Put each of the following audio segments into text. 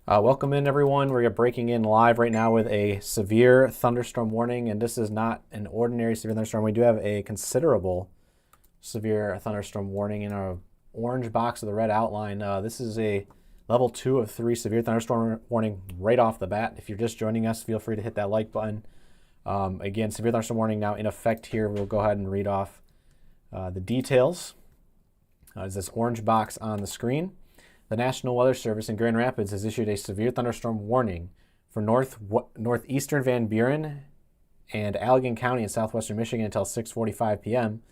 Welcome in, everyone. We're breaking in live right now with a severe thunderstorm warning, and this is not an ordinary severe thunderstorm. We do have a considerable severe thunderstorm warning in our orange box with the red outline. This is a level 2 of 3 severe thunderstorm warning right off the bat. If you're just joining us, feel free to hit that like button. Again, severe thunderstorm warning now in effect here. We'll go ahead and read off the details. Is this orange box on the screen? The National Weather Service in Grand Rapids has issued a severe thunderstorm warning for northeastern Van Buren and Allegan County in southwestern Michigan until 6:45 p.m.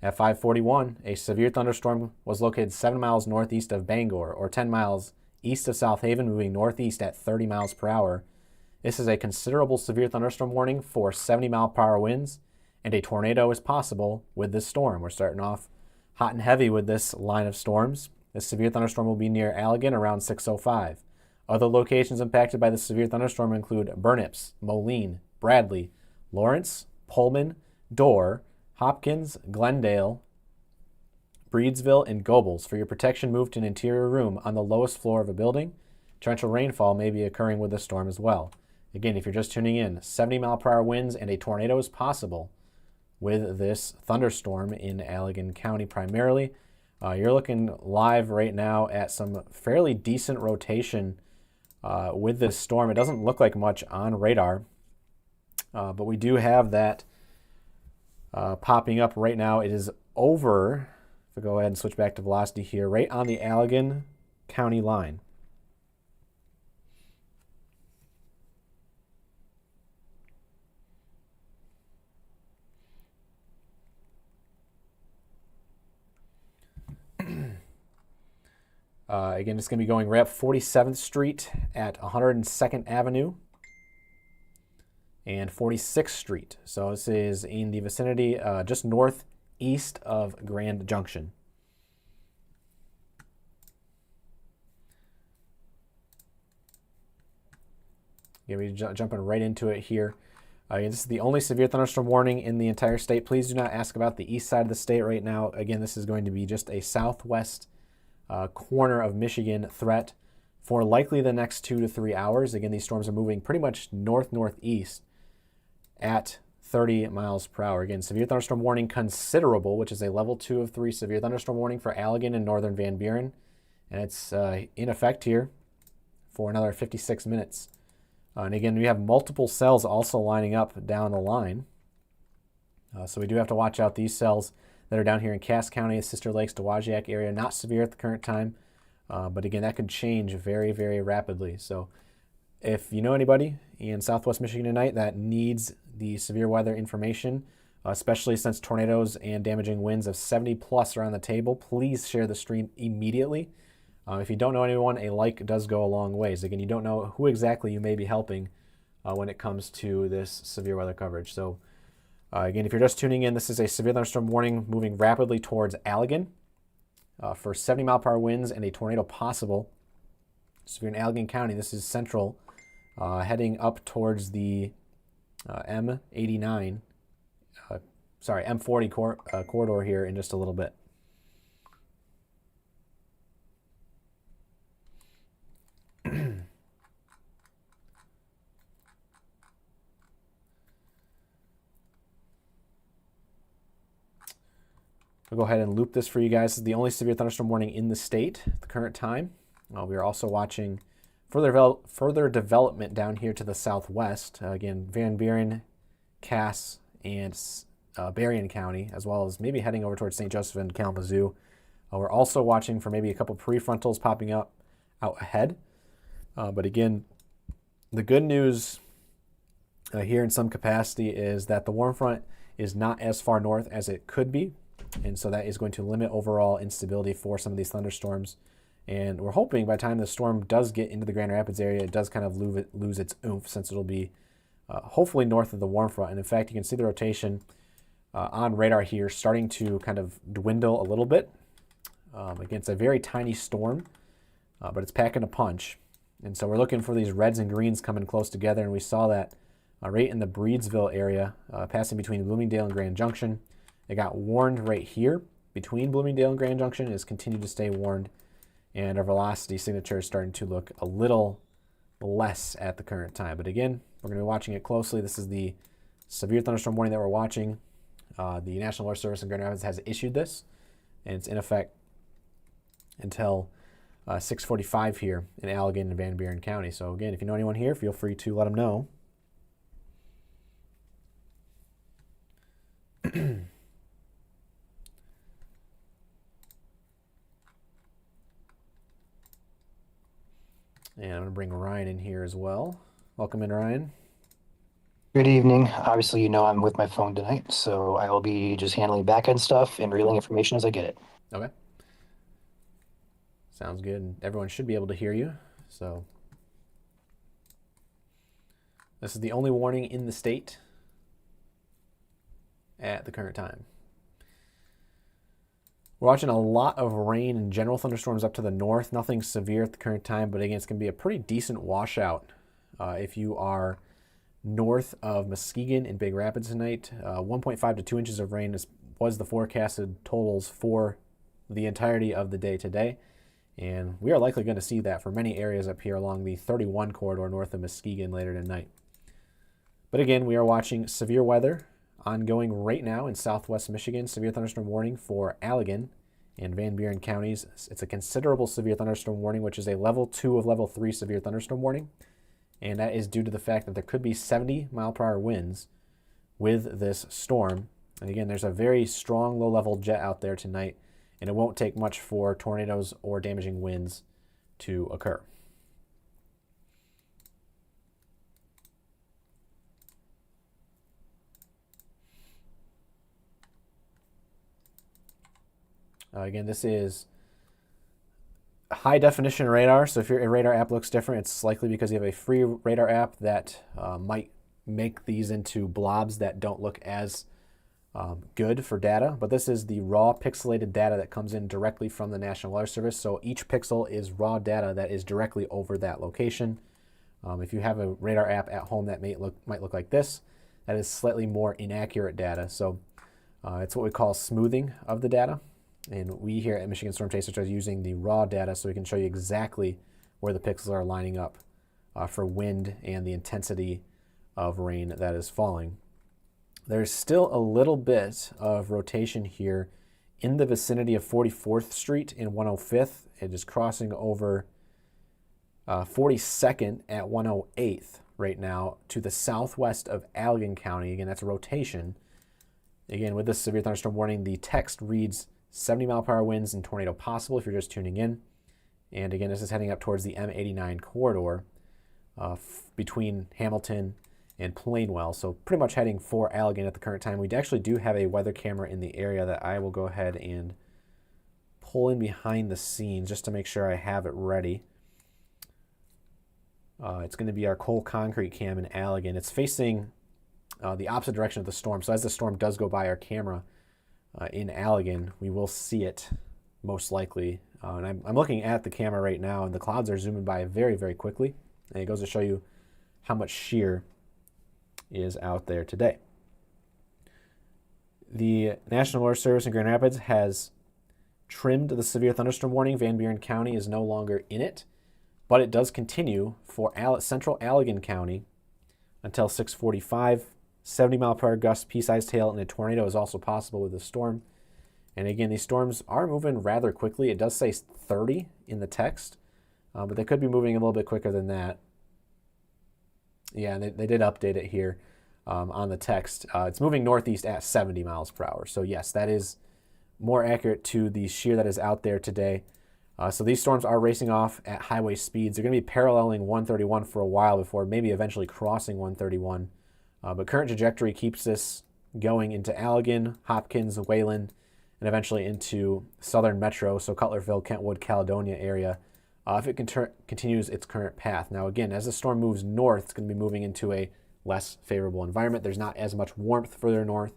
At 5:41, a severe thunderstorm was located 7 miles northeast of Bangor, or 10 miles east of South Haven, moving northeast at 30 miles per hour. This is a considerable severe thunderstorm warning for 70-mile-per-hour winds, and a tornado is possible with this storm. We're starting off hot and heavy with this line of storms. This severe thunderstorm will be near Allegan around 6:05. Other locations impacted by the severe thunderstorm include Burnips, Moline, Bradley, Lawrence, Pullman, Dorr, Hopkins, Glendale, Breedsville, and Gobles. For your protection, move to an interior room on the lowest floor of a building. Torrential rainfall may be occurring with the storm as well. Again, if you're just tuning in, 70-mile-per-hour winds and a tornado is possible with this thunderstorm in Allegan County primarily. You're looking live right now at some fairly decent rotation with this storm. It doesn't look like much on radar, but we do have that popping up right now. It is over, if we go ahead and switch back to velocity here, right on the Allegan County line. Again, it's going to be going right up 47th Street at 102nd Avenue and 46th Street. So this is in the vicinity just northeast of Grand Junction. Again, we're jumping right into it here. This is the only severe thunderstorm warning in the entire state. Please do not ask about the east side of the state right now. Again, this is going to be just a southwest corner of Michigan threat for likely the next 2 to 3 hours. Again, these storms are moving pretty much north-northeast at 30 miles per hour. Again, severe thunderstorm warning considerable, which is a level 2 of 3 severe thunderstorm warning for Allegan and northern Van Buren. And it's in effect here for another 56 minutes. And again, we have multiple cells also lining up down the line. So we do have to watch out these cells that are down here in Cass County, Sister Lakes, Dowagiac area. Not severe at the current time, but again, that could change very, very rapidly. So if you know anybody in southwest Michigan tonight that needs the severe weather information, especially since tornadoes and damaging winds of 70 plus are on the table, please share the stream immediately. If you don't know anyone, a like does go a long ways. Again, you don't know who exactly you may be helping when it comes to this severe weather coverage. So again, if you're just tuning in, this is a severe thunderstorm warning moving rapidly towards Allegan for 70-mile-per-hour winds and a tornado possible. So if you're in Allegan County, this is central, heading up towards the M40 corridor here in just a little bit. I'll go ahead and loop this for you guys. This is the only severe thunderstorm warning in the state at the current time. We are also watching further development down here to the southwest. Again, Van Buren, Cass, and Berrien County, as well as maybe heading over towards St. Joseph and Kalamazoo. We're also watching for maybe a couple prefrontals popping up out ahead. But again, the good news here in some capacity is that the warm front is not as far north as it could be. And so that is going to limit overall instability for some of these thunderstorms. And we're hoping by the time the storm does get into the Grand Rapids area, it does kind of lose its oomph, since it'll be hopefully north of the warm front. And in fact, you can see the rotation on radar here starting to kind of dwindle a little bit. Again, it's a very tiny storm, but it's packing a punch. And so we're looking for these reds and greens coming close together. And we saw that right in the Breedsville area, passing between Bloomingdale and Grand Junction. It got warned right here between Bloomingdale and Grand Junction. It has continued to stay warned, and our velocity signature is starting to look a little less at the current time. But again, we're going to be watching it closely. This is the severe thunderstorm warning that we're watching. The National Weather Service in Grand Rapids has issued this, and it's in effect until 6:45 here in Allegan and Van Buren County. So again, if you know anyone here, feel free to let them know. And I'm going to bring Ryan in here as well. Welcome in, Ryan. Good evening. Obviously, you know I'm with my phone tonight, so I will be just handling back-end stuff and relaying information as I get it. Okay. Sounds good. And everyone should be able to hear you. So this is the only warning in the state at the current time. We're watching a lot of rain and general thunderstorms up to the north. Nothing severe at the current time, but again, it's going to be a pretty decent washout if you are north of Muskegon and Big Rapids tonight. 1.5 to 2 inches of rain was the forecasted totals for the entirety of the day today. And we are likely going to see that for many areas up here along the 31 corridor north of Muskegon later tonight. But again, we are watching severe weather ongoing right now in southwest Michigan. Severe thunderstorm warning for Allegan and Van Buren counties. It's a considerable severe thunderstorm warning, which is a level 2 of level 3 severe thunderstorm warning. And that is due to the fact that there could be 70-mile-per-hour winds with this storm. And again, there's a very strong low-level jet out there tonight, and it won't take much for tornadoes or damaging winds to occur. Again, this is high definition radar. So if your radar app looks different, it's likely because you have a free radar app that might make these into blobs that don't look as good for data. But this is the raw pixelated data that comes in directly from the National Weather Service. So each pixel is raw data that is directly over that location. If you have a radar app at home that might look like this, that is slightly more inaccurate data. So it's what we call smoothing of the data. And we here at Michigan Storm Chasers are using the raw data so we can show you exactly where the pixels are lining up for wind and the intensity of rain that is falling. There's still a little bit of rotation here in the vicinity of 44th Street and 105th. It is crossing over 42nd at 108th right now to the southwest of Allegan County. Again, that's a rotation. Again, with this severe thunderstorm warning, the text reads 70-mile-per-hour winds and tornado possible if you're just tuning in. And again, this is heading up towards the M89 corridor between Hamilton and Plainwell. So pretty much heading for Allegan at the current time. We actually do have a weather camera in the area that I will go ahead and pull in behind the scenes just to make sure I have it ready. It's going to be our coal concrete cam in Allegan. It's facing the opposite direction of the storm. So as the storm does go by our camera, in Allegan, we will see it most likely. And I'm looking at the camera right now, and the clouds are zooming by very, very quickly. And it goes to show you how much shear is out there today. The National Weather Service in Grand Rapids has trimmed the severe thunderstorm warning. Van Buren County is no longer in it, but it does continue for central Allegan County until 6:45. 70-mile-per-hour gusts, pea-sized hail, and a tornado is also possible with this storm. And again, these storms are moving rather quickly. It does say 30 in the text, but they could be moving a little bit quicker than that. Yeah, and they did update it here on the text. It's moving northeast at 70 miles per hour. So yes, that is more accurate to the shear that is out there today. So these storms are racing off at highway speeds. They're going to be paralleling 131 for a while before maybe eventually crossing 131. But current trajectory keeps this going into Allegan, Hopkins, Wayland, and eventually into southern metro, so Cutlerville, Kentwood, Caledonia area, if it continues its current path. Now again, as the storm moves north, it's going to be moving into a less favorable environment. There's not as much warmth further north,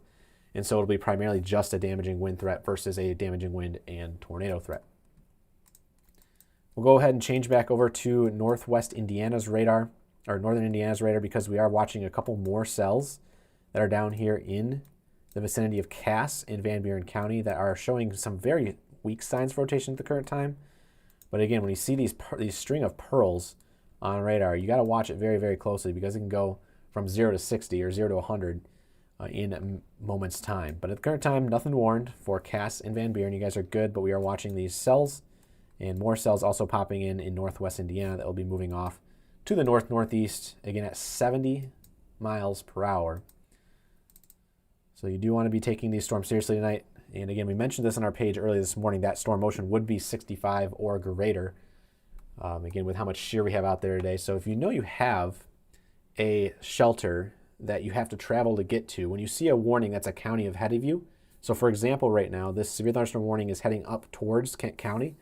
and so it'll be primarily just a damaging wind threat versus a damaging wind and tornado threat. We'll go ahead and change back over to northwest Indiana's radar, or northern Indiana's radar, because we are watching a couple more cells that are down here in the vicinity of Cass in Van Buren County that are showing some very weak signs of rotation at the current time. But again, when you see these string of pearls on radar, you got to watch it very, very closely because it can go from 0 to 60 or 0 to 100 in a moment's time. But at the current time, nothing warned for Cass and Van Buren. You guys are good, but we are watching these cells and more cells also popping in northwest Indiana that will be moving off to the north-northeast, again at 70 miles per hour. So you do want to be taking these storms seriously tonight. And again, we mentioned this on our page early this morning, that storm motion would be 65 or greater, again, with how much shear we have out there today. So if you know you have a shelter that you have to travel to get to, when you see a warning that's a county ahead of you, so for example, right now, this severe thunderstorm warning is heading up towards Kent County.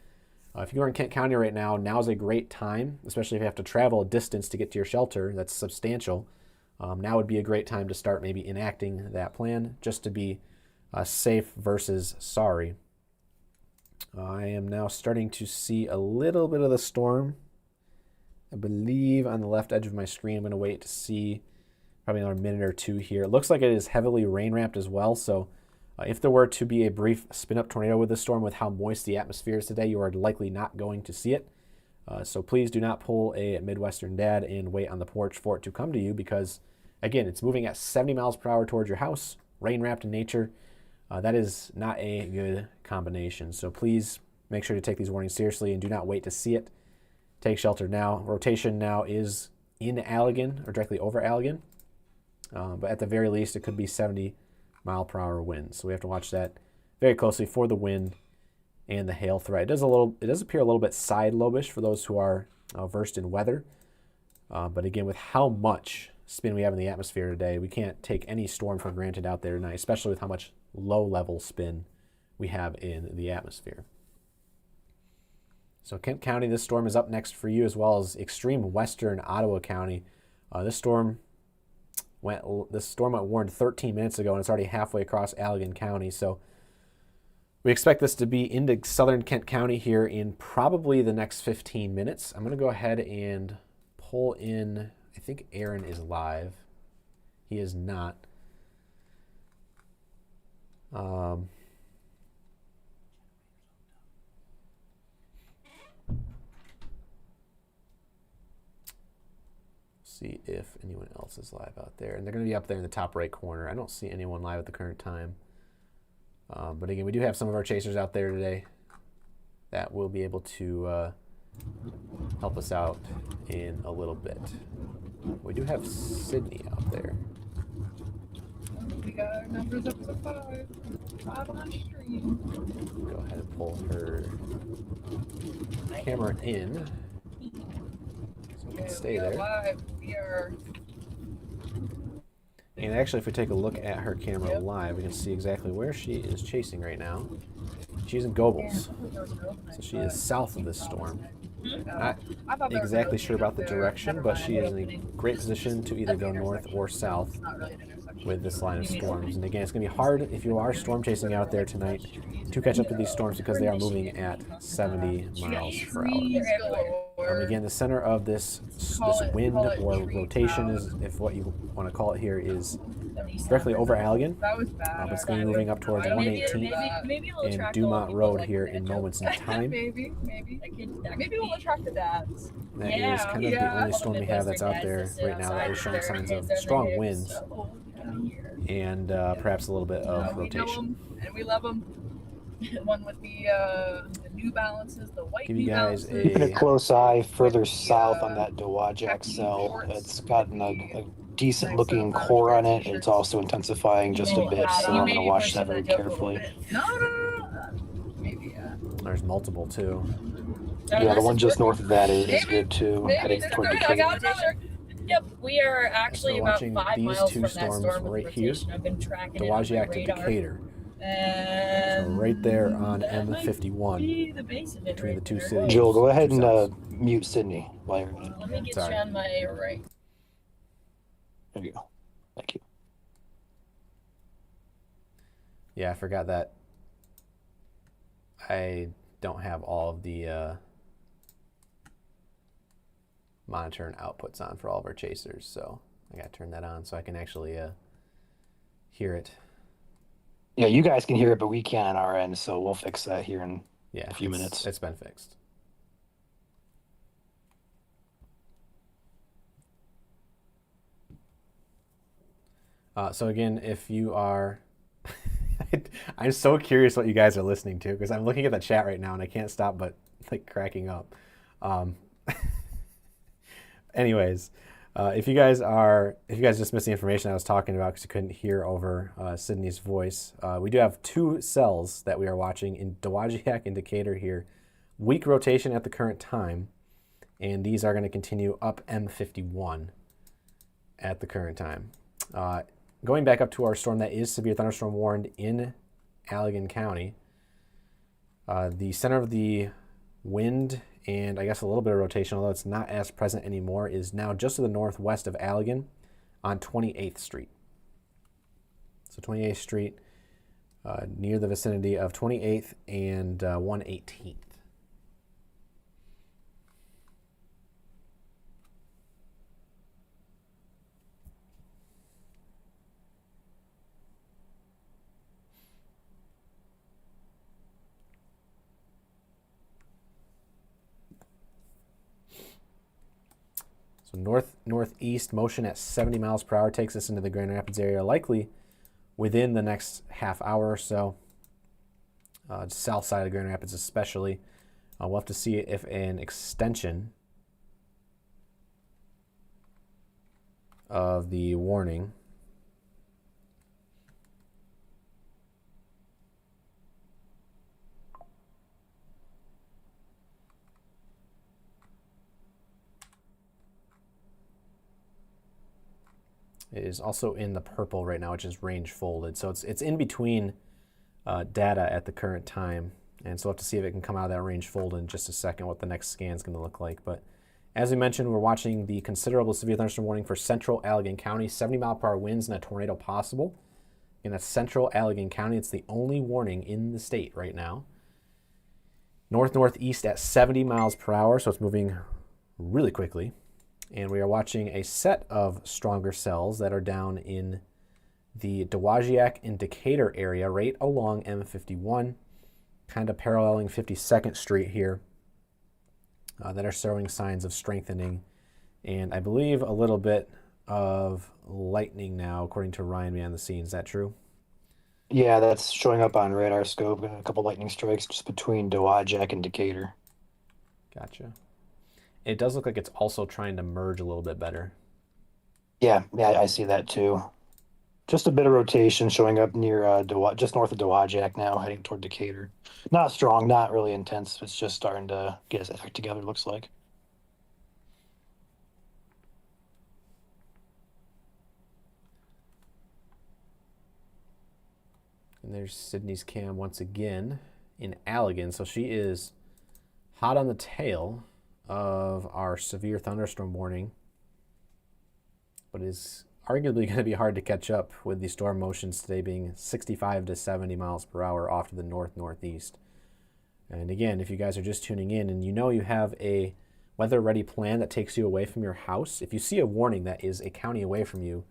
If you are in Kent County right now, now's a great time, especially if you have to travel a distance to get to your shelter that's substantial. Now would be a great time to start maybe enacting that plan just to be safe versus sorry. I am now starting to see a little bit of the storm, I believe, on the left edge of my screen. I'm going to wait to see probably another minute or two here. It looks like it is heavily rain wrapped as well, so if there were to be a brief spin-up tornado with this storm, with how moist the atmosphere is today, you are likely not going to see it. So please do not pull a Midwestern dad and wait on the porch for it to come to you because, again, it's moving at 70 miles per hour towards your house, rain wrapped in nature. That is not a good combination. So please make sure to take these warnings seriously and do not wait to see it. Take shelter now. Rotation now is in Allegan or directly over Allegan. But at the very least, it could be 70 mile per hour winds. So we have to watch that very closely for the wind and the hail threat. It does appear a little bit side lobish for those who are versed in weather. But again, with how much spin we have in the atmosphere today, we can't take any storm for granted out there tonight, especially with how much low level spin we have in the atmosphere. So Kent County, this storm is up next for you, as well as extreme western Ottawa County. This storm went warned 13 minutes ago, and it's already halfway across Allegan County. So we expect this to be into southern Kent County here in probably the next 15 minutes. I'm going to go ahead and pull in, I think Aaron is live. He is not. See if anyone else is live out there. And they're going to be up there in the top right corner. I don't see anyone live at the current time. But again, we do have some of our chasers out there today that will be able to help us out in a little bit. We do have Sydney out there. We got our numbers up to 5. 5 on stream. Go ahead and pull her camera in. So we can stay there. Live. We are. And actually, if we take a look at her camera live, we can see exactly where she is chasing right now. She's in Gobles, so she is south of this storm. Not exactly sure about the direction, but she is in a great position to either go north or south with this line of storms. And again, it's going to be hard if you are storm chasing out there tonight to catch up to these storms because they are moving at 70 miles per hour. Again, the center of this wind or rotation, is, if what you want to call it here, is directly over Allegan. But it's going to be moving up towards 118th and Dumont Road here in moments in time. Maybe we'll attract the dads. That is kind of the only storm we have that's out there right now that is showing signs of strong winds and perhaps a little bit of rotation. And we love them. One with the New Balances, the white Give you New guys Balances. Keeping a close eye further south on that Dowagiac cell. It's gotten a decent looking core on it. It's also intensifying just a bit, so I'm going to watch that very carefully. No. Maybe, There's multiple too. Yeah, the one just north of that is good too, heading toward I got Decatur. another. Yep, we are actually So about watching 5 these miles two from that storms storm with right here, rotation. I've been tracking it on my Dowagiac to radar. Decatur. So And right there on that might M51 be the base of it between right the two there. cities. Joel, go ahead and Two mute Sydney while you're at it. Let me get Sorry. you on my right. There you go. Thank you. Yeah, I forgot that I don't have all of the monitor and outputs on for all of our chasers, so I got to turn that on so I can actually hear it. Yeah, you guys can hear it, but we can't on our end, so we'll fix that here in Yeah, a few minutes. It's been fixed. So again, if you are, I'm so curious what you guys are listening to because I'm looking at the chat right now and I can't stop but like cracking up. Um, anyways, if you guys just missed the information I was talking about because you couldn't hear over Sydney's voice, we do have 2 cells that we are watching in Dowagiac and Decatur here. Weak rotation at the current time, and these are going to continue up M51 at the current time. Going back up to our storm that is severe thunderstorm warned in Allegan County, the center of the wind and I guess a little bit of rotation, although it's not as present anymore, is now just to the northwest of Allegan on 28th Street. So 28th Street, near the vicinity of 28th and 118th. So northeast motion at 70 miles per hour takes us into the Grand Rapids area, likely within the next half hour or so. South side of Grand Rapids especially. We'll have to see if an extension of the warning is also in the purple right now, which is range folded. So it's in between data at the current time. And so we'll have to see if it can come out of that range fold in just a second, what the next scan is going to look like. But as we mentioned, we're watching the considerable severe thunderstorm warning for central Allegan County, 70 mile per hour winds and a tornado possible. And that's central Allegan County. It's the only warning in the state right now. Northeast at 70 miles per hour, so it's moving really quickly. And we are watching a set of stronger cells that are down in the Dowagiac and Decatur area, right along M51, kind of paralleling 52nd Street here, that are showing signs of strengthening. And I believe a little bit of lightning now, according to Ryan behind the scenes. Is that true? Yeah, that's showing up on radar scope. A couple lightning strikes just between Dowagiac and Decatur. Gotcha. It does look like it's also trying to merge a little bit better. Yeah, I see that too. Just a bit of rotation showing up near just north of Dowagiac now, heading toward Decatur. Not strong, not really intense. It's just starting to get its act together, looks like. And there's Sydney's cam once again in Allegan. So she is hot on the tail of our severe thunderstorm warning, but is arguably going to be hard to catch up with the storm motions today being 65 to 70 miles per hour off to the northeast. And again, if you guys are just tuning in and you know you have a weather ready plan that takes you away from your house, if you see a warning that is a county away from you,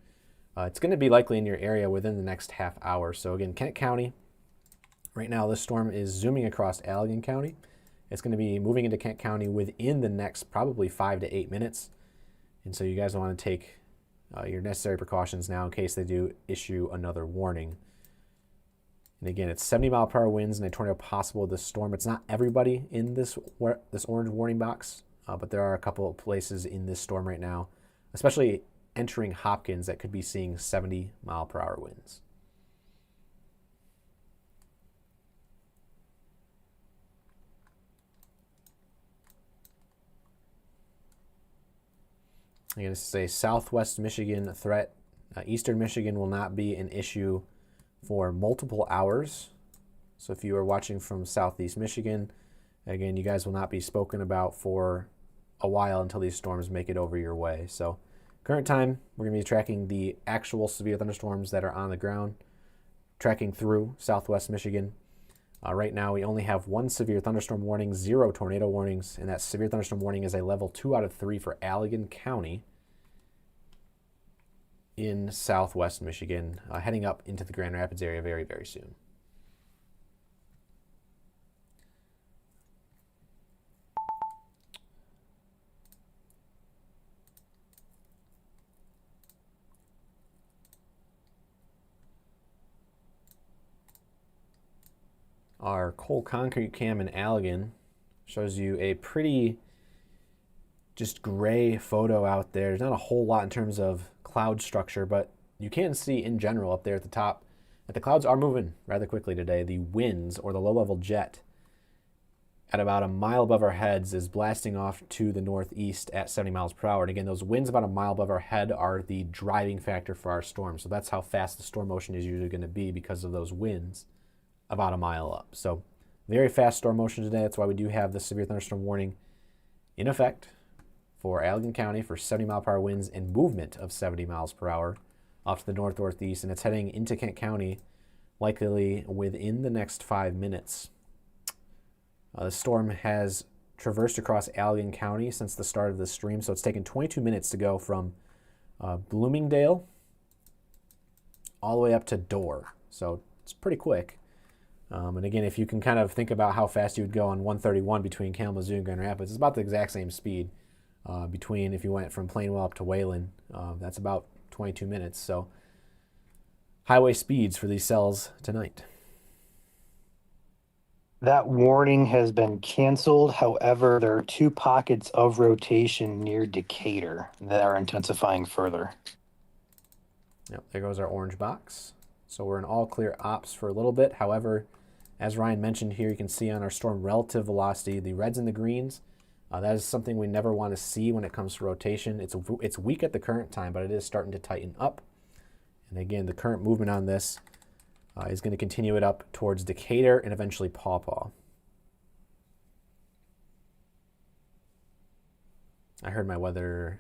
it's going to be likely in your area within the next half hour. So again, Kent County, right now this storm is zooming across Allegan County. It's going to be moving into Kent County within the next probably 5 to 8 minutes. And so you guys want to take your necessary precautions now in case they do issue another warning. And again, it's 70 mile per hour winds and a tornado possible with this storm. It's not everybody in this orange warning box, but there are a couple of places in this storm right now, especially entering Hopkins, that could be seeing 70 mile per hour winds. Again, this is a southwest Michigan threat. Eastern Michigan will not be an issue for multiple hours. So if you are watching from southeast Michigan, again, you guys will not be spoken about for a while until these storms make it over your way. So current time, we're going to be tracking the actual severe thunderstorms that are on the ground, tracking through southwest Michigan. Right now, we only have 1 severe thunderstorm warning, 0 tornado warnings, and that severe thunderstorm warning is a level 2 out of 3 for Allegan County in southwest Michigan, heading up into the Grand Rapids area very, very soon. our cold concrete cam in Allegan shows you a pretty just gray photo out there. There's not a whole lot in terms of cloud structure, but you can see in general up there at the top that the clouds are moving rather quickly today. The winds, or the low-level jet, at about a mile above our heads is blasting off to the northeast at 70 miles per hour. And again, those winds about a mile above our head are the driving factor for our storm. So that's how fast the storm motion is usually going to be, because of those winds about a mile up. So very fast storm motion today. That's why we do have the severe thunderstorm warning in effect for Calhoun County for 70 mile per hour winds and movement of 70 miles per hour off to the north-northeast. And it's heading into Kent County likely within the next 5 minutes. The storm has traversed across Calhoun County since the start of the stream, so it's taken 22 minutes to go from Bloomingdale all the way up to Dorr. So it's pretty quick. And again, if you can kind of think about how fast you would go on 131 between Kalamazoo and Grand Rapids, it's about the exact same speed between if you went from Plainwell up to Wayland. That's about 22 minutes. So highway speeds for these cells tonight. That warning has been canceled. However, there are 2 pockets of rotation near Decatur that are intensifying further. Yep, there goes our orange box. So we're in all clear ops for a little bit. However, as Ryan mentioned here, you can see on our storm relative velocity, the reds and the greens. That is something we never want to see when it comes to rotation. It's weak at the current time, but it is starting to tighten up. And again, the current movement on this is going to continue it up towards Decatur and eventually Paw Paw. I heard my weather,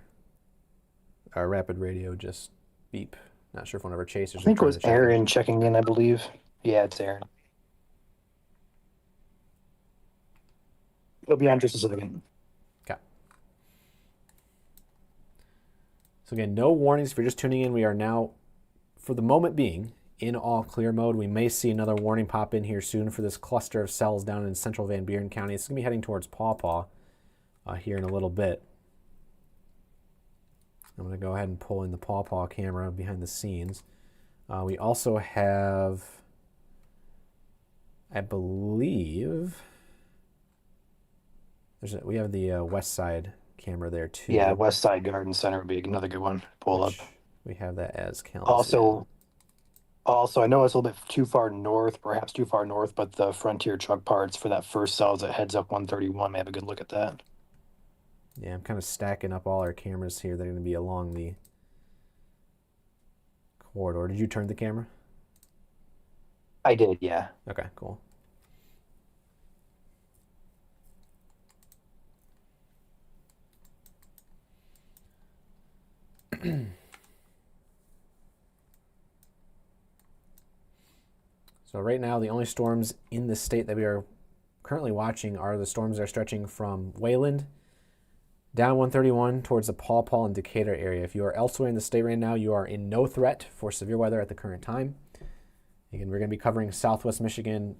our rapid radio just beep. Not sure if one of our chasers. I think it was Aaron checking in, I believe. Yeah, it's Aaron. It'll be on just a second. Okay. So again, no warnings. If you're just tuning in, we are now, for the moment being, in all clear mode. We may see another warning pop in here soon for this cluster of cells down in central Van Buren County. It's going to be heading towards Paw Paw here in a little bit. I'm going to go ahead and pull in the Paw Paw camera behind the scenes. We also have, I believe, we have the west side camera there too. Yeah, West Side Garden Center would be another good one to pull up. We have that as Kalamazoo. Also, I know it's a little bit too far north, perhaps too far north, but the Frontier truck parts for that first cells that heads up 131, may have a good look at that. Yeah, I'm kind of stacking up all our cameras here. They're going to be along the corridor. Did you turn the camera? I did, yeah. Okay, cool. So right now, the only storms in the state that we are currently watching are the storms that are stretching from Wayland down 131 towards the Paw Paw and Decatur area. If you are elsewhere in the state right now, you are in no threat for severe weather at the current time. Again, we're going to be covering Southwest Michigan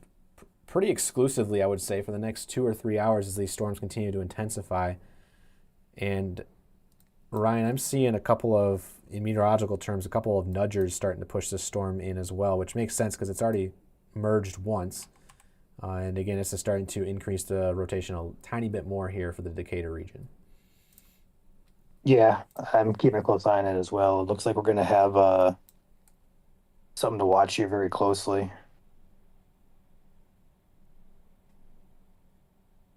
pretty exclusively, I would say, for the next 2 or 3 hours as these storms continue to intensify. And Ryan, I'm seeing in meteorological terms, a couple of nudgers starting to push this storm in as well, which makes sense because it's already merged once. And again, it's just starting to increase the rotation a tiny bit more here for the Decatur region. Yeah, I'm keeping a close eye on it as well. It looks like we're going to have something to watch here very closely.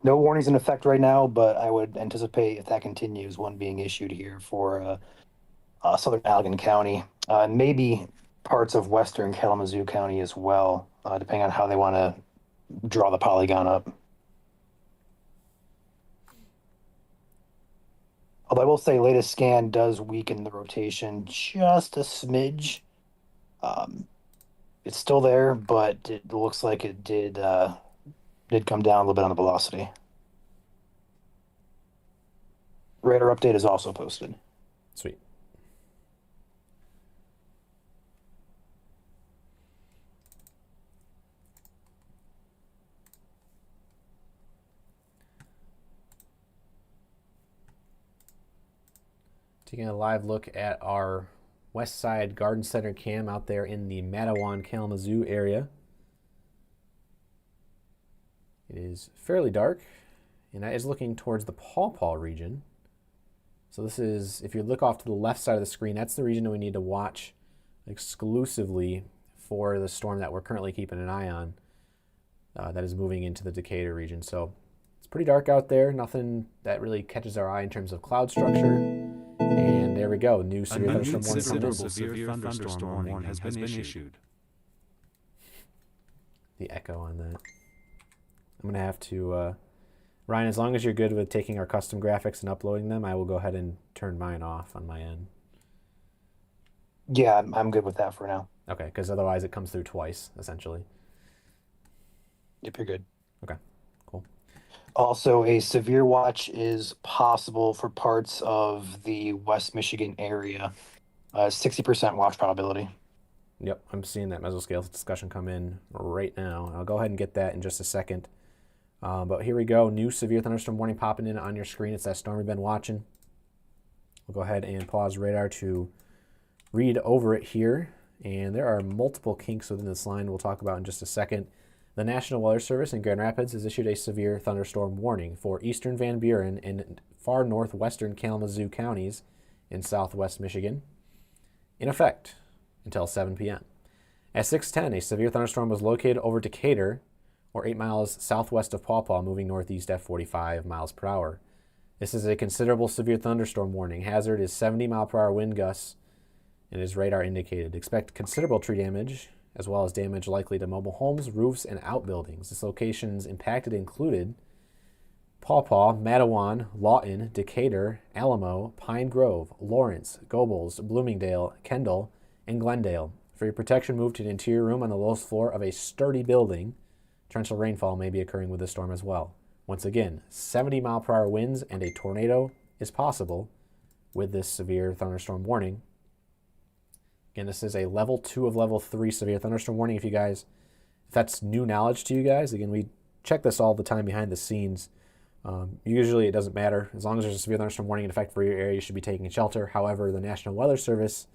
No warnings in effect right now, but I would anticipate if that continues, one being issued here for southern Allegan County, and maybe parts of western Kalamazoo County as well, depending on how they want to draw the polygon up. Although I will say latest scan does weaken the rotation just a smidge. It's still there, but it looks like it did come down a little bit on the velocity. Radar update is also posted. Sweet. Taking a live look at our West Side Garden Center cam out there in the Matawan, Kalamazoo area. It is fairly dark, and that is looking towards the Paw Paw region. So this is, if you look off to the left side of the screen, that's the region that we need to watch exclusively for the storm that we're currently keeping an eye on that is moving into the Decatur region. So it's pretty dark out there, nothing that really catches our eye in terms of cloud structure. And there we go, new severe thunderstorm warning. Severe thunderstorm warning has been issued. The echo on that. I'm going to have to, Ryan, as long as you're good with taking our custom graphics and uploading them, I will go ahead and turn mine off on my end. Yeah, I'm good with that for now. Okay, because otherwise it comes through twice, essentially. Yep, you're good. Okay, cool. Also, a severe watch is possible for parts of the West Michigan area. 60% watch probability. Yep, I'm seeing that Mesoscale discussion come in right now. I'll go ahead and get that in just a second. But here we go, new severe thunderstorm warning popping in on your screen. It's that storm we've been watching. We'll go ahead and pause radar to read over it here. And there are multiple kinks within this line we'll talk about in just a second. The National Weather Service in Grand Rapids has issued a severe thunderstorm warning for eastern Van Buren and far northwestern Kalamazoo counties in southwest Michigan, in effect until 7 p.m. At 6:10, a severe thunderstorm was located over Decatur, or 8 miles southwest of Paw Paw, moving northeast at 45 miles per hour. This is a considerable severe thunderstorm warning. Hazard is 70 mile per hour wind gusts and is radar indicated. Expect considerable tree damage, as well as damage likely to mobile homes, roofs, and outbuildings. This locations impacted included Paw Paw, Matawan, Lawton, Decatur, Alamo, Pine Grove, Lawrence, Gobles, Bloomingdale, Kendall, and Glendale. For your protection, move to an interior room on the lowest floor of a sturdy building. Torrential rainfall may be occurring with this storm as well. Once again, 70 mile per hour winds and a tornado is possible with this severe thunderstorm warning. Again, this is a level 2 of level 3 severe thunderstorm warning. If that's new knowledge to you guys, again, we check this all the time behind the scenes. Usually it doesn't matter. As long as there's a severe thunderstorm warning in effect for your area, you should be taking shelter. However, the National Weather Service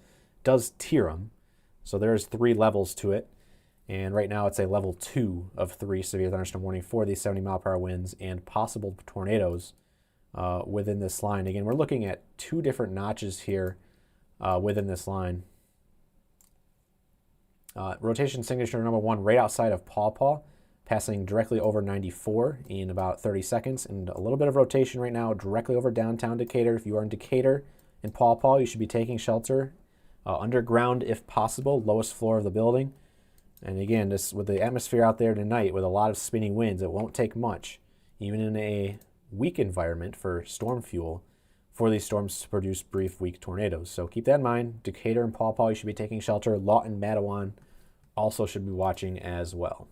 does tier them. So there's 3 levels to it. And right now it's a level 2 of 3 severe thunderstorm warning for these 70 mile per hour winds and possible tornadoes within this line. Again, we're looking at 2 different notches here within this line. Rotation signature number 1 right outside of Paw Paw, passing directly over 94 in about 30 seconds. And a little bit of rotation right now directly over downtown Decatur. If you are in Decatur and Paw Paw, you should be taking shelter underground if possible, lowest floor of the building. And again, this with the atmosphere out there tonight with a lot of spinning winds, it won't take much, even in a weak environment for storm fuel, for these storms to produce brief, weak tornadoes. So keep that in mind. Decatur and Paw Paw, you should be taking shelter. Lawton, Matawan also should be watching as well.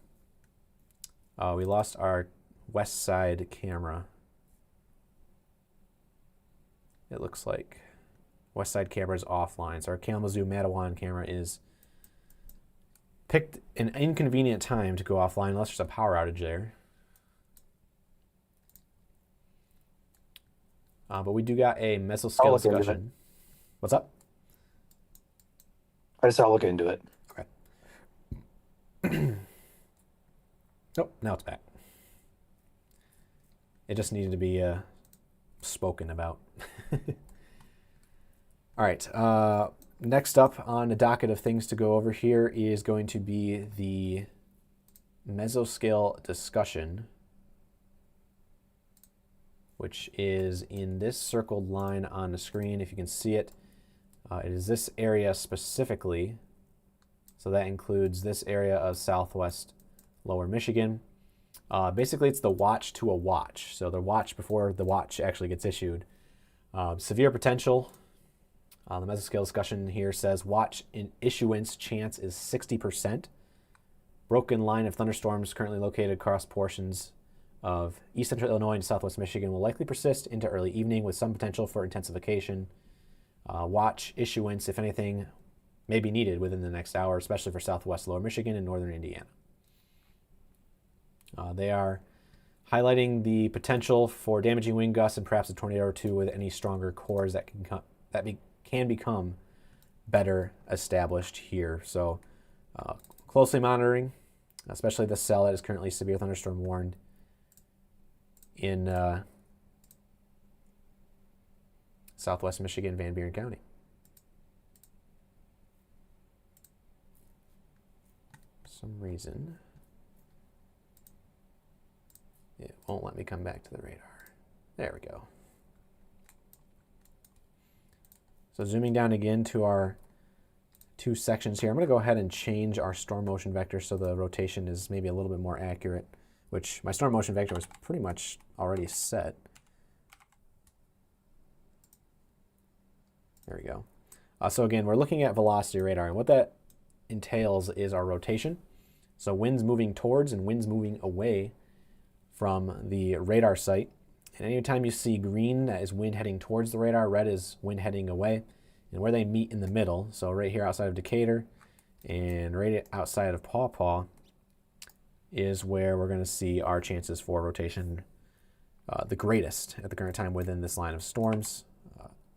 We lost our west side camera. It looks like west side camera is offline. So our Kalamazoo Matawan camera is picked an inconvenient time to go offline unless there's a power outage there. But we do got a mesoscale discussion. What's up? I just started looking into it. Okay. Nope, now it's back. It just needed to be spoken about. All right. Next up on the docket of things to go over here is going to be the mesoscale discussion, which is in this circled line on the screen. If you can see it, it is this area specifically. So that includes this area of southwest lower Michigan. Basically, it's the watch to a watch. So the watch before the watch actually gets issued. Severe potential. The mesoscale discussion here says watch in issuance chance is 60%. Broken line of thunderstorms currently located across portions of east central Illinois and southwest Michigan will likely persist into early evening with some potential for intensification. Watch issuance, if anything, may be needed within the next hour, especially for southwest lower Michigan and northern Indiana. They are highlighting the potential for damaging wind gusts and perhaps a tornado or two with any stronger cores that can become better established here. So closely monitoring, especially the cell that is currently severe thunderstorm warned in southwest Michigan, Van Buren County. For some reason, it won't let me come back to the radar. There we go. So zooming down again to our two sections here, I'm going to go ahead and change our storm motion vector so the rotation is maybe a little bit more accurate, which my storm motion vector was pretty much already set. There we go. So again, we're looking at velocity radar, and what that entails is our rotation. So winds moving towards and winds moving away from the radar site. And anytime you see green, that is wind heading towards the radar, red is wind heading away. And where they meet in the middle, so right here outside of Decatur and right outside of Paw Paw, is where we're going to see our chances for rotation the greatest at the current time within this line of storms.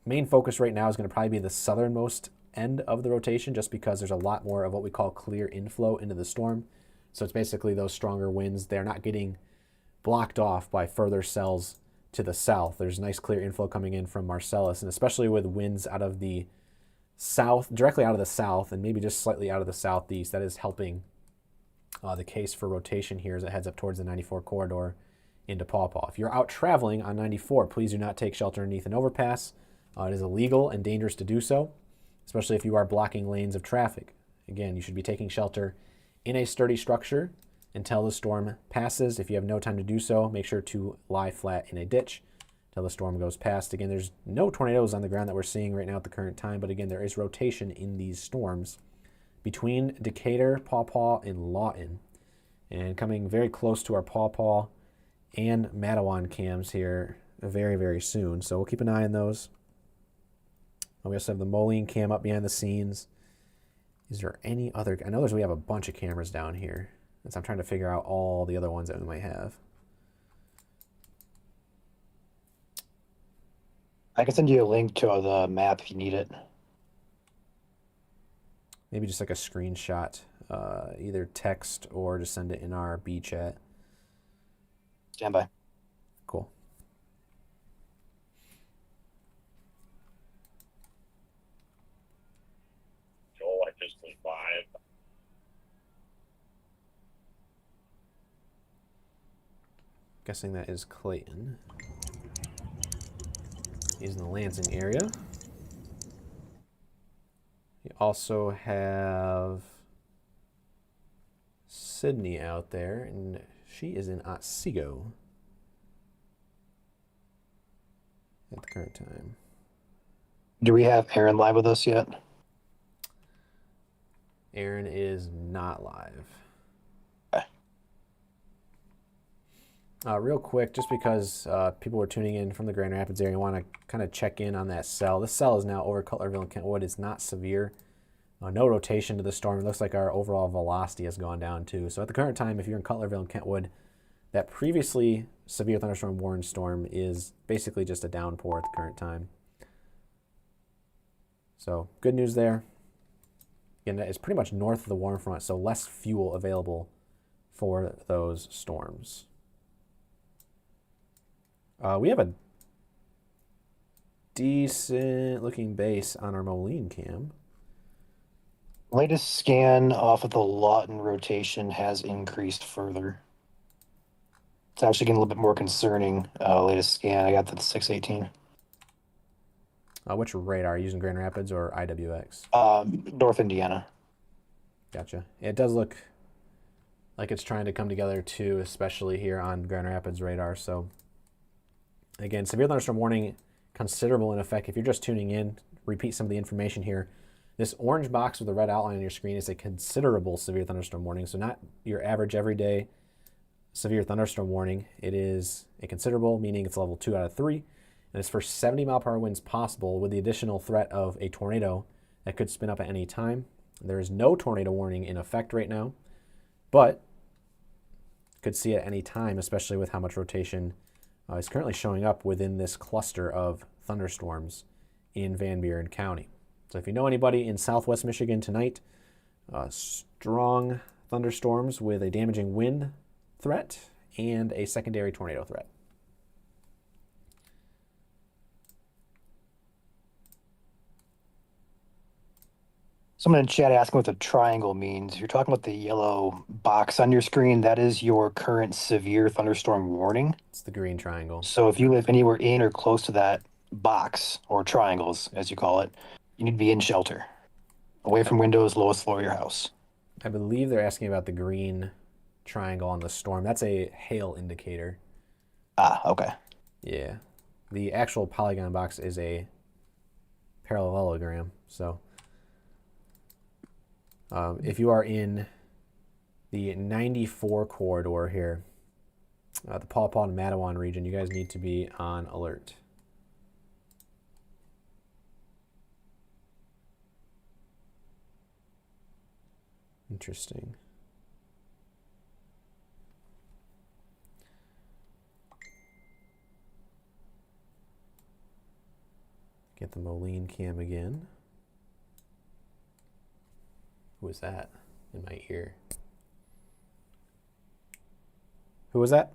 Main focus right now is going to probably be the southernmost end of the rotation, just because there's a lot more of what we call clear inflow into the storm. So it's basically those stronger winds. They're not getting blocked off by further cells to the south. There's nice clear inflow coming in from Marcellus, and especially with winds out of the south, directly out of the south, and maybe just slightly out of the southeast, that is helping the case for rotation here as it heads up towards the 94 corridor into Paw Paw. If you're out traveling on 94, please do not take shelter underneath an overpass. It is illegal and dangerous to do so, especially if you are blocking lanes of traffic. Again, you should be taking shelter in a sturdy structure until the storm passes. If you have no time to do so, make sure to lie flat in a ditch until the storm goes past. Again, there's no tornadoes on the ground that we're seeing right now at the current time, but again, there is rotation in these storms between Decatur, Paw Paw, and Lawton, and coming very close to our Paw Paw and Matawan cams here very, very soon. So we'll keep an eye on those. We also have the Moline cam up behind the scenes. Is there any other? I know we have a bunch of cameras down here. So I'm trying to figure out all the other ones that we might have. I can send you a link to the map if you need it. Maybe just like a screenshot, either text or just send it in our B chat. Stand by. Cool. Joel, I just was live. Guessing that is Clayton. He's in the Lansing area. We also have Sydney out there, and she is in Otsego at the current time. Do we have Aaron live with us yet? Aaron is not live. Real quick, just because people were tuning in from the Grand Rapids area, I want to kind of check in on that cell. This cell is now over Cutlerville and Kentwood. It's not severe. No rotation to the storm. It looks like our overall velocity has gone down too. So at the current time, if you're in Cutlerville and Kentwood, that previously severe thunderstorm warned storm is basically just a downpour at the current time. So good news there. Again, that is pretty much north of the warm front, so less fuel available for those storms. We have a decent looking base on our Moline cam. Latest scan off of the Lawton rotation has increased further. It's actually getting a little bit more concerning. Latest scan, I got the 618. Which radar? Are you using Grand Rapids or IWX? North Indiana. Gotcha. It does look like it's trying to come together too, especially here on Grand Rapids radar. So again, severe thunderstorm warning, considerable in effect. If you're just tuning in, repeat some of the information here. This orange box with the red outline on your screen is a considerable severe thunderstorm warning. So not your average everyday severe thunderstorm warning. It is a considerable, meaning it's level 2 out of 3. And it's for 70 mile per hour winds possible with the additional threat of a tornado that could spin up at any time. There is no tornado warning in effect right now, but could see it at any time, especially with how much rotation is currently showing up within this cluster of thunderstorms in Van Buren County. So if you know anybody in southwest Michigan tonight, strong thunderstorms with a damaging wind threat and a secondary tornado threat. Someone in chat asking what the triangle means. If you're talking about the yellow box on your screen, that is your current severe thunderstorm warning. It's the green triangle. So if you live anywhere in or close to that box, or triangles, as you call it, you need to be in shelter, away from windows, lowest floor of your house. I believe they're asking about the green triangle on the storm. That's a hail indicator. Ah, okay. Yeah. The actual polygon box is a parallelogram. So if you are in the 94 corridor here, the Paw Paw and Matawan region, you guys need to be on alert. Interesting. Get the Moline cam again. Who was that in my ear? Who was that?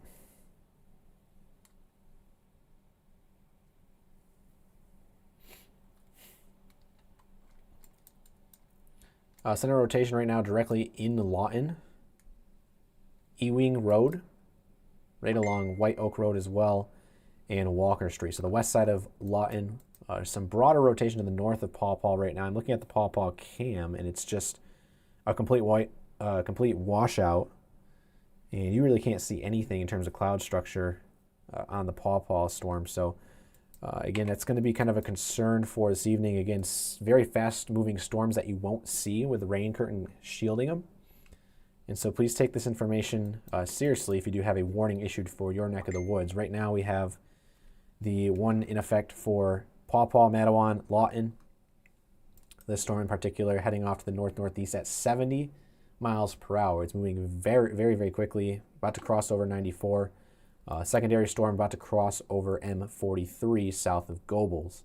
Center rotation right now directly in Lawton. Ewing Road, right along White Oak Road as well, and Walker Street. So the west side of Lawton. Some broader rotation to the north of Paw Paw right now. I'm looking at the Paw Paw cam, and it's just a complete washout, and you really can't see anything in terms of cloud structure on the Paw Paw storm. So again, that's going to be kind of a concern for this evening. Again, very fast-moving storms that you won't see with the rain curtain shielding them. And so please take this information seriously if you do have a warning issued for your neck of the woods. Right now we have the one in effect for Paw Paw, Matawan, Lawton. This storm in particular heading off to the north-northeast at 70 miles per hour. It's moving very, very, very quickly, about to cross over 94. Secondary storm about to cross over M43 south of Gobles.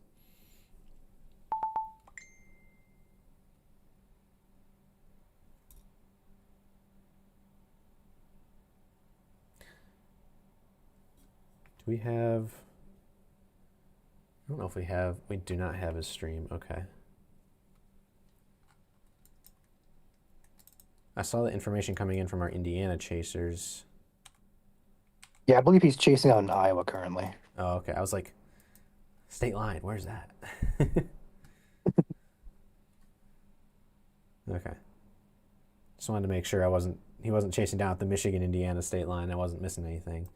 Do we have... I don't know if we have... We do not have a stream. Okay. I saw the information coming in from our Indiana chasers. Yeah, I believe he's chasing out in Iowa currently. Oh, okay. I was like, state line, where's that? Okay. Just wanted to make sure he wasn't chasing down at the Michigan-Indiana state line. I wasn't missing anything.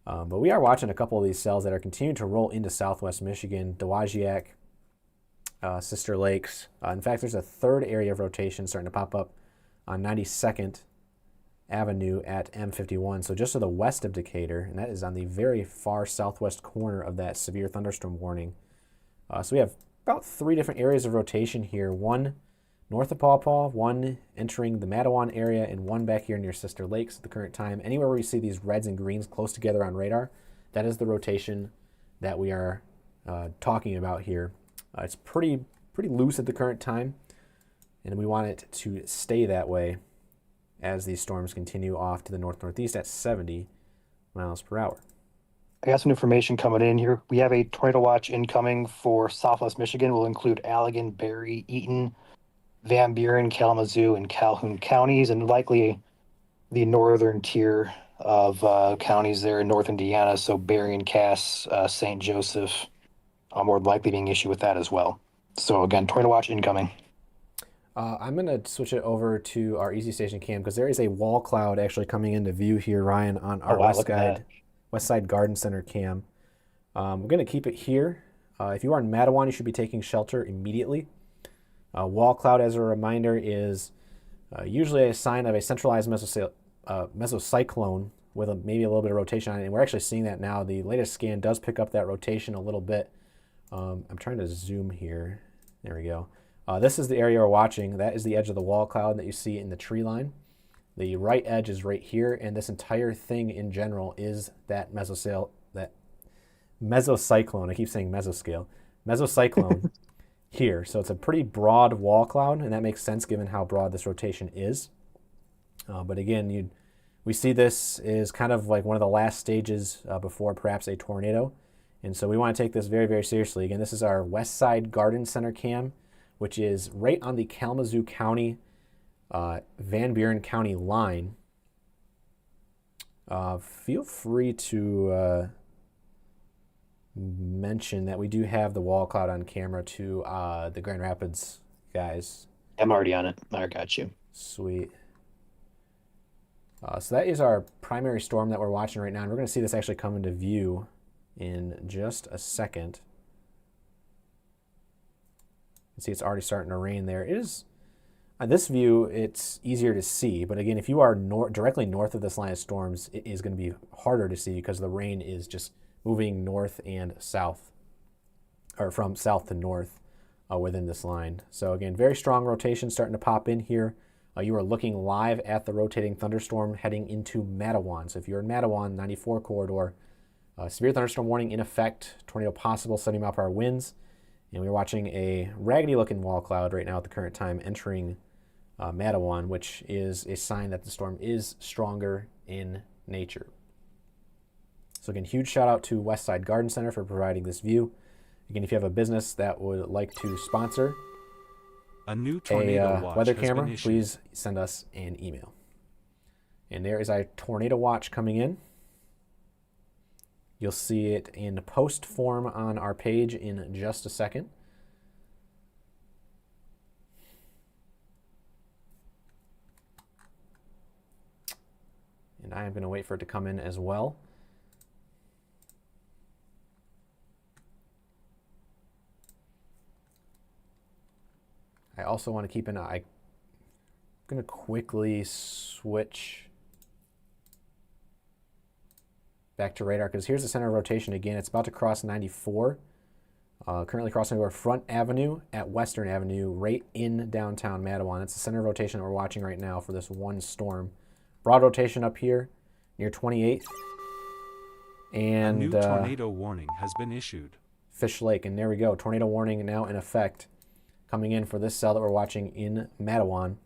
But we are watching a couple of these cells that are continuing to roll into southwest Michigan, Dowagiac, Sister Lakes. In fact, there's a third area of rotation starting to pop up on 92nd Avenue at M51, so just to the west of Decatur, and that is on the very far southwest corner of that severe thunderstorm warning. So we have about 3 different areas of rotation here, one north of Paw Paw, one entering the Matawan area, and one back here near Sister Lakes at the current time. Anywhere where you see these reds and greens close together on radar, that is the rotation that we are talking about here. It's pretty loose at the current time, and we want it to stay that way as these storms continue off to the north-northeast at 70 miles per hour. I got some information coming in here. We have a tornado watch incoming for southwest Michigan. Will include Allegan, Berry, Eaton, Van Buren, Kalamazoo, and Calhoun counties, and likely the northern tier of counties there in North Indiana. So Berry and Cass, St. Joseph, more likely being issued with that as well. So again, tornado watch incoming. I'm going to switch it over to our Easy Station cam because there is a wall cloud actually coming into view here, Ryan, on our West Side Garden Center cam. We're going to keep it here. If you are in Matawan, you should be taking shelter immediately. Wall cloud, as a reminder, is usually a sign of a centralized mesocyclone with maybe a little bit of rotation on it, and we're actually seeing that now. The latest scan does pick up that rotation a little bit. I'm trying to zoom here. There we go. This is the area we're watching. That is the edge of the wall cloud that you see in the tree line. The right edge is right here, and this entire thing in general is that mesocyclone. I keep saying mesoscale. Mesocyclone here. So it's a pretty broad wall cloud, and that makes sense given how broad this rotation is. But again, we see this is kind of like one of the last stages before perhaps a tornado. And so we want to take this very, very seriously. Again, this is our West Side Garden Center cam. which is right on the Kalamazoo County, Van Buren County line. Feel free to mention that we do have the wall cloud on camera to the Grand Rapids guys. I'm already on it. I got you. Sweet. So that is our primary storm that we're watching right now, and we're going to see this actually come into view in just a second. You can see it's already starting to rain there. It is, on this view, it's easier to see, but again, if you are directly north of this line of storms, it is going to be harder to see because the rain is just moving north and south, or from south to north within this line. So again, very strong rotation starting to pop in here. You are looking live at the rotating thunderstorm heading into Matawan. So if you're in Matawan, 94 corridor, severe thunderstorm warning in effect, tornado possible, 70 mile per hour winds. And we're watching a raggedy looking wall cloud right now at the current time entering Matawan, which is a sign that the storm is stronger in nature. So again, huge shout out to Westside Garden Center for providing this view. Again, if you have a business that would like to sponsor A new tornado watch weather has camera, been issued. please send us an email. And there is our tornado watch coming in. You'll see it in post form on our page in just a second. And I am going to wait for it to come in as well. I also want to keep an eye. I'm going to quickly switch back to radar because here's the center of rotation again. It's about to cross 94. Currently crossing over Front Avenue at Western Avenue, right in downtown Matawan. It's the center of rotation that we're watching right now for this one storm. Broad rotation up here near 28th. A And new tornado warning has been issued. Fish Lake. And there we go. Tornado warning now in effect. Coming in for this cell that we're watching in Matawan.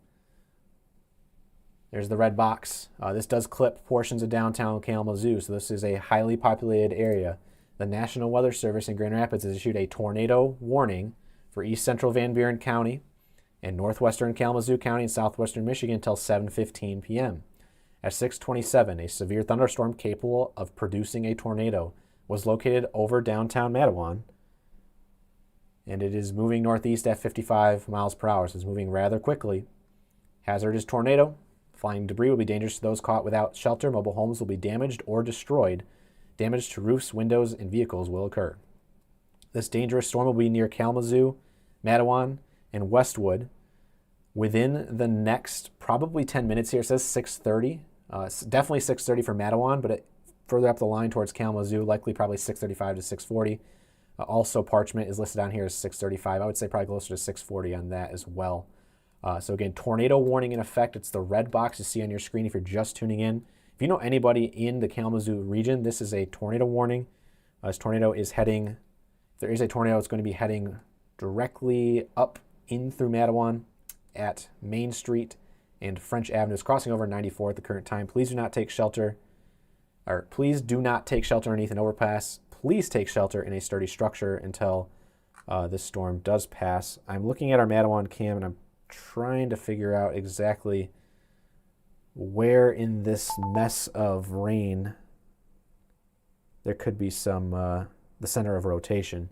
There's the red box. This does clip portions of downtown Kalamazoo, so this is a highly populated area. The National Weather Service in Grand Rapids has issued a tornado warning for east central Van Buren County and northwestern Kalamazoo County and southwestern Michigan until 7:15 p.m. At 6:27, a severe thunderstorm capable of producing a tornado was located over downtown Matawan, and it is moving northeast at 55 miles per hour, so it's moving rather quickly. Hazardous tornado. Flying debris will be dangerous to those caught without shelter. Mobile homes will be damaged or destroyed. Damage to roofs, windows, and vehicles will occur. This dangerous storm will be near Kalamazoo, Matawan, and Westwood within the next probably 10 minutes here. It says 6:30. Definitely 6:30 for Matawan, but further up the line towards Kalamazoo, likely probably 6:35 to 6:40. Also, Parchment is listed on here as 6:35. I would say probably closer to 6:40 on that as well. So again, tornado warning in effect. It's the red box you see on your screen if you're just tuning in. If you know anybody in the Kalamazoo region, this is a tornado warning. This tornado is heading, if there is a tornado, it's going to be heading directly up in through Matawan at Main Street and French Avenue. It's crossing over 94 at the current time. Please do not take shelter, or please do not take shelter underneath an overpass. Please take shelter in a sturdy structure until this storm does pass. I'm looking at our Matawan cam and I'm trying to figure out exactly where in this mess of rain there could be some the center of rotation.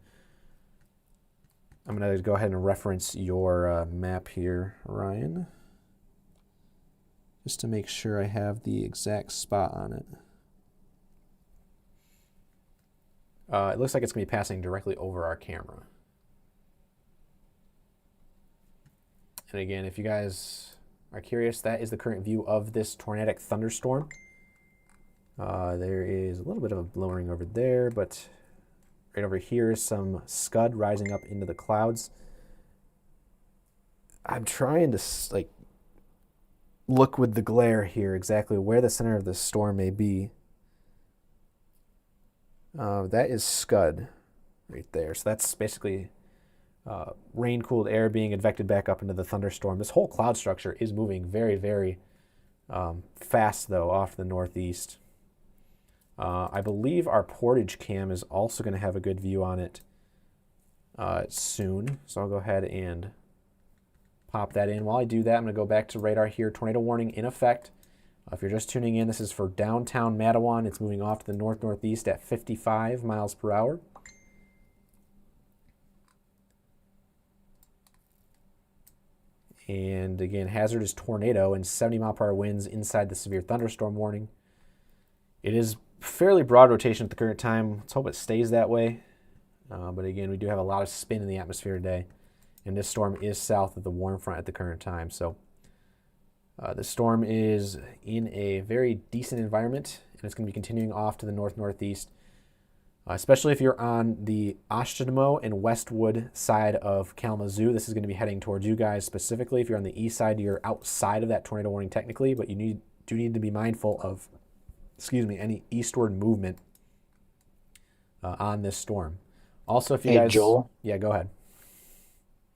I'm going to go ahead and reference your map here, Ryan, just to make sure I have the exact spot on it. It looks like it's going to be passing directly over our camera. And again, if you guys are curious, that is the current view of this tornadic thunderstorm. There is a little bit of a lowering over there, but right over here is some scud rising up into the clouds. I'm trying to look with the glare here exactly where the center of the storm may be. That is scud right there. So that's basically rain-cooled air being advected back up into the thunderstorm. This whole cloud structure is moving very, very fast, though, off the northeast. I believe our Portage cam is also going to have a good view on it soon. So I'll go ahead and pop that in. While I do that, I'm going to go back to radar here. Tornado warning in effect. If you're just tuning in, this is for downtown Mattawan. It's moving off to the north-northeast at 55 miles per hour. And again, hazard is tornado and 70-mile-per-hour winds inside the severe thunderstorm warning. It is fairly broad rotation at the current time. Let's hope it stays that way. But again, we do have a lot of spin in the atmosphere today. And this storm is south of the warm front at the current time. So the storm is in a very decent environment, and it's going to be continuing off to the north-northeast, especially if you're on the Ashtadamo and Westwood side of Kalamazoo. This is going to be heading towards you guys specifically. If you're on the east side, you're outside of that tornado warning technically, but you do need to be mindful of, any eastward movement on this storm. Also, if you guys... Joel? Yeah, go ahead.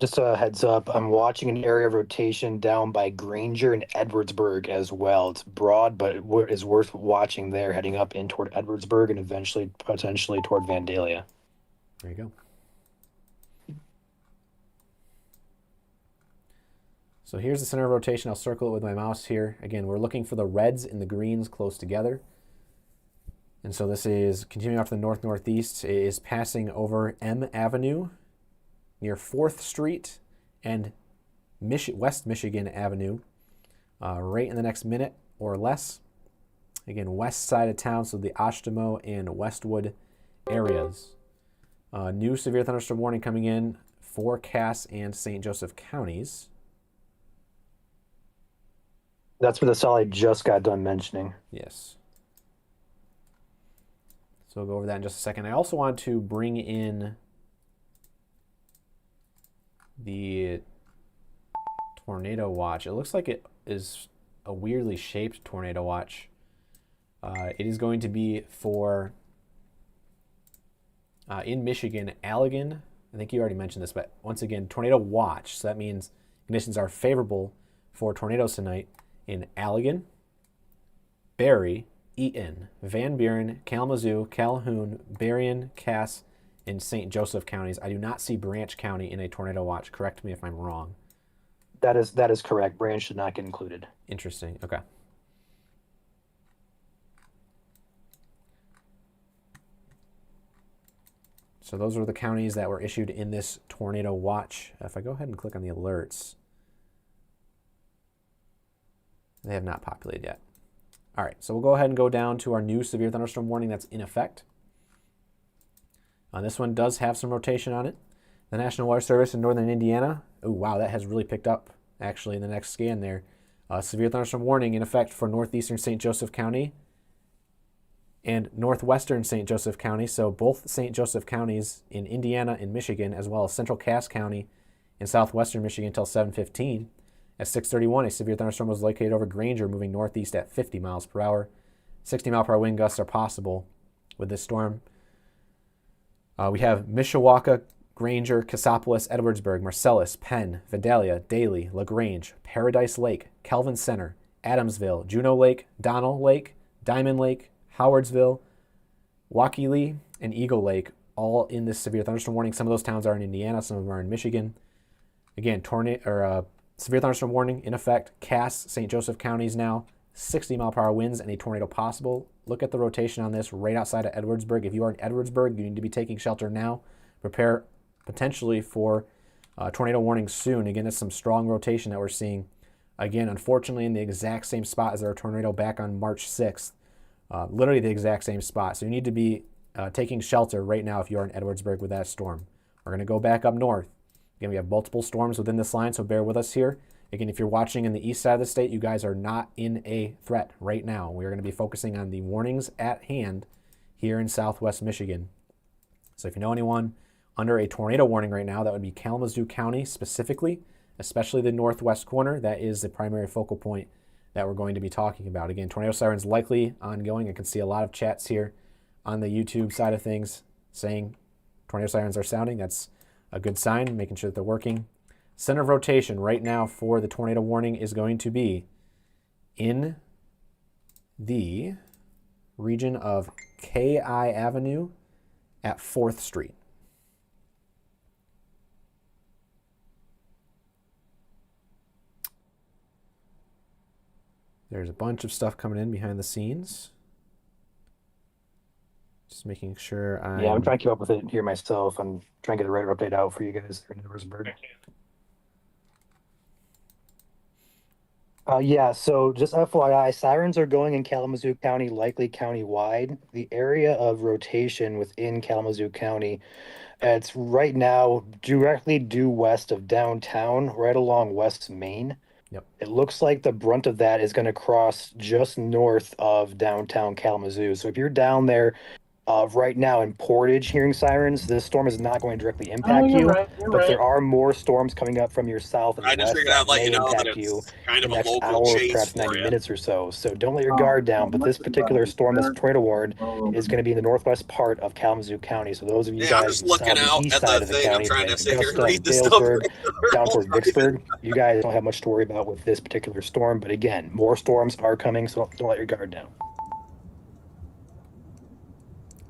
Just a heads up, I'm watching an area of rotation down by Granger and Edwardsburg as well. It's broad, but it is worth watching there, heading up in toward Edwardsburg and eventually, potentially, toward Vandalia. There you go. So here's the center of rotation. I'll circle it with my mouse here. Again, we're looking for the reds and the greens close together. And so this is continuing off to the north-northeast. It is passing over M Avenue near 4th Street and West Michigan Avenue right in the next minute or less. Again, west side of town, so the Ashtamo and Westwood areas. New severe thunderstorm warning coming in for Cass and St. Joseph counties. That's for the cell I just got done mentioning. Yes. So we'll go over that in just a second. I also want to bring in the tornado watch. It looks like it is a weirdly shaped tornado watch. It is going to be for in Michigan, Allegan. I think you already mentioned this, but once again, tornado watch. So that means conditions are favorable for tornadoes tonight in Allegan, Barry, Eaton, Van Buren, Kalamazoo, Calhoun, Berrien, Cass, in St. Joseph counties. I do not see Branch County in a tornado watch. Correct me if I'm wrong. That is correct. Branch should not get included. Interesting. Okay. So those are the counties that were issued in this tornado watch. If I go ahead and click on the alerts, they have not populated yet. All right, so we'll go ahead and go down to our new severe thunderstorm warning that's in effect. This one does have some rotation on it. The National Weather Service in northern Indiana. Oh, wow, that has really picked up, actually, in the next scan there. Severe thunderstorm warning in effect for northeastern St. Joseph County and northwestern St. Joseph County. So both St. Joseph counties in Indiana and Michigan, as well as central Cass County in southwestern Michigan until 7:15. At 6:31, a severe thunderstorm was located over Granger, moving northeast at 50 miles per hour. 60-mile-per-hour wind gusts are possible with this storm. We have Mishawaka, Granger, Cassopolis, Edwardsburg, Marcellus, Penn, Vandalia, Daly, LaGrange, Paradise Lake, Kelvin Center, Adamsville, Juneau Lake, Donnell Lake, Diamond Lake, Howardsville, Waukee, and Eagle Lake, all in this severe thunderstorm warning. Some of those towns are in Indiana, some of them are in Michigan. Again, severe thunderstorm warning in effect. Cass, St. Joseph counties now. 60-mile-per-hour winds and a tornado possible. Look at the rotation on this right outside of Edwardsburg. If you are in Edwardsburg, you need to be taking shelter now. Prepare potentially for tornado warning soon. Again, it's some strong rotation that we're seeing. Again, unfortunately, in the exact same spot as our tornado back on March 6th. Literally the exact same spot. So you need to be taking shelter right now if you are in Edwardsburg with that storm. We're going to go back up north. Again, we have multiple storms within this line, so bear with us here. Again, if you're watching in the east side of the state, you guys are not in a threat right now. We're going to be focusing on the warnings at hand here in southwest Michigan. So if you know anyone under a tornado warning right now, that would be Kalamazoo County specifically, especially the northwest corner. That is the primary focal point that we're going to be talking about. Again, tornado sirens likely ongoing. I can see a lot of chats here on the YouTube side of things saying tornado sirens are sounding. That's a good sign, making sure that they're working. Center of rotation right now for the tornado warning is going to be in the region of KI Avenue at 4th Street. There's a bunch of stuff coming in behind the scenes. Just making sure Yeah, I'm trying to keep up with it here myself. I'm trying to get a radar update out for you guys there in Edwardsburg. Yeah, so just FYI, sirens are going in Kalamazoo County, likely county-wide. The area of rotation within Kalamazoo County, it's right now directly due west of downtown, right along West Main. Yep. It looks like the brunt of that is going to cross just north of downtown Kalamazoo. So if you're down there right now in Portage hearing sirens, this storm is not going to directly impact you're you, right, you're but right. there are more storms coming up from your south and I just west figured I'd that let you may know that impact you it's kind in of the a next local hour, chase perhaps for 90 you. minutes or so. So don't let your guard down, but this particular storm, this tornado warned, is going to be in the northwest part of Kalamazoo County. So those of you Yeah, I'm guys just in the looking out southeast at side the of the thing. I'm county, trying to like sit here and Augusta, read the stuff Galesburg, down while towards driving. Vicksburg, you guys don't have much to worry about with this particular storm. But again, more storms are coming, so don't let your guard down.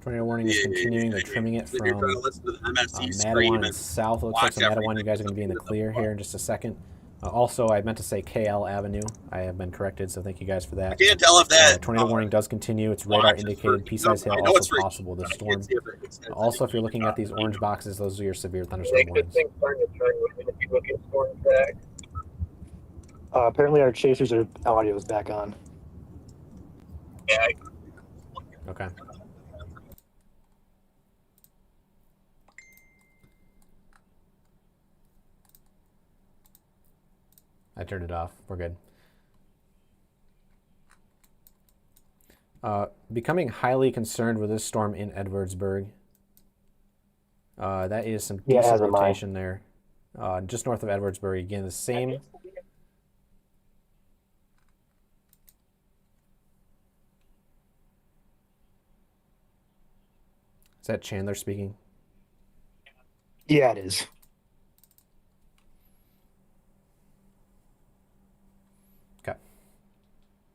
tornado warning is continuing. They're Yeah. trimming it If you're trying to from listen to the MSC scream Mattawan and and south. It looks like watch so Mattawan, every you guys are going to be in the clear here in just a second. Also, I meant to say KL Avenue. I have been corrected, so thank you guys for I that. can't tell if that Tornado warning does continue. It's radar watches indicated. for Pea-sized hail I know also it's for possible this I storm. can't see if it extends Also, if you're any looking at these further. orange boxes, those are your severe thunderstorm warnings. Thing's starting to turn if you look at storm track. Apparently our chasers are audio is back on. Yeah, Okay. I turned it off. We're good. Becoming highly concerned with this storm in Edwardsburg. That is some Yeah, decent as am I. rotation there. Just north of Edwardsburg. Again, the same. Is that Chandler speaking? Yeah, it is. Okay.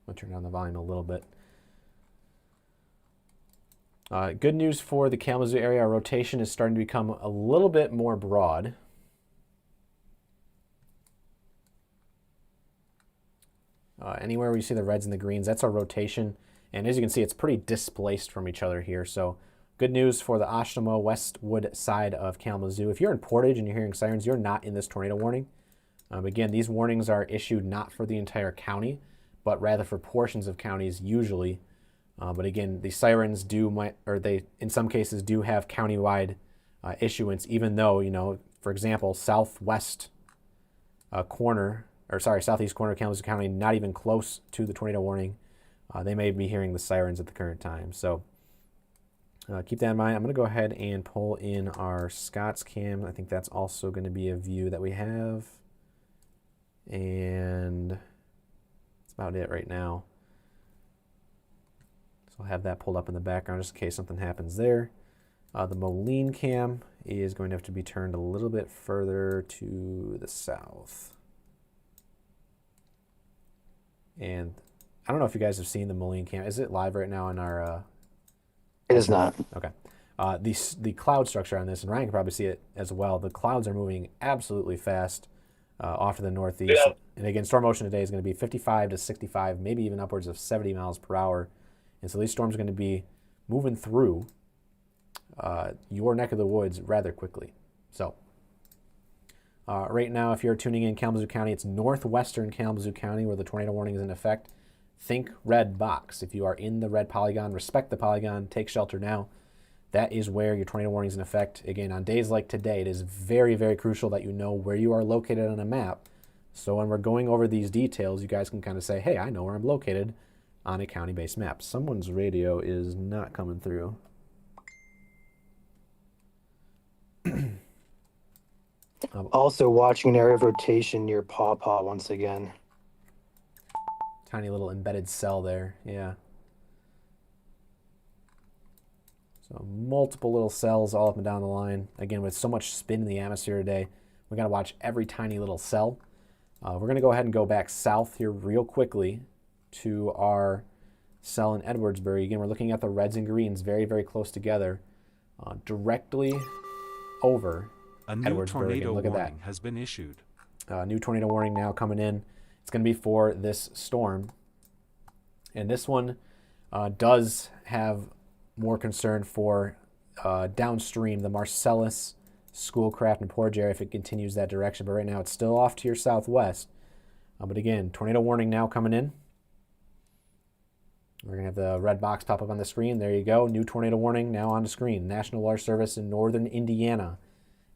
I'll turn down the volume a little bit. Good news for the Kalamazoo area. Our rotation is starting to become a little bit more broad. Anywhere where you see the reds and the greens, that's our rotation. And as you can see, it's pretty displaced from each other here. So good news for the Oshtemo Westwood side of Kalamazoo. If you're in Portage and you're hearing sirens, you're not in this tornado warning. Again, these warnings are issued not for the entire county, but rather for portions of counties usually. But again, the sirens they in some cases do have countywide issuance, even though, you know, for example, southeast corner of Kalamazoo County, not even close to the tornado warning. They may be hearing the sirens at the current time. So keep that in mind. I'm going to go ahead and pull in our Scott's cam. I think that's also going to be a view that we have. And that's about it right now. So I'll have that pulled up in the background just in case something happens there. The Moline cam is going to have to be turned a little bit further to the south. And I don't know if you guys have seen the Moline cam. Is it live right now on our... It is not. Okay. The cloud structure on this, and Ryan can probably see it as well. The clouds are moving absolutely fast off to the northeast. Yeah. And again, storm motion today is going to be 55 to 65, maybe even upwards of 70 miles per hour. And so these storms are going to be moving through your neck of the woods rather quickly. So right now, if you're tuning in Kalamazoo County, it's northwestern Kalamazoo County where the tornado warning is in effect. Think red box. If you are in the red polygon, respect the polygon, take shelter now. That is where your tornado warning is in effect. Again, on days like today, it is very, very crucial that you know where you are located on a map. So when we're going over these details, you guys can kind of say, hey, I know where I'm located on a county-based map. Someone's radio is not coming through. Also watching an area of rotation near Paw Paw once again. Tiny little embedded cell there, yeah. So multiple little cells all up and down the line. Again, with so much spin in the atmosphere today, we got to watch every tiny little cell. We're going to go ahead and go back south here real quickly to our cell in Edwardsburg. Again, we're looking at the reds and greens very, very close together, directly over A new Edwardsburg. tornado And look at that. warning has been issued. New tornado warning now coming in. It's going to be for this storm. And this one does have more concern for downstream, the Marcellus, Schoolcraft, and Portage area if it continues that direction. But right now it's still off to your southwest. But again, tornado warning now coming in. We're going to have the red box pop up on the screen. There you go. New tornado warning now on the screen. National Weather Service in northern Indiana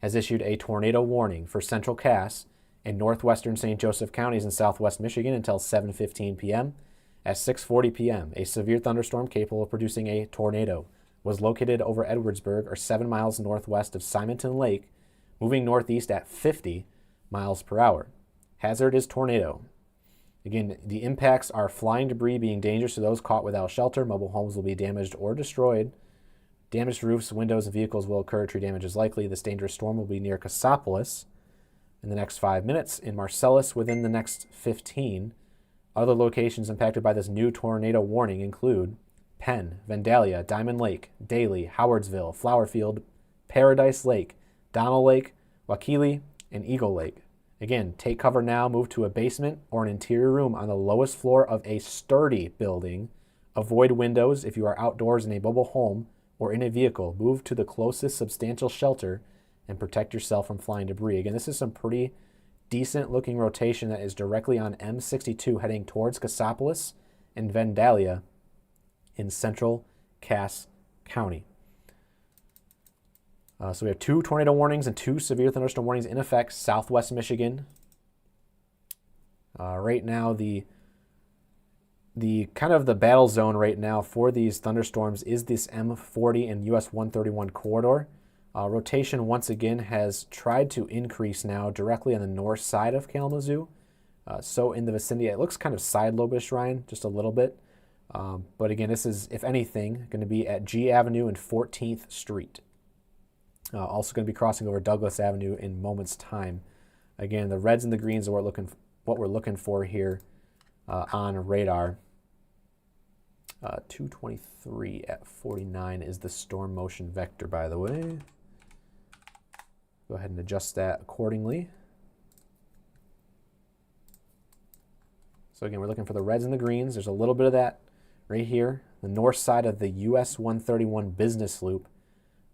has issued a tornado warning for central Cass and northwestern St. Joseph counties in southwest Michigan until 7:15 p.m. At 6:40 p.m., a severe thunderstorm capable of producing a tornado was located over Edwardsburg, or 7 miles northwest of Simonton Lake, moving northeast at 50 miles per hour. Hazard is tornado. Again, the impacts are flying debris being dangerous to those caught without shelter. Mobile homes will be damaged or destroyed. Damaged roofs, windows, and vehicles will occur. Tree damage is likely. This dangerous storm will be near Cassopolis in the next 5 minutes, in Marcellus within the next 15. Other locations impacted by this new tornado warning include Penn, Vandalia, Diamond Lake, Daly, Howardsville, Flowerfield, Paradise Lake, Donnell Lake, Wakili, and Eagle Lake. Again, take cover now, move to a basement or an interior room on the lowest floor of a sturdy building. Avoid windows if you are outdoors in a mobile home or in a vehicle. Move to the closest substantial shelter and protect yourself from flying debris. Again, this is some pretty decent looking rotation that is directly on M62 heading towards Cassopolis and Vandalia in central Cass County. So we have 2 tornado warnings and 2 severe thunderstorm warnings in effect, southwest Michigan. Right now, the kind of the battle zone right now for these thunderstorms is this M40 and US 131 corridor. Rotation once again has tried to increase now directly on the north side of Kalamazoo. So in the vicinity, it looks kind of side lobish, Ryan, just a little bit. But again, this is, if anything, going to be at G Avenue and 14th Street. Also going to be crossing over Douglas Avenue in moments' time. Again, the reds and the greens are what we're looking for here on radar. 223 at 49 is the storm motion vector, by the way. Go ahead and adjust that accordingly. So again, we're looking for the reds and the greens. There's a little bit of that right here, the north side of the US 131 business loop.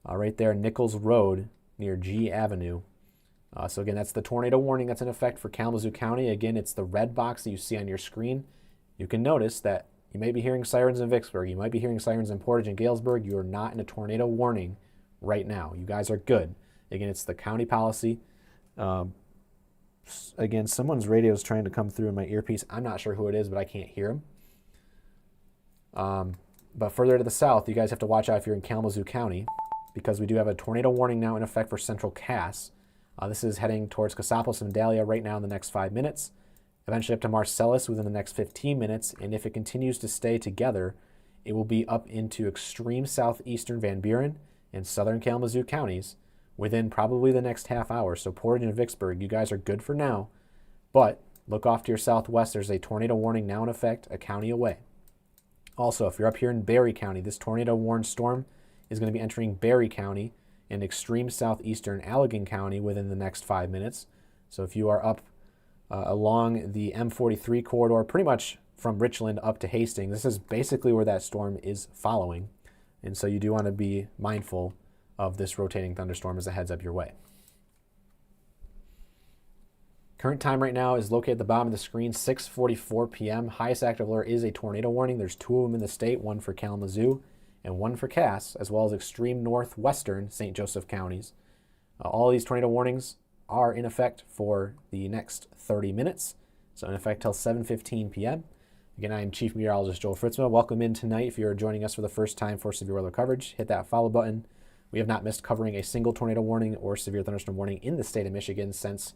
Right there, Nichols Road near G Avenue. So again, that's the tornado warning that's in effect for Kalamazoo County. Again, it's the red box that you see on your screen. You can notice that you may be hearing sirens in Vicksburg. You might be hearing sirens in Portage and Galesburg. You are not in a tornado warning right now. You guys are good. Again, it's the county policy. Again, someone's radio is trying to come through in my earpiece. I'm not sure who it is, but I can't hear them. But further to the south, you guys have to watch out if you're in Kalamazoo County, because we do have a tornado warning now in effect for central Cass. This is heading towards Cassopolis and Vandalia right now in the next 5 minutes, eventually up to Marcellus within the next 15 minutes, and if it continues to stay together, it will be up into extreme southeastern Van Buren and southern Kalamazoo counties within probably the next half hour. So Portage and Vicksburg, you guys are good for now, but look off to your southwest. There's a tornado warning now in effect, a county away. Also, if you're up here in Berry County, this tornado warned storm is going to be entering Berry County and extreme southeastern Allegan County within the next 5 minutes. So if you are up along the M43 corridor, pretty much from Richland up to Hastings, this is basically where that storm is following. And so you do want to be mindful of this rotating thunderstorm as it heads up your way. Current time right now is located at the bottom of the screen, 6:44 p.m. Highest active alert is a tornado warning. There's 2 of them in the state, one for Kalamazoo and one for Cass, as well as extreme northwestern St. Joseph counties. All these tornado warnings are in effect for the next 30 minutes, so in effect till 7:15 p.m. Again, I am Chief Meteorologist Joel Fritzma. Welcome in tonight. If you're joining us for the first time for severe weather coverage, hit that follow button. We have not missed covering a single tornado warning or severe thunderstorm warning in the state of Michigan since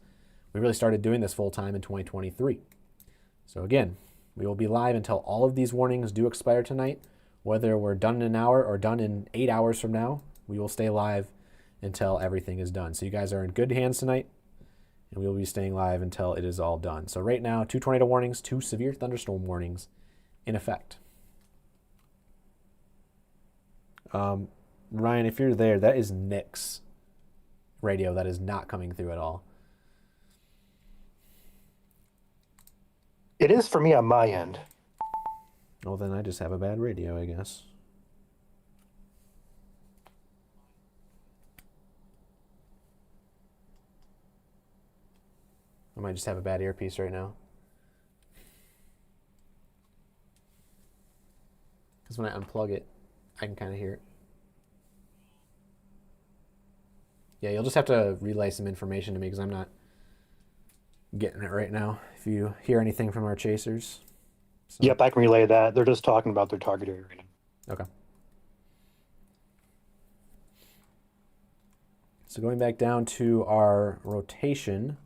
we really started doing this full time in 2023. So again, we will be live until all of these warnings do expire tonight. Whether we're done in an hour or done in 8 hours from now, we will stay live until everything is done. So you guys are in good hands tonight, and we will be staying live until it is all done. So right now, 2 tornado warnings, 2 severe thunderstorm warnings in effect. Ryan, if you're there, that is Nick's radio. That is not coming through at all. It is for me on my end. Well, then I just have a bad radio, I guess. I might just have a bad earpiece right now. Because when I unplug it, I can kind of hear it. Yeah, you'll just have to relay some information to me because I'm not getting it right now. If you hear anything from our chasers. So. Yep, I can relay that. They're just talking about their target area right now. Okay. So going back down to our rotation,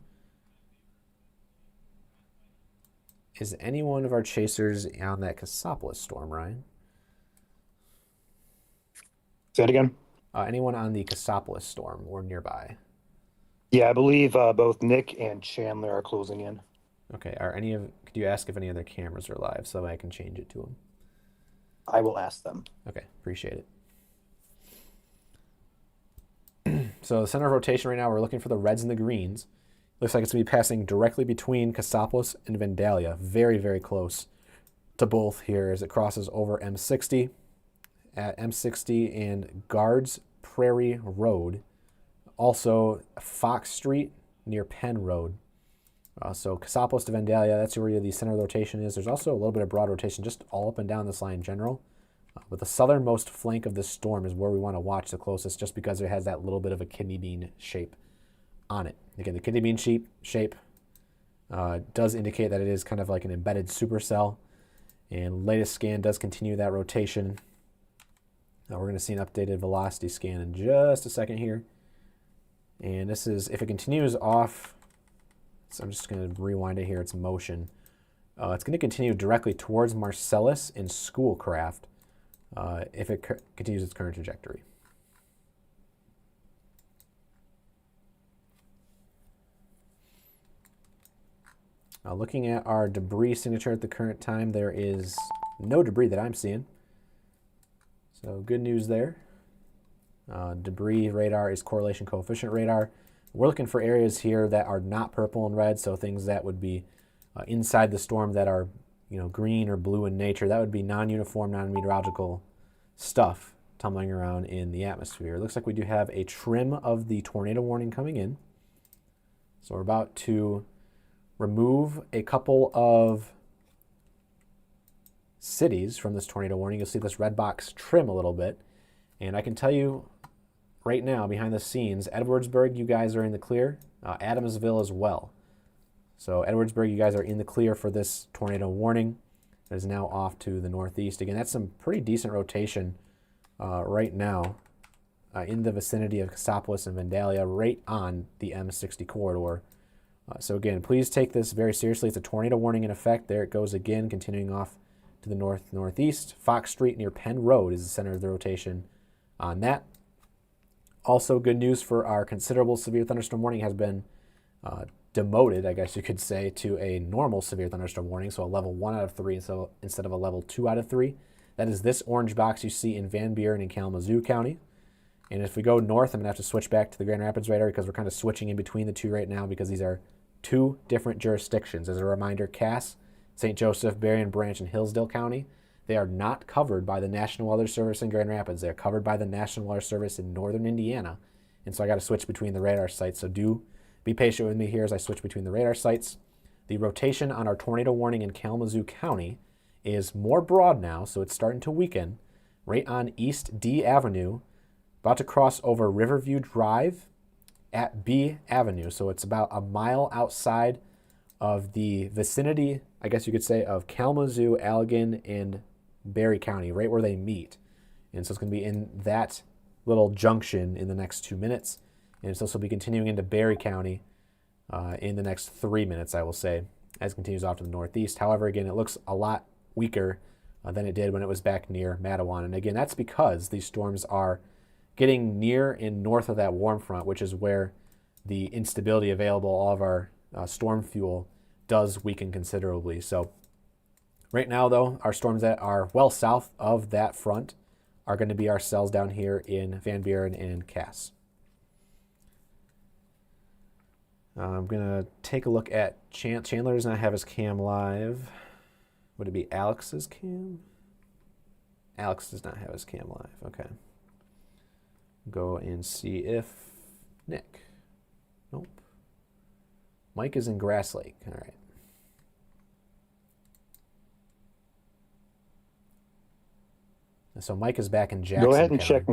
is any one of our chasers on that Cassopolis storm, Ryan? Say it again. Anyone on the Cassopolis storm or nearby? Yeah, I believe both Nick and Chandler are closing in. Okay. Could you ask if any of their cameras are live so I can change it to them? I will ask them. Okay, appreciate it. So the center of rotation right now, we're looking for the reds and the greens. Looks like it's going to be passing directly between Cassopolis and Vandalia. Very, very close to both here as it crosses over M60 at M60 and Guards Prairie Road. Also Fox Street near Penn Road. So Cassopolis to Vandalia, that's where the center of the rotation is. There's also a little bit of broad rotation just all up and down this line in general. But the southernmost flank of this storm is where we want to watch the closest just because it has that little bit of a kidney bean shape on it. Again, the kidney bean shape does indicate that it is kind of like an embedded supercell. And latest scan does continue that rotation. We're going to see an updated velocity scan in just a second here. And this is, if it continues off, so I'm just going to rewind it here, its motion. It's going to continue directly towards Marcellus and Schoolcraft if it continues its current trajectory. Looking at our debris signature at the current time, there is no debris that I'm seeing. So good news there. Debris radar is correlation coefficient radar. We're looking for areas here that are not purple and red, so things that would be inside the storm that are, green or blue in nature. That would be non-uniform, non-meteorological stuff tumbling around in the atmosphere. It looks like we do have a trim of the tornado warning coming in. So we're about to remove a couple of cities from this tornado warning. You'll see this red box trim a little bit. And I can tell you right now, behind the scenes, Edwardsburg, you guys are in the clear. Adamsville as well. So Edwardsburg, you guys are in the clear for this tornado warning. It is now off to the northeast. Again, that's some pretty decent rotation right now in the vicinity of Cassopolis and Vandalia, right on the M60 corridor. So again, please take this very seriously. It's a tornado warning in effect. There it goes again, continuing off to the northeast. Fox Street near Penn Road is the center of the rotation on that. Also, good news for our considerable severe thunderstorm warning has been demoted, I guess you could say, to a normal severe thunderstorm warning, so a level 1 out of 3 instead of a level 2 out of 3. That is this orange box you see in Van Buren and Kalamazoo County. And if we go north, I'm going to have to switch back to the Grand Rapids radar because we're kind of switching in between the two right now because these are two different jurisdictions. As a reminder, Cass, St. Joseph, Berrien Branch, and Hillsdale County, they are not covered by the National Weather Service in Grand Rapids. They're covered by the National Weather Service in northern Indiana. And so I got to switch between the radar sites. So do be patient with me here as I switch between the radar sites. The rotation on our tornado warning in Kalamazoo County is more broad now, so it's starting to weaken. Right on East D Avenue, about to cross over Riverview Drive at B Avenue. So it's about a mile outside of the vicinity, I guess you could say, of Kalamazoo, Allegan, and Berry County, right where they meet. And so it's going to be in that little junction in the next 2 minutes. And it's also be continuing into Berry County in the next 3 minutes, I will say, as it continues off to the northeast. However, again, it looks a lot weaker than it did when it was back near Matawan. And again, that's because these storms are getting near and north of that warm front, which is where the instability available, all of our storm fuel, does weaken considerably. So right now, though, our storms that are well south of that front are going to be our cells down here in Van Buren and Cass. I'm going to take a look at Chandler does not have his cam live. Would it be Alex's cam? Alex does not have his cam live. Okay. Go and see if Nick. Nope. Mike is in Grass Lake. All right. So Mike is back in Jackson Go ahead and County. check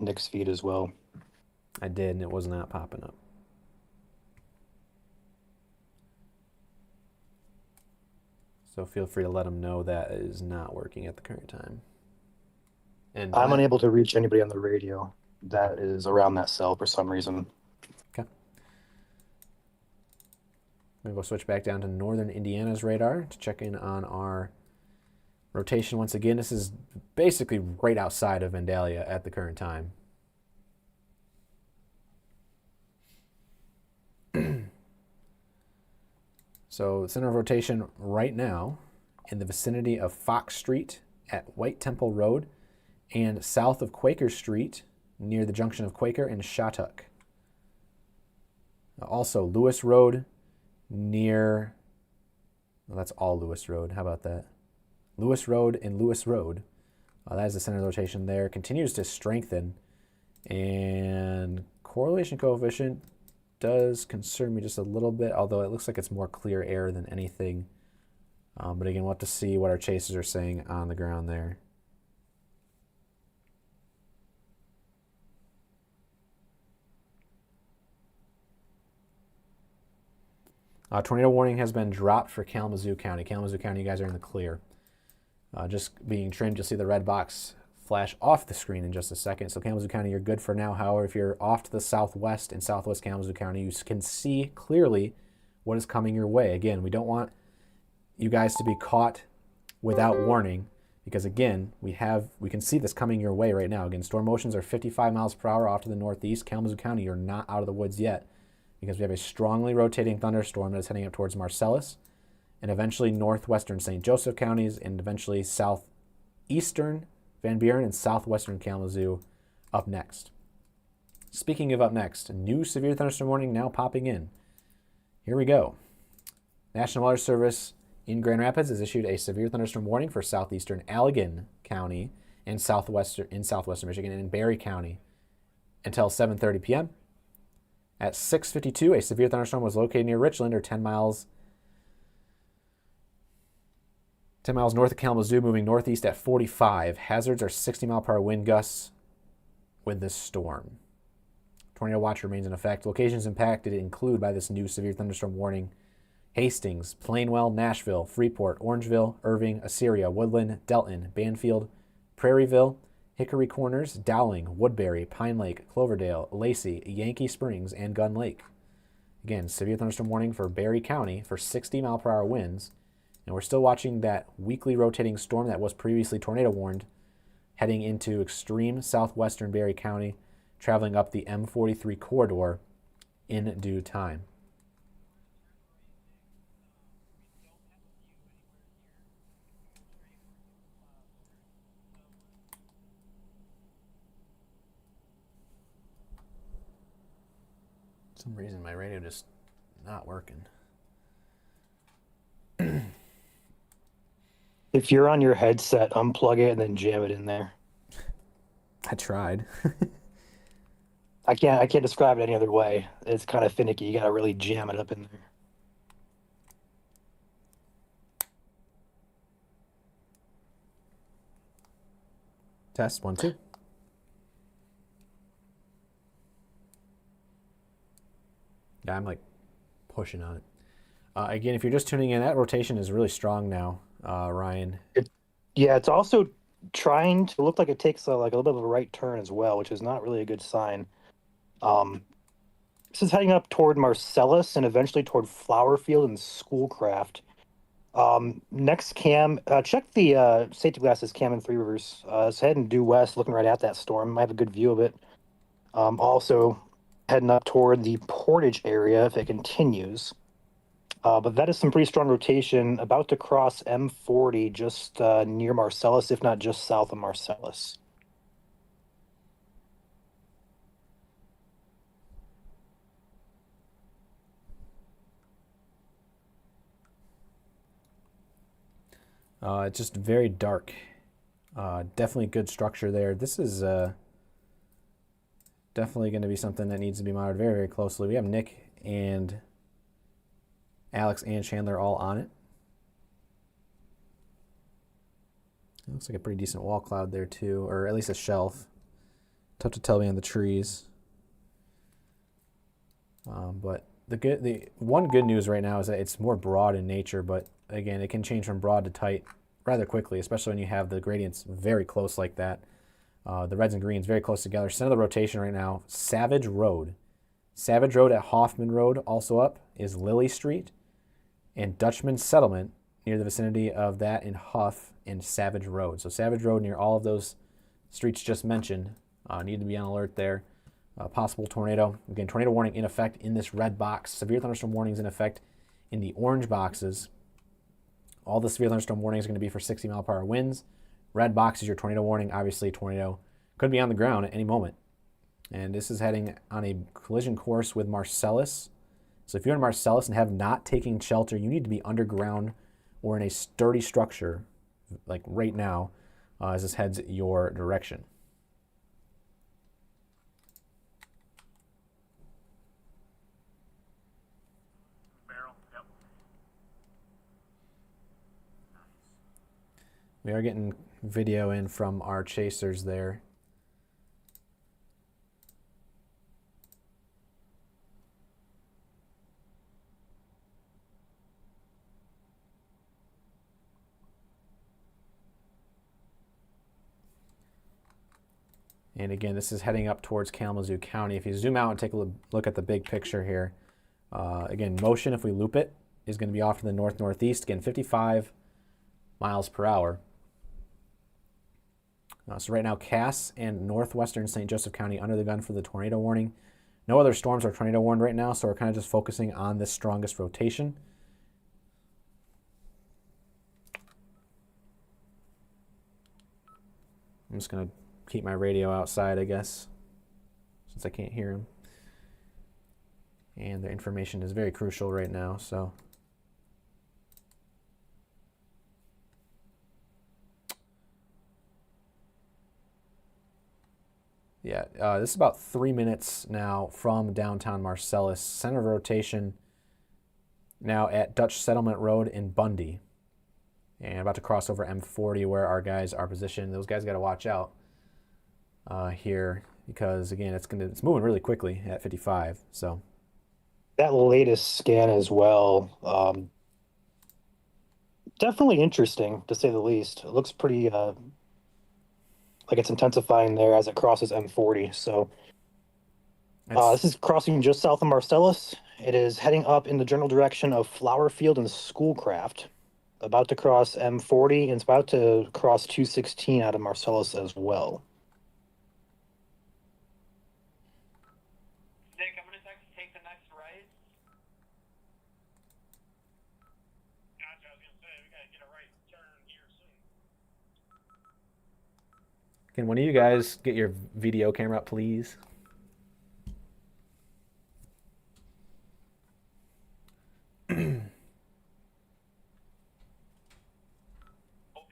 Nick's feed as well. I did, and it was not popping up. So feel free to let him know that is not working at the current time. And I'm unable to reach anybody on the radio that is around that cell for some reason. Okay. I'm going to go switch back down to northern Indiana's radar to check in on our rotation once again. This is basically right outside of Vandalia at the current time. So center of rotation right now in the vicinity of Fox Street at White Temple Road and south of Quaker Street near the junction of Quaker and Shattuck. Also Lewis Road near, well, that's all Lewis Road. How about that? Lewis Road and Lewis Road. That is the center of rotation there. Continues to strengthen. And correlation coefficient does concern me just a little bit, although it looks like it's more clear air than anything. But again, we'll have to see what our chasers are saying on the ground there. Tornado warning has been dropped for Kalamazoo County. Kalamazoo County, you guys are in the clear. Just being trimmed, you'll see the red box flash off the screen in just a second. So Kalamazoo County, you're good for now. However, if you're off to the southwest in southwest Kalamazoo County, you can see clearly what is coming your way. Again, we don't want you guys to be caught without warning because, again, we can see this coming your way right now. Again, storm motions are 55 miles per hour off to the northeast. Kalamazoo County, you're not out of the woods yet because we have a strongly rotating thunderstorm that is heading up towards Marcellus and eventually northwestern St. Joseph counties and eventually southeastern Van Buren and southwestern Kalamazoo up next. Speaking of up next, a new severe thunderstorm warning now popping in. Here we go. National Weather Service in Grand Rapids has issued a severe thunderstorm warning for southeastern Allegan County and southwestern Michigan and in Barry County until 7:30 p.m. At 6:52, a severe thunderstorm was located near Richland, or 10 miles north of Kalamazoo, moving northeast at 45. Hazards are 60-mile-per-hour wind gusts with this storm. Tornado watch remains in effect. Locations impacted include by this new severe thunderstorm warning: Hastings, Plainwell, Nashville, Freeport, Orangeville, Irving, Assyria, Woodland, Delton, Banfield, Prairieville, Hickory Corners, Dowling, Woodbury, Pine Lake, Cloverdale, Lacey, Yankee Springs, and Gun Lake. Again, severe thunderstorm warning for Barry County for 60-mile-per-hour winds. And we're still watching that weakly rotating storm that was previously tornado warned heading into extreme southwestern Barry County, traveling up the M43 corridor in due time. For some reason my radio just not working. If you're on your headset, unplug it and then jam it in there. I tried. I can't describe it any other way. It's kind of finicky. You gotta really jam it up in there. Test 1, 2. Yeah, I'm like pushing on it. Again, if you're just tuning in, that rotation is really strong now, Ryan. Yeah, it's also trying to look like it takes like a little bit of a right turn as well, which is not really a good sign. This is heading up toward Marcellus and eventually toward Flowerfield and Schoolcraft. Next cam, check the safety glasses cam in Three Rivers. It's heading due west, looking right at that storm. I have a good view of it. Also heading up toward the Portage area if it continues. But that is some pretty strong rotation, about to cross M40 just near Marcellus, if not just south of Marcellus. It's just very dark. Definitely good structure there. This is definitely going to be something that needs to be monitored very, very closely. We have Nick and Alex and Chandler all on it. It looks like a pretty decent wall cloud there too, or at least a shelf. Tough to tell behind the trees. But the one good news right now is that it's more broad in nature, but again, it can change from broad to tight rather quickly, especially when you have the gradients very close like that. The reds and greens very close together. Center of the rotation right now, Savage Road. Savage Road at Hoffman Road, also up, is Lily Street. And Dutchman Settlement, near the vicinity of that in Huff and Savage Road. So Savage Road near all of those streets just mentioned. Need to be on alert there. Possible tornado. Again, tornado warning in effect in this red box. Severe thunderstorm warnings in effect in the orange boxes. All the severe thunderstorm warnings are going to be for 60-mile-per-hour winds. Red box is your tornado warning. Obviously, tornado could be on the ground at any moment. And this is heading on a collision course with Marcellus. So if you're in Marcellus and have not taken shelter, you need to be underground or in a sturdy structure, like right now, as this heads your direction. Barrel. Yep. We are getting video in from our chasers there. And again, this is heading up towards Kalamazoo County. If you zoom out and take a look at the big picture here, again, motion, if we loop it, is going to be off to the north-northeast. Again, 55 miles per hour. So right now, Cass and northwestern St. Joseph County under the gun for the tornado warning. No other storms are tornado warned right now, so we're kind of just focusing on this strongest rotation. I'm just going to keep my radio outside, I guess, since I can't hear him. And the information is very crucial right now, so. Yeah, this is about 3 minutes now from downtown Marcellus. Center of rotation now at Dutch Settlement Road in Bundy. And about to cross over M40 where our guys are positioned. Those guys got to watch out here because, again, it's moving really quickly at 55. So that latest scan as well, definitely interesting to say the least. It looks pretty like it's intensifying there as it crosses M40. So this is crossing just south of Marcellus. It is heading up in the general direction of Flowerfield and Schoolcraft. About to cross M40, and it's about to cross 216 out of Marcellus as well. Nick, I'm going to take the next right. Gotcha, I was going to say, we got to get a right turn here soon. Can one of you guys get your video camera up, please? Hope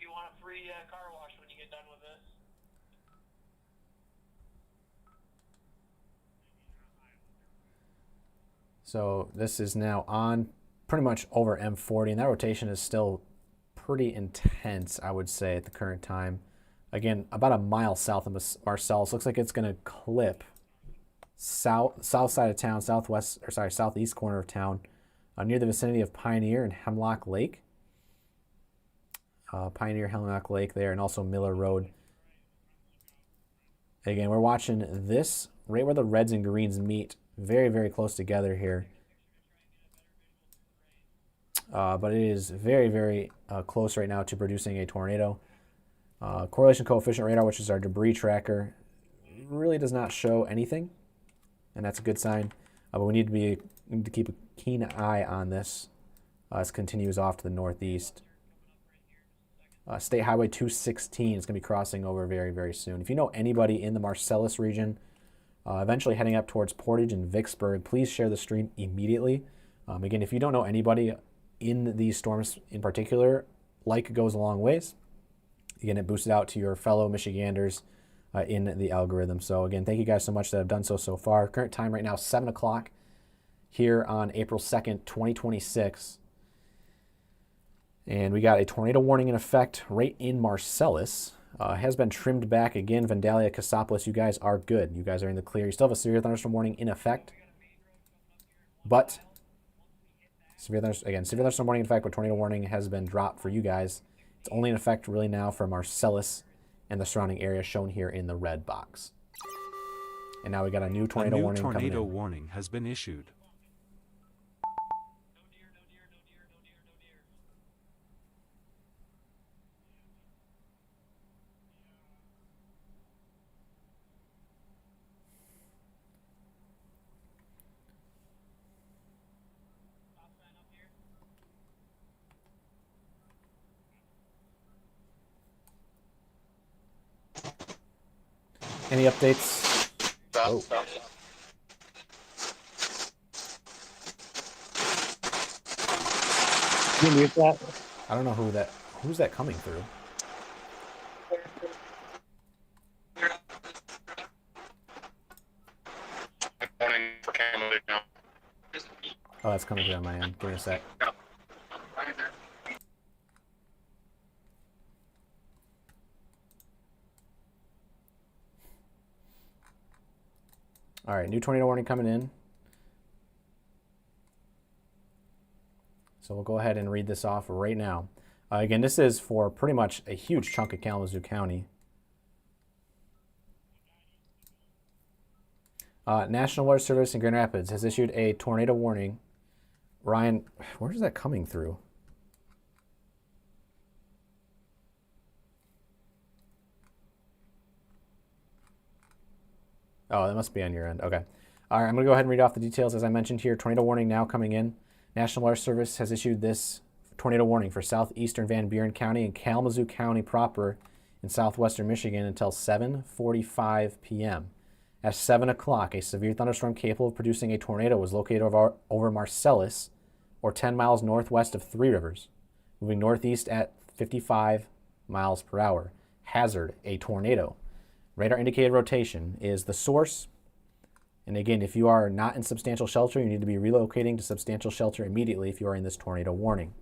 you want a free car wash when you get done with this. So this is now on pretty much over M40, and that rotation is still pretty intense, I would say, at the current time. Again, about a mile south of Marcellus. Looks like it's going to clip south side of town, southeast corner of town, near the vicinity of Pioneer and Hemlock Lake. Pioneer, Hemlock Lake there, and also Miller Road. Again, we're watching this right where the reds and greens meet, very, very close together here. But it is very, very close right now to producing a tornado. Correlation coefficient radar, which is our debris tracker, really does not show anything, and that's a good sign. But we need to keep a keen eye on this as it continues off to the northeast. State Highway 216 is going to be crossing over very, very soon. If you know anybody in the Marcellus region, eventually heading up towards Portage and Vicksburg, please share the stream immediately. Again, if you don't know anybody in these storms in particular, like goes a long ways. Again, it boosts it out to your fellow Michiganders in the algorithm. So again, thank you guys so much that have done so far. Current time right now, 7 o'clock here on April 2nd, 2026. And we got a tornado warning in effect right in Marcellus. Has been trimmed back again. Vandalia, Cassopolis, you guys are good. You guys are in the clear. You still have a severe thunderstorm warning in effect. But severe thunderstorm warning in effect, but tornado warning has been dropped for you guys. It's only in effect really now for Marcellus and the surrounding area shown here in the red box. And now we got a new tornado warning coming in. A new tornado warning has been issued. Any updates? Oh. You mute that? I don't know who's that coming through. Oh, that's coming through on my end. Give me a sec. All right, new tornado warning coming in. So we'll go ahead and read this off right now. Again, this is for pretty much a huge chunk of Kalamazoo County. National Weather Service in Grand Rapids has issued a tornado warning. Ryan, where is that coming through? Oh, that must be on your end. Okay. All right, I'm going to go ahead and read off the details. As I mentioned here, tornado warning now coming in. National Weather Service has issued this tornado warning for southeastern Van Buren County and Kalamazoo County proper in southwestern Michigan until 7:45 p.m. At 7 o'clock, a severe thunderstorm capable of producing a tornado was located over Marcellus, or 10 miles northwest of Three Rivers, moving northeast at 55 miles per hour. Hazard, a tornado. Radar indicated rotation is the source. And again, if you are not in substantial shelter, you need to be relocating to substantial shelter immediately if you are in this tornado warning.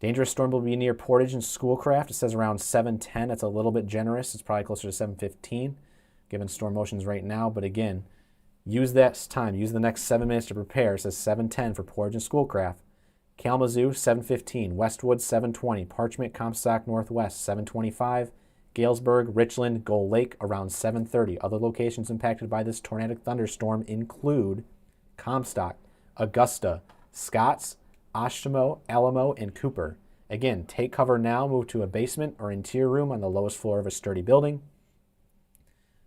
Dangerous storm will be near Portage and Schoolcraft. It says around 7:10. That's a little bit generous. It's probably closer to 7:15, given storm motions right now. But again, use that time. Use the next 7 minutes to prepare. It says 7:10 for Portage and Schoolcraft. Kalamazoo, 7:15. Westwood, 7:20. Parchment, Comstock, Northwest, 7:25. Galesburg, Richland, Gull Lake around 7:30. Other locations impacted by this tornadic thunderstorm include Comstock, Augusta, Scotts, Oshtemo, Alamo, and Cooper. Again, take cover now, move to a basement or interior room on the lowest floor of a sturdy building.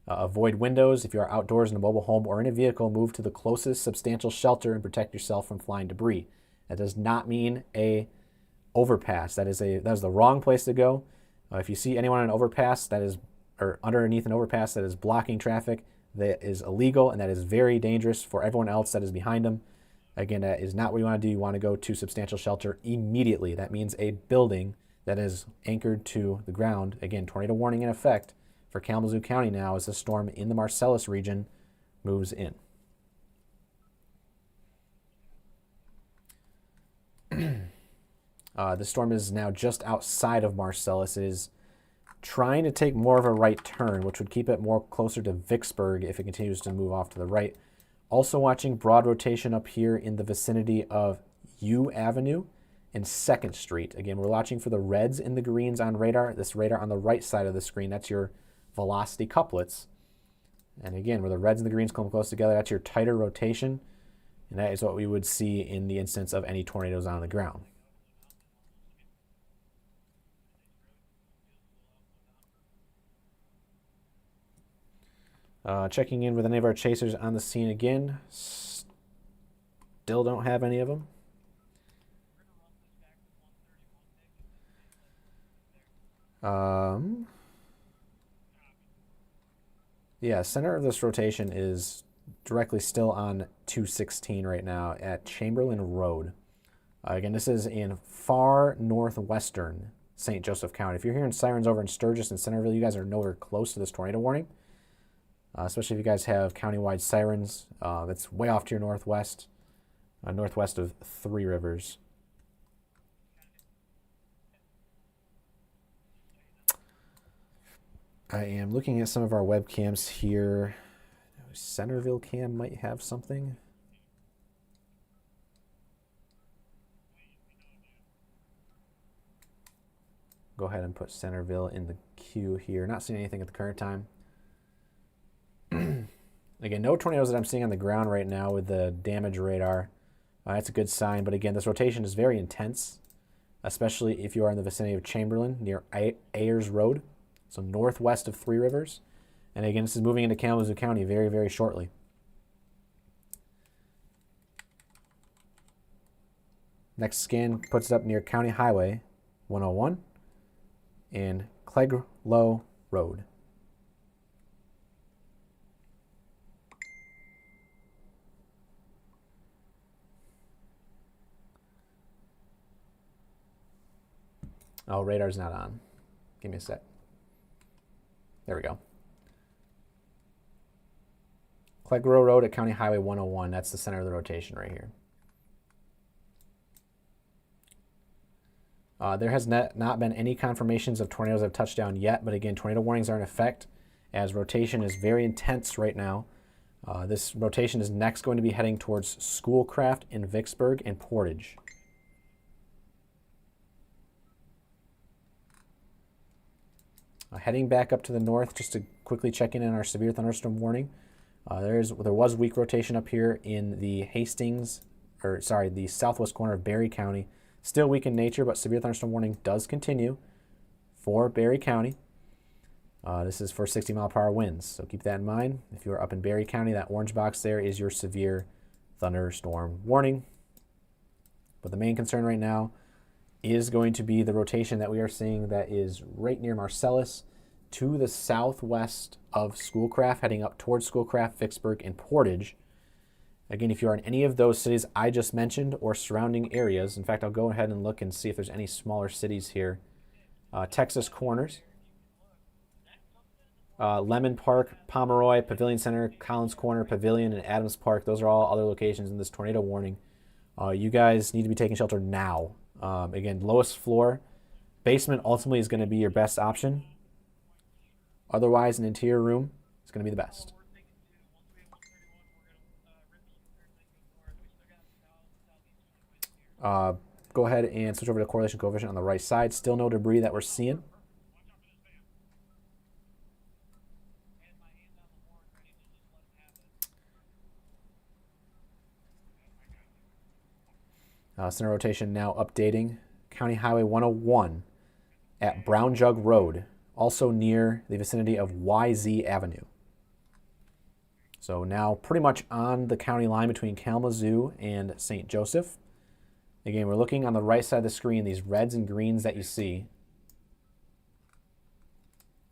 Avoid windows. If you are outdoors in a mobile home or in a vehicle, move to the closest substantial shelter and protect yourself from flying debris. That does not mean a overpass. That is the wrong place to go. If you see anyone on an overpass or underneath an overpass that is blocking traffic, that is illegal and that is very dangerous for everyone else that is behind them. Again, that is not what you want to do. You want to go to substantial shelter immediately. That means a building that is anchored to the ground. Again, tornado warning in effect for Kalamazoo County now as the storm in the Marcellus region moves in. The storm is now just outside of Marcellus. It is trying to take more of a right turn, which would keep it more closer to Vicksburg if it continues to move off to the right. Also watching broad rotation up here in the vicinity of U Avenue and 2nd Street. Again, we're watching for the reds and the greens on radar. This radar on the right side of the screen, that's your velocity couplets. And again, where the reds and the greens come close together, that's your tighter rotation. And that is what we would see in the instance of any tornadoes on the ground. Checking in with any of our chasers on the scene again. Still don't have any of them. Yeah, center of this rotation is directly still on 216 right now at Chamberlain Road. Again, this is in far northwestern St. Joseph County. If you're hearing sirens over in Sturgis and Centerville, you guys are nowhere close to this tornado warning. Especially if you guys have countywide sirens. That's way off to your northwest, northwest of Three Rivers. I am looking at some of our webcams here. Centerville cam might have something. Go ahead and put Centerville in the queue here. Not seeing anything at the current time. Again, no tornadoes that I'm seeing on the ground right now with the damage radar. That's a good sign. But again, this rotation is very intense, especially if you are in the vicinity of Chamberlain near Ayers Road, so northwest of Three Rivers. And again, this is moving into Kalamazoo County very, very shortly. Next scan puts it up near County Highway 101 and Cleglow Road. Oh, radar's not on. Give me a sec. There we go. Cleglow Road at County Highway 101. That's the center of the rotation right here. There has not been any confirmations of tornadoes that have touched down yet, but again, tornado warnings are in effect as rotation is very intense right now. This rotation is next going to be heading towards Schoolcraft in Vicksburg and Portage. Heading back up to the north, just to quickly check in on our severe thunderstorm warning. There was weak rotation up here in the the southwest corner of Berry County. Still weak in nature, but severe thunderstorm warning does continue for Berry County. This is for 60-mile-per-hour winds, so keep that in mind. If you are up in Berry County, that orange box there is your severe thunderstorm warning. But the main concern right now is going to be the rotation that we are seeing that is right near Marcellus to the southwest of Schoolcraft, heading up towards Schoolcraft, Vicksburg, and Portage. Again, if you are in any of those cities I just mentioned or surrounding areas, in fact, I'll go ahead and look and see if there's any smaller cities here. Texas Corners, Lemon Park, Pomeroy, Pavilion Center, Collins Corner, Pavilion, and Adams Park. Those are all other locations in this tornado warning. You guys need to be taking shelter now. Again, lowest floor. Basement ultimately is going to be your best option. Otherwise, an interior room is going to be the best. Go ahead and switch over to correlation coefficient on the right side. Still no debris that we're seeing. Center rotation now updating. County Highway 101 at Brown Jug Road, also near the vicinity of YZ Avenue. So now pretty much on the county line between Kalamazoo and St. Joseph. Again, we're looking on the right side of the screen, these reds and greens that you see.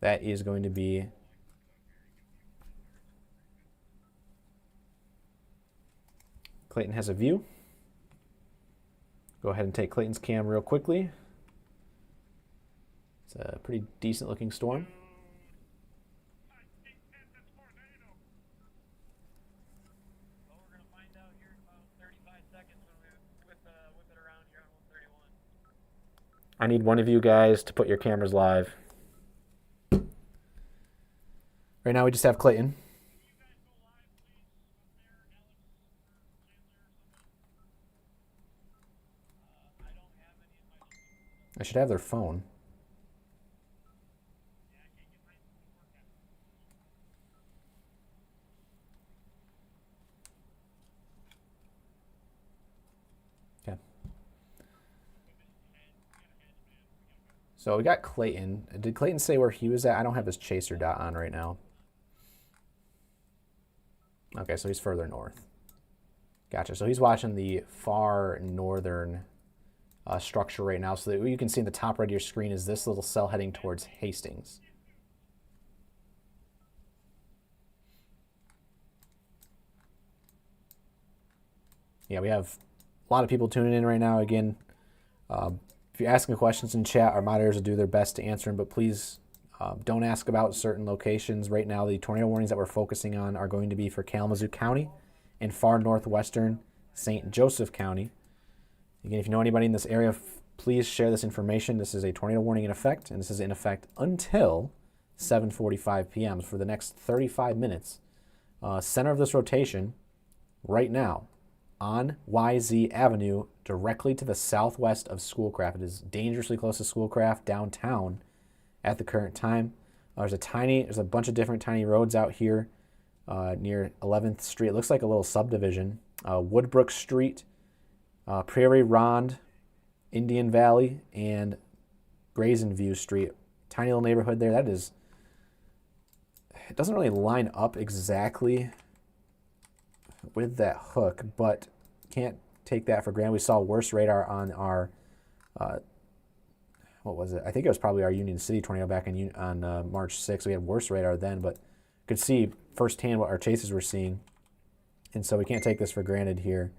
That is going to be Clayton has a view. Go ahead and take Clayton's cam real quickly. It's a pretty decent looking storm. Well, we're gonna find out here in about 35 seconds when we whip it around here on 131. I need one of you guys to put your cameras live. Right now we just have Clayton. I should have their phone. Okay. So we got Clayton. Did Clayton say where he was at? I don't have his chaser dot on right now. Okay, so he's further north. Gotcha. So he's watching the far northern structure right now. So that what you can see in the top right of your screen is this little cell heading towards Hastings. Yeah, we have a lot of people tuning in right now. Again, if you're asking questions in chat, our moderators will do their best to answer them, but please don't ask about certain locations. Right now, the tornado warnings that we're focusing on are going to be for Kalamazoo County and far northwestern St. Joseph County. Again, if you know anybody in this area, please share this information. This is a tornado warning in effect, and this is in effect until 7:45 p.m. for the next 35 minutes. Center of this rotation right now on YZ Avenue, directly to the southwest of Schoolcraft. It is dangerously close to Schoolcraft downtown at the current time. There's a bunch of different tiny roads out here near 11th Street. It looks like a little subdivision. Woodbrook Street, Prairie Ronde, Indian Valley, and Brazen View Street. Tiny little neighborhood there. It doesn't really line up exactly with that hook, but can't take that for granted. We saw worse radar on our, what was it? I think it was probably our Union City tornado back on March 6th. We had worse radar then, but could see firsthand what our chasers were seeing. And so we can't take this for granted here.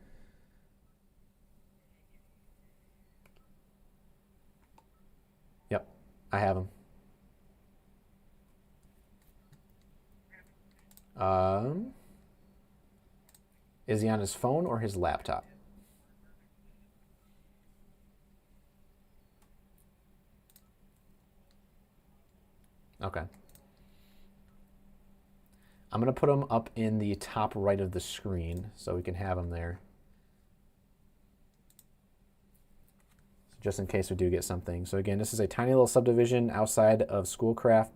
Yep, I have him. Is he on his phone or his laptop? Okay. I'm going to put him up in the top right of the screen so we can have him there. Just in case we do get something. So again, this is a tiny little subdivision outside of Schoolcraft,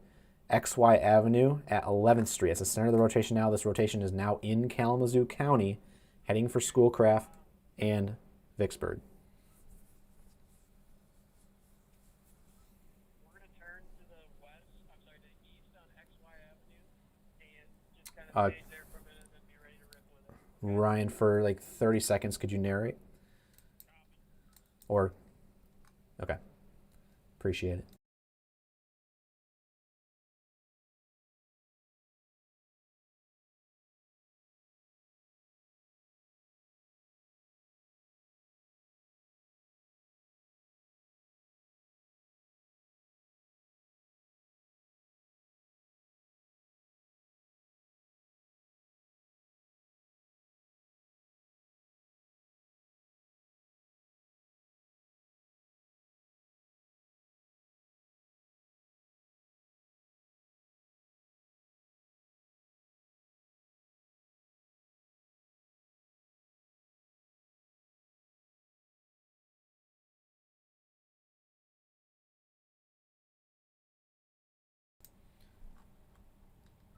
XY Avenue at 11th Street. It's the center of the rotation now. This rotation is now in Kalamazoo County, heading for Schoolcraft and Vicksburg. We're going to turn to the east on XY Avenue and just kind of stay there for a minute and then be ready to rip with it. Ryan, for like 30 seconds, could you narrate? Or, okay. Appreciate it.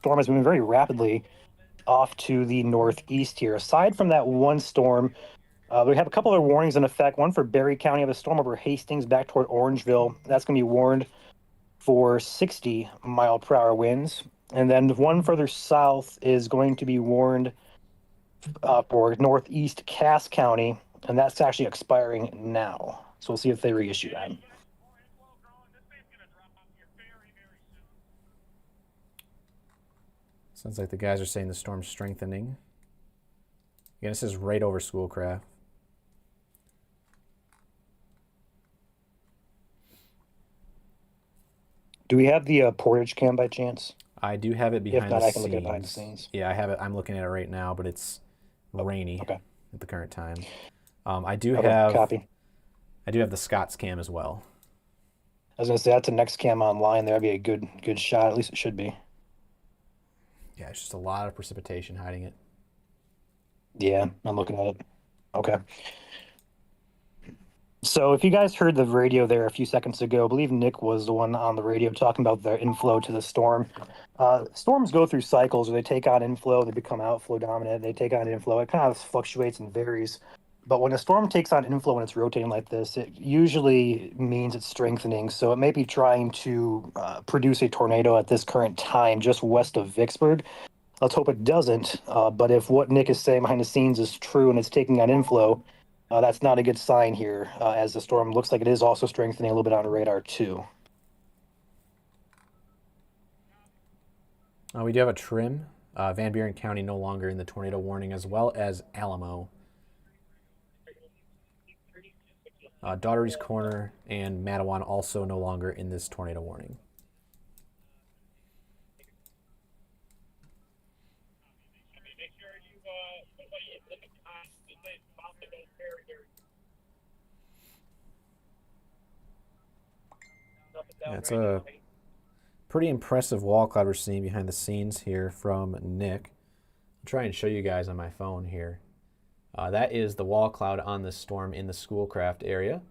Storm has moving very rapidly off to the northeast here. Aside from that one storm, we have a couple other warnings in effect. One for Berry County of a storm over Hastings back toward Orangeville. That's going to be warned for 60-mile-per-hour winds. And then one further south is going to be warned for northeast Cass County, and that's actually expiring now. So we'll see if they reissue that. More inflow growing. This thing's going to drop here very, very soon. Sounds like the guys are saying the storm's strengthening. Again, this is right over Schoolcraft. Do we have the Portage cam by chance? I do have it behind If not, the I can scenes. look at it behind the scenes. Yeah, I have it. I'm looking at it right now, but it's rainy Okay. at the current time. I do Okay, have copy. I do have the Scott's cam as well. I was gonna say that's the next cam online. That'd be a good shot. At least it should be. Yeah, it's just a lot of precipitation hiding it. Yeah, I'm looking at it. Okay. So if you guys heard the radio there a few seconds ago, I believe Nick was the one on the radio talking about the inflow to the storm. Storms go through cycles where they take on inflow, they become outflow dominant, they take on inflow. It kind of fluctuates and varies. But when a storm takes on inflow and it's rotating like this, it usually means it's strengthening. So it may be trying to produce a tornado at this current time just west of Vicksburg. Let's hope it doesn't. But if what Nick is saying behind the scenes is true and it's taking on inflow, that's not a good sign here, as the storm looks like it is also strengthening a little bit on radar too. We do have a trim. Van Buren County no longer in the tornado warning, as well as Alamo. Daughtery's Corner and Mattawan also no longer in this tornado warning. Make sure you somebody is in the it's about to go very, very up and down Yeah, it's right a now. pretty impressive wall cloud we're seeing behind the scenes here from Nick. I'll try and show you guys on my phone here. That is the wall cloud on this storm in the Schoolcraft area.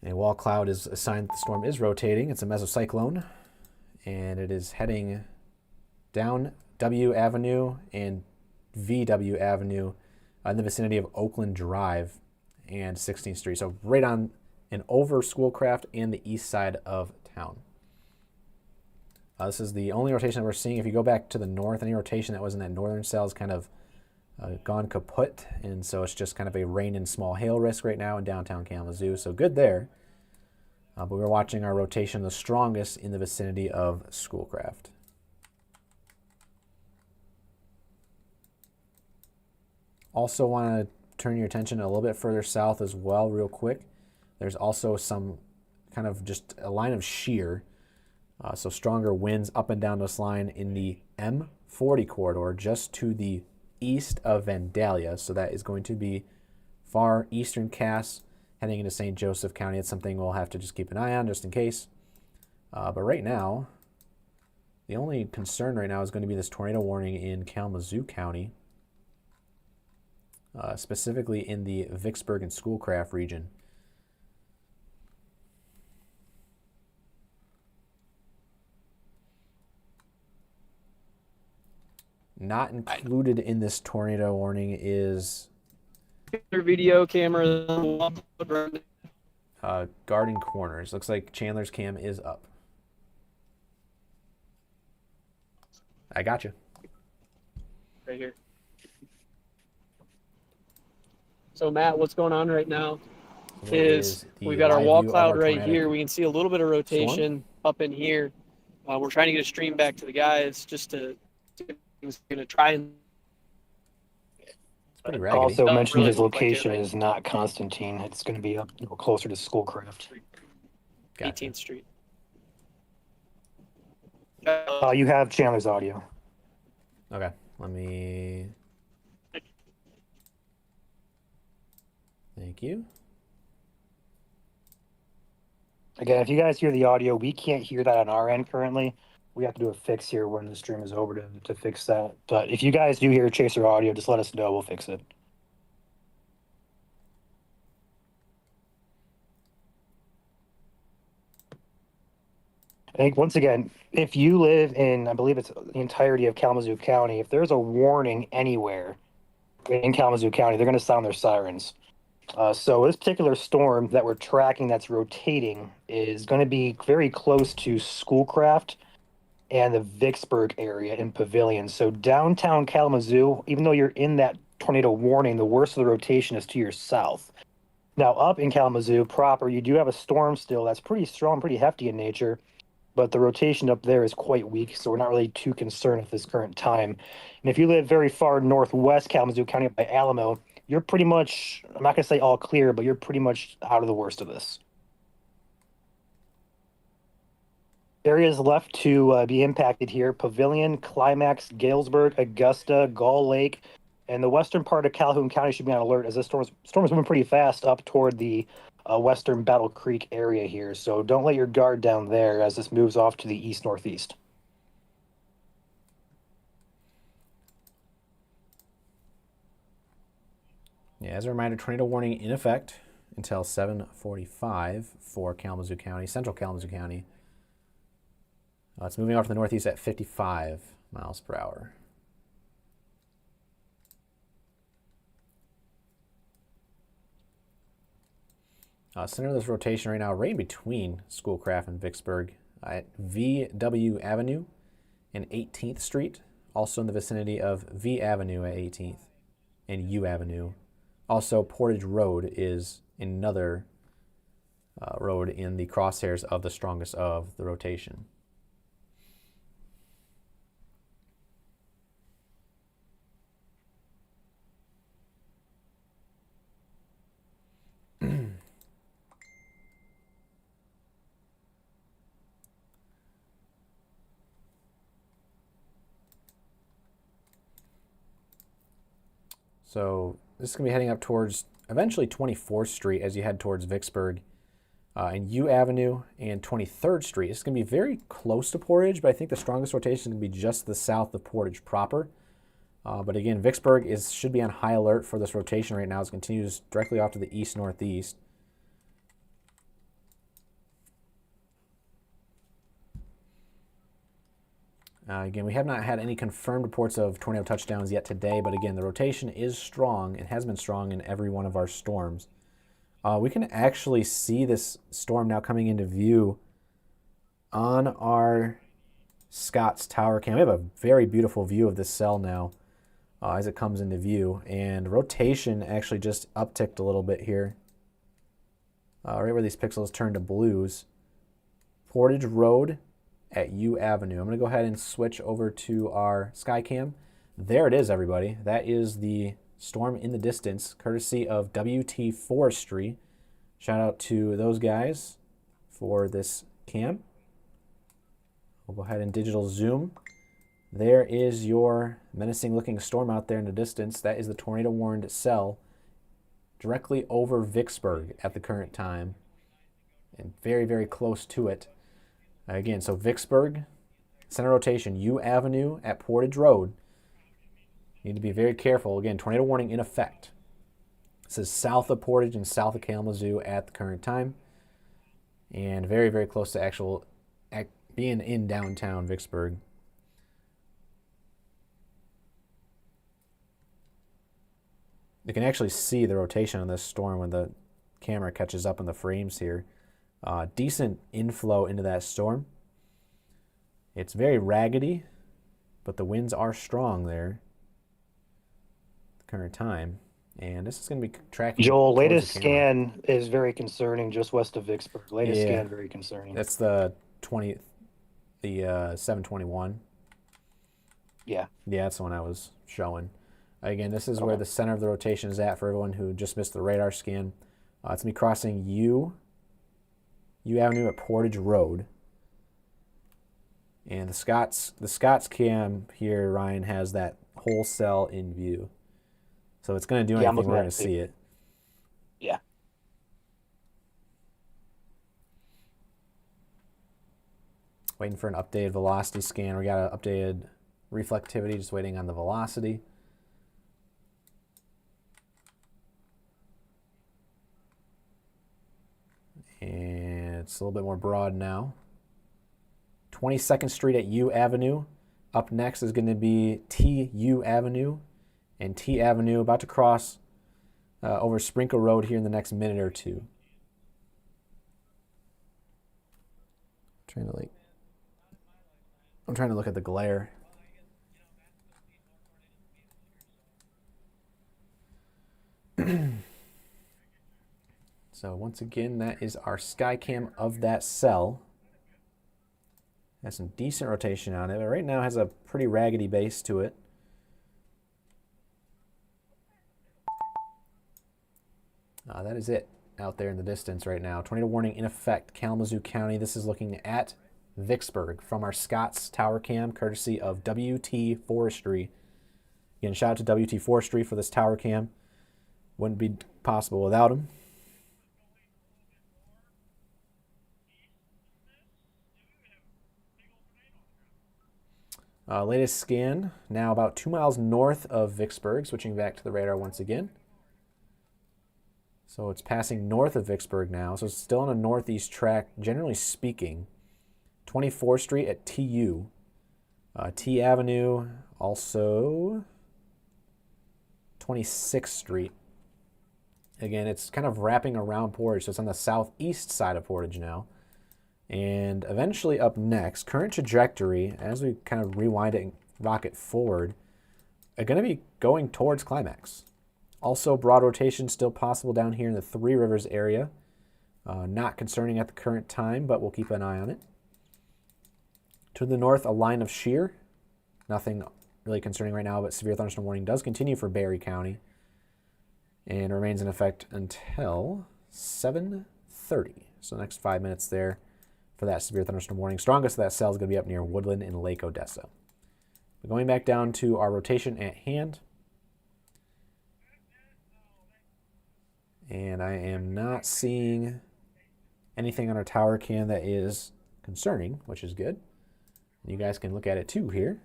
A wall cloud is a sign that the storm is rotating. It's a mesocyclone, and it is heading down W Avenue and VW Avenue in the vicinity of Oakland Drive and 16th Street. So right on and over Schoolcraft and the east side of town. This is the only rotation that we're seeing. If you go back to the north, any rotation that was in that northern cell is kind of gone kaput, and so it's just kind of a rain and small hail risk right now in downtown Kalamazoo. So good there. But we're watching our rotation the strongest in the vicinity of Schoolcraft. Also want to turn your attention a little bit further south as well real quick. There's also some kind of just a line of shear. So stronger winds up and down this line in the M40 corridor just to the east of Vandalia. So that is going to be far eastern Cass heading into St. Joseph County. It's something we'll have to just keep an eye on just in case. But right now, the only concern right now is going to be this tornado warning in Kalamazoo County, specifically in the Vicksburg and Schoolcraft region. Not included in this tornado warning is video camera guarding corners. Looks like Chandler's cam is up. I got you. right here. So Matt, what's going on right now is we've got our wall cloud right here. We can see a little bit of rotation up in here. We're trying to get a stream back to the guys just to going to try and It's pretty raggedy. Also Doesn't mentioned really his look like it, location right? is not Constantine. It's going to be up closer to Schoolcraft. Gotcha. 18th Street. You have Chandler's audio. Okay, let me. Thank you. Again, if you guys hear the audio, we can't hear that on our end currently. We have to do a fix here when the stream is over to fix that. But if you guys do hear Chaser audio, just let us know. We'll fix it. I think, once again, if you live in, I believe it's the entirety of Kalamazoo County, if there's a warning anywhere in Kalamazoo County, they're going to sound their sirens. So this particular storm that we're tracking that's rotating is going to be very close to Schoolcraft and the Vicksburg area in Pavilion. So downtown Kalamazoo, even though you're in that tornado warning, the worst of the rotation is to your south. Now up in Kalamazoo proper, you do have a storm still that's pretty strong, pretty hefty in nature, but the rotation up there is quite weak, so we're not really too concerned at this current time. And if you live very far northwest Kalamazoo County by Alamo, you're pretty much, I'm not going to say all clear, but you're pretty much out of the worst of this. Areas left to be impacted here: Pavilion, Climax, Galesburg, Augusta, Gull Lake, and the western part of Calhoun County should be on alert as the storm is moving pretty fast up toward the western Battle Creek area here. So don't let your guard down there as this moves off to the east-northeast. Yeah, as a reminder, tornado warning in effect until 7:45 for Kalamazoo County, central Kalamazoo County. It's moving off to the northeast at 55 miles per hour. Center of this rotation right now, right in between Schoolcraft and Vicksburg, at VW Avenue and 18th Street, also in the vicinity of V Avenue at 18th and U Avenue. Also, Portage Road is another road in the crosshairs of the strongest of the rotation. So this is going to be heading up towards eventually 24th Street as you head towards Vicksburg, and U Avenue and 23rd Street. It's going to be very close to Portage, but I think the strongest rotation is going to be just to the south of Portage proper. But again, Vicksburg should be on high alert for this rotation right now as it continues directly off to the east-northeast. Again, we have not had any confirmed reports of tornado touchdowns yet today, but again, the rotation is strong and has been strong in every one of our storms. We can actually see this storm now coming into view on our Scott's Tower cam. We have a very beautiful view of this cell now as it comes into view, and rotation actually just upticked a little bit here. Right where these pixels turn to blues. Portage Road at U Avenue. I'm going to go ahead and switch over to our Skycam. There it is, everybody. That is the storm in the distance, courtesy of WT Forestry. Shout out to those guys for this cam. We'll go ahead and digital zoom. There is your menacing looking storm out there in the distance. That is the tornado warned cell directly over Vicksburg at the current time, and very, very close to it. Again, so Vicksburg, center rotation, U Avenue at Portage Road. Need to be very careful. Again, tornado warning in effect. This is south of Portage and south of Kalamazoo at the current time. And very, very close to being in downtown Vicksburg. You can actually see the rotation on this storm when the camera catches up on the frames here. Decent inflow into that storm. It's very raggedy, but the winds are strong there at the current time. And this is going to be tracking. Joel, towards latest the camera. scan is very concerning, just west of Vicksburg. Latest scan, very concerning. That's the 721. Yeah. Yeah, that's the one I was showing. Again, this is where the center of the rotation is at for everyone who just missed the radar scan. It's going to be crossing U Avenue at Portage Road. And the Scott's cam here, Ryan, has that whole cell in view. So it's going to do anything, we're going to see it. Yeah. Waiting for an updated velocity scan. We got an updated reflectivity, just waiting on the velocity. And it's a little bit more broad now. 22nd Street at U Avenue. Up next is going to be TU Avenue and T Avenue, about to cross over Sprinkle Road here in the next minute or two. I'm trying to look at the glare. So once again, that is our Skycam of that cell. Has some decent rotation on it, but right now has a pretty raggedy base to it. That is it out there in the distance right now. Tornado warning in effect, Kalamazoo County. This is looking at Vicksburg from our Scott's Tower Cam, courtesy of WT Forestry. Again, shout out to WT Forestry for this tower cam. Wouldn't be possible without them. Latest scan, now about 2 miles north of Vicksburg, switching back to the radar once again. So it's passing north of Vicksburg now, so it's still on a northeast track, generally speaking. 24th Street at TU. T Avenue, also 26th Street. Again, it's kind of wrapping around Portage, so it's on the southeast side of Portage now. And eventually up next, current trajectory, as we kind of rewind it and rock it forward, are going to be going towards climax. Also, broad rotation still possible down here in the Three Rivers area. Not concerning at the current time, but we'll keep an eye on it. To the north, a line of shear. Nothing really concerning right now, but severe thunderstorm warning does continue for Barry County and remains in effect until 7:30. So the next 5 minutes there for that severe thunderstorm warning. Strongest of that cell is going to be up near Woodland and Lake Odessa. But going back down to our rotation at hand, And I am not seeing anything on our tower cam that is concerning, which is good. You guys can look at it too here.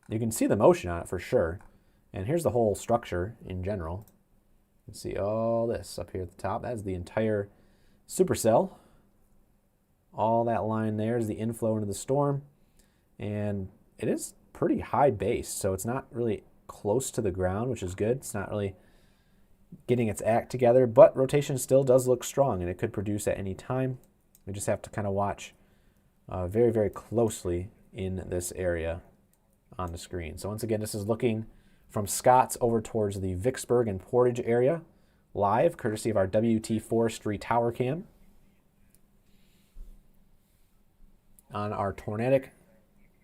You can see the motion on it for sure. And here's the whole structure in general. You can see all this up here at the top. That's the entire supercell. All that line there is the inflow into the storm. And it is pretty high base, so it's not really close to the ground, which is good. It's not really getting its act together, but rotation still does look strong, and it could produce at any time. We just have to kind of watch very, very closely in this area on the screen. So once again, this is looking from Scotts over towards the Vicksburg and Portage area, live, courtesy of our WT Forestry Tower Cam. On our tornadic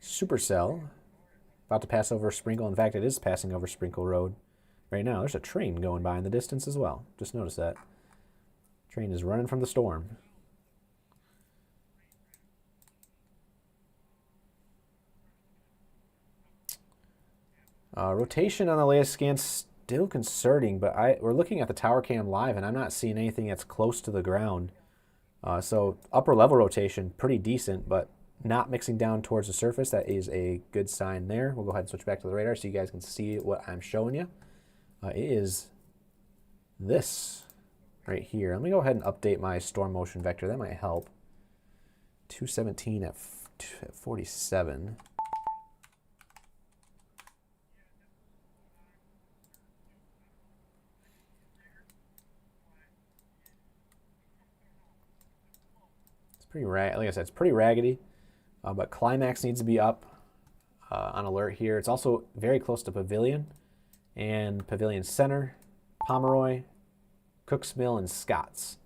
supercell, about to pass over Sprinkle. In fact, it is passing over Sprinkle Road right now. There's a train going by in the distance as well. Just notice that. Train is running from the storm. Rotation on the latest scan still concerning, but we're looking at the tower cam live, and I'm not seeing anything that's close to the ground. So upper level rotation, pretty decent, but not mixing down towards the surface. That is a good sign there. We'll go ahead and switch back to the radar so you guys can see what I'm showing you. It is this right here. Let me go ahead and update my storm motion vector. That might help. 217 at 47. Pretty like I said, it's pretty raggedy, but climax needs to be up on alert here. It's also very close to Pavilion and Pavilion Center, Pomeroy, Cooks Mill, and Scotts.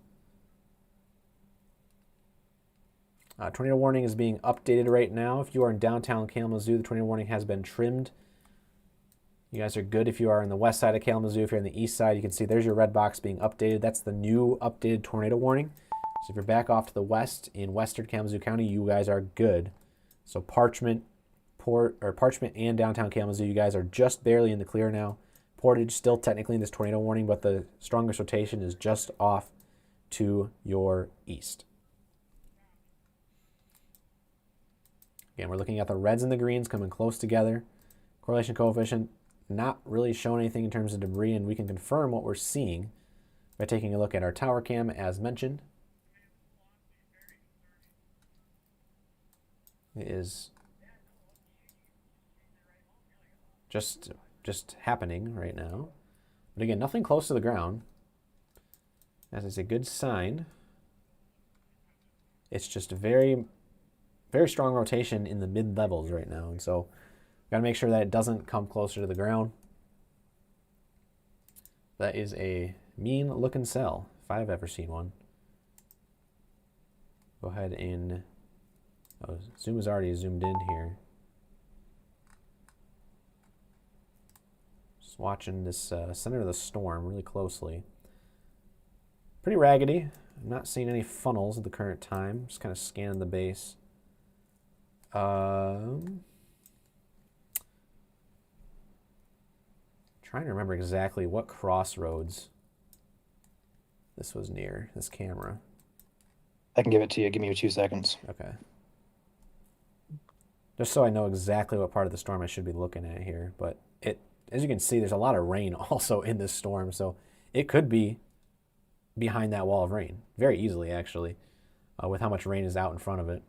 Tornado warning is being updated right now. If you are in downtown Kalamazoo, the tornado warning has been trimmed. You guys are good if you are in the west side of Kalamazoo. If you're on the east side, you can see there's your red box being updated. That's the new updated tornado warning. So if you're back off to the west in western Kalamazoo County, you guys are good. So Parchment and downtown Kalamazoo, you guys are just barely in the clear now. Portage still technically in this tornado warning, but the strongest rotation is just off to your east. Again, we're looking at the reds and the greens coming close together. Correlation coefficient not really showing anything in terms of debris, and we can confirm what we're seeing by taking a look at our tower cam as mentioned. It is just happening right now. But again, nothing close to the ground. That is a good sign. It's just very, very strong rotation in the mid levels right now. And so got to make sure that it doesn't come closer to the ground. That is a mean looking cell, if I've ever seen one. Go ahead and Zoom is already zoomed in here. Just watching this center of the storm really closely. Pretty raggedy. I'm not seeing any funnels at the current time. Just kind of scanning the base. Trying to remember exactly what crossroads this was near, this camera. I can give it to you. Give me 2 seconds. Okay. Just so I know exactly what part of the storm I should be looking at here. But as you can see, there's a lot of rain also in this storm, so it could be behind that wall of rain very easily, actually, with how much rain is out in front of it.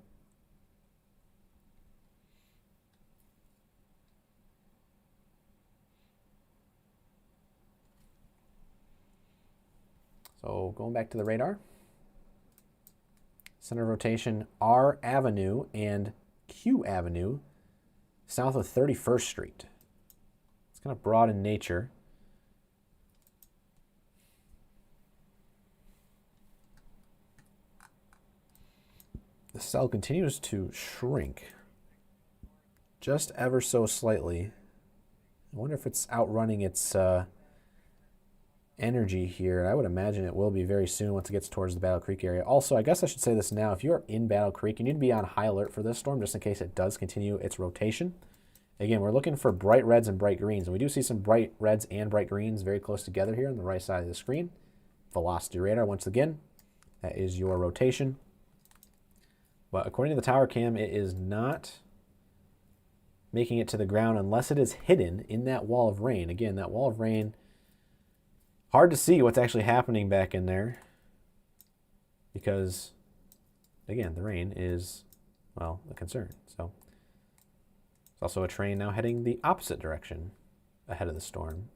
So going back to the radar, center of rotation R Avenue and Q Avenue, south of 31st Street. It's kind of broad in nature. The cell continues to shrink just ever so slightly. I wonder if it's outrunning its energy here. I would imagine it will be very soon once it gets towards the Battle Creek area. Also, I guess I should say this now. If you're in Battle Creek, you need to be on high alert for this storm just in case it does continue its rotation. Again, we're looking for bright reds and bright greens, and we do see some bright reds and bright greens very close together here on the right side of the screen. velocity radar once again. That is your rotation. But according to the tower cam, it is not making it to the ground unless it is hidden in that wall of rain. Again, that wall of rain, hard to see what's actually happening back in there because, again, the rain is, well, a concern. So there's also a train now heading the opposite direction ahead of the storm.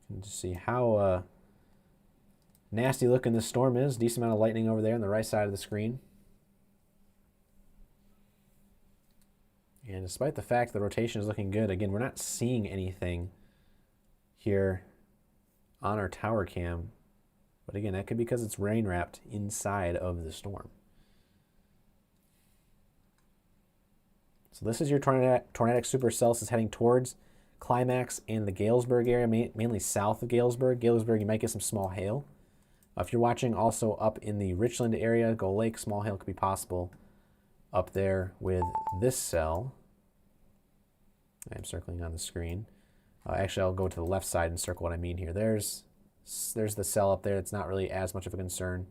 You can just see how nasty looking this storm is. Decent amount of lightning over there on the right side of the screen. And despite the fact the rotation is looking good, again, we're not seeing anything here on our tower cam. But again, that could be because it's rain wrapped inside of the storm. So this is your tornadic supercell. Is heading towards climax in the Galesburg area, mainly south of Galesburg. Galesburg, you might get some small hail. If you're watching also up in the Richland area, Gull Lake, small hail could be possible up there with this cell. I'm circling on the screen. Actually, I'll go to the left side and circle what I mean here. There's the cell up there. It's not really as much of a concern.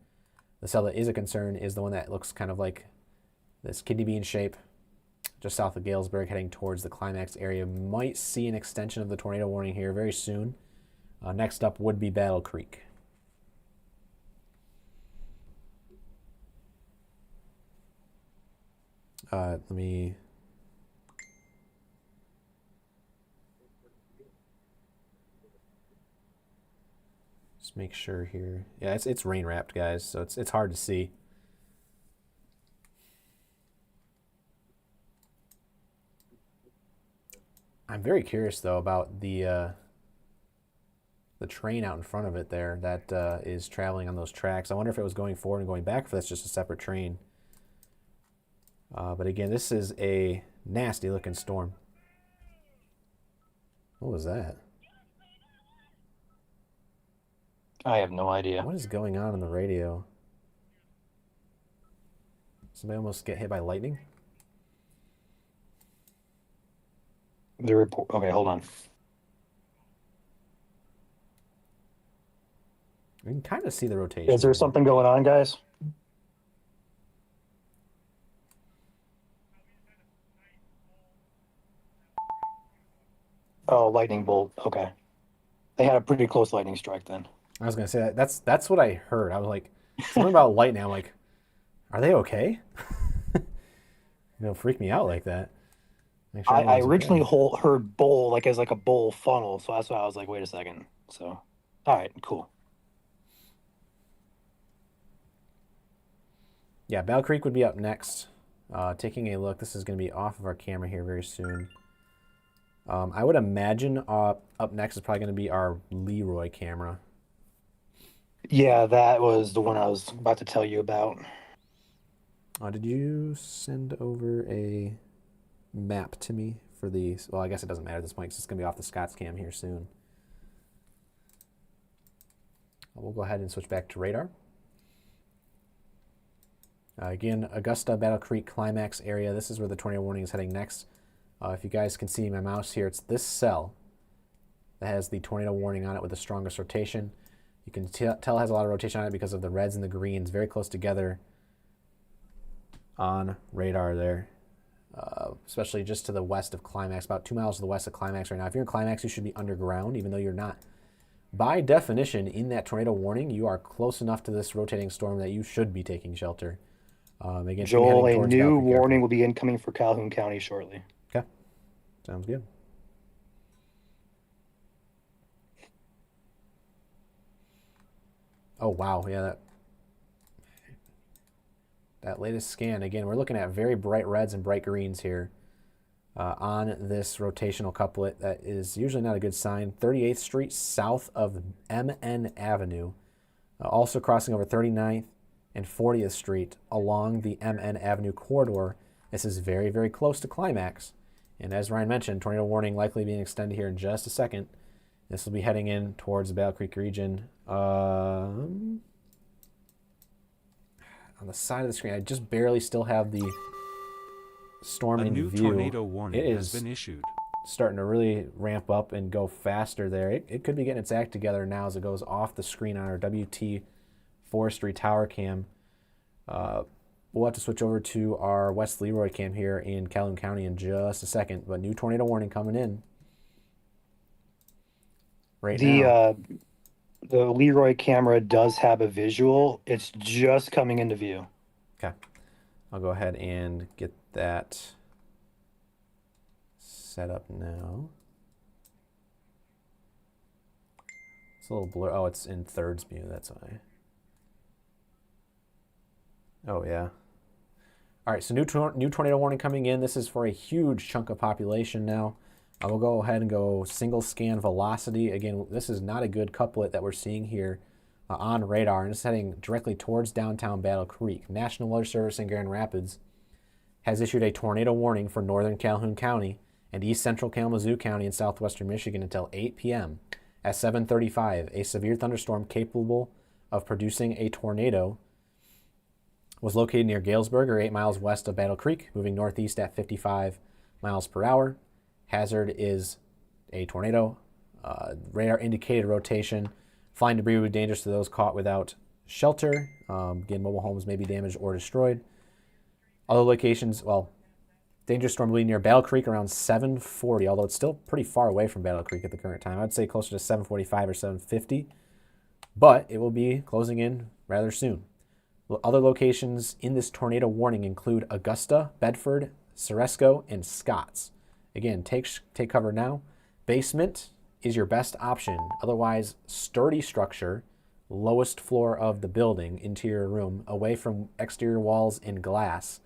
The cell that is a concern is the one that looks kind of like this kidney bean shape, just south of Galesburg, heading towards the climax area. Might see an extension of the tornado warning here very soon. Next up would be Battle Creek. Let me just make sure here. Yeah, it's rain wrapped, guys, so it's hard to see. I'm very curious though about the train out in front of it there that is traveling on those tracks. I wonder if it was going forward and going back, if that's just a separate train. But again, this is a nasty looking storm. What was that? I have no idea. What is going on the radio? Somebody almost get hit by lightning? The report. Okay, hold on. You can kind of see the rotation. Is there something going on, guys? Oh, lightning bolt. Okay. They had a pretty close lightning strike then. I was gonna say that's what I heard. I was like, something about lightning. I'm like, are they okay? Freak me out like that. Make sure I everyone's originally okay. heard bowl like as like a bowl funnel, so that's why I was like, wait a second. So, all right, cool. Yeah, Battle Creek would be up next. Taking a look, this is going to be off of our camera here very soon. I would imagine up next is probably going to be our Leroy camera. Yeah, that was the one I was about to tell you about. Did you send over a map to me for the... Well, I guess it doesn't matter at this point because it's going to be off the Scott's cam here soon. We'll go ahead and switch back to radar. Again, Augusta, Battle Creek, Climax area. This is where the tornado warning is heading next. If you guys can see my mouse here, it's this cell that has the tornado warning on it with the strongest rotation. You can tell it has a lot of rotation on it because of the reds and the greens very close together on radar there. Especially just to the west of Climax, about 2 miles to the west of Climax right now. If you're in Climax, you should be underground, even though you're not. By definition, in that tornado warning, you are close enough to this rotating storm that you should be taking shelter. Again, Joel, a new warning will be incoming for Calhoun County shortly. Okay, sounds good. Oh, wow, yeah, that latest scan, again, we're looking at very bright reds and bright greens here on this rotational couplet. That is usually not a good sign. 38th Street south of MN Avenue, also crossing over 39th and 40th Street along the MN Avenue corridor. This is very, very close to Climax. And as Ryan mentioned, tornado warning likely being extended here in just a second. This will be heading in towards the Battle Creek region. On the side of the screen, I just barely still have the storm A in new view. tornado warning It has is been issued. starting to really ramp up and go faster there. It could be getting its act together now as it goes off the screen on our WT Forestry Tower Cam. We'll have to switch over to our West Leroy Cam here in Calhoun County in just a second. But new tornado warning coming in right now. The Leroy camera does have a visual. It's just coming into view. Okay. I'll go ahead and get that set up now. It's a little blur. Oh, it's in thirds view. That's why. Oh, yeah. All right, so new tornado warning coming in. This is for a huge chunk of population now. I will go ahead and go single scan velocity. Again, this is not a good couplet that we're seeing here on radar, and it's heading directly towards downtown Battle Creek. National Weather Service in Grand Rapids has issued a tornado warning for northern Calhoun County and east central Kalamazoo County in southwestern Michigan until 8 p.m. At 7:35, a severe thunderstorm capable of producing a tornado was located near Galesburg, or 8 miles west of Battle Creek, moving northeast at 55 miles per hour. Hazard is a tornado. Radar indicated rotation. Flying debris would be dangerous to those caught without shelter. Again, mobile homes may be damaged or destroyed. Other locations, well, dangerous storm will be near Battle Creek around 7:40, although it's still pretty far away from Battle Creek at the current time. I'd say closer to 7:45 or 7:50, but it will be closing in rather soon. Other locations in this tornado warning include Augusta, Bedford, Ceresco, and Scotts. Again, take cover now. Basement is your best option. Otherwise, sturdy structure, lowest floor of the building, interior room, away from exterior walls and glass.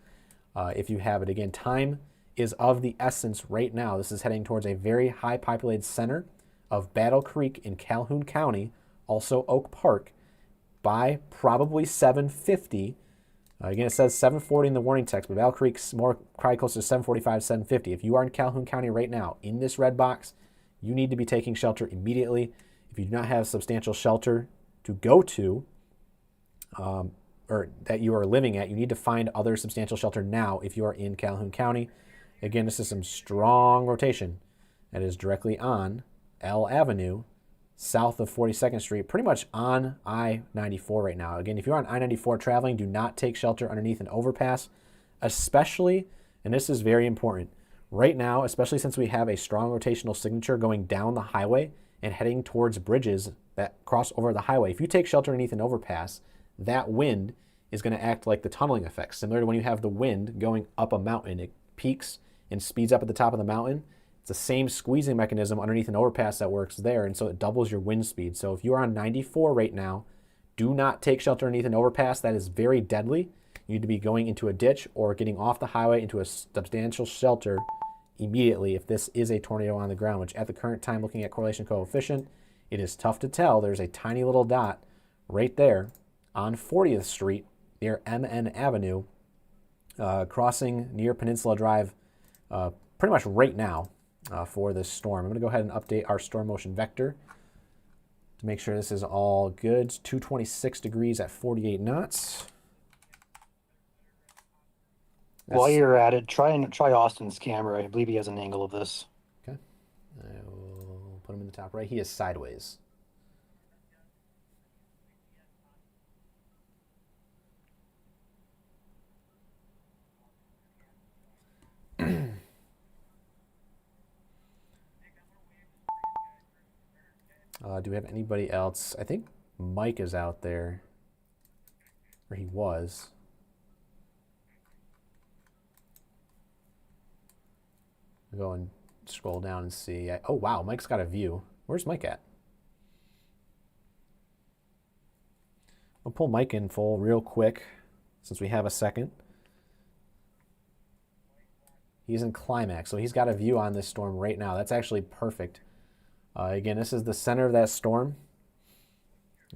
If you have it. Again, time is of the essence right now. This is heading towards a very high populated center of Battle Creek in Calhoun County, also Oak Park, by probably 7:50. Again, it says 7:40 in the warning text, but Battle Creek's probably closer to 7:45, 7:50. If you are in Calhoun County right now, in this red box, you need to be taking shelter immediately. If you do not have substantial shelter to go to, or that you are living at, you need to find other substantial shelter now if you are in Calhoun County. Again, this is some strong rotation that is directly on L Avenue, south of 42nd Street, pretty much on I-94 right now. Again, if you're on I-94 traveling, do not take shelter underneath an overpass, especially, and this is very important, right now, especially since we have a strong rotational signature going down the highway and heading towards bridges that cross over the highway. If you take shelter underneath an overpass, that wind is going to act like the tunneling effect, similar to when you have the wind going up a mountain. It peaks and speeds up at the top of the mountain. It's the same squeezing mechanism underneath an overpass that works there, and so it doubles your wind speed. So if you are on 94 right now, do not take shelter underneath an overpass. That is very deadly. You need to be going into a ditch or getting off the highway into a substantial shelter immediately if this is a tornado on the ground, which at the current time, looking at correlation coefficient, it is tough to tell. There's a tiny little dot right there on 40th Street near MN Avenue, crossing near Peninsula Drive pretty much right now for this storm. I'm going to go ahead and update our storm motion vector to make sure this is all good. 226 degrees at 48 knots. While you're at it, try Austin's camera. I believe he has an angle of this. Okay. I will put him in the top right. He is sideways. Do we have anybody else? I think Mike is out there, or he was. I'll go and scroll down and see. Oh, wow, Mike's got a view. Where's Mike at? I'll pull Mike in full real quick since we have a second. He's in climax, so he's got a view on this storm right now. That's actually perfect. Again, this is the center of that storm.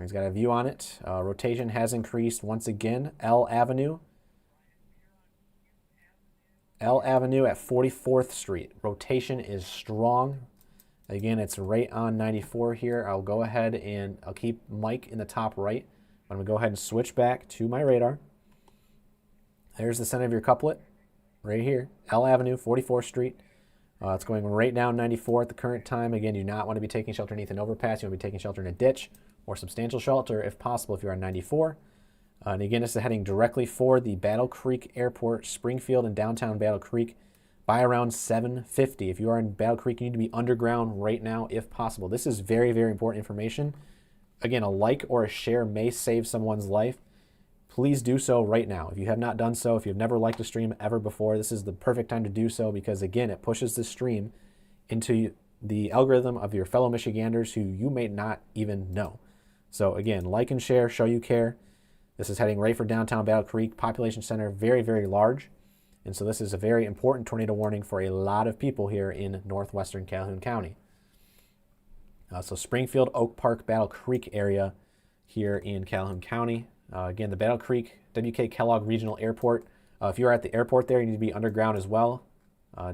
He's got a view on it. Rotation has increased once again. L Avenue at 44th Street. Rotation is strong. Again, it's right on 94 here. I'll go ahead and I'll keep Mike in the top right. I'm going to go ahead and switch back to my radar. There's the center of your couplet right here. L Avenue, 44th Street. It's going right now 94 at the current time. Again, you do not want to be taking shelter underneath an overpass. You want to be taking shelter in a ditch or substantial shelter if possible if you're on 94. And again, this is heading directly for the Battle Creek Airport, Springfield and downtown Battle Creek by around 7:50. If you are in Battle Creek, you need to be underground right now if possible. This is very, very important information. Again, a like or a share may save someone's life. Please do so right now. If you have not done so, if you've never liked a stream ever before, this is the perfect time to do so because, again, it pushes the stream into the algorithm of your fellow Michiganders who you may not even know. So, again, like and share, show you care. This is heading right for downtown Battle Creek. Population center, very, very large. And so this is a very important tornado warning for a lot of people here in northwestern Calhoun County. So Springfield, Oak Park, Battle Creek area here in Calhoun County. Again, the Battle Creek W.K. Kellogg Regional Airport. If you're at the airport there, you need to be underground as well.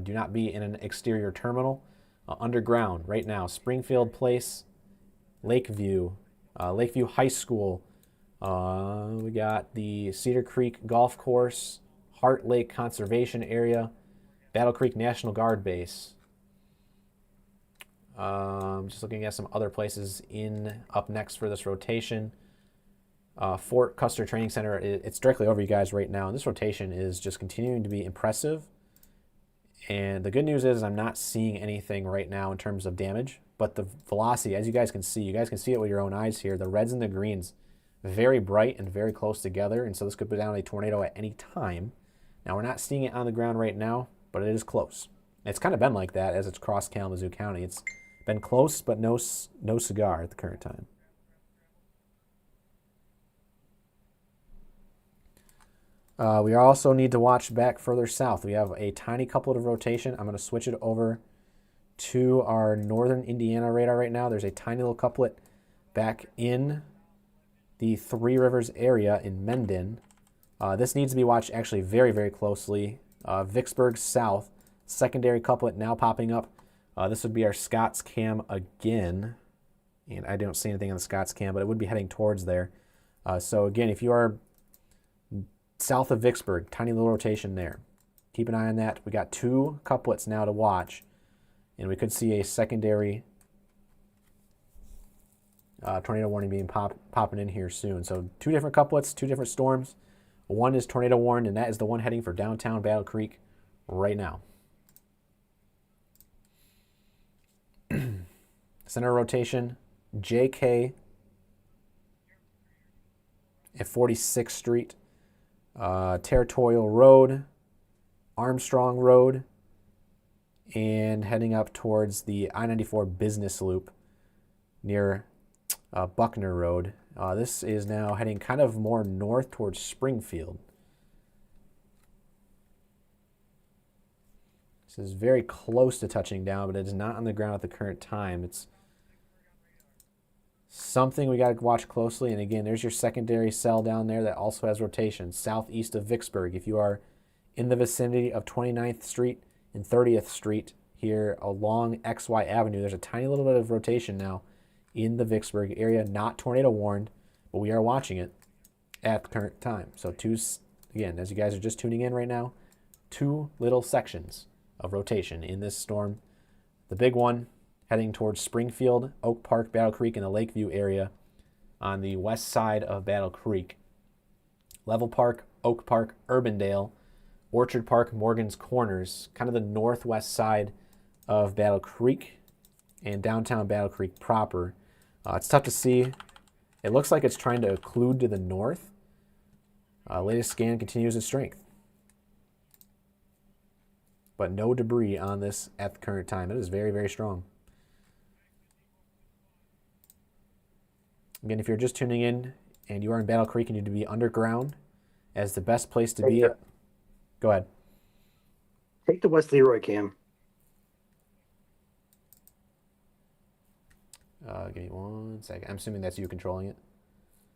Do not be in an exterior terminal. Underground right now. Springfield Place, Lakeview, Lakeview High School. We got the Cedar Creek Golf Course, Heart Lake Conservation Area, Battle Creek National Guard Base. Just looking at some other places up next for this rotation. Fort Custer Training Center, it's directly over you guys right now. And this rotation is just continuing to be impressive. And the good news is I'm not seeing anything right now in terms of damage. But the velocity, as you guys can see it with your own eyes here. The reds and the greens, very bright and very close together. And so this could put down a tornado at any time. Now, we're not seeing it on the ground right now, but it is close. It's kind of been like that as it's crossed Kalamazoo County. It's been close, but no cigar at the current time. We also need to watch back further south. We have a tiny couplet of rotation. I'm going to switch it over to our northern Indiana radar right now. There's a tiny little couplet back in the Three Rivers area in Mendon. This needs to be watched actually very, very closely. Vicksburg south, secondary couplet now popping up. This would be our Scott's cam again. And I don't see anything on the Scott's cam, but it would be heading towards there. So again, if you are south of Vicksburg, tiny little rotation there. Keep an eye on that. We got two couplets now to watch. And we could see a secondary tornado warning being popping in here soon. So two different couplets, two different storms. One is tornado warned, and that is the one heading for downtown Battle Creek right now. Center rotation, JK at 46th Street, Territorial Road, Armstrong Road, and heading up towards the I-94 business loop near Buckner Road. This is now heading kind of more north towards Springfield. This is very close to touching down, but it is not on the ground at the current time. It's something we got to watch closely. And again, there's your secondary cell down there that also has rotation southeast of Vicksburg. If you are in the vicinity of 29th Street and 30th Street here along XY Avenue, there's a tiny little bit of rotation now in the Vicksburg area, not tornado warned, but we are watching it at the current time. So again, as you guys are just tuning in right now, two little sections of rotation in this storm. The big one heading towards Springfield, Oak Park, Battle Creek, and the Lakeview area on the west side of Battle Creek. Level Park, Oak Park, Urbandale, Orchard Park, Morgan's Corners, kind of the northwest side of Battle Creek and downtown Battle Creek proper. It's tough to see. It looks like it's trying to occlude to the north. Latest scan continues its strength. But no debris on this at the current time. It is very, very strong. Again, if you're just tuning in and you are in Battle Creek and you need to be underground as the best place to be. Go ahead. Take the West Leroy cam. Give me 1 second. I'm assuming that's you controlling it.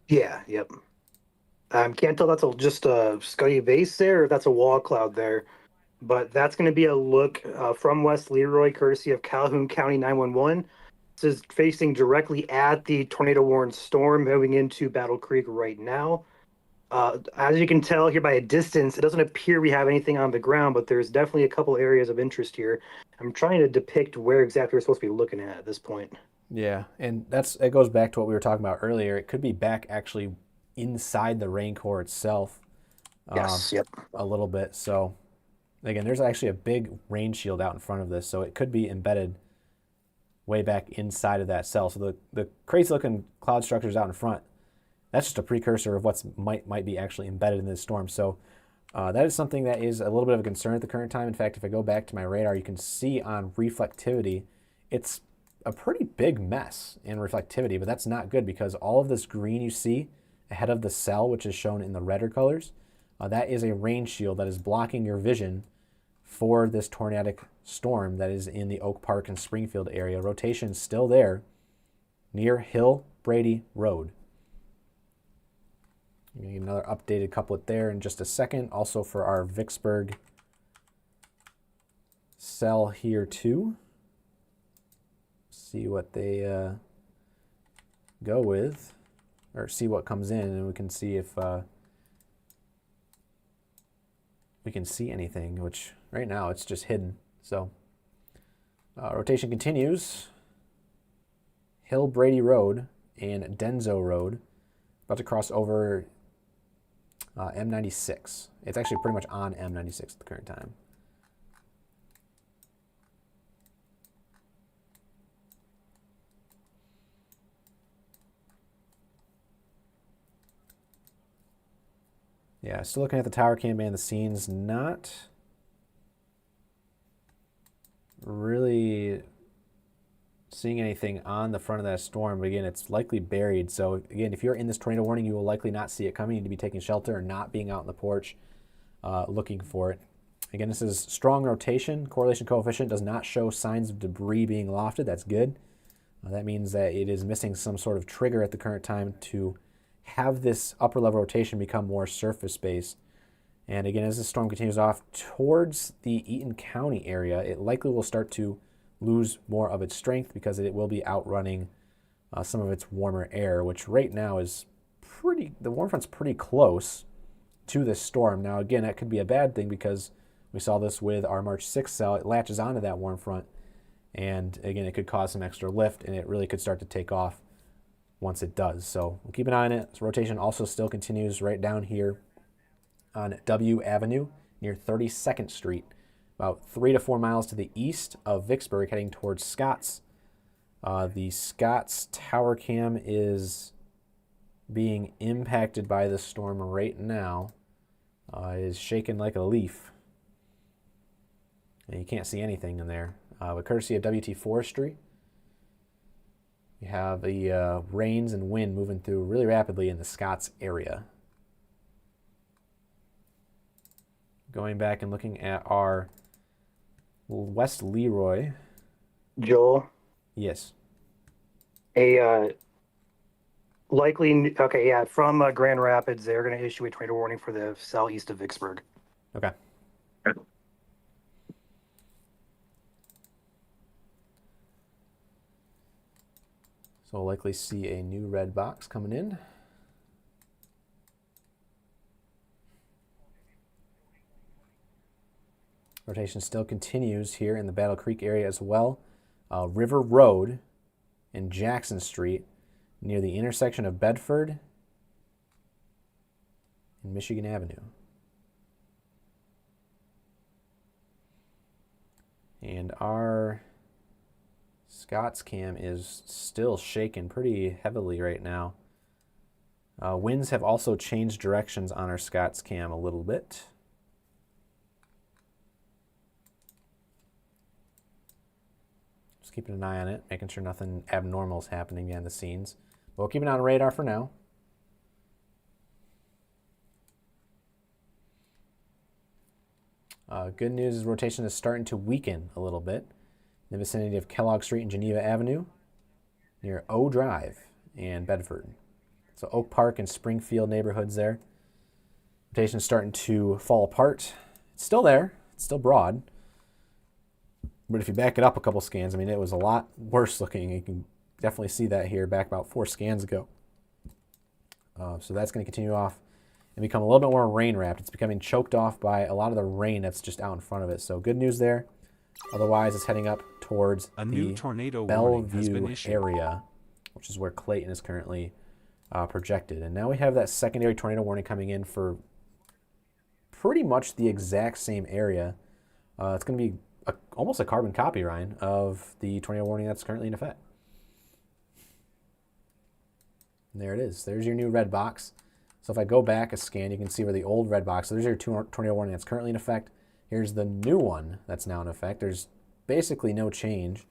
Yeah, yep. Can't tell that's just a scuddy base there or if that's a wall cloud there. But that's going to be a look from West Leroy, courtesy of Calhoun County 911. This is facing directly at the tornado warned storm moving into Battle Creek right now. As you can tell here by a distance, it doesn't appear we have anything on the ground, but there's definitely a couple areas of interest here. I'm trying to depict where exactly we're supposed to be looking at this point. Yeah, and it goes back to what we were talking about earlier. It could be back actually inside the rain core itself. Yes, yep. A little bit. So again, there's actually a big rain shield out in front of this, so it could be embedded way back inside of that cell. So the crazy looking cloud structures out in front, that's just a precursor of what's might be actually embedded in this storm. So that is something that is a little bit of a concern at the current time. In fact, if I go back to my radar, you can see on reflectivity, it's a pretty big mess in reflectivity, but that's not good because all of this green you see ahead of the cell, which is shown in the redder colors, that is a rain shield that is blocking your vision for this tornadic storm that is in the Oak Park and Springfield area. Rotation still there near Hill Brady Road. Another updated couplet there in just a second. Also for our Vicksburg cell here too. See what they go with, or see what comes in, and we can see if we can see anything, which right now it's just hidden. So rotation continues. Hill Brady Road and Denzo Road, about to cross over M96. It's actually pretty much on M96 at the current time. Yeah, still looking at the tower cam and the scenes, not really seeing anything on the front of that storm, but again, it's likely buried. So again, if you're in this tornado warning, you will likely not see it coming. You need to be taking shelter or not being out on the porch looking for it. Again, this is strong rotation. Correlation coefficient does not show signs of debris being lofted. That's good. That means that it is missing some sort of trigger at the current time to have this upper level rotation become more surface based. And again, as the storm continues off towards the Eaton County area, it likely will start to lose more of its strength because it will be outrunning some of its warmer air, which right now is the warm front's pretty close to this storm. Now again, that could be a bad thing because we saw this with our March 6th cell. It latches onto that warm front, and again, it could cause some extra lift, and it really could start to take off once it does. So we'll keep an eye on it. So rotation also still continues right down here on W Avenue near 32nd Street, about 3 to 4 miles to the east of Vicksburg, heading towards Scotts. The Scotts tower cam is being impacted by the storm right now. It is shaking like a leaf. And you can't see anything in there. But courtesy of WT Forestry, you have the rains and wind moving through really rapidly in the Scotts area. Going back and looking at our West Leroy. Joel, Yes. okay, yeah, from Grand Rapids, they're going to issue a tornado warning for the cell east of Vicksburg. Okay. So we'll likely see a new red box coming in. Rotation still continues here in the Battle Creek area as well. River Road and Jackson Street near the intersection of Bedford and Michigan Avenue. And our Scotts cam is still shaking pretty heavily right now. Winds have also changed directions on our Scotts cam a little bit. Just keeping an eye on it, making sure nothing abnormal is happening behind the scenes. But we'll keep it on radar for now. Good news is rotation is starting to weaken a little bit in the vicinity of Kellogg Street and Geneva Avenue near O Drive and Bedford. So Oak Park and Springfield neighborhoods there. Rotation is starting to fall apart. It's still there. It's still broad. But if you back it up a couple scans, I mean, it was a lot worse looking. You can definitely see that here back about 4 scans ago. So that's going to continue off and become a little bit more rain wrapped. It's becoming choked off by a lot of the rain that's just out in front of it. So good news there. Otherwise, it's heading up towards A new the tornado warning has been Bellevue issued. area, which is where Clayton is currently projected. And now we have that secondary tornado warning coming in for pretty much the exact same area. It's going to be almost a carbon copy, Ryan, of the tornado warning that's currently in effect. And there it is. There's your new red box. So if I go back a scan, you can see where the old red box, so there's your tornado warning that's currently in effect. Here's the new one that's now in effect. There's basically no change.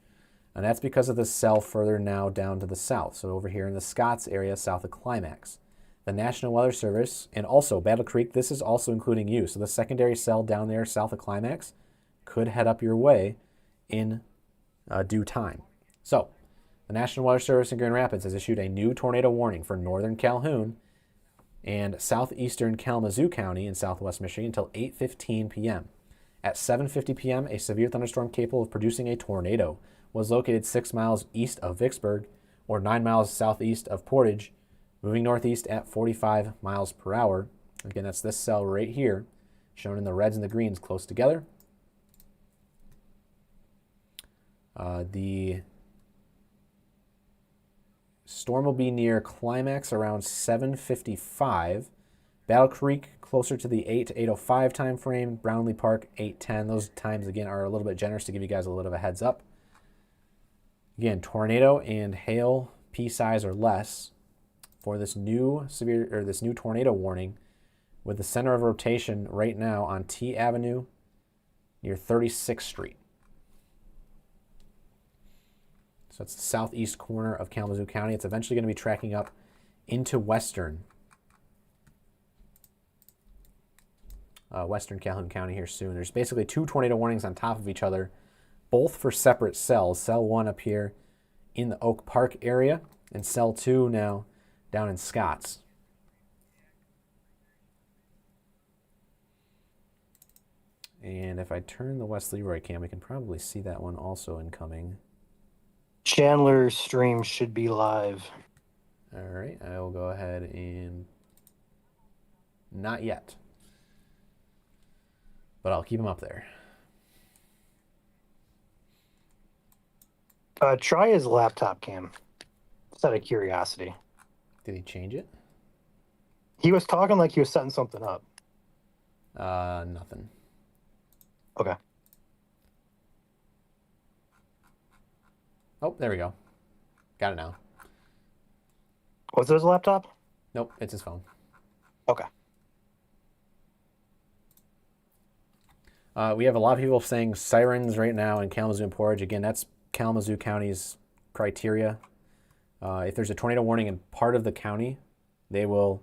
And that's because of the cell further now down to the south. So over here in the Scotts area, south of Climax. The National Weather Service, and also Battle Creek, this is also including you. So the secondary cell down there south of Climax could head up your way in due time. So the National Weather Service in Grand Rapids has issued a new tornado warning for northern Calhoun and southeastern Kalamazoo County in southwest Michigan until 8:15 p.m. At 7:50 p.m., a severe thunderstorm capable of producing a tornado was located 6 miles east of Vicksburg or 9 miles southeast of Portage, moving northeast at 45 miles per hour. Again, that's this cell right here, shown in the reds and the greens close together. The storm will be near Climax around 7:55. Battle Creek closer to the 8 to 8:05 time frame. Brownlee Park 8:10. Those times again are a little bit generous to give you guys a little bit of a heads up. Again, tornado and hail pea size or less for this new tornado warning, with the center of rotation right now on T Avenue near 36th Street. So it's the southeast corner of Kalamazoo County. It's eventually going to be tracking up into western Calhoun County here soon. There's basically two tornado warnings on top of each other, both for separate cells. Cell 1 up here in the Oak Park area, and Cell 2 now down in Scotts. And if I turn the West Leroy cam, we can probably see that one also incoming. Chandler's stream should be live. All right, I will go ahead and not yet, but I'll keep him up there. Try his laptop cam. Just out of curiosity. Did he change it? He was talking like he was setting something up. Nothing. Okay. Oh, there we go. Got it now. Was it his laptop? Nope, it's his phone. Okay. We have a lot of people saying sirens right now in Kalamazoo and Portage. Again, that's Kalamazoo County's criteria. If there's a tornado warning in part of the county, they will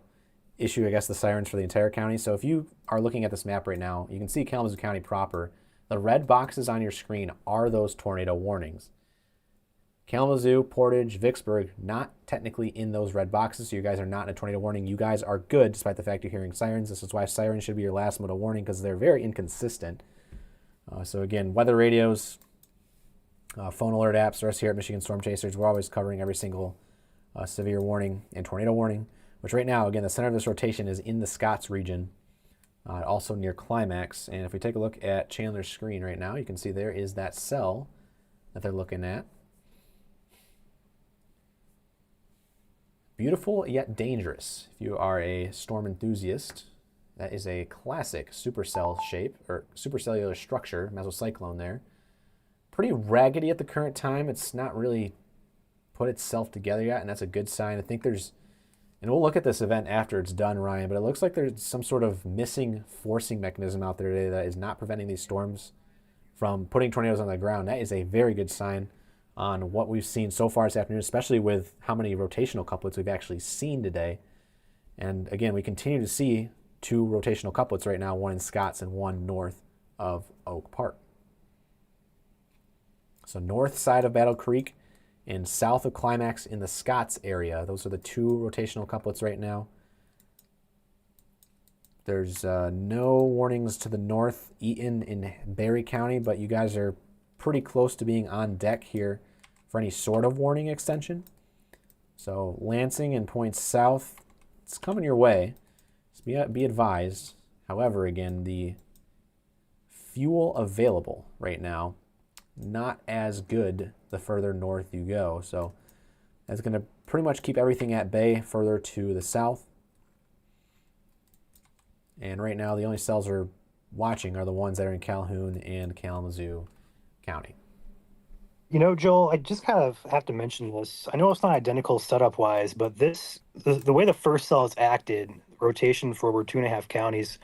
issue, I guess, the sirens for the entire county. So if you are looking at this map right now, you can see Kalamazoo County proper. The red boxes on your screen are those tornado warnings. Kalamazoo, Portage, Vicksburg, not technically in those red boxes, so you guys are not in a tornado warning. You guys are good, despite the fact you're hearing sirens. This is why sirens should be your last mode of warning, because they're very inconsistent. So again, weather radios, phone alert apps, us here at Michigan Storm Chasers, we're always covering every single severe warning and tornado warning, which right now, again, the center of this rotation is in the Scotts region, also near Climax. And if we take a look at Chandler's screen right now, you can see there is that cell that they're looking at. Beautiful yet dangerous. If you are a storm enthusiast, that is a classic supercell shape, or supercellular structure, mesocyclone there. Pretty raggedy at the current time. It's not really put itself together yet, and that's a good sign. I think there's, and we'll look at this event after it's done, Ryan, but it looks like there's some sort of missing forcing mechanism out there today that is not preventing these storms from putting tornadoes on the ground. That is a very good sign on what we've seen so far this afternoon, especially with how many rotational couplets we've actually seen today. And again, we continue to see two rotational couplets right now, one in Scotts and one north of Oak Park. So north side of Battle Creek and south of Climax in the Scotts area. Those are the two rotational couplets right now. There's no warnings to the north, Eaton in Berry County, but you guys are pretty close to being on deck here for any sort of warning extension. So Lansing and points south, it's coming your way. So be advised. However, again, the fuel available right now, not as good the further north you go. So that's going to pretty much keep everything at bay further to the south. And right now, the only cells we're watching are the ones that are in Calhoun and Kalamazoo County. You know, Joel, I just kind of have to mention this. I know it's not identical setup wise, but the way the first cell is acted, rotation for over 2.5 counties,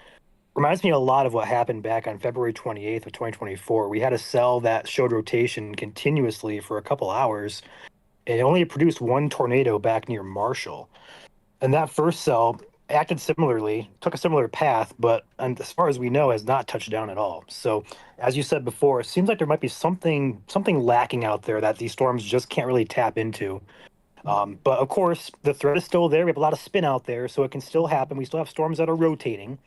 reminds me a lot of what happened back on February 28th of 2024. We had a cell that showed rotation continuously for a couple hours, and it only produced one tornado back near Marshall. And that first cell acted similarly, took a similar path, but as far as we know, has not touched down at all. So, as you said before, it seems like there might be something lacking out there that these storms just can't really tap into. But of course, the threat is still there. We have a lot of spin out there, so it can still happen. We still have storms that are rotating.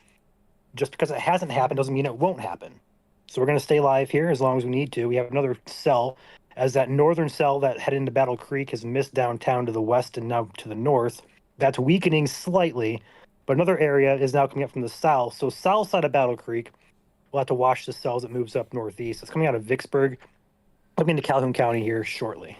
Just because it hasn't happened doesn't mean it won't happen. So we're going to stay live here as long as we need to. We have another cell, as that northern cell that headed into Battle Creek has missed downtown to the west and now to the north. That's weakening slightly, but another area is now coming up from the south. So south side of Battle Creek, we'll have to watch the cell as it moves up northeast. It's coming out of Vicksburg, coming into Calhoun County here shortly.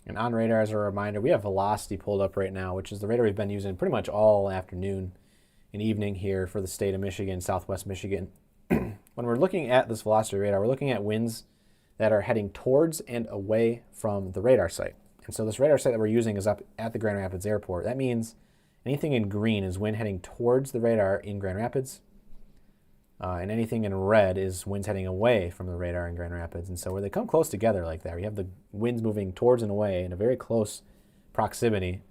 And on radar, as a reminder, we have velocity pulled up right now, which is the radar we've been using pretty much all afternoon and evening here for the state of Michigan, southwest Michigan. When we're looking at this velocity radar, we're looking at winds that are heading towards and away from the radar site. And so this radar site that we're using is up at the Grand Rapids Airport. That means anything in green is wind heading towards the radar in Grand Rapids. And anything in red is winds heading away from the radar in Grand Rapids. And so where they come close together like that, you have the winds moving towards and away in a very close proximity,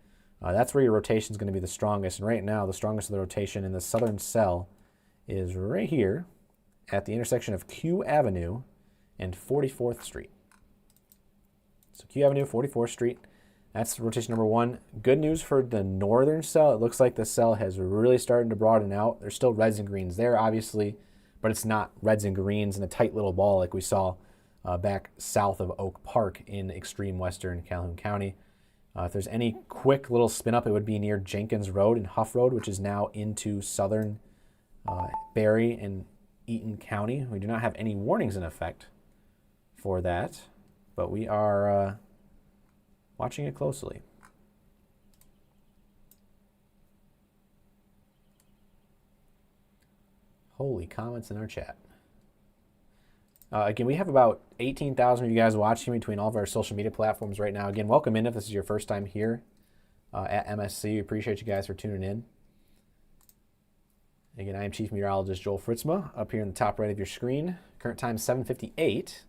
that's where your rotation is going to be the strongest. And right now, the strongest of the rotation in the southern cell is right here at the intersection of Q Avenue and 44th Street. So Q Avenue, 44th Street. That's rotation number one. Good news for the northern cell. It looks like the cell has really started to broaden out. There's still reds and greens there, obviously, but it's not reds and greens in a tight little ball like we saw back south of Oak Park in extreme western Calhoun County. If there's any quick little spin up, it would be near Jenkins Road and Huff Road, which is now into southern Berry and Eaton County. We do not have any warnings in effect for that, but we are watching it closely. Holy comments in our chat. Again, we have about 18,000 of you guys watching between all of our social media platforms right now. Again, welcome in if this is your first time here at MSC. We appreciate you guys for tuning in. Again, I am Chief Meteorologist Joel Fritzma, up here in the top right of your screen. Current time 7:58.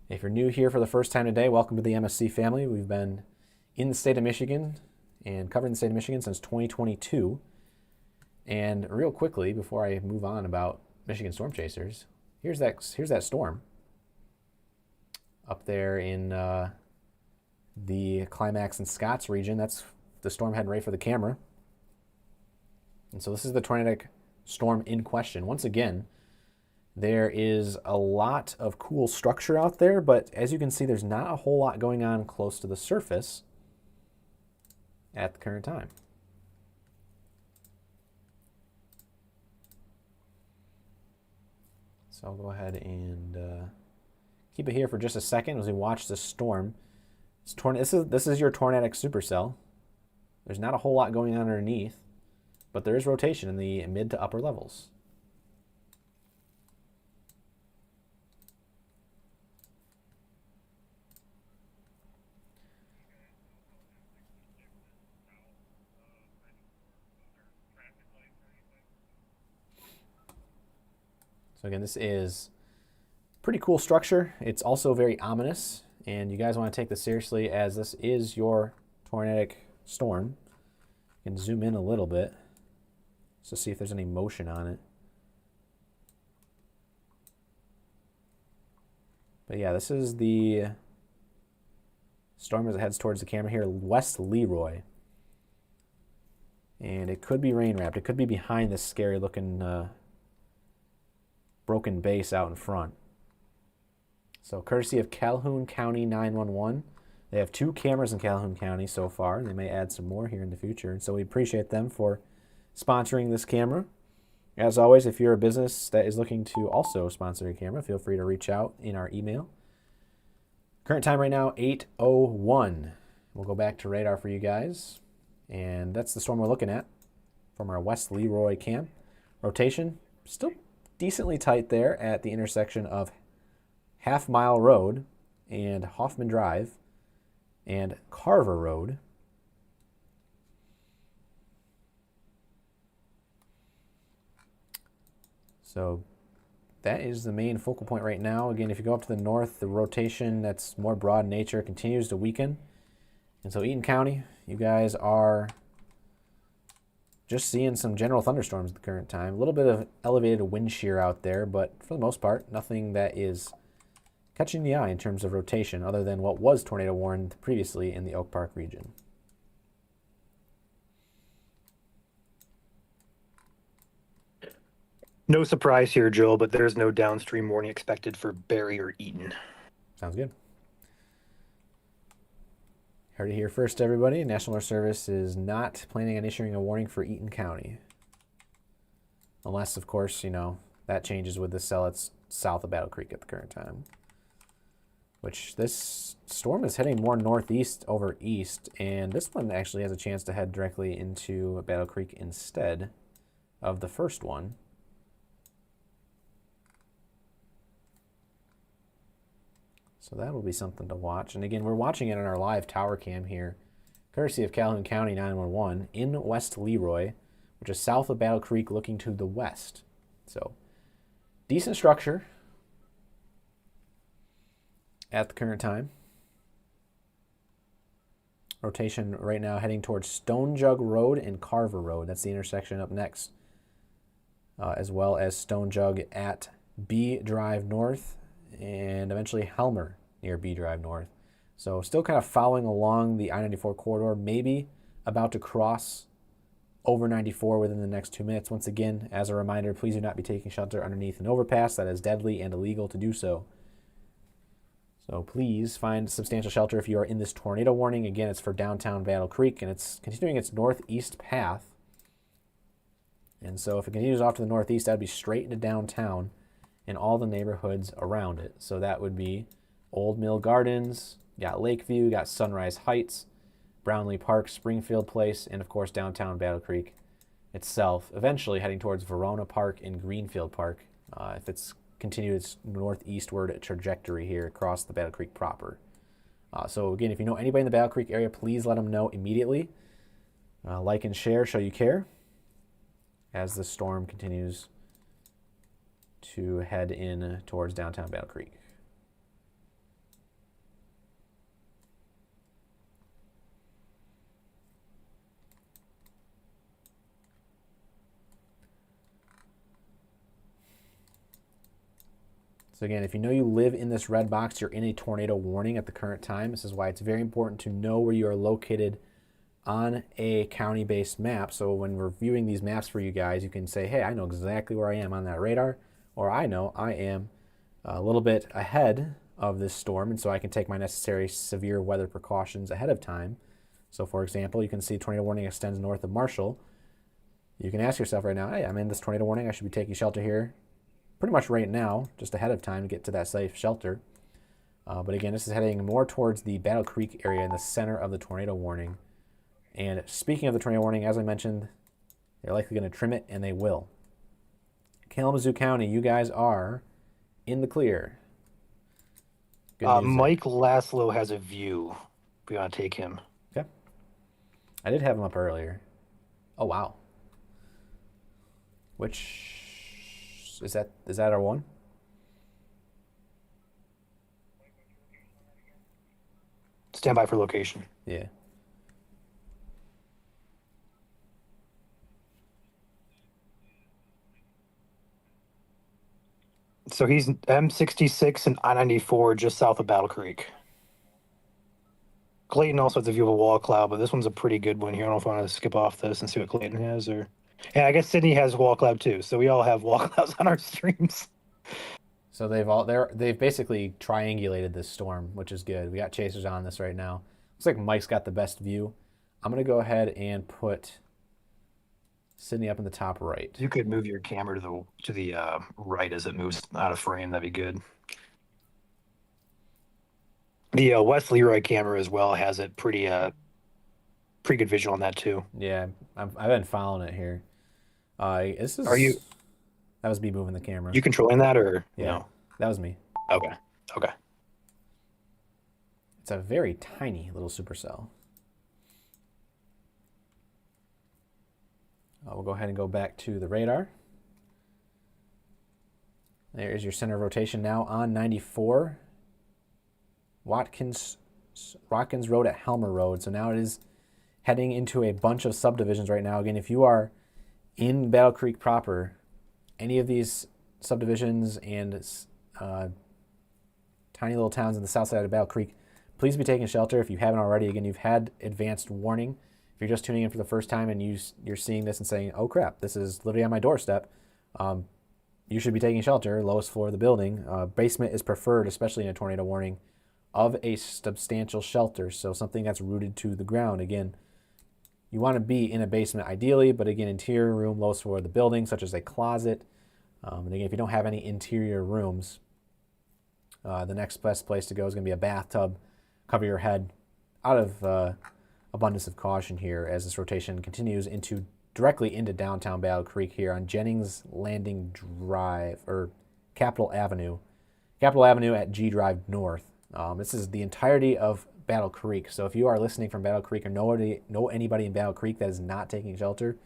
If you're new here for the first time today, welcome to the MSC family. We've been in the state of Michigan and covering the state of Michigan since 2022. And real quickly, before I move on about Michigan storm chasers, here's that storm up there in the Climax and Scotts region. That's the storm heading right for the camera. And so this is the tornadic storm in question. Once again, there is a lot of cool structure out there, but as you can see, there's not a whole lot going on close to the surface at the current time. So I'll go ahead and keep it here for just a second as we watch this storm. This is your tornadic supercell. There's not a whole lot going on underneath, but there is rotation in the mid to upper levels. So again, this is pretty cool structure. It's also very ominous, and you guys want to take this seriously as this is your tornadic storm. You can zoom in a little bit just to see if there's any motion on it. But yeah, this is the storm as it heads towards the camera here, West Leroy. And it could be rain wrapped. It could be behind this scary looking broken base out in front. So courtesy of Calhoun County 911, They have 2 cameras in Calhoun County so far, and they may add some more here in the future. And so we appreciate them for sponsoring this camera. As always, if you're a business that is looking to also sponsor a camera, feel free to reach out in our email. Current time right now, 8:01. We'll go back to radar for you guys. And that's the storm we're looking at from our West Leroy cam. Rotation, still decently tight there at the intersection of Half Mile Road and Hoffman Drive and Carver Road. So that is the main focal point right now. Again, if you go up to the north, the rotation that's more broad in nature continues to weaken. And so Eaton County, you guys are just seeing some general thunderstorms at the current time. A little bit of elevated wind shear out there, but for the most part, nothing that is catching the eye in terms of rotation other than what was tornado warned previously in the Oak Park region. No surprise here, Joel, but there's no downstream warning expected for Barry or Eaton. Sounds good. Heard it here first, everybody. National Weather Service is not planning on issuing a warning for Eaton County. Unless, of course, you know, that changes with the cell that's south of Battle Creek at the current time. Which this storm is heading more northeast over east, and this one actually has a chance to head directly into Battle Creek instead of the first one. So that will be something to watch. And again, we're watching it on our live tower cam here, courtesy of Calhoun County 911 in West Leroy, which is south of Battle Creek looking to the west. So decent structure at the current time. Rotation right now heading towards Stone Jug Road and Carver Road. That's the intersection up next, as well as Stone Jug at B Drive North and eventually Helmer near B Drive North. So still kind of following along the I-94 corridor, maybe about to cross over 94 within the next 2 minutes. Once again, as a reminder, please do not be taking shelter underneath an overpass. That is deadly and illegal to do so. So please find substantial shelter if you are in this tornado warning. Again, it's for downtown Battle Creek, and it's continuing its northeast path. And so if it continues off to the northeast, that would be straight into downtown and all the neighborhoods around it. So that would be Old Mill Gardens, got Lakeview, got Sunrise Heights, Brownlee Park, Springfield Place, and of course downtown Battle Creek itself, eventually heading towards Verona Park and Greenfield Park if it's continued its northeastward trajectory here across the Battle Creek proper. So again, if you know anybody in the Battle Creek area, please let them know immediately. Like and share, show you care, as the storm continues to head in towards downtown Battle Creek. So again, if you know you live in this red box, you're in a tornado warning at the current time. This is why it's very important to know where you are located on a county-based map. So when we're viewing these maps for you guys, you can say, hey, I know exactly where I am on that radar, or I know I am a little bit ahead of this storm, and so I can take my necessary severe weather precautions ahead of time. So for example, you can see tornado warning extends north of Marshall. You can ask yourself right now, hey, I'm in this tornado warning. I should be taking shelter here pretty much right now, just ahead of time to get to that safe shelter. But again, this is heading more towards the Battle Creek area in the center of the tornado warning. And speaking of the tornado warning, as I mentioned, they're likely going to trim it, and they will. Kalamazoo County, you guys are in the clear. Good news there. Mike Laszlo has a view. If we want to take him. Okay. I did have him up earlier. Oh, wow. Which is that our one? Stand by for location. Yeah. So he's M66 and I-94 just south of Battle Creek. Clayton also has a view of a wall cloud, but this one's a pretty good one here. I don't know if I want to skip off this and see what Clayton has, or... Yeah, I guess Sydney has wall cloud too, so we all have wall clouds on our streams. So they've basically triangulated this storm, which is good. We got chasers on this right now. Looks like Mike's got the best view. I'm gonna go ahead and put Sydney up in the top right. You could move your camera to the right as it moves out of frame. That'd be good. The West Leroy camera as well has it pretty good visual on that too. Yeah, I've been following it here. This is. Are you? That was me moving the camera. You controlling that or Yeah, no? that was me. Okay. It's a very tiny little supercell. We'll go ahead and go back to the radar. There is your center of rotation now on 94. Watkins Road at Helmer Road. So now it is heading into a bunch of subdivisions right now. Again, if you are in Battle Creek proper, any of these subdivisions and tiny little towns in the south side of Battle Creek, please be taking shelter if you haven't already. Again, you've had advanced warning. If you're just tuning in for the first time and you're seeing this and saying, oh crap, this is literally on my doorstep, you should be taking shelter, lowest floor of the building. Basement is preferred, especially in a tornado warning, of a substantial shelter, so something that's rooted to the ground. Again, you want to be in a basement ideally, but again, interior room, lowest floor of the building, such as a closet. And again, if you don't have any interior rooms, the next best place to go is going to be a bathtub. Cover your head out of abundance of caution here as this rotation continues directly into downtown Battle Creek here on Jennings Landing Drive, or Capitol Avenue. Capitol Avenue at G Drive North. This is the entirety of Battle Creek. So if you are listening from Battle Creek or know anybody in Battle Creek that is not taking shelter,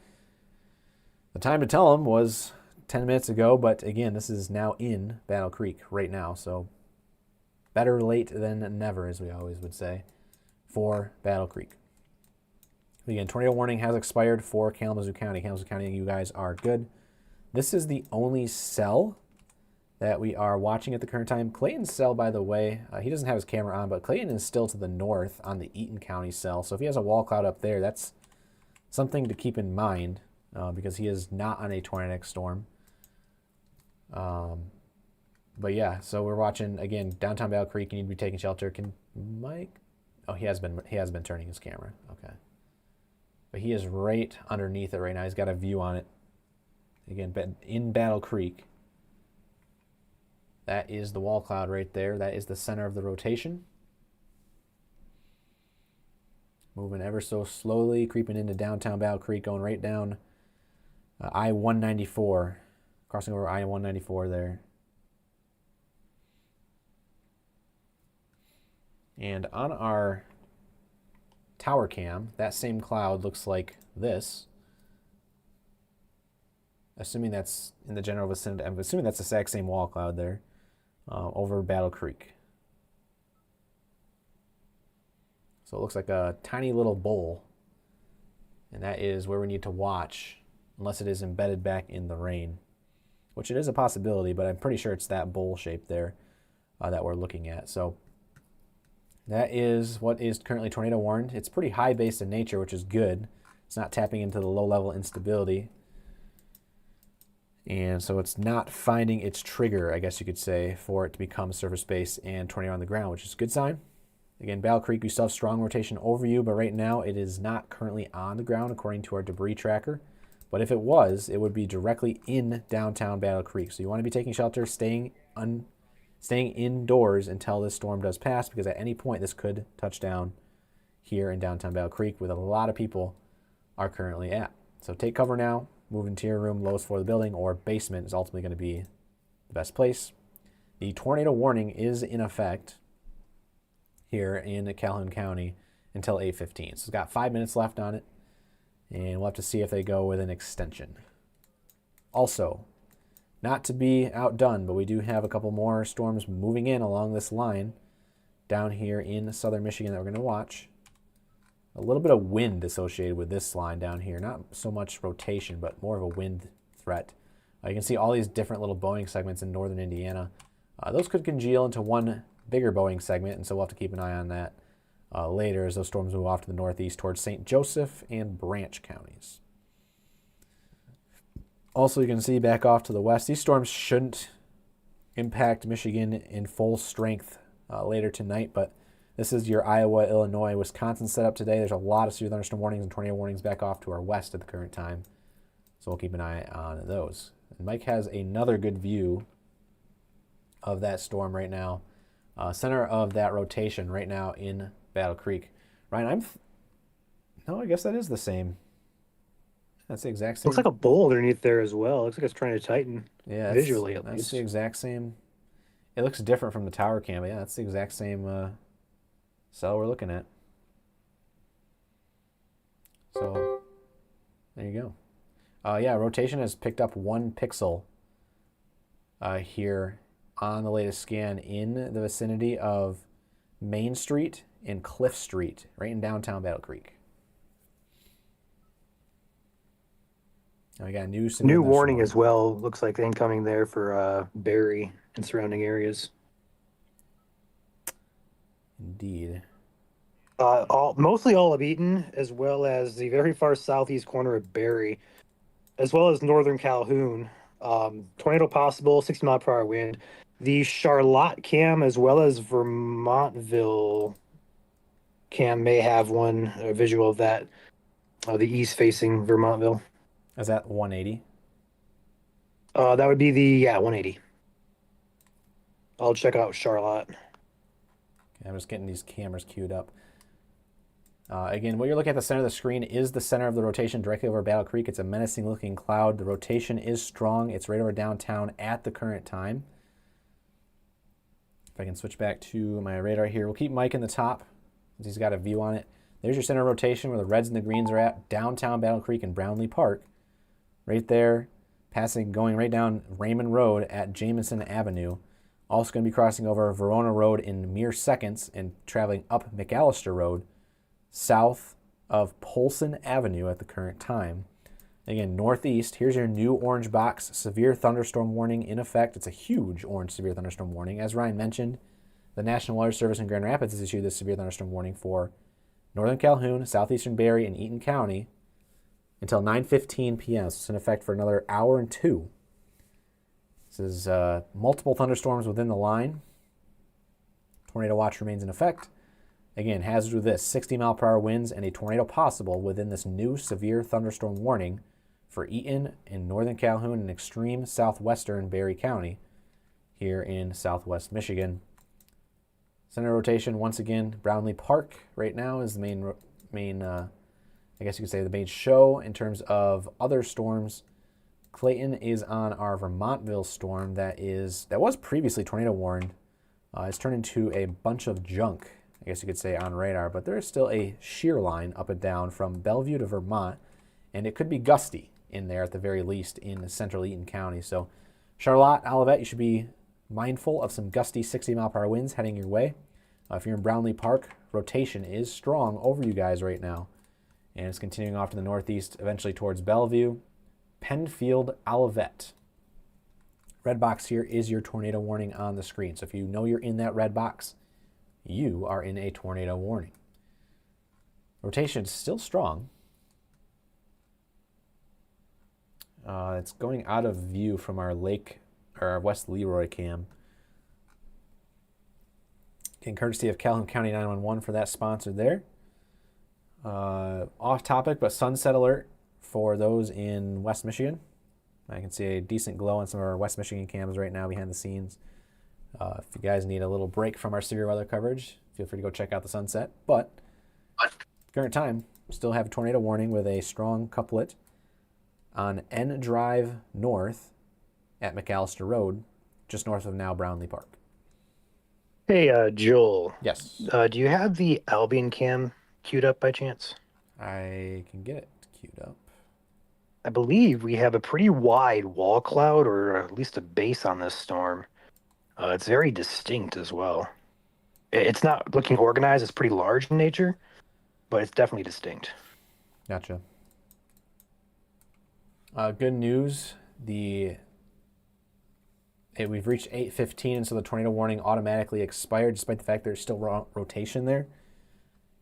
the time to tell them was 10 minutes ago. But again, this is now in Battle Creek right now. So better late than never, as we always would say, for Battle Creek. Again, tornado warning has expired for Kalamazoo County. Kalamazoo County, you guys are good. This is the only cell that we are watching at the current time. Clayton's cell, by the way, he doesn't have his camera on, but Clayton is still to the north on the Eaton County cell. So if he has a wall cloud up there, that's something to keep in mind because he is not on a tornadic storm. But yeah, so we're watching, again, downtown Battle Creek. You need to be taking shelter. Can Mike? Oh, he has been turning his camera. Okay. But he is right underneath it right now. He's got a view on it. Again, in Battle Creek. That is the wall cloud right there. That is the center of the rotation. Moving ever so slowly, creeping into downtown Battle Creek, going right down I-194. Crossing over I-194 there. And on our tower cam, that same cloud looks like this. Assuming that's in the general vicinity, I'm assuming that's the exact same wall cloud there. Over Battle Creek. So it looks like a tiny little bowl. And that is where we need to watch, unless it is embedded back in the rain. Which it is a possibility, but I'm pretty sure it's that bowl shape there that we're looking at. So that is what is currently tornado warned. It's pretty high based in nature, which is good. It's not tapping into the low level instability. And so it's not finding its trigger, I guess you could say, for it to become surface base and tornado on the ground, which is a good sign. Again, Battle Creek, we still have strong rotation over you, but right now it is not currently on the ground according to our debris tracker. But if it was, it would be directly in downtown Battle Creek. So you want to be taking shelter, staying indoors until this storm does pass, because at any point this could touch down here in downtown Battle Creek, where a lot of people are currently at. So take cover now. Move into your room, lowest floor of the building, or basement is ultimately going to be the best place. The tornado warning is in effect here in Calhoun County until 8:15. So it's got 5 minutes left on it, and we'll have to see if they go with an extension. Also, not to be outdone, but we do have a couple more storms moving in along this line down here in southern Michigan that we're going to watch. A little bit of wind associated with this line down here. Not so much rotation, but more of a wind threat. You can see all these different little Boeing segments in northern Indiana. Those could congeal into one bigger Boeing segment, and so we'll have to keep an eye on that later as those storms move off to the northeast towards St. Joseph and Branch counties. Also, you can see back off to the west, these storms shouldn't impact Michigan in full strength later tonight, but this is your Iowa, Illinois, Wisconsin setup today. There's a lot of severe thunderstorm warnings and tornado warnings back off to our west at the current time, so we'll keep an eye on those. And Mike has another good view of that storm right now. Center of that rotation right now in Battle Creek. Ryan, no, I guess that is the same. That's the exact same. Looks like a bowl underneath there as well. Looks like it's trying to tighten. Yeah, visually at that's least. the exact same. It looks different from the tower cam, but yeah, that's the exact same cell we're looking at. So there you go. Yeah, rotation has picked up 1 pixel here on the latest scan in the vicinity of Main Street and Cliff Street, right in downtown Battle Creek. Now we got a new warning as well. Looks like incoming there for Barry and surrounding areas. Indeed. Mostly all of Eaton, as well as the very far southeast corner of Barry, as well as northern Calhoun. Tornado possible, 60-mile-per-hour wind. The Charlotte cam, as well as Vermontville cam, may have one visual of that. The east-facing Vermontville. Is that 180? That would be the 180. I'll check out Charlotte. Okay, I'm just getting these cameras queued up. Again, what you're looking at the center of the screen is the center of the rotation directly over Battle Creek. It's a menacing looking cloud. The rotation is strong. It's right over downtown at the current time. If I can switch back to my radar here, we'll keep Mike in the top since he's got a view on it. There's your center rotation where the reds and the greens are at, downtown Battle Creek and Brownlee Park. Right there, going right down Raymond Road at Jameson Avenue. Also going to be crossing over Verona Road in mere seconds and traveling up McAllister Road, south of Polson Avenue at the current time. Again, northeast, here's your new orange box, severe thunderstorm warning in effect. It's a huge orange severe thunderstorm warning. As Ryan mentioned, the National Weather Service in Grand Rapids has issued this severe thunderstorm warning for northern Calhoun, southeastern Barry, and Eaton County until 9:15 p.m. So it's in effect for another hour and 2. This is multiple thunderstorms within the line. Tornado watch remains in effect. Again, hazards with this, 60-mile-per-hour winds and a tornado possible within this new severe thunderstorm warning for Eaton in northern Calhoun and extreme southwestern Barry County here in southwest Michigan. Center rotation, once again, Brownlee Park right now is the main I guess you could say the main show in terms of other storms. Clayton is on our Vermontville storm that was previously tornado warned. It's turned into a bunch of junk, I guess you could say, on radar, but there is still a shear line up and down from Bellevue to Vermont, and it could be gusty in there at the very least in central Eaton County. So Charlotte, Olivet, you should be mindful of some gusty 60-mile-per-hour winds heading your way. If you're in Brownlee Park, rotation is strong over you guys right now. And it's continuing off to the northeast, eventually towards Bellevue, Penfield, Olivet. Red box here is your tornado warning on the screen. So if you know you're in that red box, you are in a tornado warning. Rotation is still strong. It's going out of view from our our West Leroy cam. Again, courtesy of Calhoun County 911 for that sponsor there. Off topic, but sunset alert for those in West Michigan. I can see a decent glow on some of our West Michigan cams right now behind the scenes. If you guys need a little break from our severe weather coverage, feel free to go check out the sunset. But current time, still have a tornado warning with a strong couplet on N Drive North at McAllister Road, just north of now Brownlee Park. Hey, Joel. Yes. Do you have the Albion cam queued up by chance? I can get it queued up. I believe we have a pretty wide wall cloud, or at least a base on this storm. It's very distinct as well. It's not looking organized. It's pretty large in nature, but it's definitely distinct. Gotcha. Good news. We've reached 8:15, and so the tornado warning automatically expired, despite the fact there's still rotation there.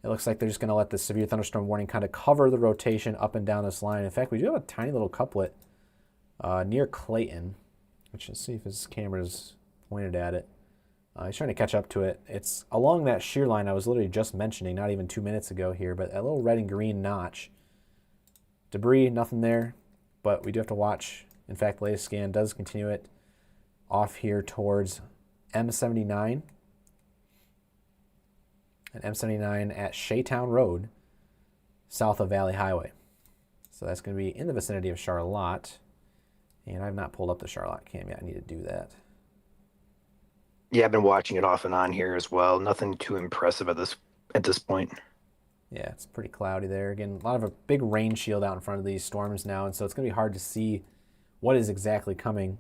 It looks like they're just going to let the severe thunderstorm warning kind of cover the rotation up and down this line. In fact, we do have a tiny little couplet near Clayton, which, let's see if his camera's pointed at it. He's trying to catch up to it. It's along that shear line I was literally just mentioning, not even 2 minutes ago here, but that little red and green notch. Debris, nothing there, but we do have to watch. In fact, the latest scan does continue it off here towards M79 and M79 at Shaytown Road, south of Valley Highway. So that's going to be in the vicinity of Charlotte. And I've not pulled up the Charlotte cam yet. I need to do that. Yeah, I've been watching it off and on here as well. Nothing too impressive at this point. Yeah, it's pretty cloudy there. Again, a lot of a big rain shield out in front of these storms now, and so it's going to be hard to see what is exactly coming.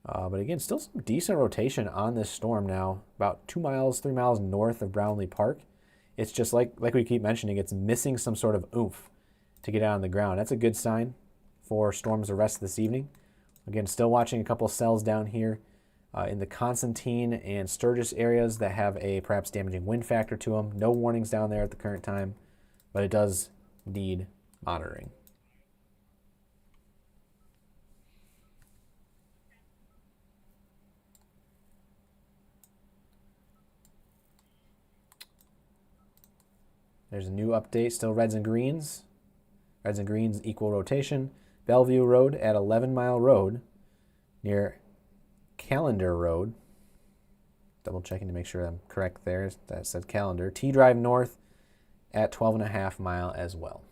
But again, still some decent rotation on this storm now. About 2 miles, 3 miles north of Brownlee Park. It's just like we keep mentioning, it's missing some sort of oomph to get out on the ground. That's a good sign for storms the rest of this evening. Again, still watching a couple cells down here in the Constantine and Sturgis areas that have a perhaps damaging wind factor to them. No warnings down there at the current time, but it does need monitoring. There's a new update, still reds and greens. Reds and greens equal rotation. Bellevue Road at 11 Mile Road near Calendar Road. Double checking to make sure I'm correct there. That said Calendar. T Drive North at 12.5 mile as well.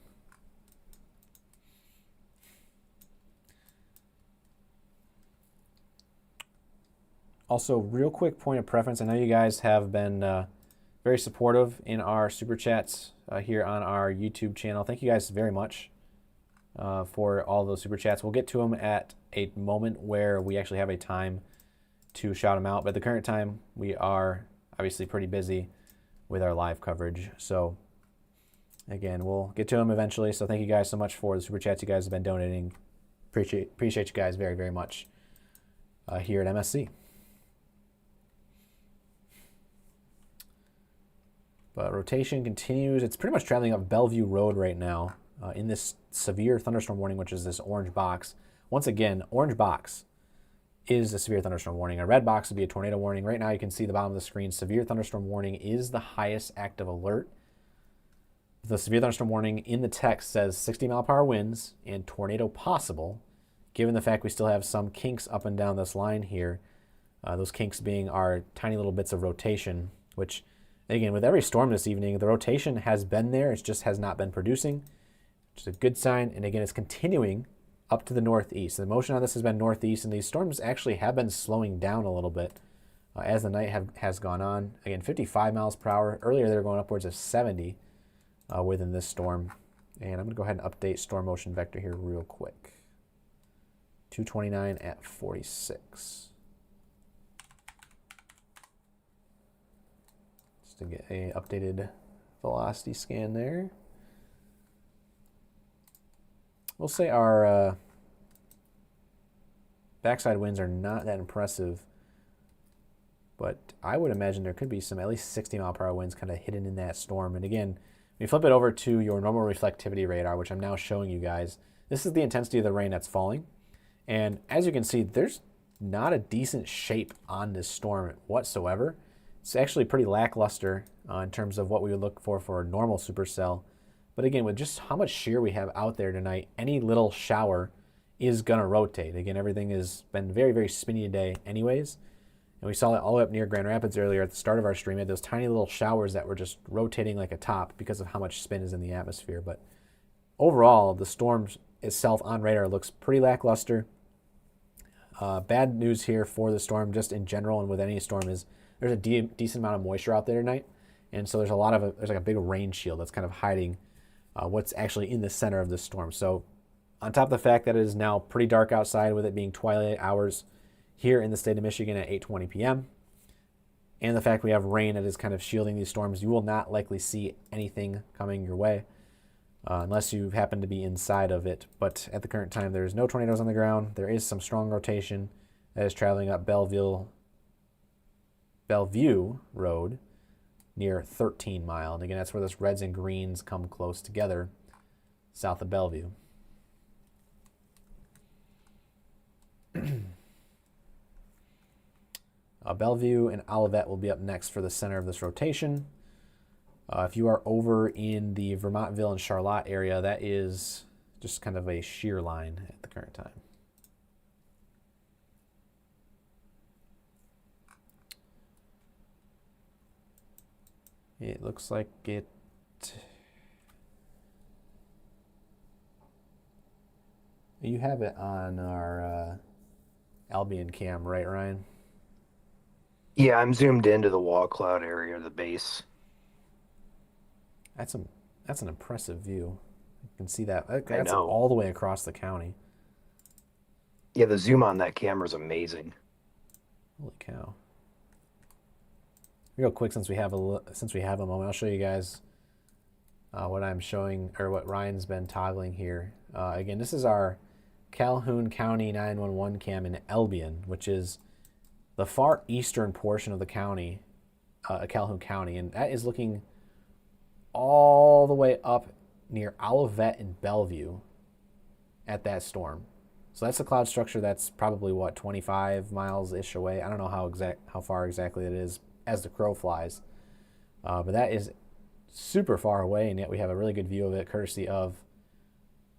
Also, real quick point of preference. I know you guys have been very supportive in our super chats here on our YouTube channel. Thank you guys very much for all those super chats. We'll get to them at a moment where we actually have a time to shout them out. But at the current time, we are obviously pretty busy with our live coverage. So again, we'll get to them eventually. So thank you guys so much for the super chats you guys have been donating. Appreciate you guys very, very much here at MSC. But rotation continues. It's pretty much traveling up Bellevue Road right now in this severe thunderstorm warning, which is this orange box. Once again, orange box is a severe thunderstorm warning. A red box would be a tornado warning. Right now you can see the bottom of the screen. Severe thunderstorm warning is the highest active alert. The severe thunderstorm warning in the text says 60-mile-per-hour winds and tornado possible, given the fact we still have some kinks up and down this line here. Those kinks being our tiny little bits of rotation, which, again, with every storm this evening, the rotation has been there. It just has not been producing, which is a good sign. And again, it's continuing up to the northeast. The motion on this has been northeast, and these storms actually have been slowing down a little bit as the night has gone on. Again, 55 miles per hour. Earlier, they were going upwards of 70 within this storm. And I'm going to go ahead and update storm motion vector here real quick. 229 at 46. Just to get a updated velocity scan there. We'll say our backside winds are not that impressive, but I would imagine there could be some at least 60-mile-per-hour winds kind of hidden in that storm. And again, when you flip it over to your normal reflectivity radar, which I'm now showing you guys, this is the intensity of the rain that's falling. And as you can see, there's not a decent shape on this storm whatsoever. It's actually pretty lackluster in terms of what we would look for a normal supercell. But again, with just how much shear we have out there tonight, any little shower is going to rotate. Again, everything has been very, very spinny today anyways. And we saw that all the way up near Grand Rapids earlier at the start of our stream. We had those tiny little showers that were just rotating like a top because of how much spin is in the atmosphere. But overall, the storm itself on radar looks pretty lackluster. Bad news here for the storm just in general and with any storm is there's a decent amount of moisture out there tonight. And so there's like a big rain shield that's kind of hiding what's actually in the center of this storm. So on top of the fact that it is now pretty dark outside with it being twilight hours here in the state of Michigan at 8:20 p.m. and the fact we have rain that is kind of shielding these storms, you will not likely see anything coming your way unless you happen to be inside of it. But at the current time, there's no tornadoes on the ground. There is some strong rotation that is traveling up Bellevue Road near 13 Mile. And again, that's where those reds and greens come close together south of Bellevue. Bellevue and Olivet will be up next for the center of this rotation. If you are over in the Vermontville and Charlotte area, that is just kind of a shear line at the current time. It looks like it... You have it on our Albion cam, right, Ryan? Yeah, I'm zoomed into the wall cloud area, the base. That's an impressive view. You can see that. I That's know. all the way across the county. Yeah, the zoom on that camera is amazing. Holy cow! Real quick, since we have a moment, I'll show you guys what I'm showing, or what Ryan's been toggling here. Again, this is our Calhoun County 911 cam in Albion, which is the far eastern portion of the county, Calhoun County, and that is looking all the way up near Olivet and Bellevue at that storm. So that's a cloud structure that's probably, what, 25 miles-ish away. I don't know how far exactly it is as the crow flies. But that is super far away, and yet we have a really good view of it courtesy of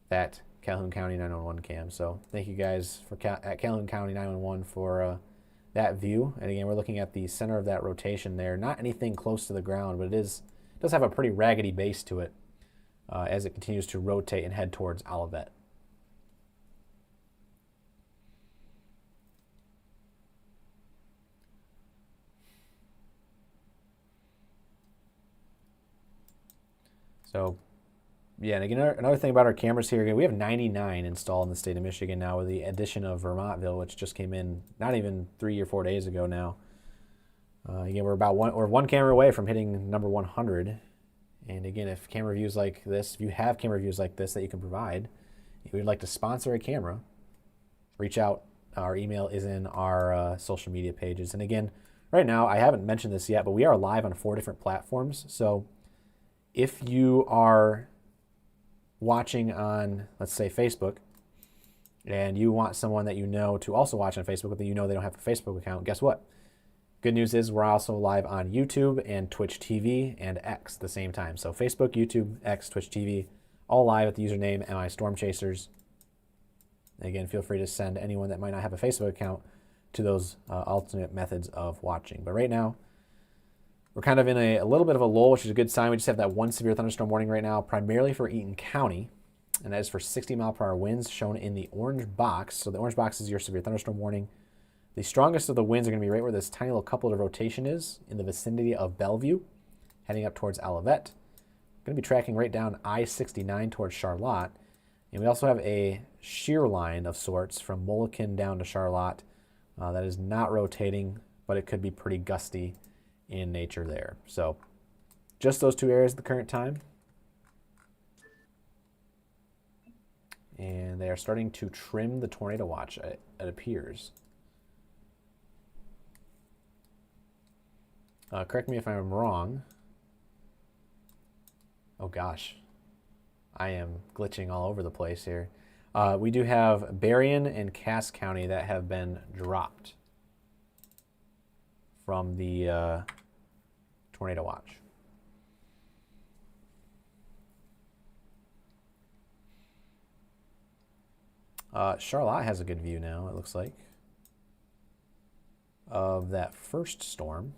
that Calhoun County 911 cam. So thank you guys at Calhoun County 911 for that view. And again, we're looking at the center of that rotation there. Not anything close to the ground, but it does have a pretty raggedy base to it as it continues to rotate and head towards Olivet. So, yeah, and again, another thing about our cameras here, again, we have 99 installed in the state of Michigan now with the addition of Vermontville, which just came in not even 3 or 4 days ago now. Again, we're one camera away from hitting number 100. And again, if camera views like this, if you have camera views like this that you can provide, if you'd like to sponsor a camera, reach out. Our email is in our social media pages. And again, right now, I haven't mentioned this yet, but we are live on 4 different platforms. So if you are watching on, let's say, Facebook, and you want someone that you know to also watch on Facebook, but that you know they don't have a Facebook account, guess what? Good news is we're also live on YouTube and Twitch TV and X at the same time. So Facebook, YouTube, X, Twitch TV, all live at the username MI Storm Chasers. Again, feel free to send anyone that might not have a Facebook account to those alternate methods of watching. But right now, we're kind of in a little bit of a lull, which is a good sign. We just have that one severe thunderstorm warning right now, primarily for Eaton County, and that is for 60-mile-per-hour winds shown in the orange box. So the orange box is your severe thunderstorm warning. The strongest of the winds are going to be right where this tiny little couplet of rotation is, in the vicinity of Bellevue, heading up towards Olivet. Going to be tracking right down I-69 towards Charlotte. And we also have a shear line of sorts from Mulliken down to Charlotte that is not rotating, but it could be pretty gusty in nature there. So just those 2 areas at the current time. And they are starting to trim the tornado watch, it appears. Correct me if I'm wrong. Oh gosh, I am glitching all over the place here. We do have Berrien and Cass County that have been dropped from the tornado watch. Charlotte has a good view now, it looks like, of that first storm.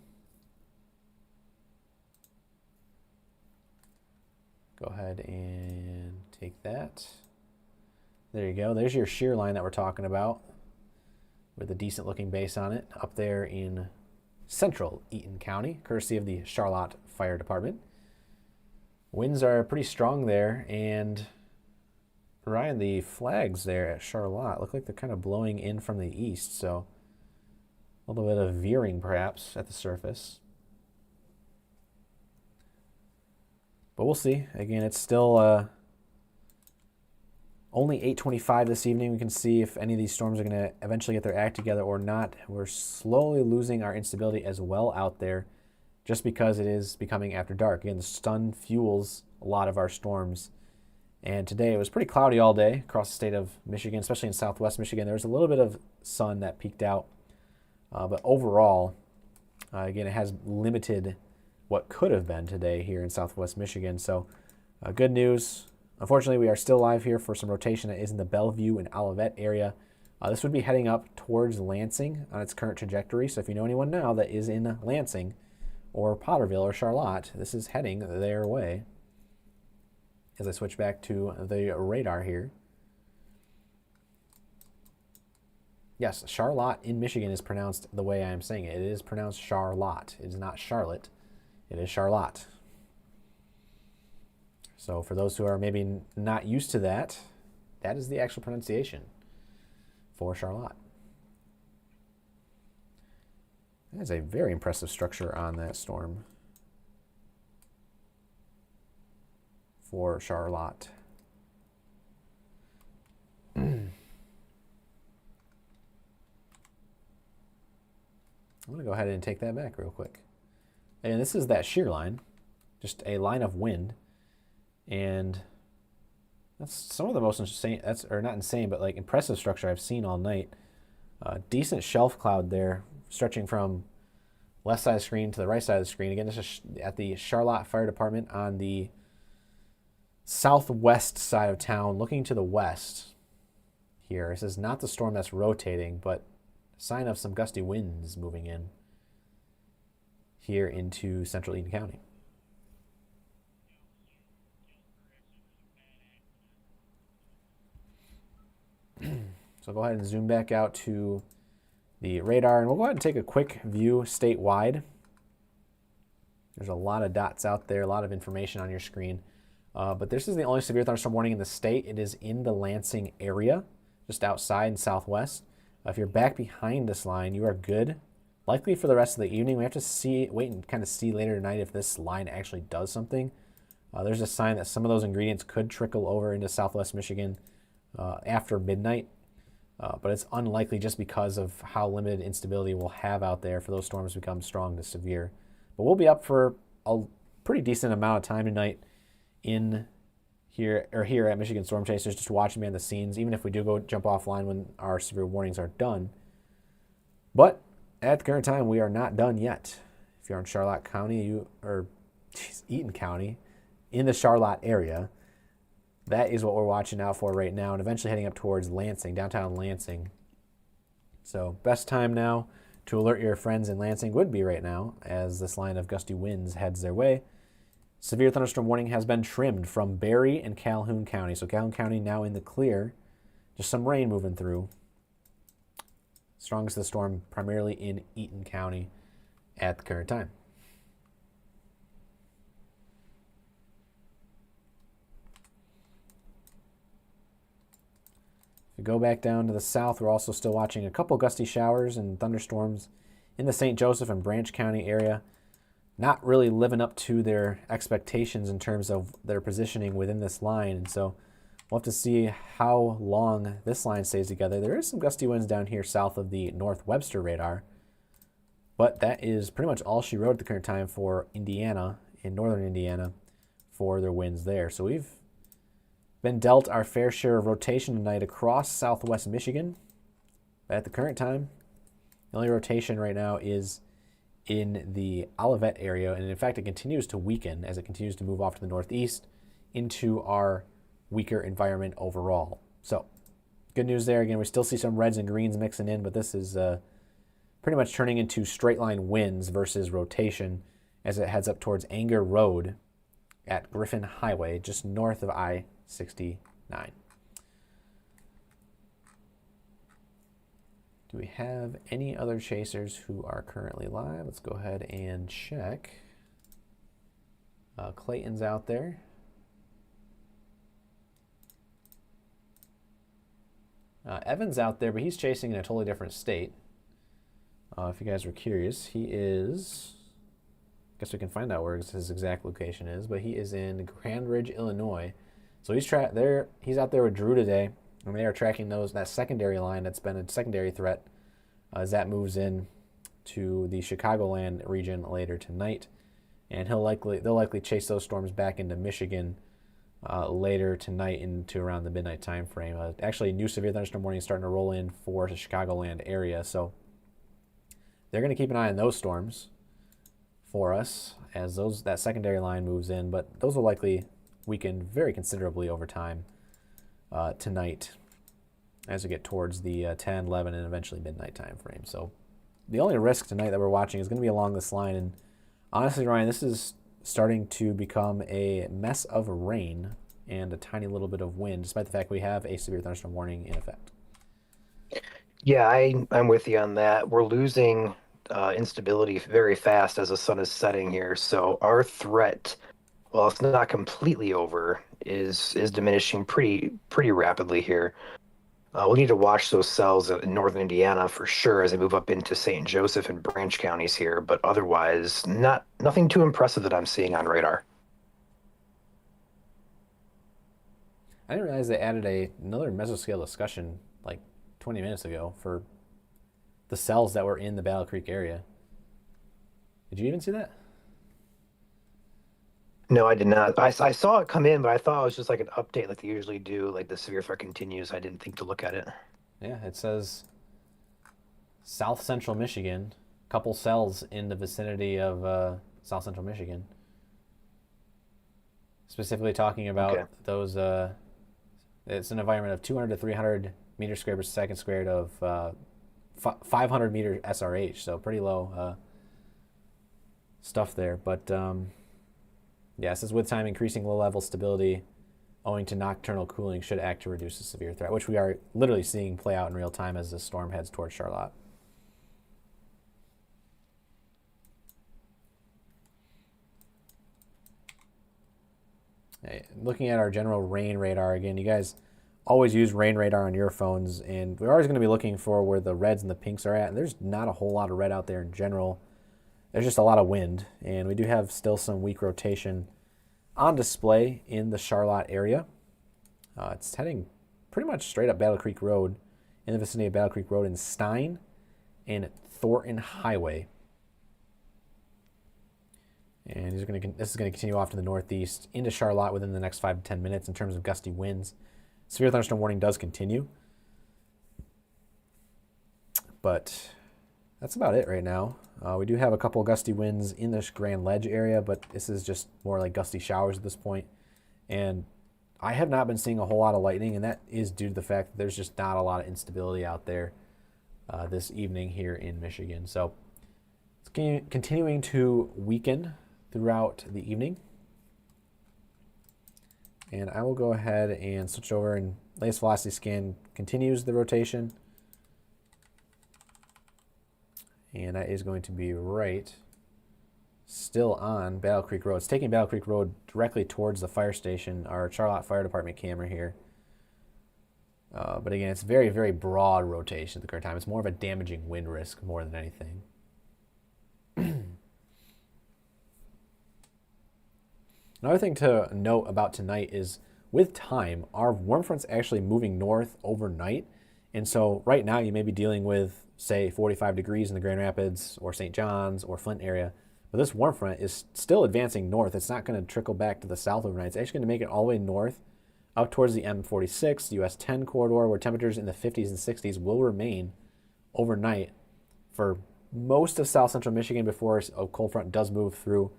Go ahead and take that. There you go. There's your shear line that we're talking about with a decent looking base on it up there in central Eaton County, courtesy of the Charlotte Fire Department. Winds are pretty strong there, and Ryan, the flags there at Charlotte look like they're kind of blowing in from the east, so a little bit of veering perhaps at the surface. But we'll see. Again, it's still only 8:25 this evening. We can see if any of these storms are going to eventually get their act together or not. We're slowly losing our instability as well out there just because it is becoming after dark. Again, the sun fuels a lot of our storms. And today it was pretty cloudy all day across the state of Michigan, especially in southwest Michigan. There was a little bit of sun that peeked out. But overall, Again, it has limited what could have been today here in southwest Michigan. So good news. Unfortunately, we are still live here for some rotation that is in the Bellevue and Olivet area. This would be heading up towards Lansing on its current trajectory. So if you know anyone now that is in Lansing or Potterville or Charlotte, this is heading their way. As I switch back to the radar here. Yes, Charlotte in Michigan is pronounced the way I am saying it. It is pronounced Charlotte. It is not Charlotte. It is Charlotte. So for those who are maybe not used to that, that is the actual pronunciation for Charlotte. That is a very impressive structure on that storm for Charlotte. I'm going to go ahead and take that back real quick. And this is that shear line, just a line of wind. And that's some of the most insane, or not insane, but like impressive structure I've seen all night. Decent shelf cloud there, stretching from left side of the screen to the right side of the screen. Again, this is at the Charlotte Fire Department on the southwest side of town, looking to the west here. This is not the storm that's rotating, but sign of some gusty winds moving in here into central Eaton County. So go ahead and zoom back out to the radar, and we'll go ahead and take a quick view statewide. There's a lot of dots out there, a lot of information on your screen. But this is the only severe thunderstorm warning in the state. It is in the Lansing area, just outside and southwest. If you're back behind this line, you are good. Likely for the rest of the evening. We have to wait and kind of see later tonight if this line actually does something. There's a sign that some of those ingredients could trickle over into southwest Michigan after midnight. But it's unlikely just because of how limited instability we'll have out there for those storms to become strong to severe. But we'll be up for a pretty decent amount of time tonight in here at Michigan Storm Chasers, just watching behind the scenes, even if we do go jump offline when our severe warnings are done. But at the current time, we are not done yet. If you're in Charlotte County, Eaton County, in the Charlotte area, that is what we're watching out for right now, and eventually heading up towards Lansing, downtown Lansing. So best time now to alert your friends in Lansing would be right now, as this line of gusty winds heads their way. Severe thunderstorm warning has been trimmed from Berry and Calhoun County. So Calhoun County now in the clear. Just some rain moving through. Strongest of the storm primarily in Eaton County at the current time. If we go back down to the south, we're also still watching a couple gusty showers and thunderstorms in the St. Joseph and Branch County area. Not really living up to their expectations in terms of their positioning within this line. And so we'll have to see how long this line stays together. There is some gusty winds down here south of the North Webster radar. But that is pretty much all she wrote at the current time for Indiana, in northern Indiana, for their winds there. So we've been dealt our fair share of rotation tonight across southwest Michigan. But at the current time, the only rotation right now is in the Olivet area, and in fact it continues to weaken as it continues to move off to the northeast into our weaker environment overall. So good news there. Again, we still see some reds and greens mixing in, but this is pretty much turning into straight line winds versus rotation as it heads up towards Anger Road at Griffin Highway, just north of I-69. Do we have any other chasers who are currently live? Let's go ahead and check. Clayton's out there. Evan's out there, but he's chasing in a totally different state. If you guys were curious, he is, I guess we can find out where his exact location is, but he is in Grand Ridge, Illinois. So he's out there with Drew today, and they are tracking that secondary line that's been a secondary threat as that moves in to the Chicagoland region later tonight. And they'll likely chase those storms back into Michigan later tonight into around the midnight time frame. Actually, new severe thunderstorm warning is starting to roll in for the Chicagoland area, so they're going to keep an eye on those storms. for us as that secondary line moves in, but those will likely weaken very considerably over time tonight as we get towards the 10, 11, and eventually midnight time frame. So the only risk tonight that we're watching is going to be along this line. And honestly, Ryan, this is starting to become a mess of rain and a tiny little bit of wind, despite the fact we have a severe thunderstorm warning in effect. Yeah, I'm with you on that. We're losing instability very fast as the sun is setting here. So our threat, while it's not completely over, is diminishing pretty rapidly here. We'll need to watch those cells in northern Indiana for sure as they move up into St. Joseph and Branch counties here, but otherwise, nothing too impressive that I'm seeing on radar. I didn't realize they added another mesoscale discussion like 20 minutes ago for the cells that were in the Battle Creek area. Did you even see that? No, I did not. I saw it come in, but I thought it was just like an update like they usually do, like the severe threat continues. I didn't think to look at it. Yeah, it says South Central Michigan, couple cells in the vicinity of South Central Michigan. Specifically talking about those, it's an environment of 200 to 300 meters squared per second squared of 500 meter SRH, so pretty low stuff there. But yeah, it says with time increasing low-level stability owing to nocturnal cooling should act to reduce the severe threat, which we are literally seeing play out in real time as the storm heads towards Charlotte. Hey, looking at our general rain radar again, you guys always use rain radar on your phones, and we're always going to be looking for where the reds and the pinks are at, and there's not a whole lot of red out there in general. There's just a lot of wind, and we do have still some weak rotation on display in the Charlotte area. It's heading pretty much straight up Battle Creek Road, in the vicinity of Battle Creek Road in Stein and Thornton Highway. And this is going to continue off to the northeast into Charlotte within the next 5 to 10 minutes in terms of gusty winds. Severe thunderstorm warning does continue. But that's about it right now. We do have a couple gusty winds in this Grand Ledge area, but this is just more like gusty showers at this point. And I have not been seeing a whole lot of lightning, and that is due to the fact that there's just not a lot of instability out there this evening here in Michigan. So it's continuing to weaken throughout the evening. And I will go ahead and switch over, and latest velocity scan continues the rotation. And that is going to be right still on Battle Creek Road. It's taking Battle Creek Road directly towards the fire station, our Charlotte Fire Department camera here. But again, it's very, very broad rotation at the current time. It's more of a damaging wind risk more than anything. Another thing to note about tonight is with time, our warm front's actually moving north overnight. And so right now you may be dealing with, say, 45 degrees in the Grand Rapids or St. John's or Flint area. But this warm front is still advancing north. It's not going to trickle back to the south overnight. It's actually going to make it all the way north up towards the M46, US 10 corridor, where temperatures in the 50s and 60s will remain overnight for most of south central Michigan before a cold front does move through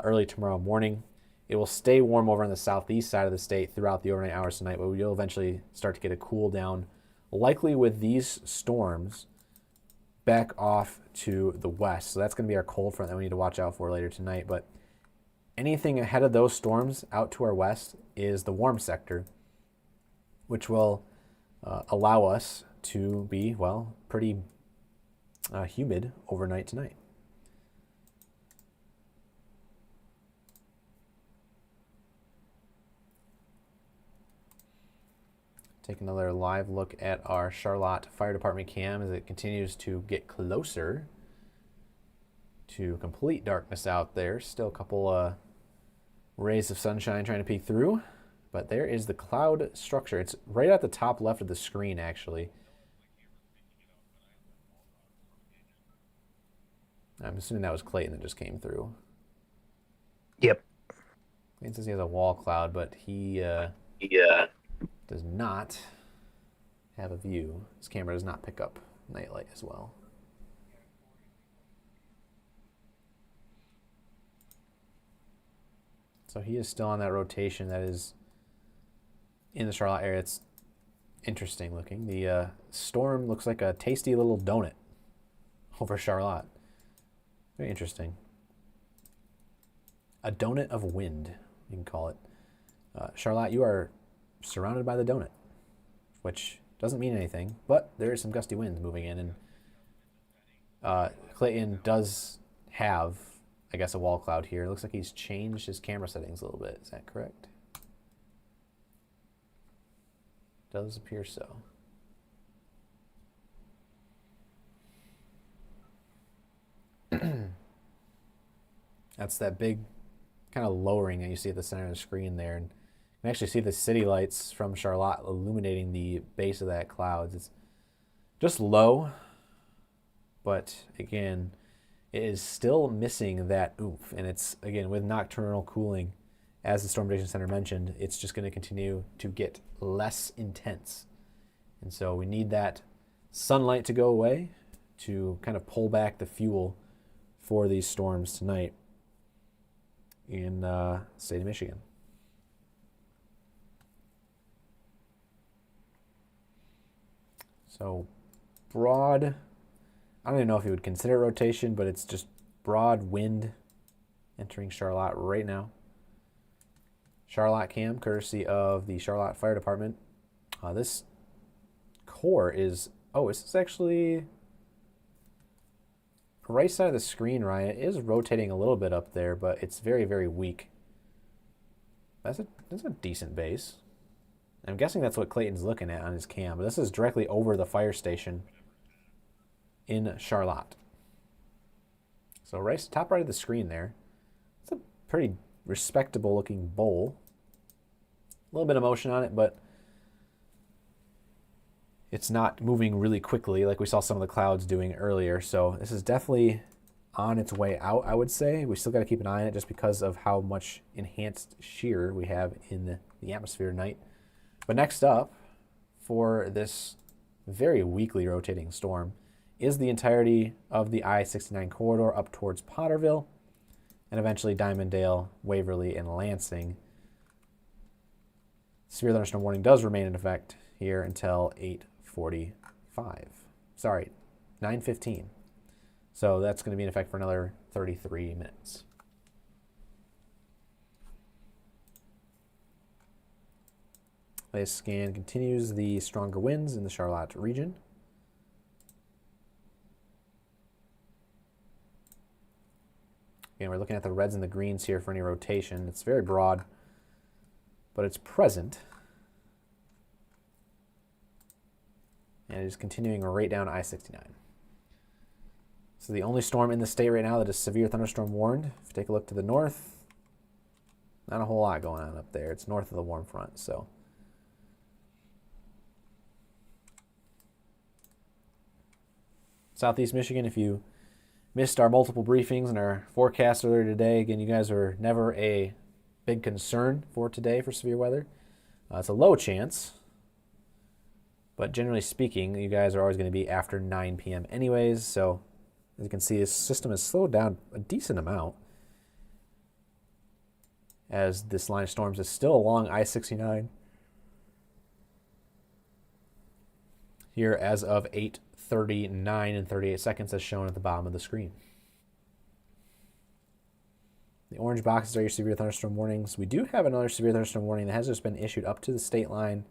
early tomorrow morning. It will stay warm over on the southeast side of the state throughout the overnight hours tonight, but we'll eventually start to get a cool down, likely with these storms back off to the west. So that's going to be our cold front that we need to watch out for later tonight. But anything ahead of those storms out to our west is the warm sector, which will allow us to be, well, pretty humid overnight tonight. Take another live look at our Charlotte Fire Department cam as it continues to get closer to complete darkness out there. Still a couple rays of sunshine trying to peek through, but there is the cloud structure. It's right at the top left of the screen, actually. I'm assuming that was Clayton that just came through. Yep. Clayton says he has a wall cloud, but he does not have a view. His camera does not pick up nightlight as well. So he is still on that rotation that is in the Charlotte area. It's interesting looking. The storm looks like a tasty little donut over Charlotte. Very interesting. A donut of wind, you can call it. Charlotte, you are surrounded by the donut, which doesn't mean anything, but there is some gusty winds moving in, and Clayton does have, I guess, a wall cloud here. It looks like he's changed his camera settings a little bit. Is that correct? Does appear so. That's that big kind of lowering that you see at the center of the screen there. And you can actually see the city lights from Charlotte illuminating the base of that cloud. It's just low, but again, it is still missing that oomph. And it's, again, with nocturnal cooling, as the Storm Prediction Center mentioned, it's just going to continue to get less intense. And so we need that sunlight to go away to kind of pull back the fuel for these storms tonight in the state of Michigan. So broad, I don't even know if you would consider it rotation, but it's just broad wind entering Charlotte right now. Charlotte cam, courtesy of the Charlotte Fire Department. This core is, this is actually right side of the screen, Ryan. It is rotating a little bit up there, but it's very, very weak. That's a decent base. I'm guessing that's what Clayton's looking at on his cam, but this is directly over the fire station in Charlotte. So right, top right of the screen there. It's a pretty respectable looking bowl. A little bit of motion on it, but it's not moving really quickly like we saw some of the clouds doing earlier. So this is definitely on its way out, I would say. We still got to keep an eye on it just because of how much enhanced shear we have in the atmosphere tonight. But next up, for this very weakly rotating storm, is the entirety of the I-69 corridor up towards Potterville, and eventually Diamonddale, Waverly, and Lansing. Severe thunderstorm warning does remain in effect here until 8:45. Sorry, 9:15. So that's going to be in effect for another 33 minutes. Latest scan continues the stronger winds in the Charlotte region. Again, we're looking at the reds and the greens here for any rotation. It's very broad, but it's present. And it is continuing right down I-69. So the only storm in the state right now that is severe thunderstorm warned. If you take a look to the north, not a whole lot going on up there. It's north of the warm front, so. Southeast Michigan, if you missed our multiple briefings and our forecast earlier today, again, you guys are never a big concern for today for severe weather. It's a low chance, but generally speaking, you guys are always going to be after 9 p.m. anyways. So as you can see, this system has slowed down a decent amount as this line of storms is still along I-69 here as of 8:39 and 38 seconds as shown at the bottom of the screen. The orange boxes are your severe thunderstorm warnings. We do have another severe thunderstorm warning that has just been issued up to the state line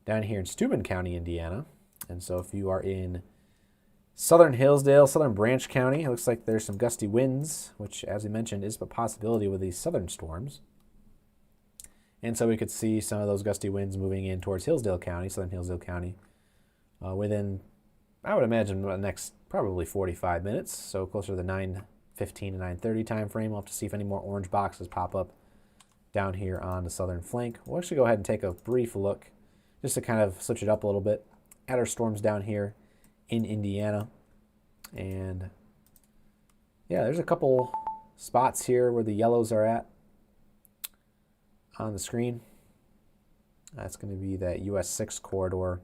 down here in Steuben County, Indiana. And so if you are in southern Hillsdale, southern Branch County, it looks like there's some gusty winds, which, as we mentioned, is a possibility with these southern storms. And so we could see some of those gusty winds moving in towards Hillsdale County, southern Hillsdale County, within, I would imagine, the next probably 45 minutes, so closer to the 9:15 to 9:30 time frame. We'll have to see if any more orange boxes pop up down here on the southern flank. We'll actually go ahead and take a brief look, just to kind of switch it up a little bit, at our storms down here in Indiana. And yeah, there's a couple spots here where the yellows are at on the screen. That's going to be that US 6 corridor.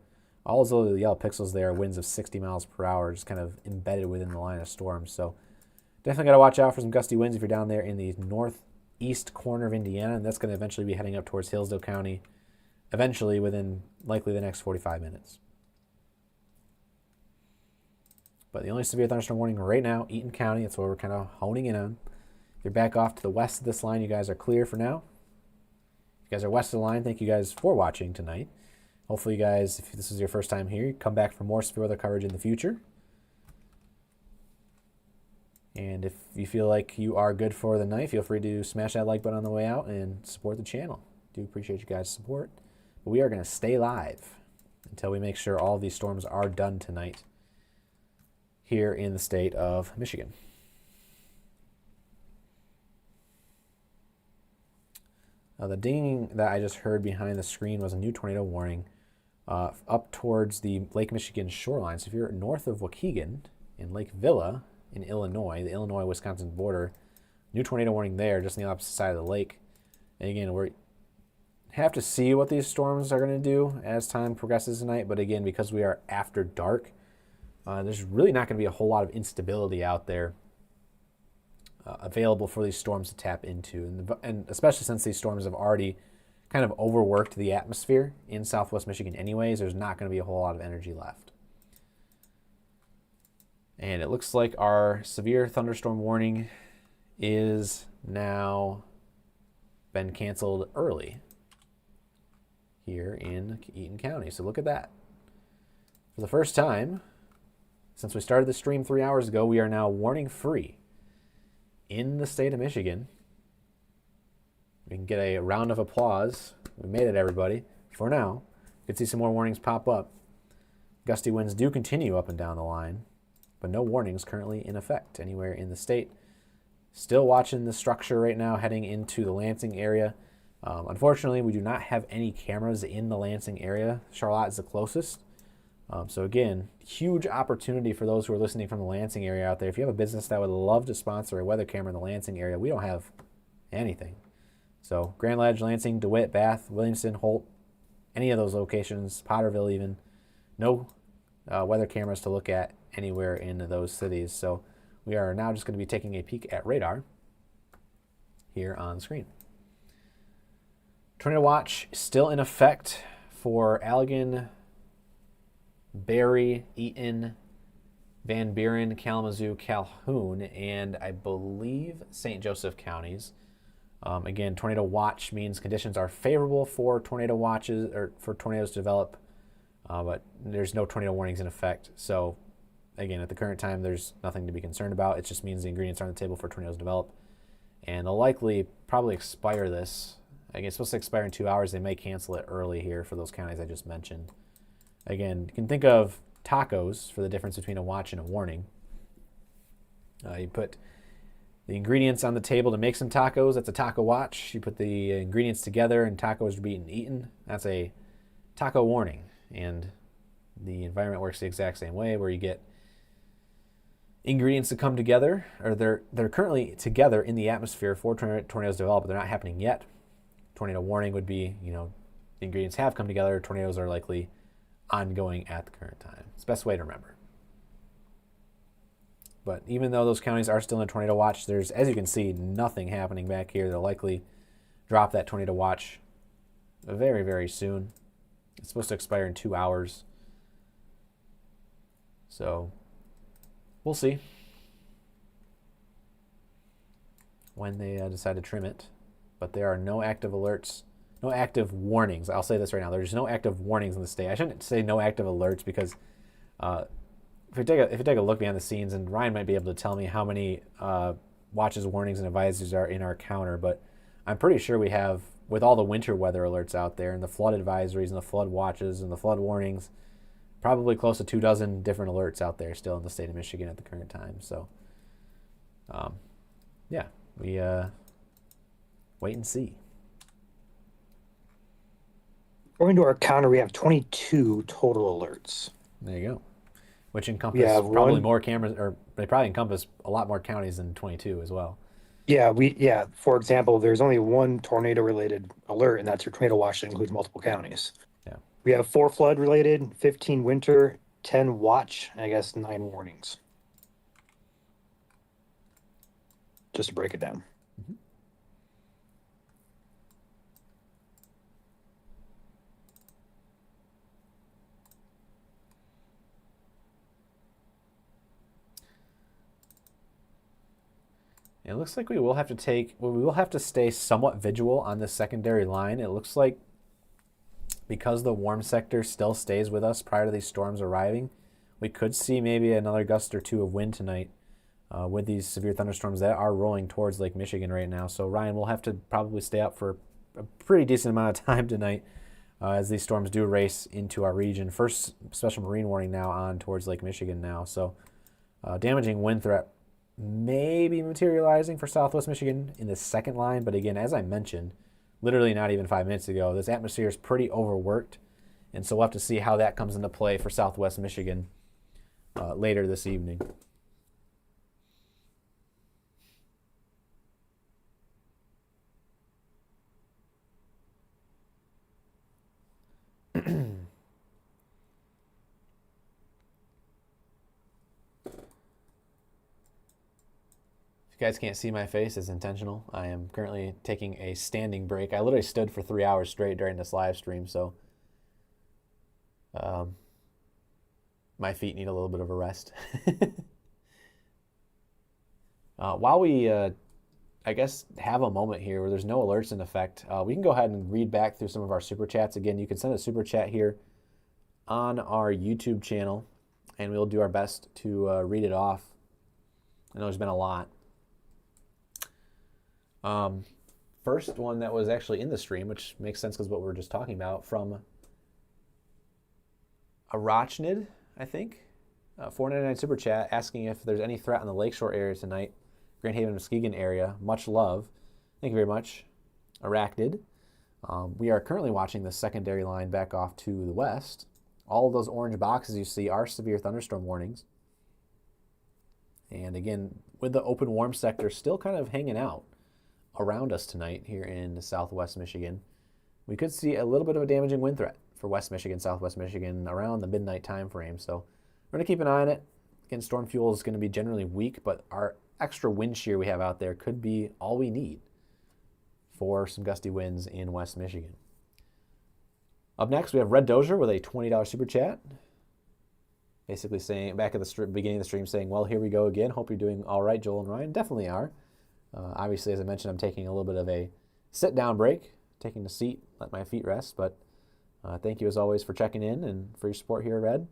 All those little yellow pixels there are winds of 60 miles per hour, just kind of embedded within the line of storms. So definitely got to watch out for some gusty winds if you're down there in the northeast southeast corner of Indiana, and that's going to eventually be heading up towards Hillsdale County, eventually within likely the next 45 minutes. But the only severe thunderstorm warning right now, Eaton County, that's what we're kind of honing in on. If you're back off to the west of this line, you guys are clear for now. If you guys are west of the line, thank you guys for watching tonight. Hopefully you guys, if this is your first time here, come back for more severe weather coverage in the future. And if you feel like you are good for the night, feel free to smash that like button on the way out and support the channel. Do appreciate you guys' support. But we are going to stay live until we make sure all of these storms are done tonight here in the state of Michigan. The dinging that I just heard behind the screen was a new tornado warning up towards the Lake Michigan shoreline. So if you're north of Waukegan in Lake Villa in Illinois, the Illinois-Wisconsin border, new tornado warning there just on the opposite side of the lake. And again, we have to see what these storms are going to do as time progresses tonight. But again, because we are after dark, there's really not going to be a whole lot of instability out there available for these storms to tap into. And especially since these storms have already kind of overworked the atmosphere in southwest Michigan anyways, there's not going to be a whole lot of energy left. And it looks like our severe thunderstorm warning is now been canceled early here in Eaton County. So look at that. For the first time since we started the stream 3 hours ago, we are now warning free in the state of Michigan. We can get a round of applause. We made it, everybody. For now, you can see some more warnings pop up. Gusty winds do continue up and down the line, but no warnings currently in effect anywhere in the state. Still watching the structure right now heading into the Lansing area. Unfortunately, we do not have any cameras in the Lansing area. Charlotte is the closest. So again, huge opportunity for those who are listening from the Lansing area out there. If you have a business that would love to sponsor a weather camera in the Lansing area, we don't have anything. So Grand Ledge, Lansing, DeWitt, Bath, Williamston, Holt, any of those locations, Potterville even, no weather cameras to look at anywhere in those cities. So we are now just going to be taking a peek at radar here on screen. Tornado watch still in effect for Allegan, Barry, Eaton, Van Buren, Kalamazoo, Calhoun, and I believe St. Joseph counties. Again, tornado watch means conditions are favorable for tornado watches or for tornadoes to develop, but there's no tornado warnings in effect. So again, at the current time, there's nothing to be concerned about. It just means the ingredients are on the table for tornadoes to develop, and they'll likely probably expire this. Again, it's supposed to expire in 2 hours. They may cancel it early here for those counties I just mentioned. Again, you can think of tacos for the difference between a watch and a warning. You put the ingredients on the table to make some tacos. That's a taco watch. You put the ingredients together and tacos are being eaten. That's a taco warning. And the environment works the exact same way, where you get ingredients to come together, or they're currently together in the atmosphere for tornadoes to develop, but they're not happening yet. Tornado warning would be, the ingredients have come together. Tornadoes are likely ongoing at the current time. It's the best way to remember. But even though those counties are still in tornado watch, there's, as you can see, nothing happening back here. They'll likely drop that tornado watch very, very soon. It's supposed to expire in 2 hours. So we'll see when they decide to trim it. But there are no active alerts, no active warnings. I'll say this right now. There's no active warnings in the state. I shouldn't say no active alerts because if you take a look behind the scenes, and Ryan might be able to tell me how many watches, warnings, and advisories are in our counter, but I'm pretty sure we have, with all the winter weather alerts out there and the flood advisories and the flood watches and the flood warnings, probably close to 24 different alerts out there still in the state of Michigan at the current time. So, yeah, we wait and see. According to our counter, we have 22 total alerts. There you go. Which encompass probably more cameras, or they probably encompass a lot more counties than 22 as well. Yeah, for example, there's only one tornado-related alert, and that's your tornado watch that includes multiple counties. Yeah. We have 4 flood-related, 15 winter, 10 watch, and I guess 9 warnings. Just to break it down. It looks like we will have to stay somewhat vigilant on this secondary line. It looks like because the warm sector still stays with us prior to these storms arriving, we could see maybe another gust or two of wind tonight with these severe thunderstorms that are rolling towards Lake Michigan right now. So Ryan, we'll have to probably stay up for a pretty decent amount of time tonight as these storms do race into our region. First special marine warning now on towards Lake Michigan now. So damaging wind threat maybe materializing for Southwest Michigan in the second line. But again, as I mentioned, literally not even 5 minutes ago, this atmosphere is pretty overworked. And so we'll have to see how that comes into play for Southwest Michigan later this evening. If you guys can't see my face, it's intentional. I am currently taking a standing break. I literally stood for 3 hours straight during this live stream, so my feet need a little bit of a rest. While we, I guess, have a moment here where there's no alerts in effect, we can go ahead and read back through some of our super chats. Again, you can send a super chat here on our YouTube channel, and we'll do our best to read it off. I know there's been a lot. First one that was actually in the stream, which makes sense because what we were just talking about, from Arachnid, I think, 499 super chat, asking if there's any threat on the lakeshore area tonight, Grand Haven, Muskegon area. Much love. Thank you very much, Arachnid. We are currently watching the secondary line back off to the west. All of those orange boxes you see are severe thunderstorm warnings. And again, with the open warm sector still kind of hanging out around us tonight here in Southwest Michigan, we could see a little bit of a damaging wind threat for West Michigan, Southwest Michigan around the midnight time frame. So we're going to keep an eye on it. Again, storm fuel is going to be generally weak, but our extra wind shear we have out there could be all we need for some gusty winds in West Michigan. Up next, we have Red Dozier with a $20 super chat. Basically saying, back at the beginning of the stream, saying, well, here we go again. Hope you're doing all right, Joel and Ryan. Definitely are. Obviously, as I mentioned, I'm taking a little bit of a sit-down break, taking a seat, let my feet rest. But thank you, as always, for checking in and for your support here, Red.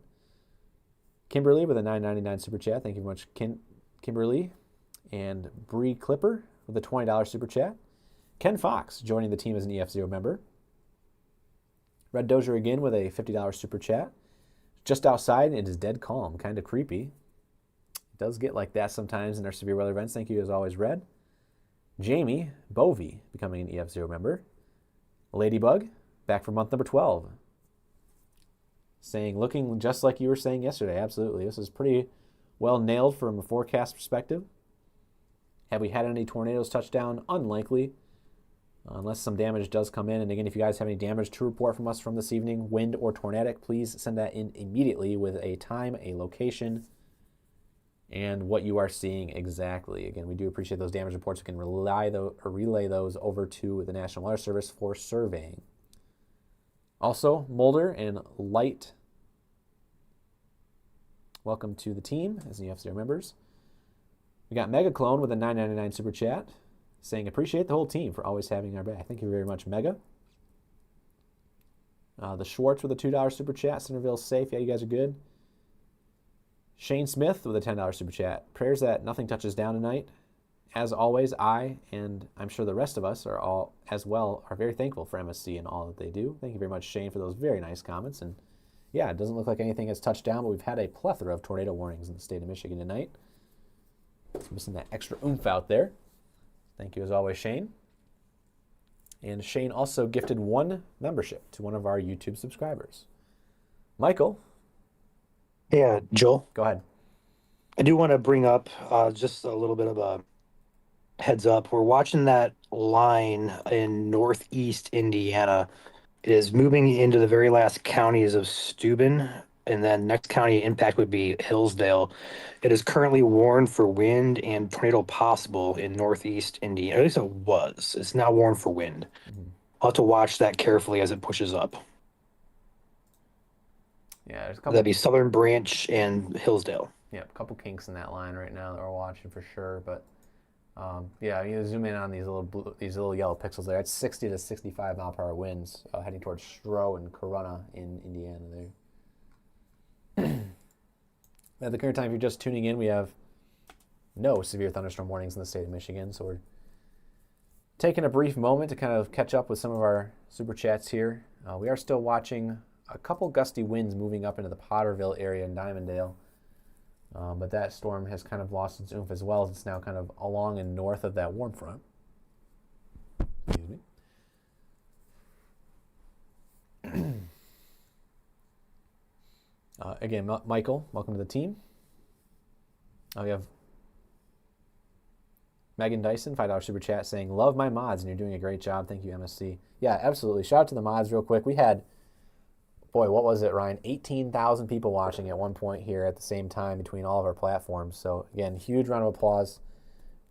Kimberly with a $9.99 super chat. Thank you very much, Kimberly. And Bree Clipper with a $20 super chat. Ken Fox joining the team as an EF0 member. Red Dozier again with a $50 super chat. Just outside, it is dead calm, kind of creepy. It does get like that sometimes in our severe weather events. Thank you, as always, Red. Jamie Bovey becoming an EF0 member. Ladybug, back for month number 12. Saying, looking just like you were saying yesterday. Absolutely. This is pretty well nailed from a forecast perspective. Have we had any tornadoes touch down? Unlikely, unless some damage does come in. And again, if you guys have any damage to report from us from this evening, wind or tornadic, please send that in immediately with a time, a location, and what you are seeing exactly. Again, we do appreciate those damage reports. We can relay those over to the National Weather Service for surveying. Also, Mulder and Light, welcome to the team as EF0 members. We got Mega Clone with a $9.99 super chat, saying appreciate the whole team for always having our back. Thank you very much, Mega. The Schwartz with a $2 super chat. Centerville's safe. Yeah, you guys are good. Shane Smith with a $10 super chat. Prayers that nothing touches down tonight. As always, I, and I'm sure the rest of us are all as well, are very thankful for MSC and all that they do. Thank you very much, Shane, for those very nice comments. And yeah, it doesn't look like anything has touched down, but we've had a plethora of tornado warnings in the state of Michigan tonight. Missing that extra oomph out there. Thank you as always, Shane. And Shane also gifted one membership to one of our YouTube subscribers. Michael. Yeah, Joel. Go ahead. I do want to bring up just a little bit of a heads up. We're watching that line in northeast Indiana. It is moving into the very last counties of Steuben, and then next county impact would be Hillsdale. It is currently warned for wind and tornado possible in northeast Indiana. At least it was. It's now warned for wind. I'll have to watch that carefully as it pushes up. Yeah, there's a couple. That'd be Southern Branch and Hillsdale. Yeah, a couple kinks in that line right now that we're watching for sure. But Yeah, you zoom in on these little yellow pixels there. It's 60 to 65 mile per hour winds heading towards Stroh and Corunna in Indiana there. At the current time, if you're just tuning in, we have no severe thunderstorm warnings in the state of Michigan. So we're taking a brief moment to kind of catch up with some of our super chats here. We are still watching a couple gusty winds moving up into the Potterville area in Dimondale. But that storm has kind of lost its oomph as well. It's now kind of along and north of that warm front. Excuse me. Again, Michael, welcome to the team. We have Megan Dyson, $5 super chat, saying, love my mods and you're doing a great job. Thank you, MSC. Yeah, absolutely. Shout out to the mods real quick. We had, boy, what was it, Ryan? 18,000 people watching at one point here at the same time between all of our platforms. So, again, huge round of applause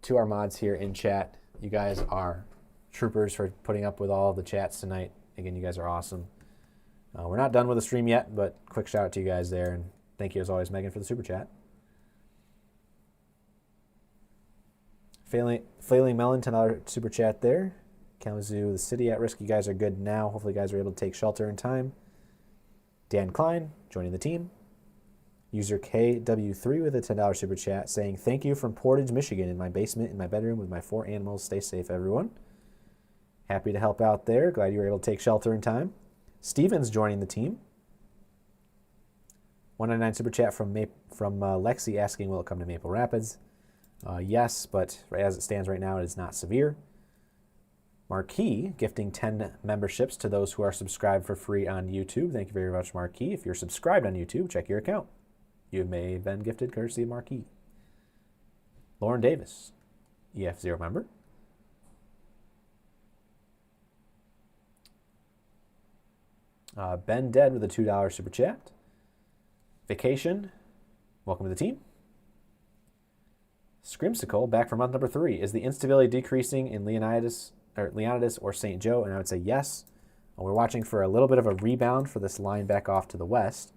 to our mods here in chat. You guys are troopers for putting up with all of the chats tonight. Again, you guys are awesome. We're not done with the stream yet, but quick shout out to you guys there. And thank you, as always, Megan, for the super chat. Flailing Melon, $10 super chat there. Kalamazoo, the city at risk. You guys are good now. Hopefully you guys are able to take shelter in time. Dan Klein joining the team. User KW3 with a $10 super chat saying, thank you from Portage, Michigan, in my basement, in my bedroom with my 4 animals. Stay safe, everyone. Happy to help out there. Glad you were able to take shelter in time. Steven's joining the team. 199 super chat from Lexi asking, will it come to Maple Rapids? Yes, but as it stands right now, it is not severe. Marquis gifting 10 memberships to those who are subscribed for free on YouTube. Thank you very much, Marquis. If you're subscribed on YouTube, check your account. You may have been gifted courtesy of Marquis. Lauren Davis, EF0 member. Ben Dead with a $2 super chat. Vacation, welcome to the team. Scrimsicle, back for month number 3. Is the instability decreasing in Leonidas or St. Joe? And I would say yes. We're watching for a little bit of a rebound for this line back off to the west.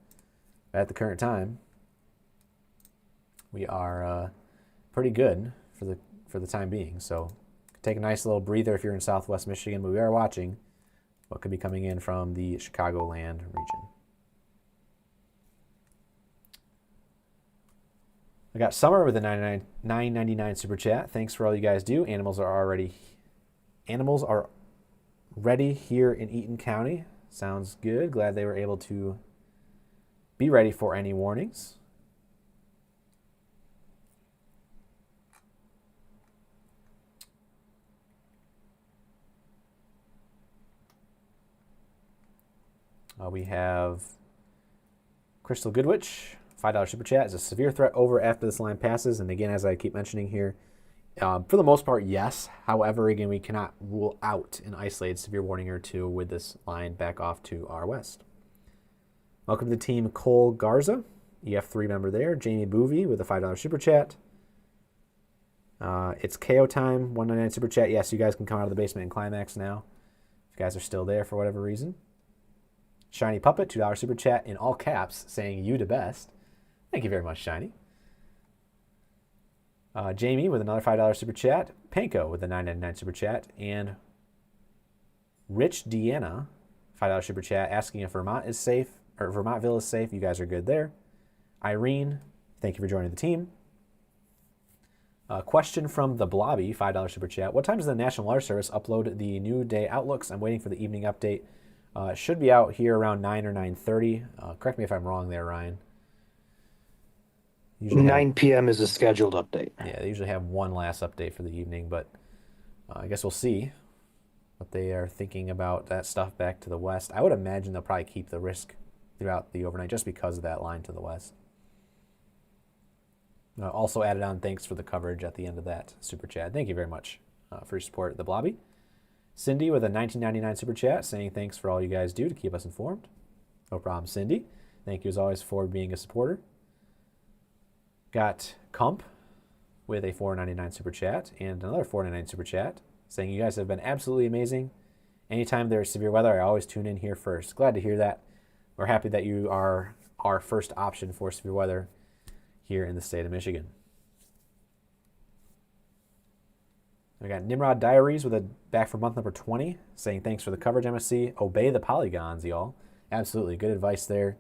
But at the current time, we are pretty good for the time being. So take a nice little breather if you're in Southwest Michigan. But we are watching what could be coming in from the Chicagoland region. I got Summer with a $9.99 super chat. Thanks for all you guys do. Animals are ready here in Eaton County. Sounds good. Glad they were able to be ready for any warnings. We have Crystal Goodwitch, $5 super chat. Is a severe threat over after this line passes? And again, as I keep mentioning here, for the most part, yes. However, again, we cannot rule out an isolated severe warning or two with this line back off to our west. Welcome to the team, Cole Garza, EF3 member there. Jamie Boovy with a $5 super chat. It's KO time, $1.99 super chat. Yes, you guys can come out of the basement and climax now if you guys are still there for whatever reason. Shiny Puppet, $2 super chat in all caps saying you the best. Thank you very much, Shiny. Jamie with another $5 super chat. Panko with a $9.99 super chat. And Rich Deanna, $5 super chat, asking if Vermont is safe, or Vermontville is safe. You guys are good there. Irene, thank you for joining the team. Question from the Blobby, $5 super chat. What time does the National Weather Service upload the new day outlooks? I'm waiting for the evening update. It should be out here around 9 or 9:30. Correct me if I'm wrong there, Ryan. 9 p.m. is a scheduled update. Yeah, they usually have one last update for the evening, but I guess we'll see what they are thinking about that stuff back to the west. I would imagine they'll probably keep the risk throughout the overnight just because of that line to the west. Also added on, thanks for the coverage at the end of that super chat. Thank you very much for your support at the Blobby. Cindy with a $19.99 super chat saying thanks for all you guys do to keep us informed. No problem, Cindy. Thank you as always for being a supporter. Got Kump with a $4.99 super chat and another $4.99 super chat saying you guys have been absolutely amazing. Anytime there's severe weather, I always tune in here first. Glad to hear that. We're happy that you are our first option for severe weather here in the state of Michigan. We got Nimrod Diaries with a back for month number 20, saying thanks for the coverage, MSC. Obey the polygons, y'all. Absolutely, good advice there.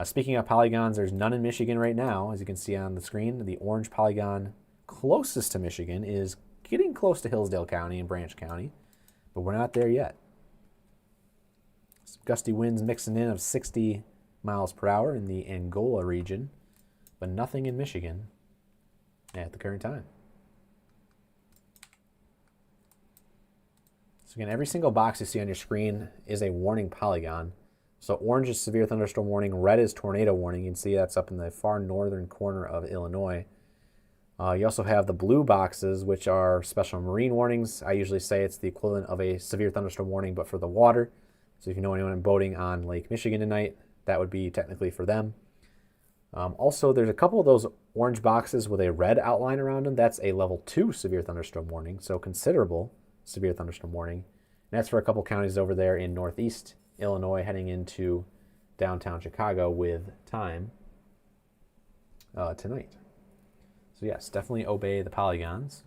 Speaking of polygons, there's none in Michigan right now, as you can see on the screen. The orange polygon closest to Michigan is getting close to Hillsdale County and Branch County, but we're not there yet. Some gusty winds mixing in of 60 miles per hour in the Angola region, but nothing in Michigan at the current time. So again, every single box you see on your screen is a warning polygon. So orange is severe thunderstorm warning, red is tornado warning. You can see that's up in the far northern corner of Illinois. You also have the blue boxes, which are special marine warnings. I usually say it's the equivalent of a severe thunderstorm warning, but for the water. So if you know anyone boating on Lake Michigan tonight, that would be technically for them. Also, there's a couple of those orange boxes with a red outline around them. That's a level 2 severe thunderstorm warning, so considerable severe thunderstorm warning. And that's for a couple counties over there in northeast Illinois heading into downtown Chicago with time tonight. So yes, definitely obey the polygons.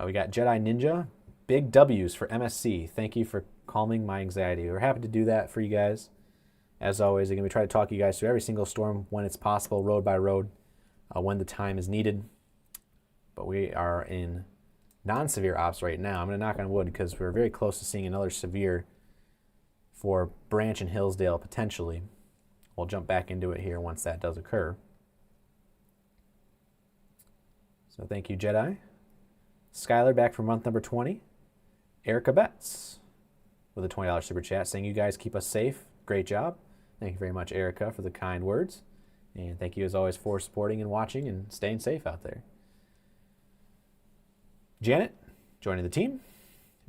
We got Jedi Ninja. Big W's for MSC. Thank you for calming my anxiety. We're happy to do that for you guys. As always, again, we try to talk you guys through every single storm when it's possible, road by road, when the time is needed. But we are in non-severe ops right now. I'm going to knock on wood because we're very close to seeing another severe for Branch and Hillsdale potentially. We'll jump back into it here once that does occur. So thank you, Jedi. Skylar back for month number 20. Erica Betts with a $20 super chat saying you guys keep us safe. Great job. Thank you very much, Erica, for the kind words. And thank you as always for supporting and watching and staying safe out there. Janet joining the team.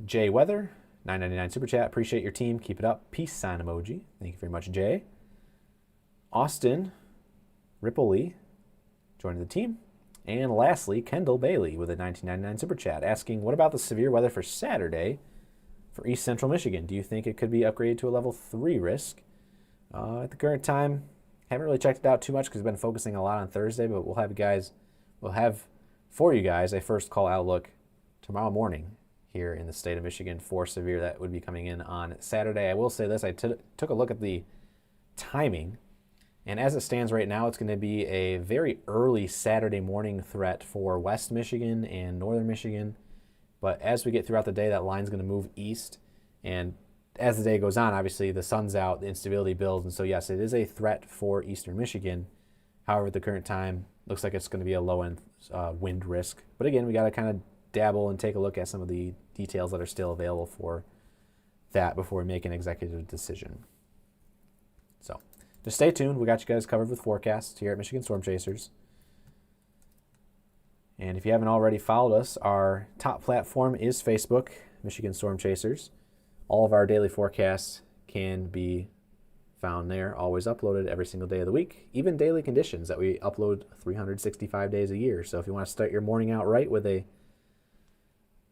Jay Weather, $9.99 super chat. Appreciate your team. Keep it up. Peace sign emoji. Thank you very much, Jay. Austin Ripley joining the team. And lastly, Kendall Bailey with a $19.99 super chat asking, what about the severe weather for Saturday for East Central Michigan? Do you think it could be upgraded to a level 3 risk? At the current time, haven't really checked it out too much because we've been focusing a lot on Thursday, but we'll have for you guys a first call outlook tomorrow morning here in the state of Michigan for severe that would be coming in on Saturday. I will say this, I took a look at the timing, and as it stands right now, it's going to be a very early Saturday morning threat for West Michigan and Northern Michigan. But as we get throughout the day, that line's going to move east. And as the day goes on, obviously the sun's out, the instability builds. And so, yes, it is a threat for Eastern Michigan. However, at the current time, looks like it's going to be a low-end wind risk. But again, we got to kind of dabble and take a look at some of the details that are still available for that before we make an executive decision. So just stay tuned. We got you guys covered with forecasts here at Michigan Storm Chasers. And if you haven't already followed us, our top platform is Facebook, Michigan Storm Chasers. All of our daily forecasts can be found there, always uploaded every single day of the week, even daily conditions that we upload 365 days a year. So if you want to start your morning out right with a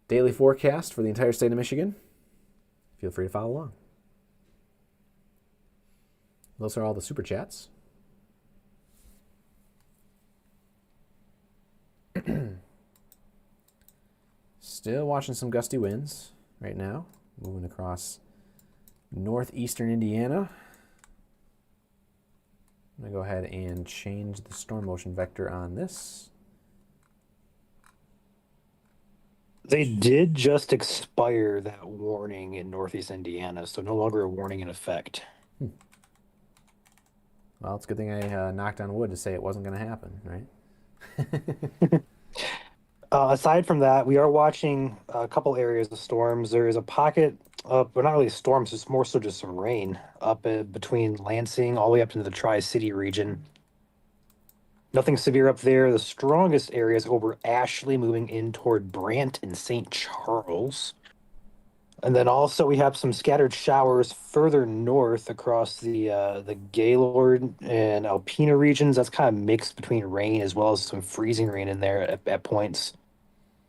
daily forecast for the entire state of Michigan, feel free to follow along. Those are all the super chats. Still watching some gusty winds right now, moving across northeastern Indiana. I'm going to go ahead and change the storm motion vector on this. They did just expire that warning in northeast Indiana, so no longer a warning in effect. Well, it's a good thing I knocked on wood to say it wasn't going to happen, right? Aside from that, we are watching a couple areas of storms. There is a pocket up, but not really storms, it's more so just some rain up between Lansing all the way up into the Tri-City region. Nothing severe up there. The strongest area is over Ashley, moving in toward Brant and St. Charles. And then also we have some scattered showers further north across the Gaylord and Alpena regions. That's kind of mixed between rain as well as some freezing rain in there at points.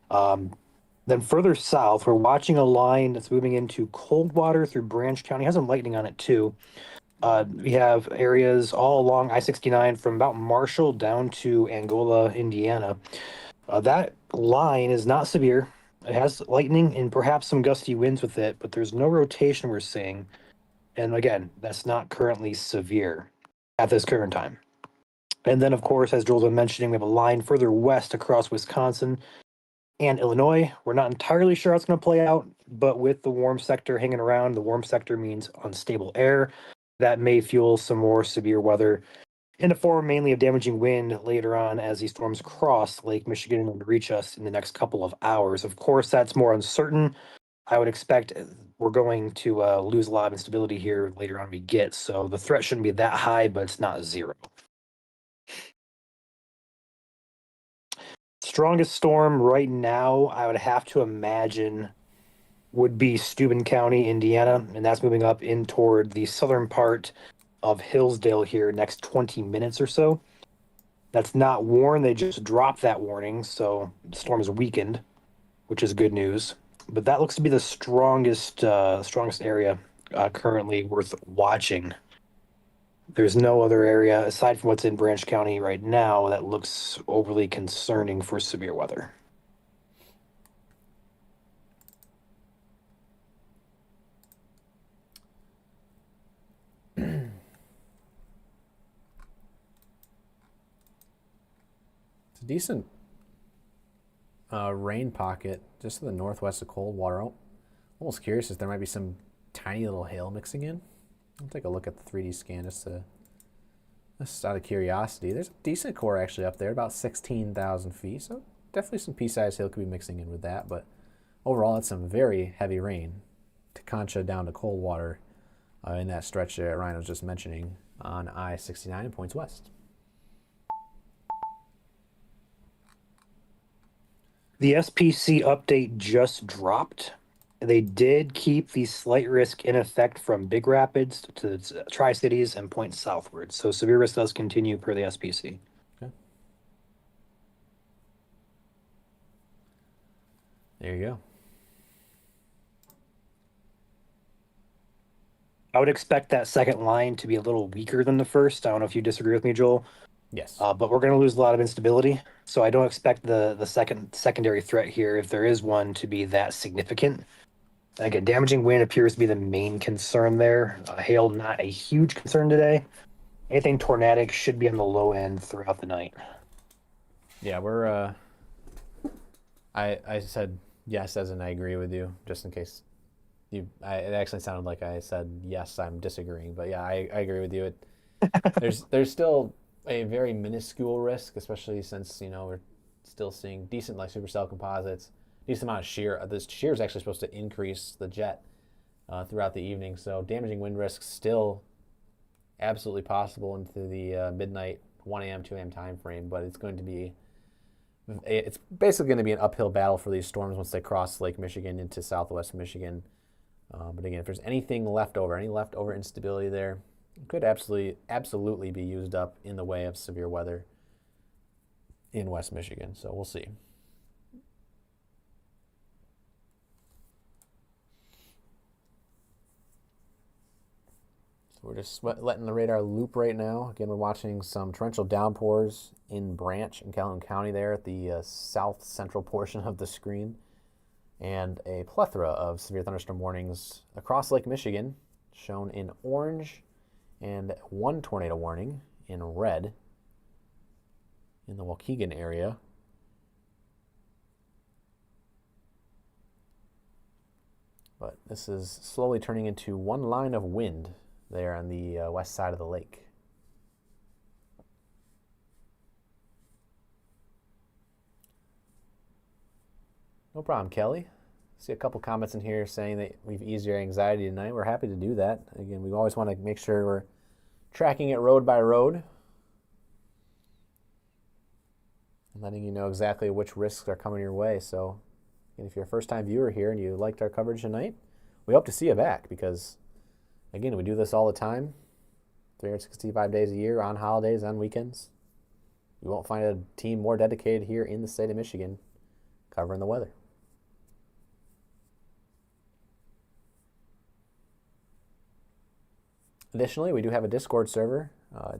Then further south, we're watching a line that's moving into Coldwater through Branch County. It has some lightning on it too. We have areas all along I-69 from about Marshall down to Angola, Indiana. That line is not severe. It has lightning and perhaps some gusty winds with it, but there's no rotation we're seeing. And again, that's not currently severe at this current time. And then, of course, as Joel's been mentioning, we have a line further west across Wisconsin and Illinois. We're not entirely sure how it's going to play out, but with the warm sector hanging around, the warm sector means unstable air. That may fuel some more severe weather in the form mainly of damaging wind later on as these storms cross Lake Michigan and reach us in the next couple of hours. Of course, that's more uncertain. I would expect we're going to lose a lot of instability here later on we get, so the threat shouldn't be that high, but it's not zero. Strongest storm right now, I would have to imagine, would be Steuben County, Indiana, and that's moving up in toward the southern part of Hillsdale here next 20 minutes or so. That's not warned. They just dropped that warning, so the storm is weakened, which is good news. But that looks to be the strongest area currently worth watching. There's no other area aside from what's in Branch County right now that looks overly concerning for severe weather. It's a decent rain pocket just to the northwest of Coldwater. Almost curious if there might be some tiny little hail mixing in. I'll take a look at the 3D scan just out of curiosity. There's a decent core actually up there, about 16,000 feet, so definitely some pea-sized hail could be mixing in with that, but overall it's some very heavy rain to Concha down to Coldwater in that stretch that Ryan was just mentioning on I-69 and points west. The SPC update just dropped. They did keep the slight risk in effect from Big Rapids to Tri-Cities and points southward. So severe risk does continue per the SPC. Okay. There you go. I would expect that second line to be a little weaker than the first. I don't know if you disagree with me, Joel. Yes. But we're going to lose a lot of instability. So I don't expect the secondary threat here, if there is one, to be that significant. Again, damaging wind appears to be the main concern there. Hail, not a huge concern today. Anything tornadic should be on the low end throughout the night. Yeah, we're. I said yes as in I agree with you, just in case it actually sounded like I said yes, I'm disagreeing, but yeah, I agree with you. There's still a very minuscule risk, especially since we're still seeing decent like supercell composites, decent amount of shear. This shear is actually supposed to increase the jet throughout the evening, so damaging wind risks still absolutely possible into the midnight 1 a.m. 2 a.m. time frame, but it's basically going to be an uphill battle for these storms once they cross Lake Michigan into southwest Michigan. But again, if there's anything left over, any leftover instability there, it could absolutely be used up in the way of severe weather in West Michigan. So we'll see. So we're just letting the radar loop right now. Again, we're watching some torrential downpours in Branch and Calhoun County there at the south central portion of the screen, and a plethora of severe thunderstorm warnings across Lake Michigan, shown in orange, and one tornado warning in red in the Waukegan area. But this is slowly turning into one line of wind there on the west side of the lake. No problem, Kelly. See a couple comments in here saying that we've eased your anxiety tonight. We're happy to do that. Again, we always want to make sure we're tracking it road by road and letting you know exactly which risks are coming your way. So if you're a first-time viewer here and you liked our coverage tonight, we hope to see you back, because again, we do this all the time, 365 days a year, on holidays, on weekends. You won't find a team more dedicated here in the state of Michigan covering the weather. Additionally, we do have a Discord server.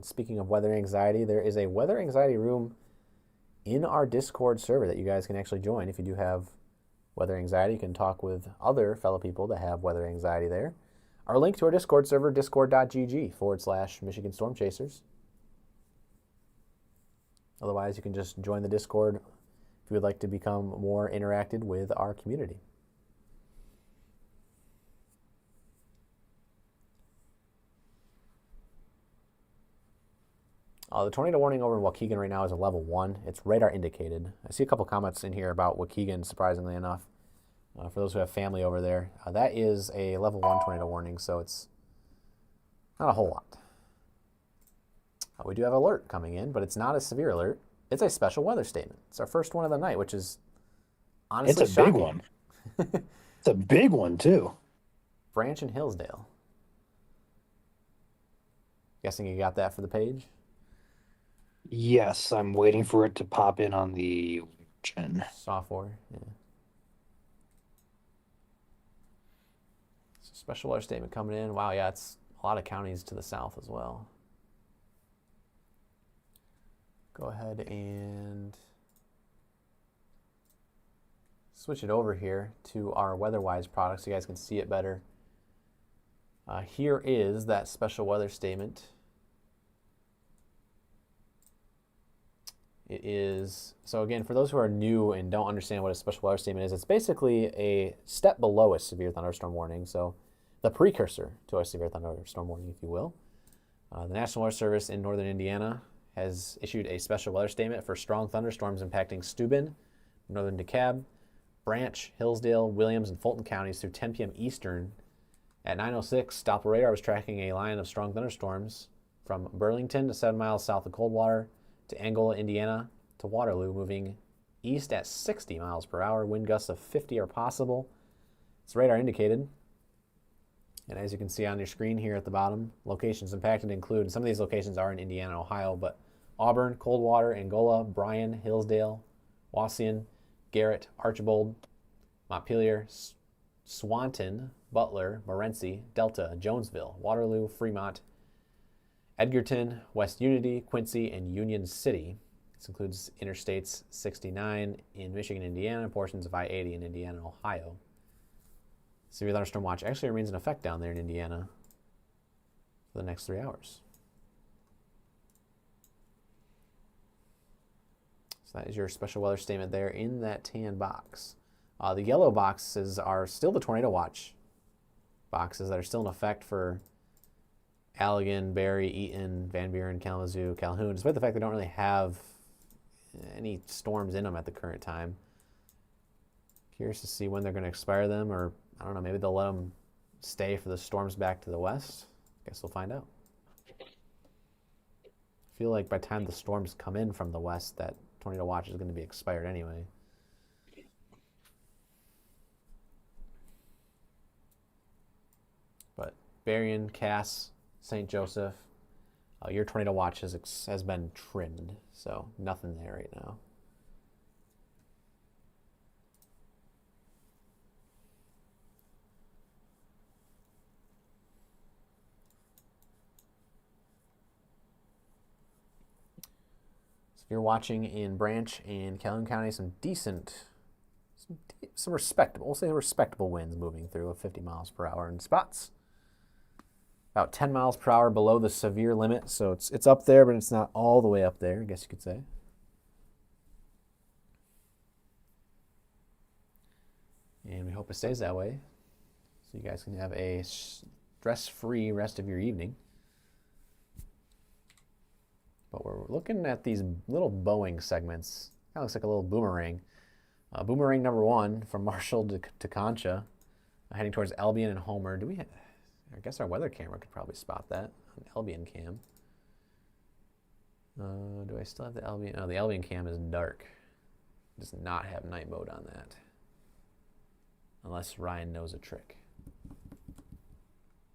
Speaking of weather anxiety, there is a weather anxiety room in our Discord server that you guys can actually join. If you do have weather anxiety, you can talk with other fellow people that have weather anxiety there. Our link to our Discord server, discord.gg/Michigan Storm Chasers. Otherwise, you can just join the Discord if you would like to become more interacted with our community. The tornado warning over in Waukegan right now is a level 1. It's radar indicated. I see a couple comments in here about Waukegan, surprisingly enough. For those who have family over there, that is a level 1 tornado warning, so it's not a whole lot. We do have alert coming in, but it's not a severe alert. It's a special weather statement. It's our first one of the night, which is honestly It's a shocking. big one. It's a big one, too. Branch and Hillsdale. Guessing you got that for the page? Yes, I'm waiting for it to pop in on the gen. Software, yeah. So special weather statement coming in. Wow, yeah, it's a lot of counties to the south as well. Go ahead and switch it over here to our WeatherWise product so you guys can see it better. Here is that special weather statement. It is, so again, for those who are new and don't understand what a special weather statement is, it's basically a step below a severe thunderstorm warning, so the precursor to a severe thunderstorm warning, if you will. The National Weather Service in northern Indiana has issued a special weather statement for strong thunderstorms impacting Steuben, northern DeKalb, Branch, Hillsdale, Williams, and Fulton counties through 10 p.m. Eastern. At 9:06, Doppler radar was tracking a line of strong thunderstorms from Burlington to 7 miles south of Coldwater to Angola, Indiana, to Waterloo, moving east at 60 miles per hour. Wind gusts of 50 are possible. It's radar indicated. And as you can see on your screen here at the bottom, locations impacted include, some of these locations are in Indiana, Ohio, but Auburn, Coldwater, Angola, Bryan, Hillsdale, Wauseon, Garrett, Archbold, Montpelier, Swanton, Butler, Morenci, Delta, Jonesville, Waterloo, Fremont, Edgerton, West Unity, Quincy, and Union City. This includes interstates 69 in Michigan, Indiana, and portions of I-80 in Indiana and Ohio. Severe thunderstorm watch actually remains in effect down there in Indiana for the next 3 hours. So that is your special weather statement there in that tan box. The yellow boxes are still the tornado watch boxes that are still in effect for Allegan, Barry, Eaton, Van Buren, Kalamazoo, Calhoun, despite the fact they don't really have any storms in them at the current time. Curious to see when they're going to expire them, or I don't know, maybe they'll let them stay for the storms back to the west. Guess we'll find out. I feel like by the time the storms come in from the west, that tornado watch is going to be expired anyway. But Berrien, Cass, St. Joseph, your tornado watch has been trimmed, so nothing there right now. So if you're watching in Branch and Calhoun County, some respectable, we'll say respectable winds moving through at 50 miles per hour in spots. About 10 miles per hour below the severe limit, so it's up there, but it's not all the way up there, I guess you could say. And we hope it stays that way, so you guys can have a stress-free rest of your evening. But we're looking at these little Boeing segments. Kind of looks like a little boomerang. Boomerang number 1 from Marshall to Concha, heading towards Albion and Homer. I guess our weather camera could probably spot that on Albion cam. Do I still have the Albion? No, the Albion cam is dark. It does not have night mode on that. Unless Ryan knows a trick.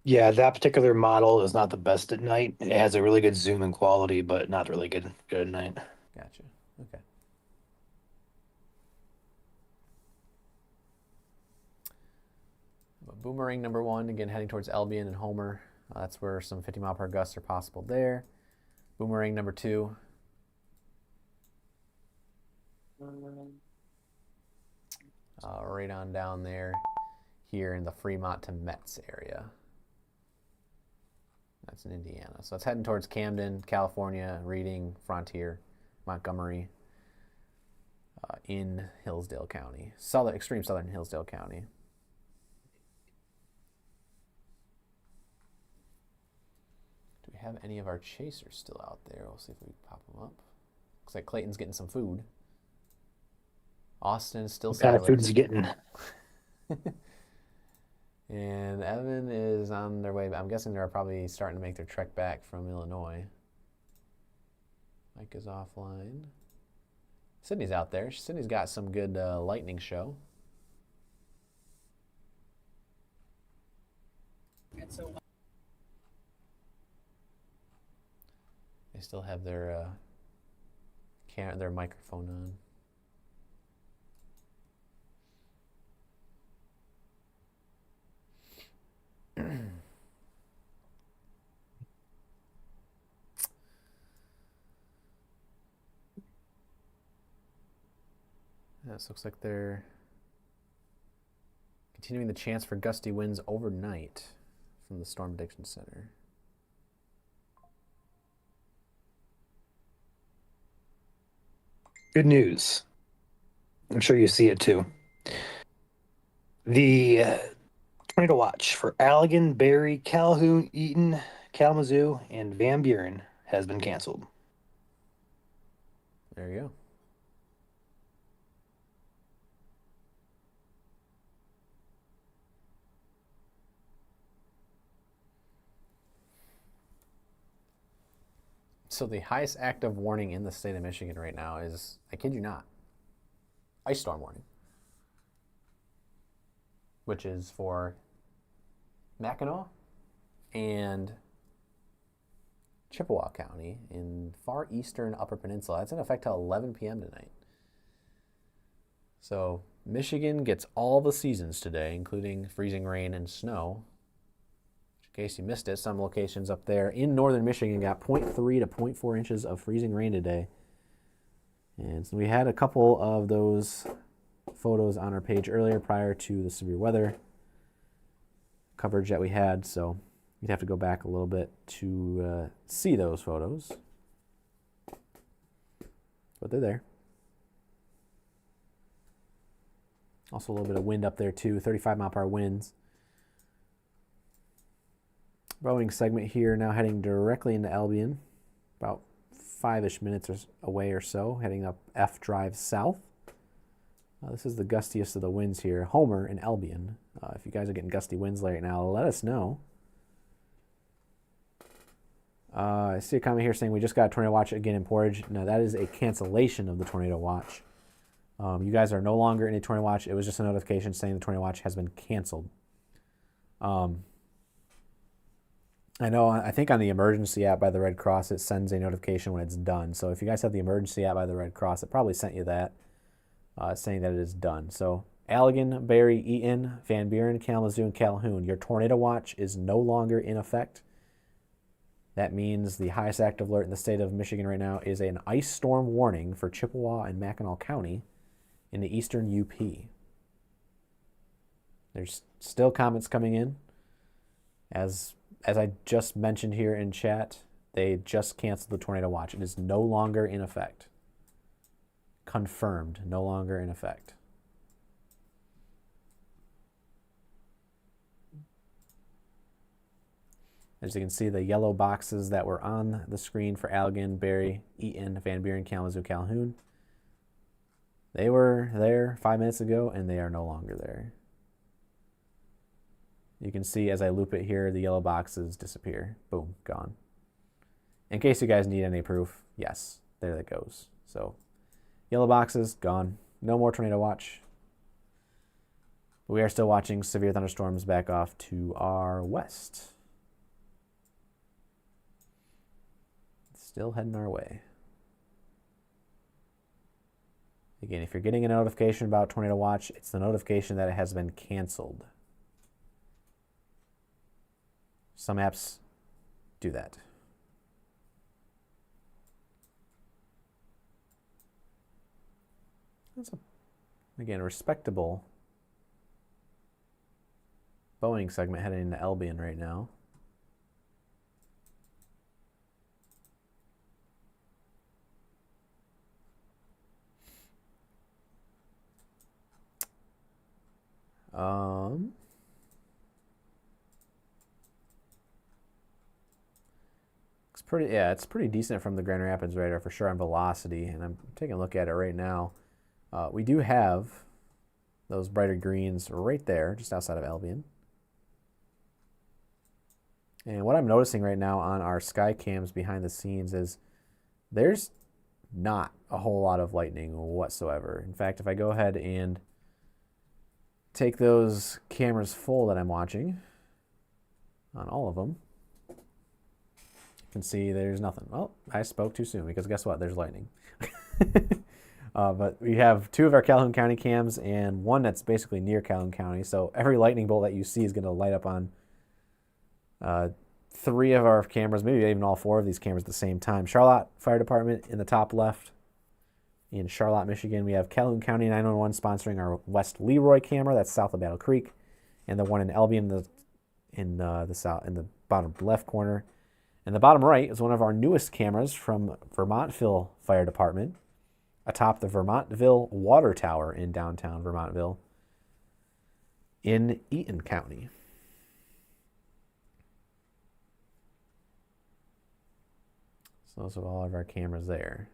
Yeah, that particular model is not the best at night. It has a really good zoom and quality, but not really good at night. Gotcha. Okay. Boomerang number 1, again heading towards Albion and Homer. That's where some 50-mile-per-hour gusts are possible there. Boomerang number 2. Right on down there, here in the Fremont to Metz area. That's in Indiana. So it's heading towards Camden, California, Reading, Frontier, Montgomery, in Hillsdale County. Extreme southern Hillsdale County. Do we have any of our chasers still out there? We'll see if we pop them up. Looks like Clayton's getting some food. Austin is still What kind of silent. food is he getting? And Evan is on their way. I'm guessing they're probably starting to make their trek back from Illinois. Mike is offline. Sydney's out there. Sydney's got some good lightning show. It's so They still have their their microphone on. This looks like they're continuing the chance for gusty winds overnight from the Storm Prediction Center. Good news. I'm sure you see it too. The tornado watch for Allegan, Barry, Calhoun, Eaton, Kalamazoo, and Van Buren has been canceled. There you go. So the highest active warning in the state of Michigan right now is, I kid you not, ice storm warning, which is for Mackinac and Chippewa County in far eastern Upper Peninsula. That's in effect till 11 p.m. tonight. So Michigan gets all the seasons today, including freezing rain and snow. In case you missed it, some locations up there in northern Michigan got 0.3 to 0.4 inches of freezing rain today. And so we had a couple of those photos on our page earlier prior to the severe weather coverage that we had. So you'd have to go back a little bit to see those photos. But they're there. Also a little bit of wind up there too, 35-mile-per-hour winds. Rowing segment here now heading directly into Albion, about 5-ish minutes away or so, heading up F Drive south. This is the gustiest of the winds here, Homer and Albion. If you guys are getting gusty winds right now, let us know. I see a comment here saying we just got a tornado watch again in Portage. No, that is a cancellation of the tornado watch. You guys are no longer in a tornado watch. It was just a notification saying the tornado watch has been canceled. I know, I think on the emergency app by the Red Cross, it sends a notification when it's done. So if you guys have the emergency app by the Red Cross, it probably sent you that saying that it is done. So Allegan, Barry, Eaton, Van Buren, Kalamazoo, and Calhoun, your tornado watch is no longer in effect. That means the highest active alert in the state of Michigan right now is an ice storm warning for Chippewa and Mackinac County in the eastern UP. There's still comments coming in. As I just mentioned here in chat, they just canceled the tornado watch. It is no longer in effect. Confirmed, no longer in effect. As you can see, the yellow boxes that were on the screen for Allegan, Barry, Eaton, Van Buren, Kalamazoo, Calhoun, they were there 5 minutes ago, and they are no longer there. You can see as I loop it here, the yellow boxes disappear. Boom, gone. In case you guys need any proof, yes, there that goes. So, yellow boxes, gone. No more tornado watch. But we are still watching severe thunderstorms back off to our west. Still heading our way. Again, if you're getting a notification about tornado watch, it's the notification that it has been canceled. Some apps do that. That's again, respectable Boeing segment heading into Albion right now. It's pretty decent from the Grand Rapids radar for sure on velocity, and I'm taking a look at it right now. We do have those brighter greens right there, just outside of Albion. And what I'm noticing right now on our sky cams behind the scenes is there's not a whole lot of lightning whatsoever. In fact, if I go ahead and take those cameras full that I'm watching on all of them, you can see there's nothing. Well, I spoke too soon because guess what? There's lightning. But we have 2 of our Calhoun County cams and 1 that's basically near Calhoun County. So every lightning bolt that you see is going to light up on 3 of our cameras, maybe even all 4 of these cameras at the same time. Charlotte Fire Department in the top left. In Charlotte, Michigan, we have Calhoun County 911 sponsoring our West Leroy camera. That's south of Battle Creek, and the one in Albion in the bottom left corner. And the bottom right is one of our newest cameras from Vermontville Fire Department, atop the Vermontville Water Tower in downtown Vermontville, in Eaton County. So those are all of our cameras there.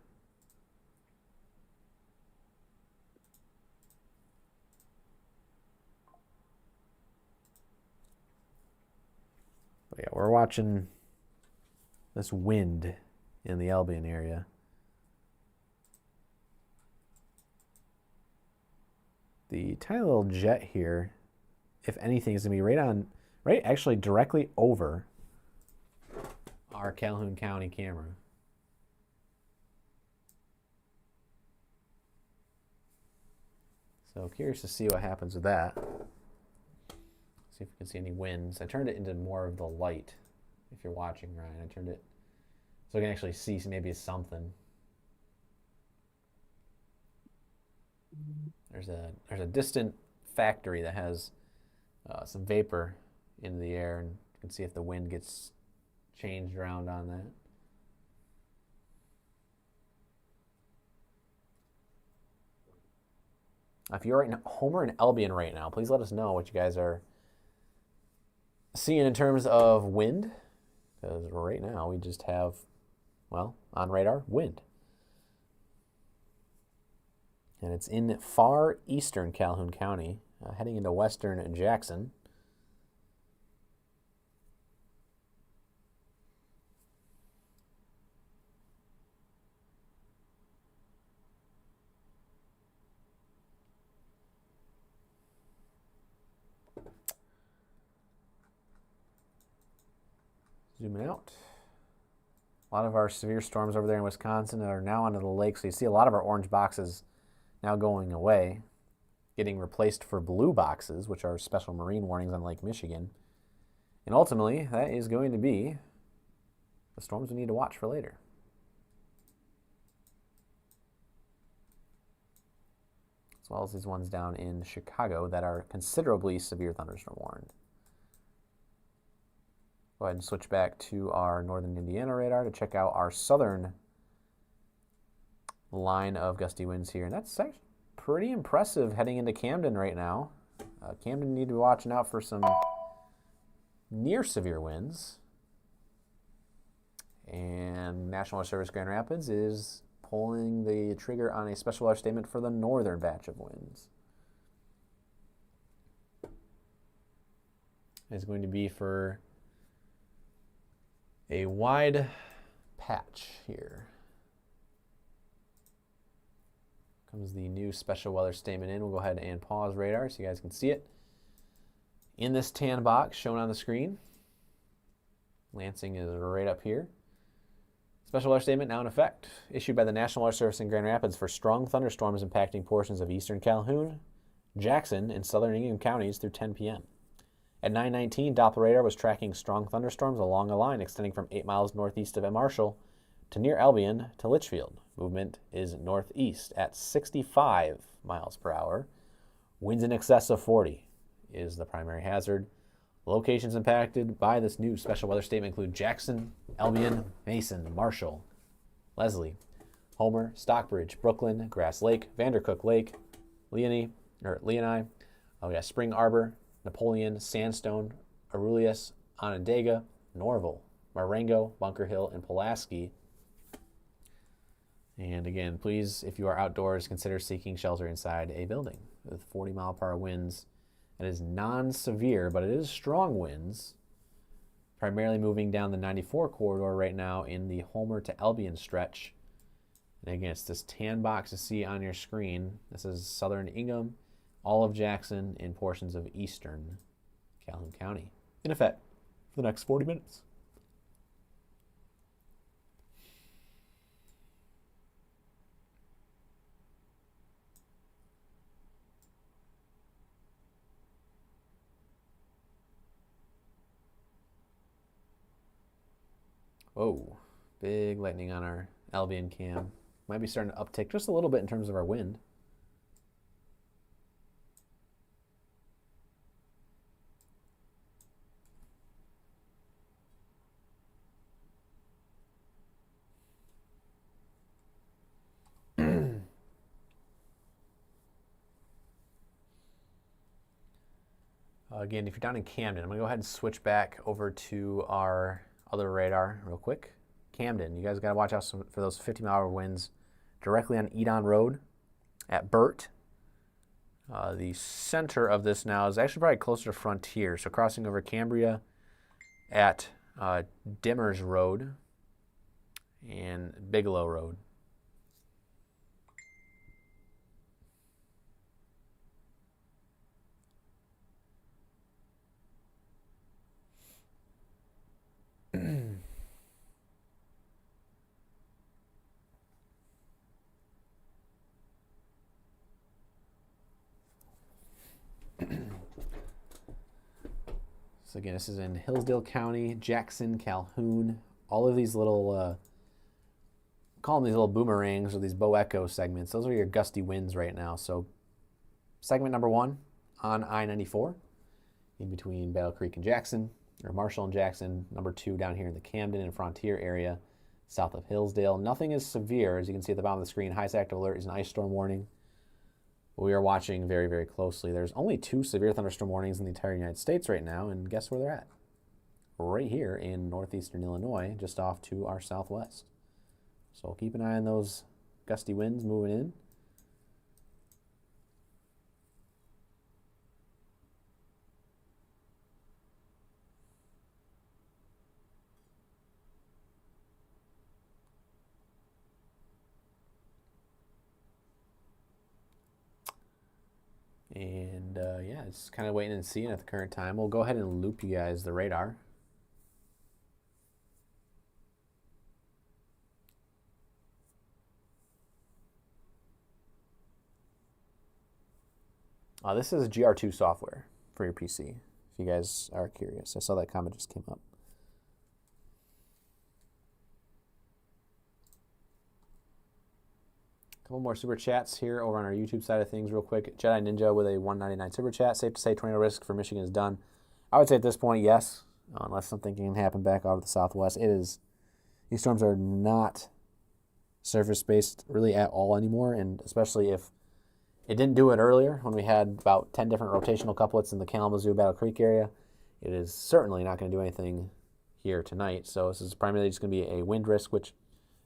But yeah, we're watching this wind in the Albion area. The tiny little jet here, if anything, is going to be right actually directly over our Calhoun County camera. So curious to see what happens with that. See if we can see any winds. I turned it into more of the light. If you're watching, Ryan, I turned it so I can actually see maybe something. There's a distant factory that has some vapor in the air, and you can see if the wind gets changed around on that. If you're right now, Homer and Albion right now, please let us know what you guys are seeing in terms of wind, because right now we just have, well, on radar, wind. And it's in far eastern Calhoun County, heading into western Jackson. Zooming out. A lot of our severe storms over there in Wisconsin are now onto the lake, so you see a lot of our orange boxes now going away, getting replaced for blue boxes, which are special marine warnings on Lake Michigan. And ultimately, that is going to be the storms we need to watch for later. As well as these ones down in Chicago that are considerably severe thunderstorm warned. Go ahead and switch back to our northern Indiana radar to check out our southern line of gusty winds here. And that's actually pretty impressive heading into Camden right now. Camden need to be watching out for some near severe winds. And National Weather Service Grand Rapids is pulling the trigger on a special weather statement for the northern batch of winds. It's going to be for a wide patch here. Comes the new special weather statement in. We'll go ahead and pause radar so you guys can see it. In this tan box shown on the screen, Lansing is right up here. Special weather statement now in effect, issued by the National Weather Service in Grand Rapids for strong thunderstorms impacting portions of eastern Calhoun, Jackson, and southern Ingham counties through 10 p.m. At 9:19, Doppler radar was tracking strong thunderstorms along a line extending from 8 miles northeast of Marshall to near Albion to Litchfield. Movement is northeast at 65 miles per hour. Winds in excess of 40 is the primary hazard. Locations impacted by this new special weather statement include Jackson, Albion, Mason, Marshall, Leslie, Homer, Stockbridge, Brooklyn, Grass Lake, Vandercook Lake, Leoni, we got Spring Arbor, Napoleon, Sandstone, Aurelius, Onondaga, Norval, Marengo, Bunker Hill, and Pulaski. And again, please, if you are outdoors, consider seeking shelter inside a building with 40-mile-per-hour winds. It is non-severe, but it is strong winds, primarily moving down the 94 corridor right now in the Homer to Albion stretch. And again, it's this tan box you see on your screen. This is southern Ingham, all of Jackson, and portions of eastern Calhoun County in effect for the next 40 minutes. Whoa, big lightning on our Albion cam. Might be starting to uptick just a little bit in terms of our wind. Again, if you're down in Camden, I'm going to go ahead and switch back over to our other radar real quick. Camden, you guys got to watch out for those 50-mile-per-hour winds directly on Edon Road at Burt. The center of this now is actually probably closer to Frontier, so crossing over Cambria at Dimmers Road and Bigelow Road. So again, this is in Hillsdale County, Jackson, Calhoun, all of these little, call them these little boomerangs or these bow echo segments. Those are your gusty winds right now. So segment number 1 on I-94 in between Battle Creek and Jackson, or Marshall and Jackson. Number 2 down here in the Camden and Frontier area, south of Hillsdale. Nothing is severe. As you can see at the bottom of the screen, highest active alert is an ice storm warning. We are watching very, very closely. There's only 2 severe thunderstorm warnings in the entire United States right now, and guess where they're at? Right here in northeastern Illinois, just off to our southwest. So keep an eye on those gusty winds moving in. And yeah, it's kind of waiting and seeing at the current time. We'll go ahead and loop you guys the radar. This is GR2 software for your PC, if you guys are curious. I saw that comment just came up. Couple more super chats here over on our YouTube side of things real quick. Jedi Ninja with a $1.99 super chat. Safe to say tornado risk for Michigan is done. I would say at this point, yes, unless something can happen back out of the southwest. It is. These storms are not surface-based really at all anymore, and especially if it didn't do it earlier when we had about 10 different rotational couplets in the Kalamazoo, Battle Creek area. It is certainly not going to do anything here tonight. So this is primarily just going to be a wind risk, which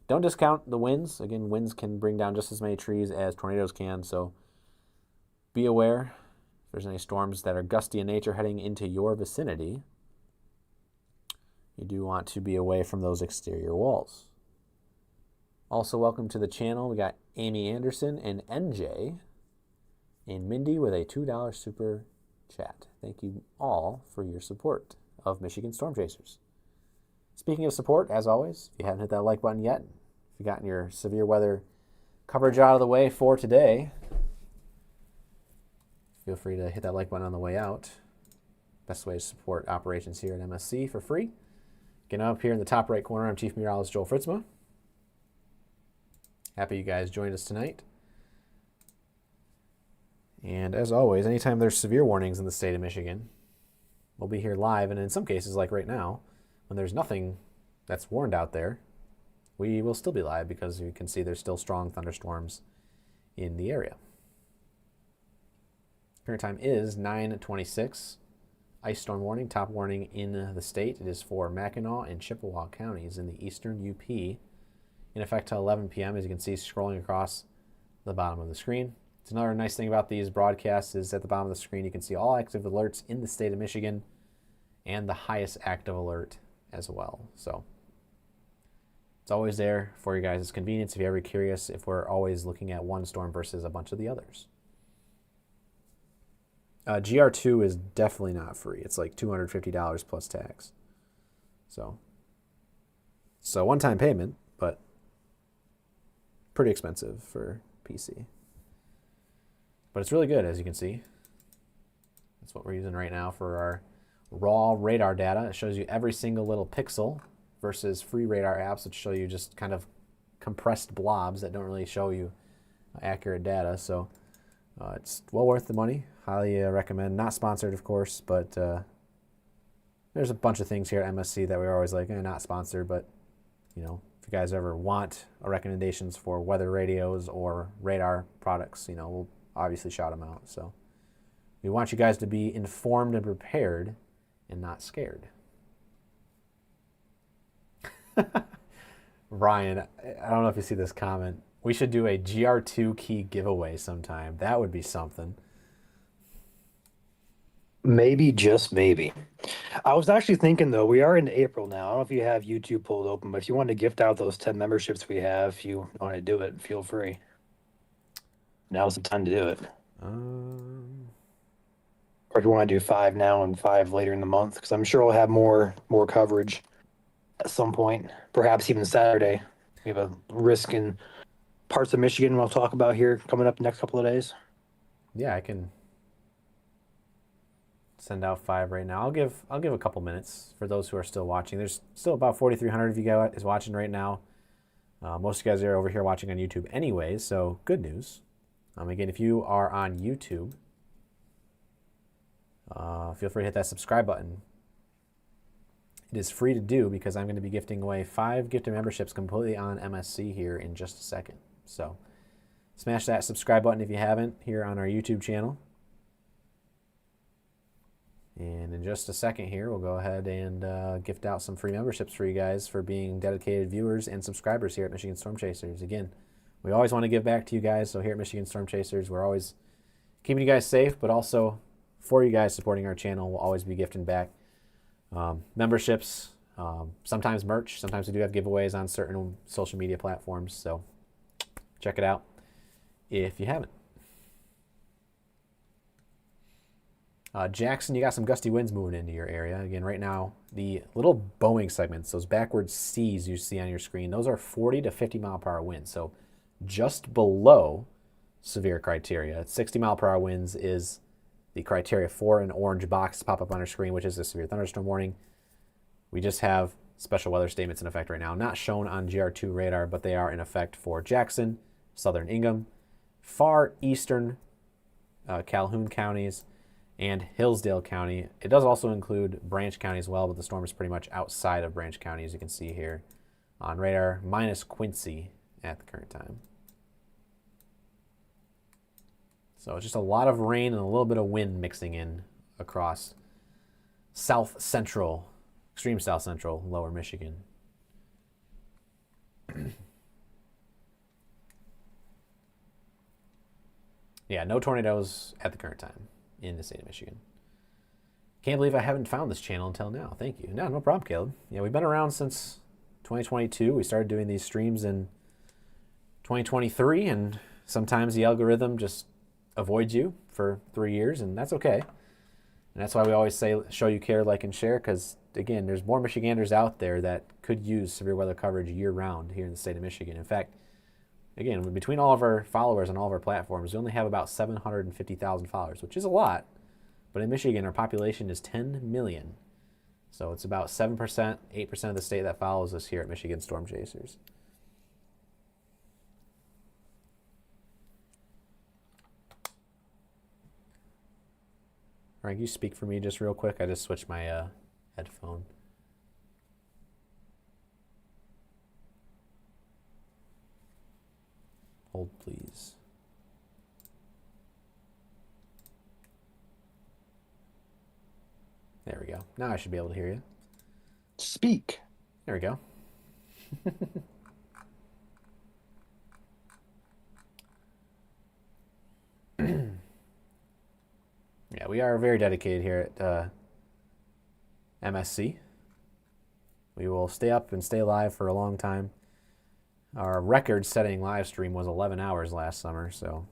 don't discount the winds. Again, winds can bring down just as many trees as tornadoes can, so be aware if there's any storms that are gusty in nature heading into your vicinity. You do want to be away from those exterior walls. Also, welcome to the channel. We got Amy Anderson and NJ and Mindy with a $2 super chat. Thank you all for your support of Michigan Storm Chasers. Speaking of support, as always, if you haven't hit that like button yet, if you've gotten your severe weather coverage out of the way for today, feel free to hit that like button on the way out. Best way to support operations here at MSC for free. Again, up here in the top right corner, I'm Chief Meteorologist Joel Fritzma. Happy you guys joined us tonight. And as always, anytime there's severe warnings in the state of Michigan, we'll be here live. And in some cases, like right now, when there's nothing that's warned out there, we will still be live because you can see there's still strong thunderstorms in the area. Current time is 9:26. Ice storm warning, top warning in the state. It is for Mackinac and Chippewa counties in the eastern UP. In effect till 11 p.m. as you can see scrolling across the bottom of the screen. It's another nice thing about these broadcasts is at the bottom of the screen you can see all active alerts in the state of Michigan and the highest active alert as well. So it's always there for you guys' convenience if you're ever curious if we're always looking at one storm versus a bunch of the others. GR2 is definitely not free. It's like $250 plus tax. So one-time payment, but pretty expensive for PC. But it's really good, as you can see. That's what we're using right now for our raw radar data. It shows you every single little pixel versus free radar apps, which show you just kind of compressed blobs that don't really show you accurate data. So it's well worth the money. Highly recommend. Not sponsored, of course, but there's a bunch of things here at MSC that we're always like, not sponsored, but you know, if you guys ever want recommendations for weather radios or radar products, you know, we'll obviously shout them out. So we want you guys to be informed and prepared and not scared. Ryan, I don't know if you see this comment. We should do a GR2 key giveaway sometime. That would be something. Maybe, just maybe. I was actually thinking, though, we are in April now. I don't know if you have YouTube pulled open, but if you want to gift out those 10 memberships we have, if you want to do it, feel free. Now's the time to do it. Or if you want to do 5 now and 5 later in the month, because I'm sure we'll have more coverage at some point, perhaps even Saturday. We have a risk in parts of Michigan we'll talk about here coming up the next couple of days. Yeah, I can send out 5 right now. I'll give a couple minutes for those who are still watching. There's still about 4,300 of you guys is watching right now. Most of you guys are over here watching on YouTube anyways, so good news. Again, if you are on YouTube, feel free to hit that subscribe button. It is free to do because I'm going to be gifting away 5 gifted memberships completely on MSC here in just a second. So smash that subscribe button if you haven't here on our YouTube channel. And in just a second here, we'll go ahead and gift out some free memberships for you guys for being dedicated viewers and subscribers here at Michigan Storm Chasers. Again, we always want to give back to you guys. So here at Michigan Storm Chasers, we're always keeping you guys safe, but also for you guys supporting our channel, we'll always be gifting back memberships, sometimes merch. Sometimes we do have giveaways on certain social media platforms. So check it out if you haven't. Jackson, you got some gusty winds moving into your area. Again, right now, the little bowing segments, those backwards C's you see on your screen, those are 40 to 50 mile per hour winds. So just below severe criteria. 60 mile per hour winds is the criteria for an orange box to pop up on our screen, which is a severe thunderstorm warning. We just have special weather statements in effect right now, not shown on GR2 radar, but they are in effect for Jackson, southern Ingham, far eastern Calhoun counties, and Hillsdale County. It does also include Branch County as well, but the storm is pretty much outside of Branch County, as you can see here on radar, minus Quincy at the current time. So it's just a lot of rain and a little bit of wind mixing in across south central, extreme south central, lower Michigan. Yeah, no tornadoes at the current time in the state of Michigan. Can't believe I haven't found this channel until now. Thank you. No problem, Caleb. Yeah, we've been around since 2022. We started doing these streams in 2023, and sometimes the algorithm just avoids you for 3 years, and that's okay. And that's why we always say show you care, like, and share, because, again, there's more Michiganders out there that could use severe weather coverage year-round here in the state of Michigan. In fact, again, between all of our followers on all of our platforms, we only have about 750,000 followers, which is a lot, But in Michigan, our population is 10 million. So it's about 7%, 8% of the state that follows us here at Michigan Storm Chasers. All right, can you speak for me just real quick? I just switched my headphone. Hold, please. There we go. Now I should be able to hear you. Speak. There we go. Yeah, we are very dedicated here at MSC. We will stay up and stay live for a long time. Our record-setting live stream was 11 hours last summer, so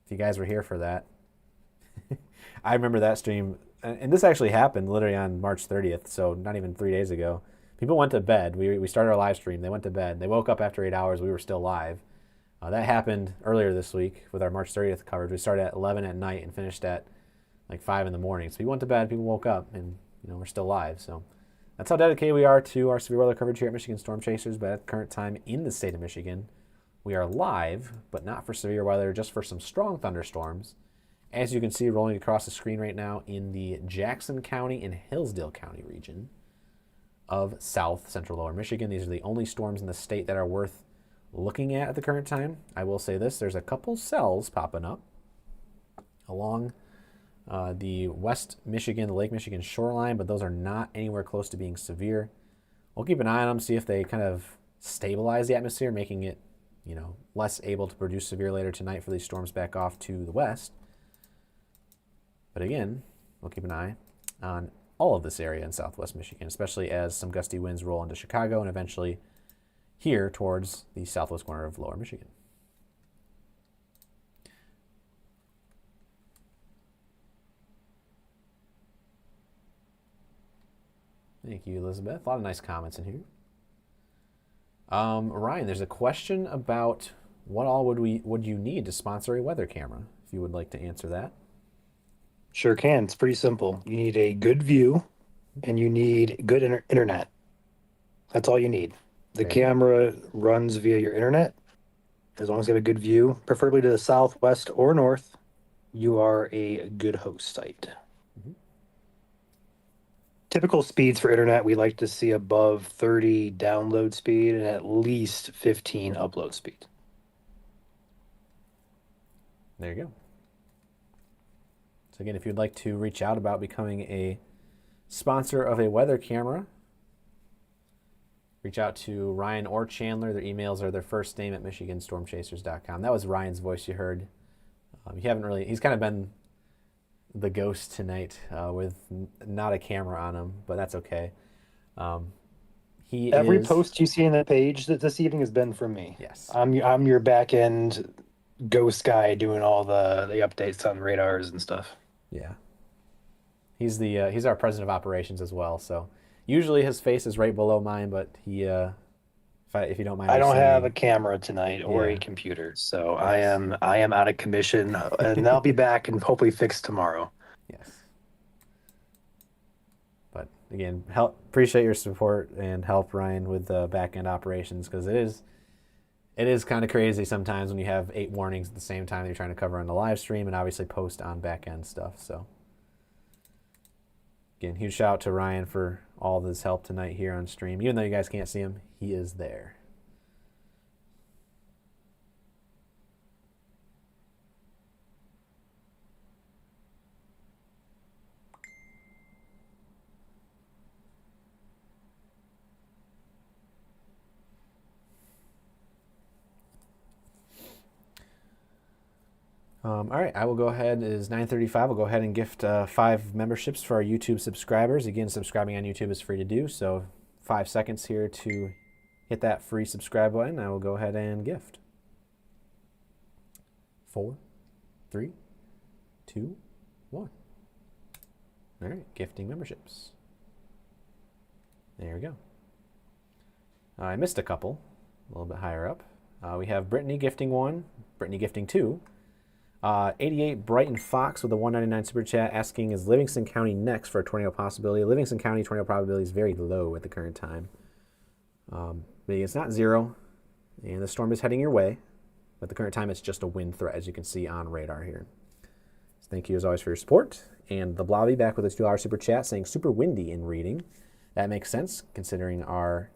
if you guys were here for that, I remember that stream, and this actually happened literally on March 30th, so not even 3 days ago. People went to bed. We started our live stream. They went to bed. They woke up after 8 hours. We were still live. That happened earlier this week with our March 30th coverage. We started at 11 at night and finished at like 5 in the morning. So people went to bed, people woke up, and we're still live. So that's how dedicated we are to our severe weather coverage here at Michigan Storm Chasers. But at the current time in the state of Michigan, we are live, but not for severe weather, just for some strong thunderstorms. As you can see rolling across the screen right now in the Jackson County and Hillsdale County region of south central lower Michigan. These are the only storms in the state that are worth looking at the current time. I will say this, there's a couple cells popping up along the West Michigan, the Lake Michigan shoreline, but those are not anywhere close to being severe. We'll keep an eye on them, see if they kind of stabilize the atmosphere, making it, less able to produce severe later tonight for these storms back off to the west. But again, we'll keep an eye on all of this area in southwest Michigan, especially as some gusty winds roll into Chicago and eventually here towards the southwest corner of lower Michigan. Thank you, Elizabeth. A lot of nice comments in here. Ryan, there's a question about what all would you need to sponsor a weather camera, if you would like to answer that. Sure can. It's pretty simple. You need a good view and you need good internet. That's all you need. The camera runs via your internet. As long as you have a good view, preferably to the southwest or north, you are a good host site. Mm-hmm. Typical speeds for internet, we like to see above 30 download speed and at least 15 upload speed. There you go. So again, if you'd like to reach out about becoming a sponsor of a weather camera, reach out to Ryan or Chandler. Their emails are their first name at michiganstormchasers.com. That was Ryan's voice you heard. He's kind of been the ghost tonight with not a camera on him, but that's okay. Every post you see in the page this evening has been from me. Yes. I'm your back end ghost guy doing all the updates on radars and stuff. Yeah. He's our president of operations as well, so usually his face is right below mine, but he if you don't mind, I don't have a camera tonight or a computer, so Yes. I am out of commission, and I'll be back and hopefully fixed tomorrow. Yes. But again, appreciate your support and help, Ryan, with the back end operations, because it is kind of crazy sometimes when you have 8 warnings at the same time that you're trying to cover on the live stream and obviously post on back end stuff. So again, huge shout out to Ryan for all of his help tonight here on stream. Even though you guys can't see him, he is there. All right, I will go ahead. It is 9:35. I'll go ahead and gift 5 memberships for our YouTube subscribers. Again, subscribing on YouTube is free to do, so 5 seconds here to hit that free subscribe button. I will go ahead and gift. 4, 3, 2, 1. All right, gifting memberships. There we go. I missed a couple, a little bit higher up. We have Brittany gifting 1, Brittany gifting 2, 88 Brighton Fox with a 199 super chat asking, is Livingston County next for a tornado possibility? Livingston County tornado probability is very low at the current time. But it's not zero, and the storm is heading your way. But at the current time, it's just a wind threat, as you can see on radar here. So thank you, as always, for your support. And the Blobby back with a $2 super chat saying super windy in reading. That makes sense, considering our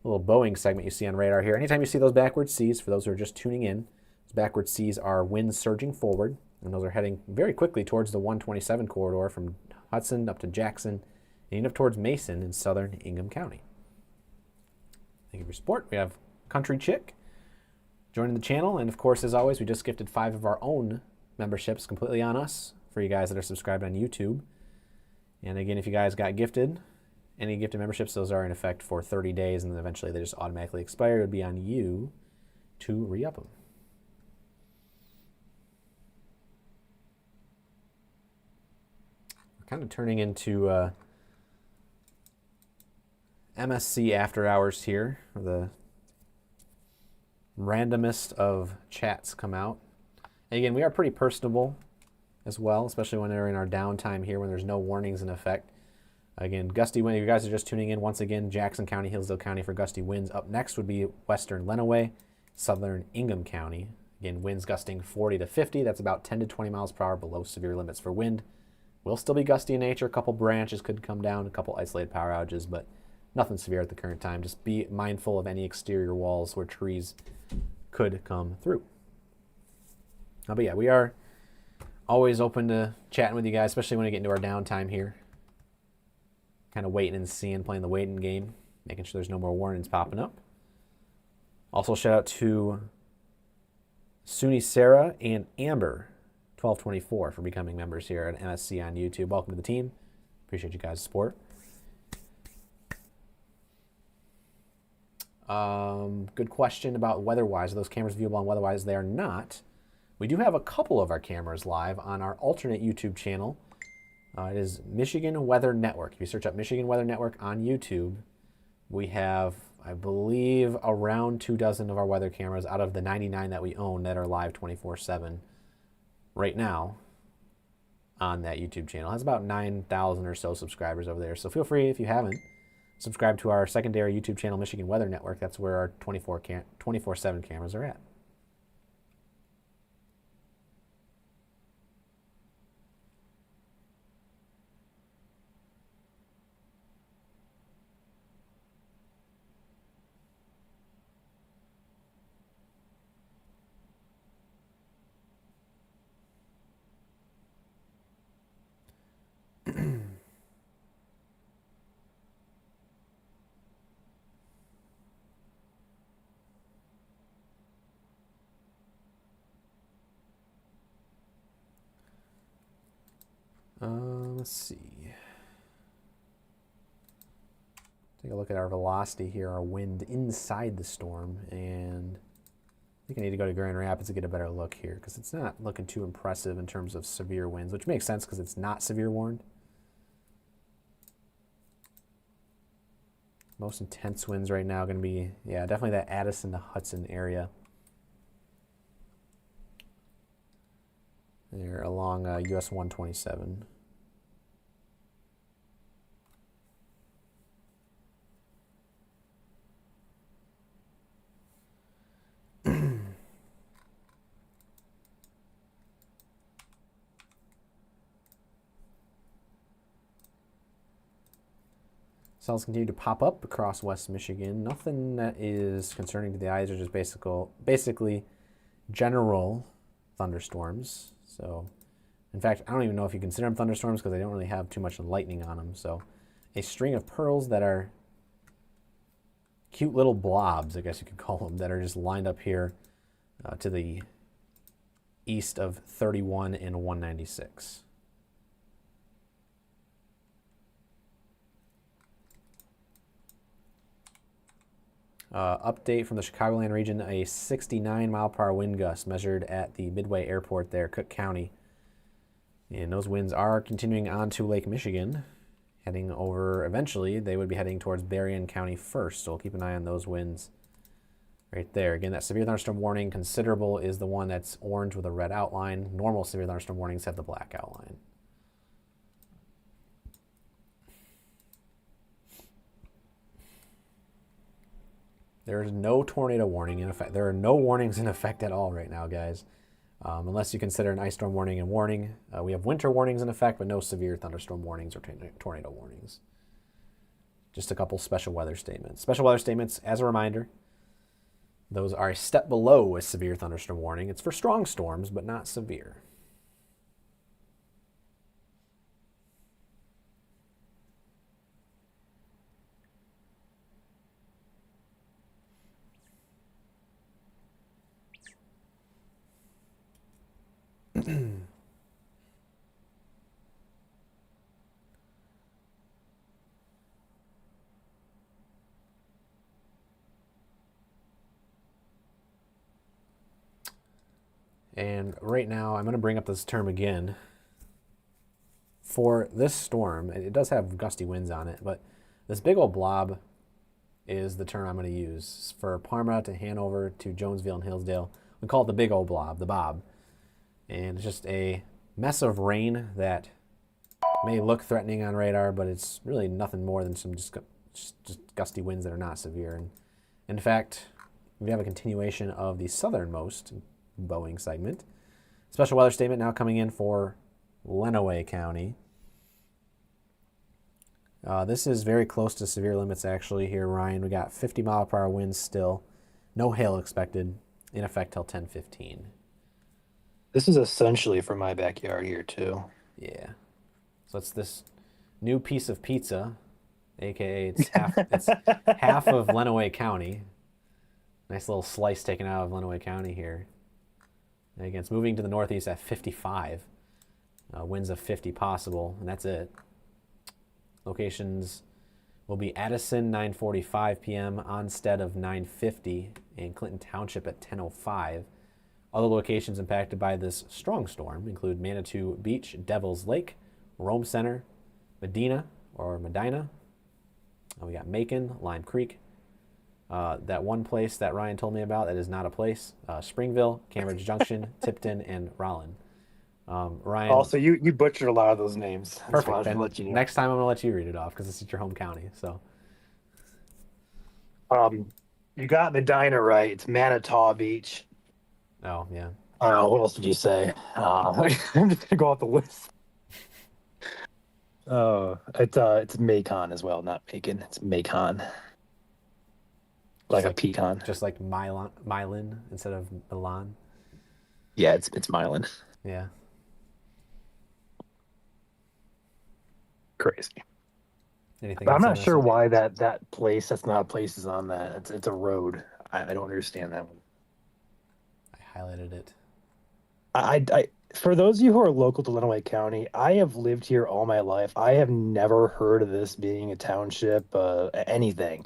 little Boeing segment you see on radar here. Anytime you see those backward C's, for those who are just tuning in, those backward C's are winds surging forward, and those are heading very quickly towards the 127 corridor from Hudson up to Jackson, and even up towards Mason in southern Ingham County. Thank you for your support. We have Country Chick joining the channel, and of course, as always, we just gifted 5 of our own memberships completely on us for you guys that are subscribed on YouTube. And again, if you guys got gifted any gifted memberships, those are in effect for 30 days, and then eventually they just automatically expire. It would be on you to re-up them. We're kind of turning into MSC after hours here, where the randomest of chats come out. And again, we are pretty personable as well, especially when they're in our downtime here when there's no warnings in effect. Again, gusty wind, if you guys are just tuning in, once again, Jackson County, Hillsdale County for gusty winds. Up next would be western Lenawee, southern Ingham County. Again, winds gusting 40 to 50. That's about 10 to 20 miles per hour below severe limits for wind. Will still be gusty in nature. A couple branches could come down, a couple isolated power outages, but nothing severe at the current time. Just be mindful of any exterior walls where trees could come through. But yeah, we are always open to chatting with you guys, especially when we get into our downtime here. Kind of waiting and seeing, playing the waiting game, making sure there's no more warnings popping up. Also, shout out to Suni Sarah and Amber 1224 for becoming members here at MSC on YouTube. Welcome to the team. Appreciate you guys' support. Good question about weather-wise. Are those cameras viewable on weather-wise? They are not. We do have a couple of our cameras live on our alternate YouTube channel. It is Michigan Weather Network. If you search up Michigan Weather Network on YouTube, we have, I believe, around 24 of our weather cameras out of the 99 that we own that are live 24/7 right now on that YouTube channel. It has about 9,000 or so subscribers over there. So feel free, if you haven't, subscribe to our secondary YouTube channel, Michigan Weather Network. That's where our 24/7 cameras are at. Let's see. Take a look at our velocity here, our wind inside the storm, and I think I need to go to Grand Rapids to get a better look here because it's not looking too impressive in terms of severe winds, which makes sense because it's not severe warned. Most intense winds right now going to be, yeah, definitely that Addison to Hudson area. They're along US 127. Cells continue to pop up across West Michigan. Nothing that is concerning to the eyes, are just basically general thunderstorms. So, in fact, I don't even know if you consider them thunderstorms because they don't really have too much lightning on them. So, a string of pearls that are cute little blobs, I guess you could call them, that are just lined up here to the east of 31 and 196. Update from the Chicagoland region, a 69 mile per hour wind gust measured at the Midway Airport there, Cook County. And those winds are continuing on to Lake Michigan, heading over, eventually, they would be heading towards Berrien County first. So we'll keep an eye on those winds right there. Again, that severe thunderstorm warning, considerable is the one that's orange with a red outline. Normal severe thunderstorm warnings have the black outline. There is no tornado warning in effect. There are no warnings in effect at all right now, guys. Unless you consider an ice storm warning and warning. We have winter warnings in effect, but no severe thunderstorm warnings or tornado warnings. Just a couple special weather statements. Special weather statements, as a reminder, those are a step below a severe thunderstorm warning. It's for strong storms, but not severe. And right now, I'm going to bring up this term again. For this storm, it does have gusty winds on it, but this big old blob is the term I'm going to use. For Parma to Hanover to Jonesville and Hillsdale, we call it the big old blob, the bob. And it's just a mess of rain that may look threatening on radar, but it's really nothing more than some just gusty winds that are not severe. And in fact, we have a continuation of the southernmost Boeing segment. Special weather statement now coming in for Lenawee County. This is very close to severe limits actually here, Ryan. We got 50-mile-per-hour winds still. No hail expected. In effect till 10:15. This is essentially for my backyard here too. Yeah. So it's this new piece of pizza, aka it's half of Lenawee County. Nice little slice taken out of Lenawee County here. And again, it's moving to the northeast at 55. Winds of 50 possible, and that's it. Locations will be Addison 9:45 p.m., Onstead of 9:50, and Clinton Township at 10:05. Other locations impacted by this strong storm include Manitou Beach, Devil's Lake, Rome Center, Medina or Medina. We got Macon, Lime Creek. That one place that Ryan told me about that is not a place. Springville, Cambridge Junction, Tipton, and Rollin. Ryan. Also, you butchered a lot of those names. That's why I Perfect. Then let you know. next time I'm gonna let you read it off because this is your home county. So. You got Medina right. It's Manitou Beach. Oh yeah. What else did you say? I'm just gonna go off the list. It's Macon as well, not Macon. It's Macon. Like a pecan. Just like Milan instead of Milan. Yeah, it's Milan. Yeah. Crazy. Anything But I'm else on not this sure one? why that place, that's not a place, is on that. It's a road. I don't understand that one. I highlighted it. I for those of you who are local to Lenawee County, I have lived here all my life. I have never heard of this being a township, anything.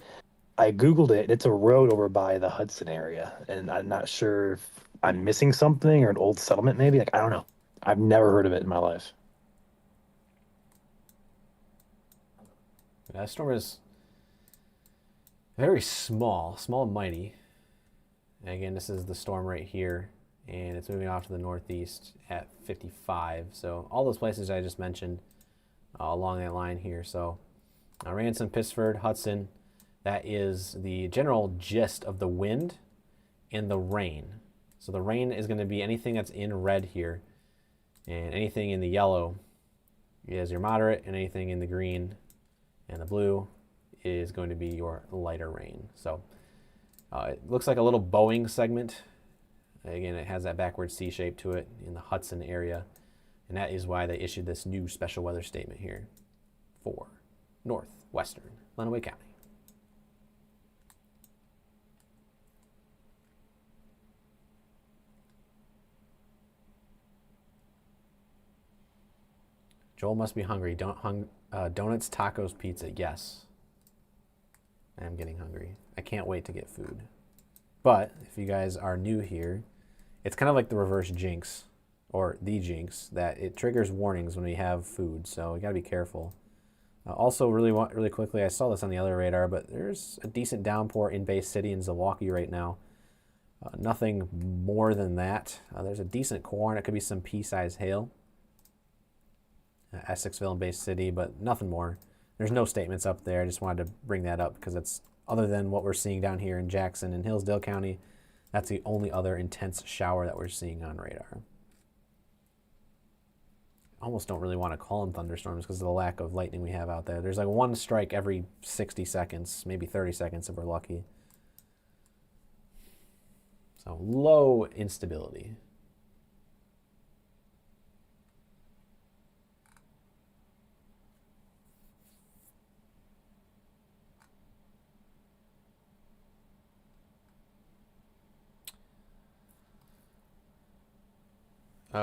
I Googled it. It's a road over by the Hudson area, and I'm not sure if I'm missing something or an old settlement maybe. Like, I don't know. I've never heard of it in my life. That storm is very small and mighty. And again, this is the storm right here, and it's moving off to the northeast at 55. So all those places I just mentioned along that line here. So Ransom, Pittsford, Hudson, that is the general gist of the wind and the rain. So the rain is going to be anything that's in red here, and anything in the yellow is your moderate, and anything in the green and the blue is going to be your lighter rain. So it looks like a little Boeing segment. Again, it has that backward C shape to it in the Hudson area, and that is why they issued this new special weather statement here for northwestern Lenawee County. Joel must be hungry. Donuts, tacos, pizza. Yes. I am getting hungry. I can't wait to get food. But if you guys are new here, it's kind of like the reverse jinx, or the jinx, that it triggers warnings when we have food. So we got to be careful. Also, really quickly, I saw this on the other radar, but there's a decent downpour in Bay City and Milwaukee right now. Nothing more than that. There's a decent core, and it could be some pea-sized hail. Essexville and Bay City, but nothing more. There's no statements up there. I just wanted to bring that up because it's other than what we're seeing down here in Jackson and Hillsdale County. That's the only other intense shower that we're seeing on radar. Almost don't really want to call them thunderstorms because of the lack of lightning we have out there. There's like one strike every 60 seconds, maybe 30 seconds if we're lucky. So low instability.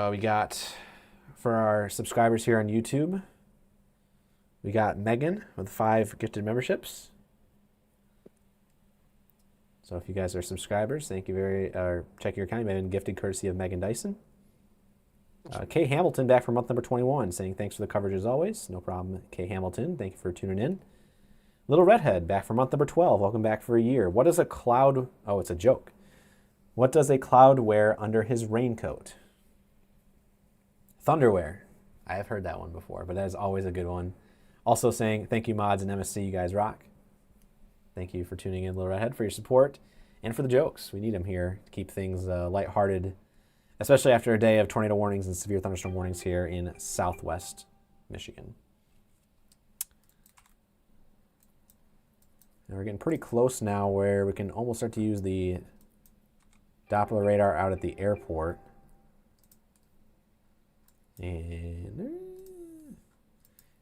We got, for our subscribers here on YouTube, we got Megan with 5 gifted memberships. So if you guys are subscribers, thank you check your account. You've been gifted courtesy of Megan Dyson. Kay Hamilton back for month number 21, saying thanks for the coverage as always. No problem, Kay Hamilton. Thank you for tuning in. Little Redhead back for month number 12. Welcome back for a year. What does a cloud... Oh, it's a joke. What does a cloud wear under his raincoat? Thunderwear. I have heard that one before, but that is always a good one. Also saying thank you, mods and MSC. You guys rock. Thank you for tuning in, Little Redhead, for your support and for the jokes. We need them here to keep things lighthearted, especially after a day of tornado warnings and severe thunderstorm warnings here in southwest Michigan. And we're getting pretty close now where we can almost start to use the Doppler radar out at the airport. And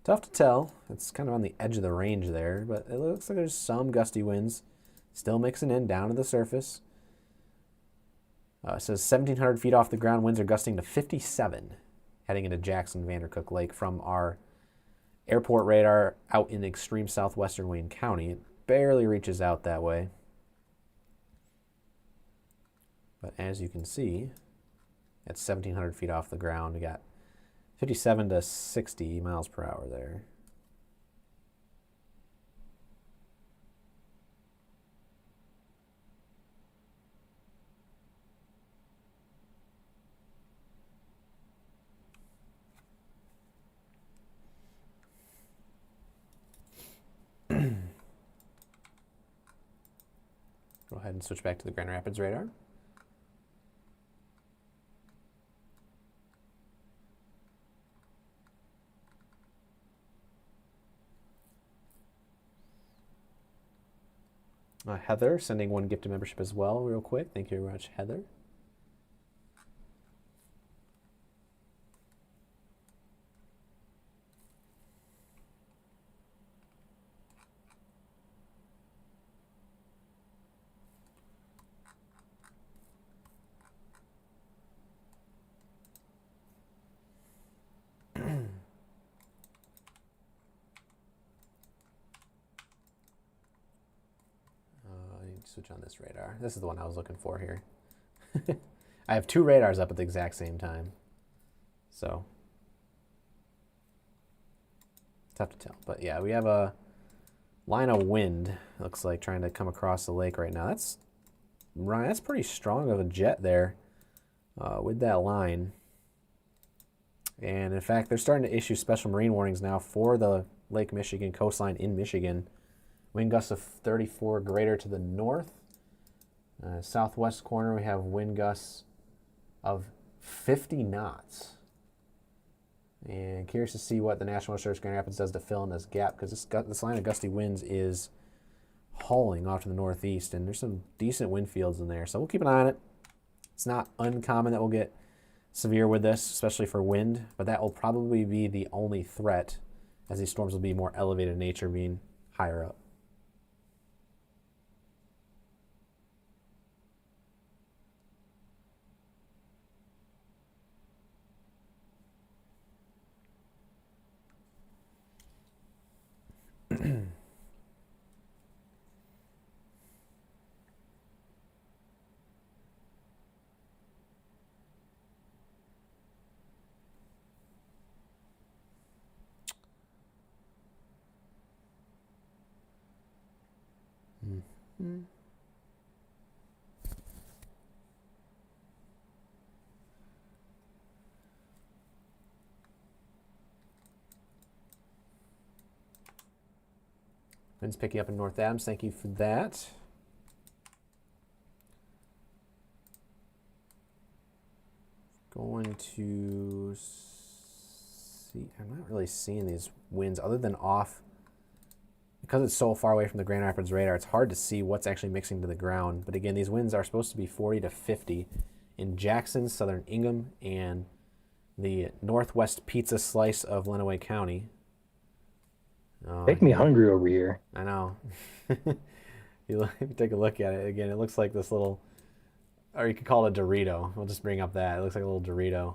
tough to tell. It's kind of on the edge of the range there, but it looks like there's some gusty winds still mixing in down to the surface. It says 1,700 feet off the ground, winds are gusting to 57 heading into Jackson Vandercook Lake from our airport radar out in extreme southwestern Wayne County. It barely reaches out that way. But as you can see, at 1,700 feet off the ground, we got 57 to 60 miles per hour there. Go ahead and switch back to the Grand Rapids radar. Heather sending 1 gifted membership as well, real quick. Thank you very much, Heather. Switch on this radar. This is the one I was looking for here. I have 2 radars up at the exact same time. So, tough to tell. But yeah, we have a line of wind, looks like, trying to come across the lake right now. That's pretty strong of a jet there with that line. And in fact, they're starting to issue special marine warnings now for the Lake Michigan coastline in Michigan. Wind gusts of 34 greater to the north. Southwest corner, we have wind gusts of 50 knots. And curious to see what the National Weather Service Grand Rapids does to fill in this gap, because this line of gusty winds is hauling off to the northeast, and there's some decent wind fields in there. So we'll keep an eye on it. It's not uncommon that we'll get severe with this, especially for wind, but that will probably be the only threat, as these storms will be more elevated in nature, being higher up. Winds picking up in North Adams. Thank you for that. Going to see. I'm not really seeing these winds other than off. Because it's so far away from the Grand Rapids radar, it's hard to see what's actually mixing to the ground. But again, these winds are supposed to be 40 to 50 in Jackson, southern Ingham, and the northwest pizza slice of Lenawee County. Make me hungry over here. I know. You take a look at it again. It looks like this little, or you could call it a Dorito. We'll just bring up that. It looks like a little Dorito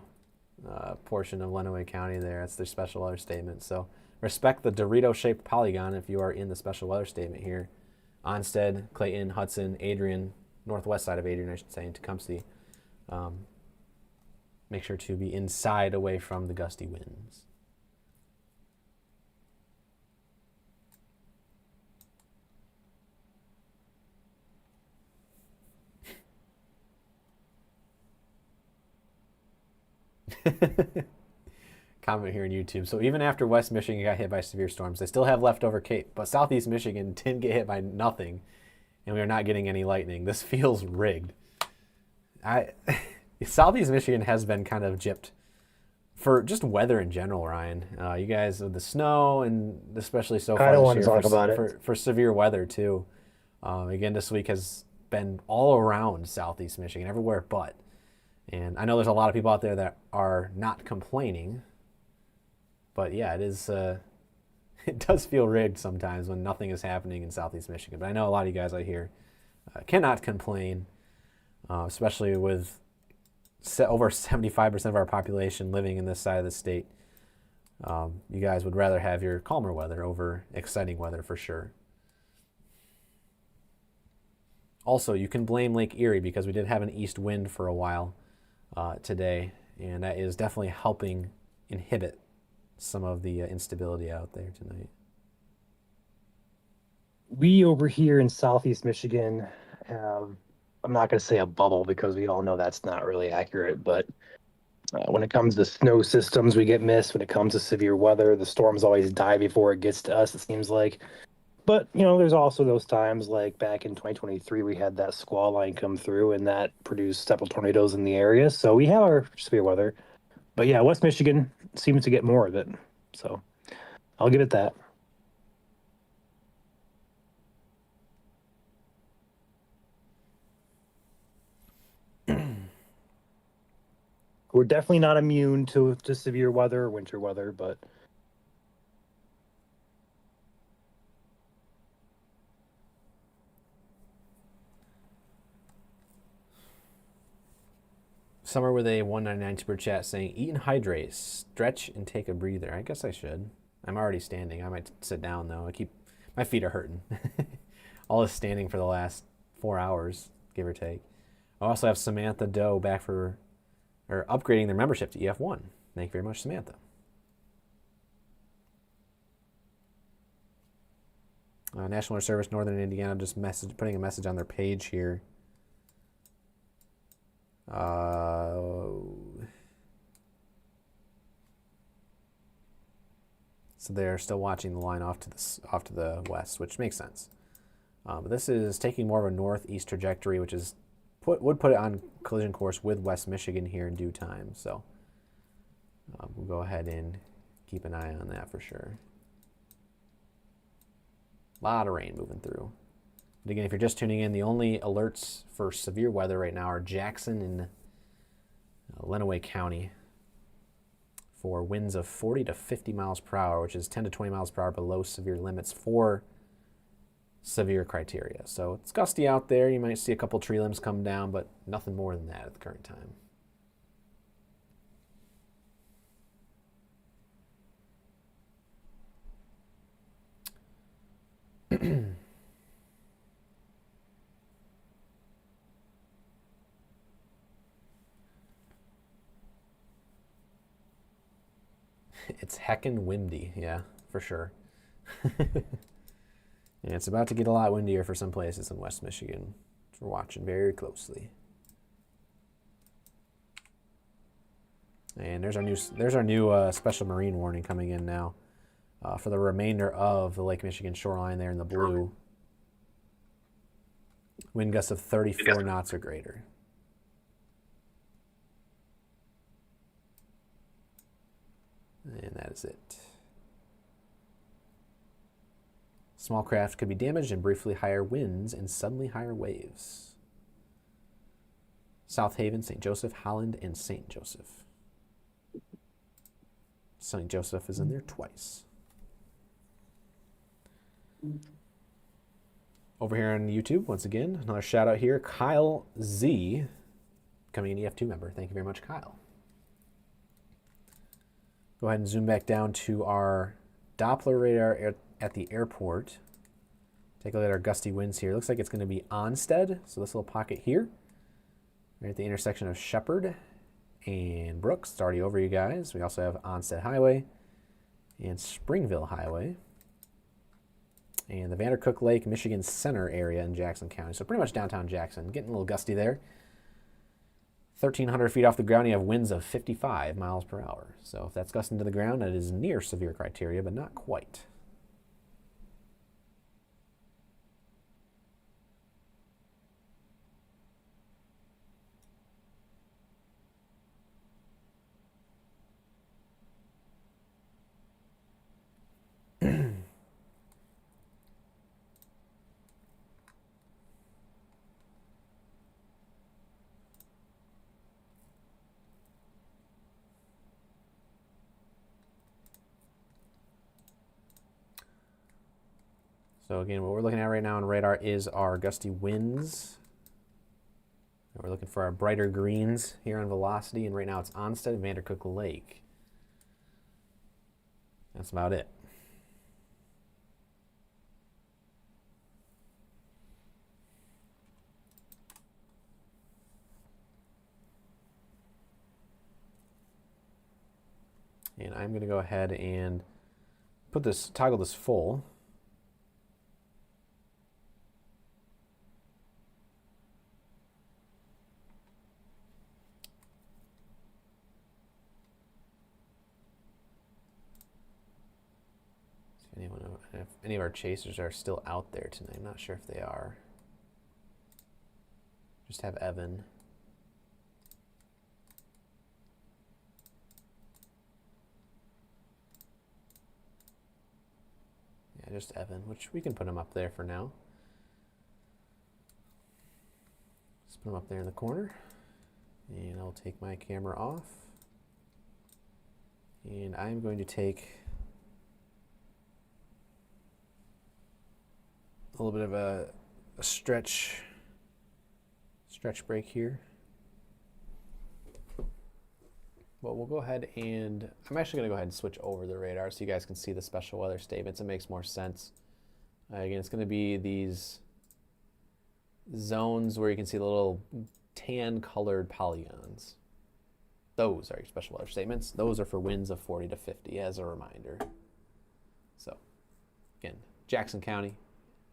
portion of Lenawee County there. That's their special weather statement. So respect the Dorito-shaped polygon if you are in the special weather statement here. Onstead, Clayton, Hudson, Adrian, northwest side of Adrian, I should say, in Tecumseh. Make sure to be inside away from the gusty winds. Comment here on YouTube. So even after West Michigan got hit by severe storms, they still have leftover Cape, but Southeast Michigan didn't get hit by nothing, and we are not getting any lightning. This feels rigged. Southeast Michigan has been kind of gypped for just weather in general, Ryan. You guys with the snow and especially so far I don't this want to year talk about it. for severe weather too. Again, this week has been all around Southeast Michigan, everywhere but. And I know there's a lot of people out there that are not complaining, but yeah, it is. It does feel rigged sometimes when nothing is happening in Southeast Michigan. But I know a lot of you guys out here cannot complain, especially with over 75% of our population living in this side of the state. You guys would rather have your calmer weather over exciting weather for sure. Also, you can blame Lake Erie because we did have an east wind for a while today, and that is definitely helping inhibit some of the instability out there tonight. We over here in Southeast Michigan have, I'm not going to say a bubble because we all know that's not really accurate, but when it comes to snow systems, we get missed. When it comes to severe weather, the storms always die before it gets to us, it seems like. But, you know, there's also those times like back in 2023, we had that squall line come through and that produced several tornadoes in the area. So we have our severe weather. But yeah, West Michigan seems to get more of it. So I'll give it that. We're definitely not immune to severe weather or winter weather, but Summer with a 199 super chat saying, eat and hydrate, stretch and take a breather. I guess I should. I'm already standing. I might sit down though. My feet are hurting. All this standing for the last 4 hours, give or take. I also have Samantha Doe back for upgrading their membership to EF1. Thank you very much, Samantha. National Weather Service, Northern Indiana, just putting a message on their page here. So they're still watching the line off to the west, which makes sense. But this is taking more of a northeast trajectory, which is would put it on collision course with West Michigan here in due time. So we'll go ahead and keep an eye on that for sure. A lot of rain moving through. But again, if you're just tuning in, the only alerts for severe weather right now are Jackson and Lenawee County for winds of 40 to 50 miles per hour, which is 10 to 20 miles per hour below severe limits for severe criteria. So it's gusty out there. You might see a couple tree limbs come down, but nothing more than that at the current time. It's heckin' windy, yeah, for sure. Yeah, it's about to get a lot windier for some places in West Michigan. We're watching very closely. And there's our new special marine warning coming in now. for the remainder of the Lake Michigan shoreline there in the blue. Wind gusts of 34 knots or greater. And that is it. Small craft could be damaged in briefly higher winds and suddenly higher waves. South Haven, St. Joseph, Holland, and St. Joseph. St. Joseph is in there twice. Over here on YouTube, once again, another shout out here. Kyle Z, becoming an EF2 member. Thank you very much, Kyle. Go ahead and zoom back down to our Doppler radar at the airport. Take a look at our gusty winds here. Looks like it's going to be Onstead, so this little pocket here, right at the intersection of Shepherd and Brooks. It's already over you guys. We also have Onstead Highway and Springville Highway. And the Vandercook Lake, Michigan Center area in Jackson County. So pretty much downtown Jackson. Getting a little gusty there. 1,300 feet off the ground, you have winds of 55 miles per hour. So if that's gusting to the ground, that is near severe criteria, but not quite. So again, what we're looking at right now on radar is our gusty winds. And we're looking for our brighter greens here on velocity, and right now it's Onstead and Vandercook Lake. That's about it. And I'm going to go ahead and toggle this full. If any of our chasers are still out there tonight. I'm not sure if they are. Just have Evan. Yeah, just Evan, which we can put him up there for now. Just put him up there in the corner. And I'll take my camera off. And I'm going to take a little bit of a stretch break here. But we'll go ahead and, I'm actually going to go ahead and switch over the radar so you guys can see the special weather statements. It makes more sense. Again, it's going to be these zones where you can see the little tan colored polygons. Those are your special weather statements. Those are for winds of 40 to 50 as a reminder. So again, Jackson County,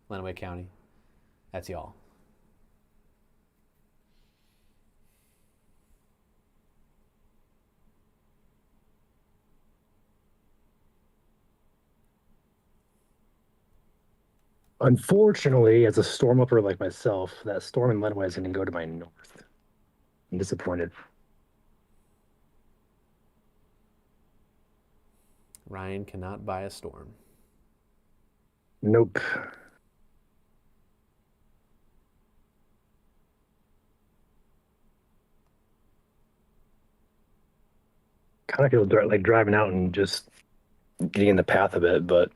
Lenawee County, that's y'all. Unfortunately, as a storm upper like myself, that storm in Lenawee is going to go to my north. I'm disappointed. Ryan cannot buy a storm. Nope. Kind of feel like driving out and just getting in the path of it, but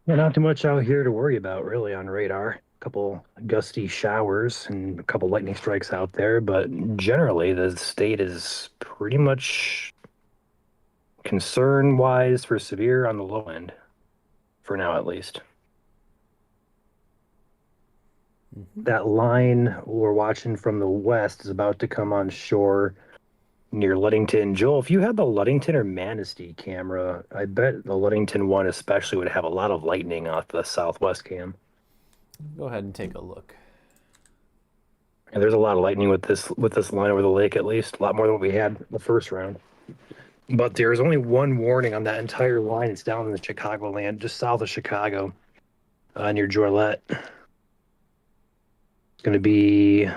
not too much out here to worry about really on radar. A couple gusty showers and a couple lightning strikes out there, but generally the state is pretty much concern-wise for severe on the low end, for now at least. That line we're watching from the west is about to come on shore near Ludington. Joel, if you had the Ludington or Manistee camera, I bet the Ludington one especially would have a lot of lightning off the southwest cam. Go ahead and take a look. And there's a lot of lightning with this line over the lake, at least a lot more than what we had the first round. But there's only one warning on that entire line. It's down in the Chicagoland, just south of Chicago, near Jorlet. It's going to be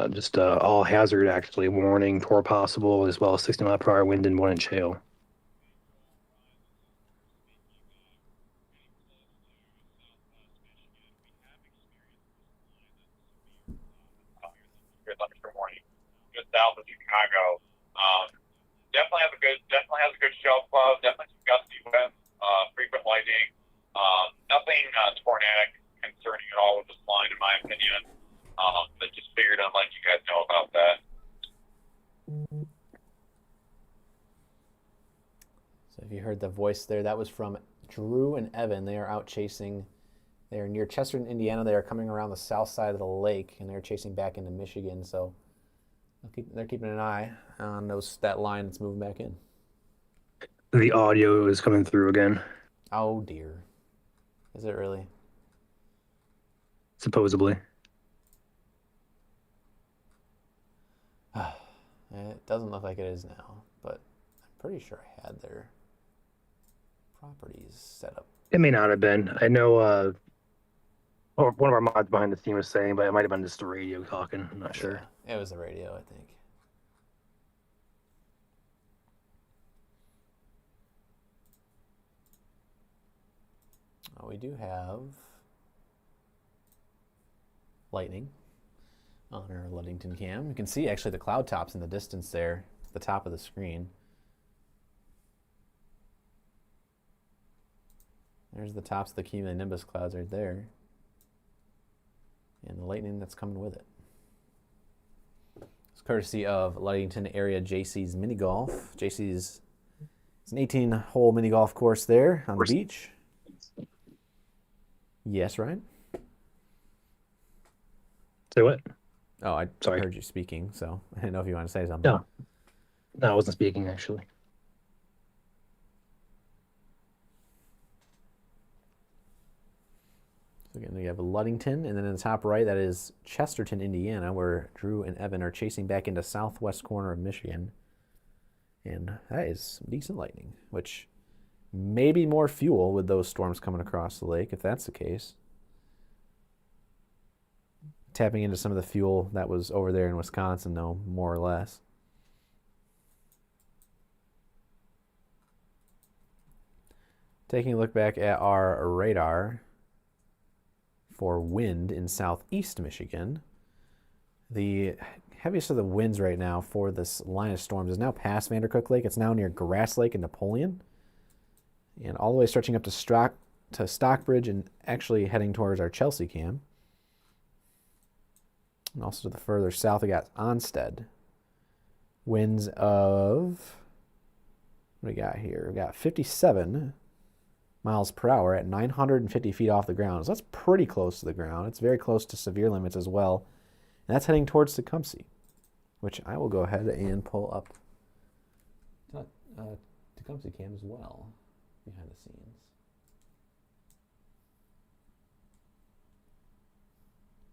just all hazard, actually, warning, tour possible, as well as 60-mile-per-hour wind and 1-inch hail. Thunderstorm warning just south of Chicago. Definitely has a good shelf cloud. Definitely some gusty winds, frequent lightning. Nothing tornadic concerning at all with this line, in my opinion. But just figured I'd let you guys know about that. So if you heard the voice there, that was from Drew and Evan. They are out chasing. They are near Chesterton, Indiana. They are coming around the south side of the lake, and they're chasing back into Michigan. So they're keeping an eye on that line that's moving back in. The audio is coming through again. Oh, dear. Is it really? Supposedly. It doesn't look like it is now, but I'm pretty sure I had their properties set up. It may not have been. I know one of our mods behind the scene was saying, but it might have been just the radio talking. I'm not sure. Yeah, it was the radio, I think. We do have lightning on our Ludington cam. You can see actually the cloud tops in the distance there at the top of the screen. There's the tops of the cumulonimbus clouds right there. And the lightning that's coming with it. It's courtesy of Ludington area JC's mini golf. JC's, it's an 18-hole mini golf course there on the beach. Yes, Ryan? Say what? Oh, I Sorry. heard you speaking, so I didn't know if you want to say something. No, I wasn't speaking, actually. So again, we have Ludington, and then in the top right, that is Chesterton, Indiana, where Drew and Evan are chasing back into southwest corner of Michigan. And that is some decent lightning, which may be more fuel with those storms coming across the lake, if that's the case. Tapping into some of the fuel that was over there in Wisconsin, though, more or less. Taking a look back at our radar for wind in southeast Michigan, the heaviest of the winds right now for this line of storms is now past Vandercook Lake. It's now near Grass Lake and Napoleon, and all the way stretching up to Stockbridge and actually heading towards our Chelsea cam. And also to the further south, we got Onstead. Winds of, what do we got here? We got 57 miles per hour at 950 feet off the ground. So that's pretty close to the ground. It's very close to severe limits as well. And that's heading towards Tecumseh, which I will go ahead and pull up Tecumseh cam as well behind the scenes.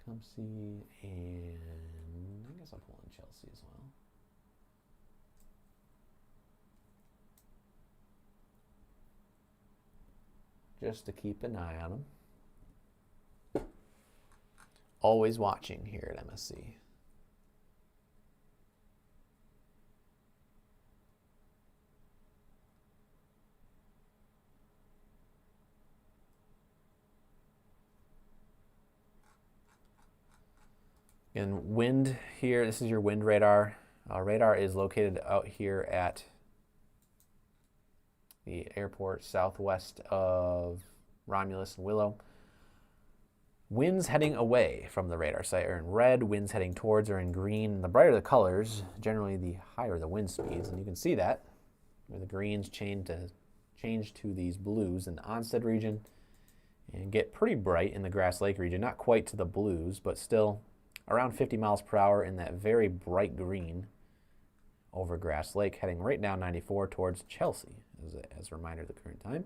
Tecumseh, and I guess I'll pull in Chelsea as well. Just to keep an eye on them. Always watching here at MSC. And wind here, this is your wind radar. Radar is located out here at the airport southwest of Romulus and Willow. Winds heading away from the radar site are in red, winds heading towards are in green. The brighter the colors, generally the higher the wind speeds, and you can see that where the greens change to these blues in the Onstead region and get pretty bright in the Grass Lake region. Not quite to the blues, but still around 50 miles per hour in that very bright green over Grass Lake, heading right down 94 towards Chelsea, as a reminder of the current time.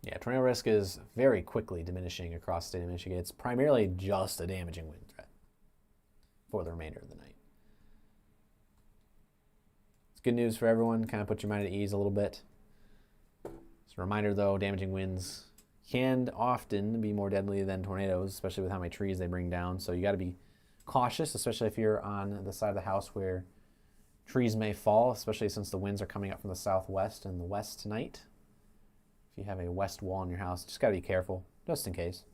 Yeah, tornado risk is very quickly diminishing across the state of Michigan. It's primarily just a damaging wind threat for the remainder of the night. It's good news for everyone. Kind of put your mind at ease a little bit. Just a reminder, though, damaging winds can often be more deadly than tornadoes, especially with how many trees they bring down. So you got to be cautious, especially if you're on the side of the house where trees may fall, especially since the winds are coming up from the southwest and the west tonight. If you have a west wall in your house, just got to be careful, just in case.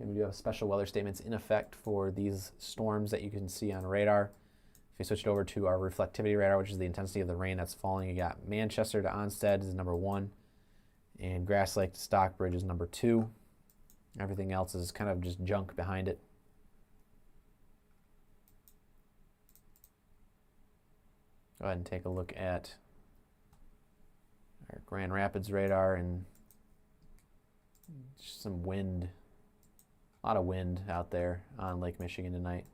And we do have special weather statements in effect for these storms that you can see on radar. If you switch it over to our reflectivity radar, which is the intensity of the rain that's falling, you got Manchester to Onstead is number 1, and Grass Lake to Stockbridge is number 2. Everything else is kind of just junk behind it. Go ahead and take a look at our Grand Rapids radar and just some wind, a lot of wind out there on Lake Michigan tonight.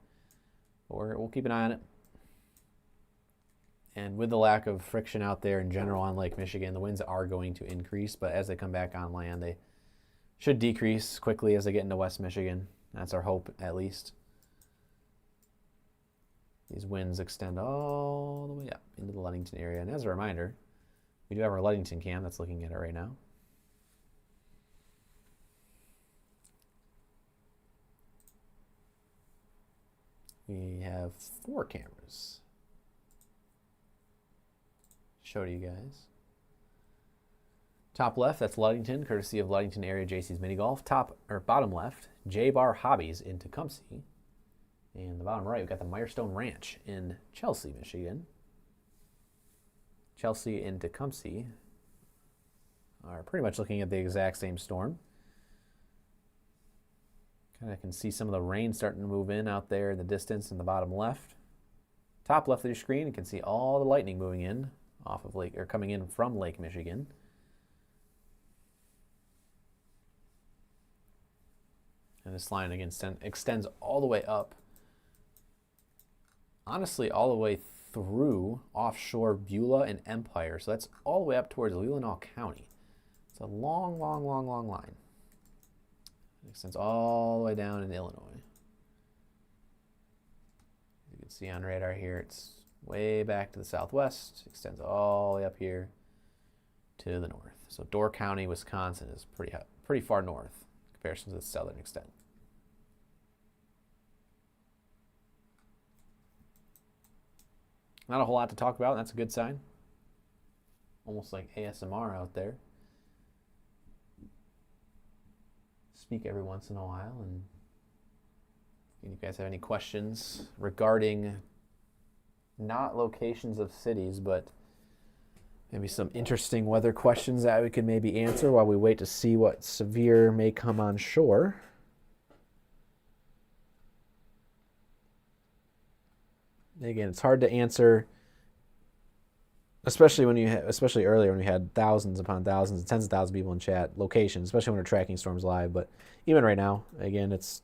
But we'll keep an eye on it. And with the lack of friction out there in general on Lake Michigan, the winds are going to increase, but as they come back on land, they should decrease quickly as they get into West Michigan. That's our hope, at least. These winds extend all the way up into the Ludington area. And as a reminder, we do have our Ludington cam that's looking at it right now. We have 4 cameras. Show to you guys. Top left, that's Ludington, courtesy of Ludington Area JC's Mini Golf. Bottom left, J-Bar Hobbies in Tecumseh. And the bottom right, we've got the Mirestone Ranch in Chelsea, Michigan. Chelsea and Tecumseh are pretty much looking at the exact same storm. Kind of can see some of the rain starting to move in out there in the distance in the bottom left. Top left of your screen, you can see all the lightning moving in off of Lake, or coming in from Lake Michigan. And this line again extends all the way up. Honestly, all the way through offshore Beulah and Empire. So that's all the way up towards Leelanau County. It's a long, long, long, long line. It extends all the way down in Illinois. You can see on radar here, it's way back to the southwest. Extends all the way up here to the north. So Door County, Wisconsin is pretty far north in comparison to the southern extent. Not a whole lot to talk about, and that's a good sign. Almost like ASMR out there. Speak every once in a while, and if you guys have any questions regarding not locations of cities, but maybe some interesting weather questions that we could maybe answer while we wait to see what severe may come on shore. Again, it's hard to answer, especially earlier when we had thousands upon thousands, tens of thousands of people in chat, locations, especially when we're tracking storms live. But even right now, again, it's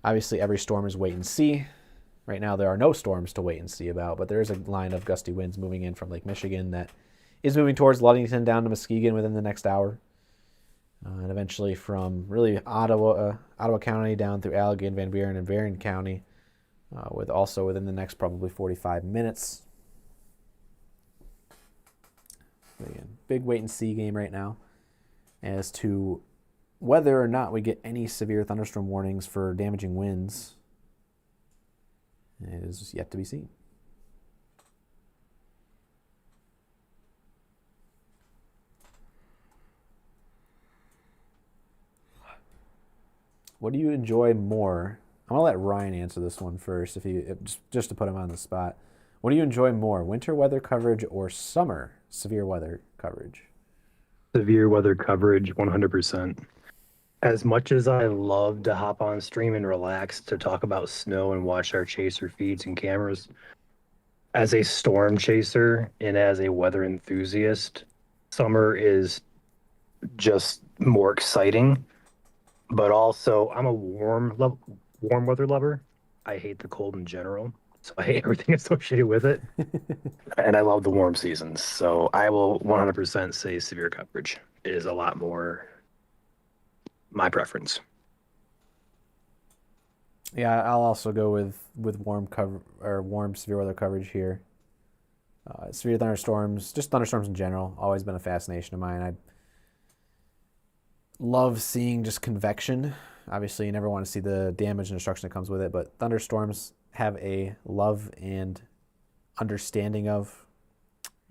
obviously every storm is wait and see. Right now, there are no storms to wait and see about, but there is a line of gusty winds moving in from Lake Michigan that is moving towards Ludington down to Muskegon within the next hour. And eventually from really Ottawa County down through Allegan, Van Buren, and Varian County, with also within the next probably 45 minutes. Again, big wait and see game right now as to whether or not we get any severe thunderstorm warnings for damaging winds. It is yet to be seen. what do you enjoy more? I'm gonna let Ryan answer this one first, just to put him on the spot. What do you enjoy more, winter weather coverage or summer severe weather coverage? Severe weather coverage, 100%. As much as I love to hop on stream and relax to talk about snow and watch our chaser feeds and cameras, as a storm chaser and as a weather enthusiast, summer is just more exciting. But also, I'm a warm weather lover. I hate the cold in general, so I hate everything associated with it. And I love the warm seasons, so I will 100% say severe coverage is a lot more my preference. Yeah, I'll also go with warm severe weather coverage here. Severe thunderstorms, just thunderstorms in general, always been a fascination of mine. I love seeing just convection. Obviously, you never want to see the damage and destruction that comes with it, but thunderstorms have a love and understanding of,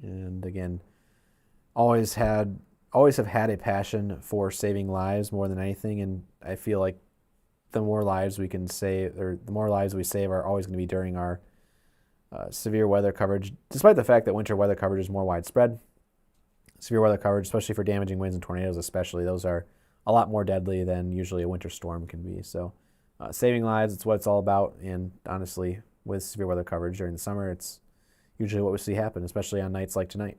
and again, always have had a passion for saving lives more than anything. And I feel like the more lives we can save, or the more lives we save, are always going to be during our severe weather coverage, despite the fact that winter weather coverage is more widespread. Severe weather coverage, especially for damaging winds and tornadoes especially, those are a lot more deadly than usually a winter storm can be. So saving lives, it's what it's all about. And honestly, with severe weather coverage during the summer, it's usually what we see happen, especially on nights like tonight.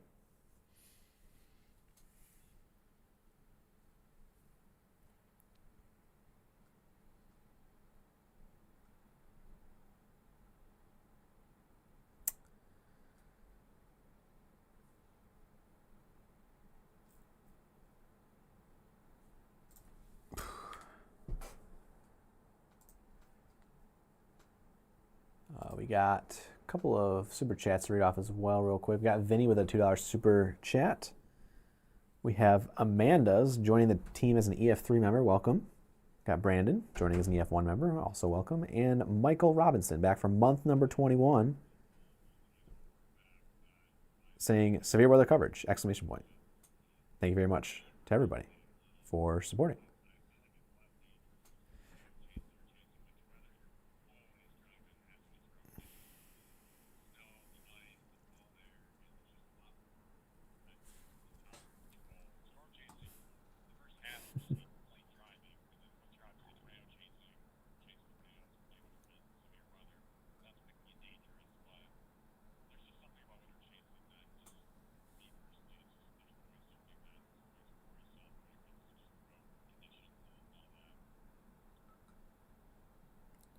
We got a couple of super chats to read off as well real quick. We got Vinny with a $2 super chat. We have Amanda's joining the team as an EF3 member. Welcome. Got Brandon joining as an EF1 member. Also welcome. And Michael Robinson back from month number 21 saying severe weather coverage, exclamation point. Thank you very much to everybody for supporting.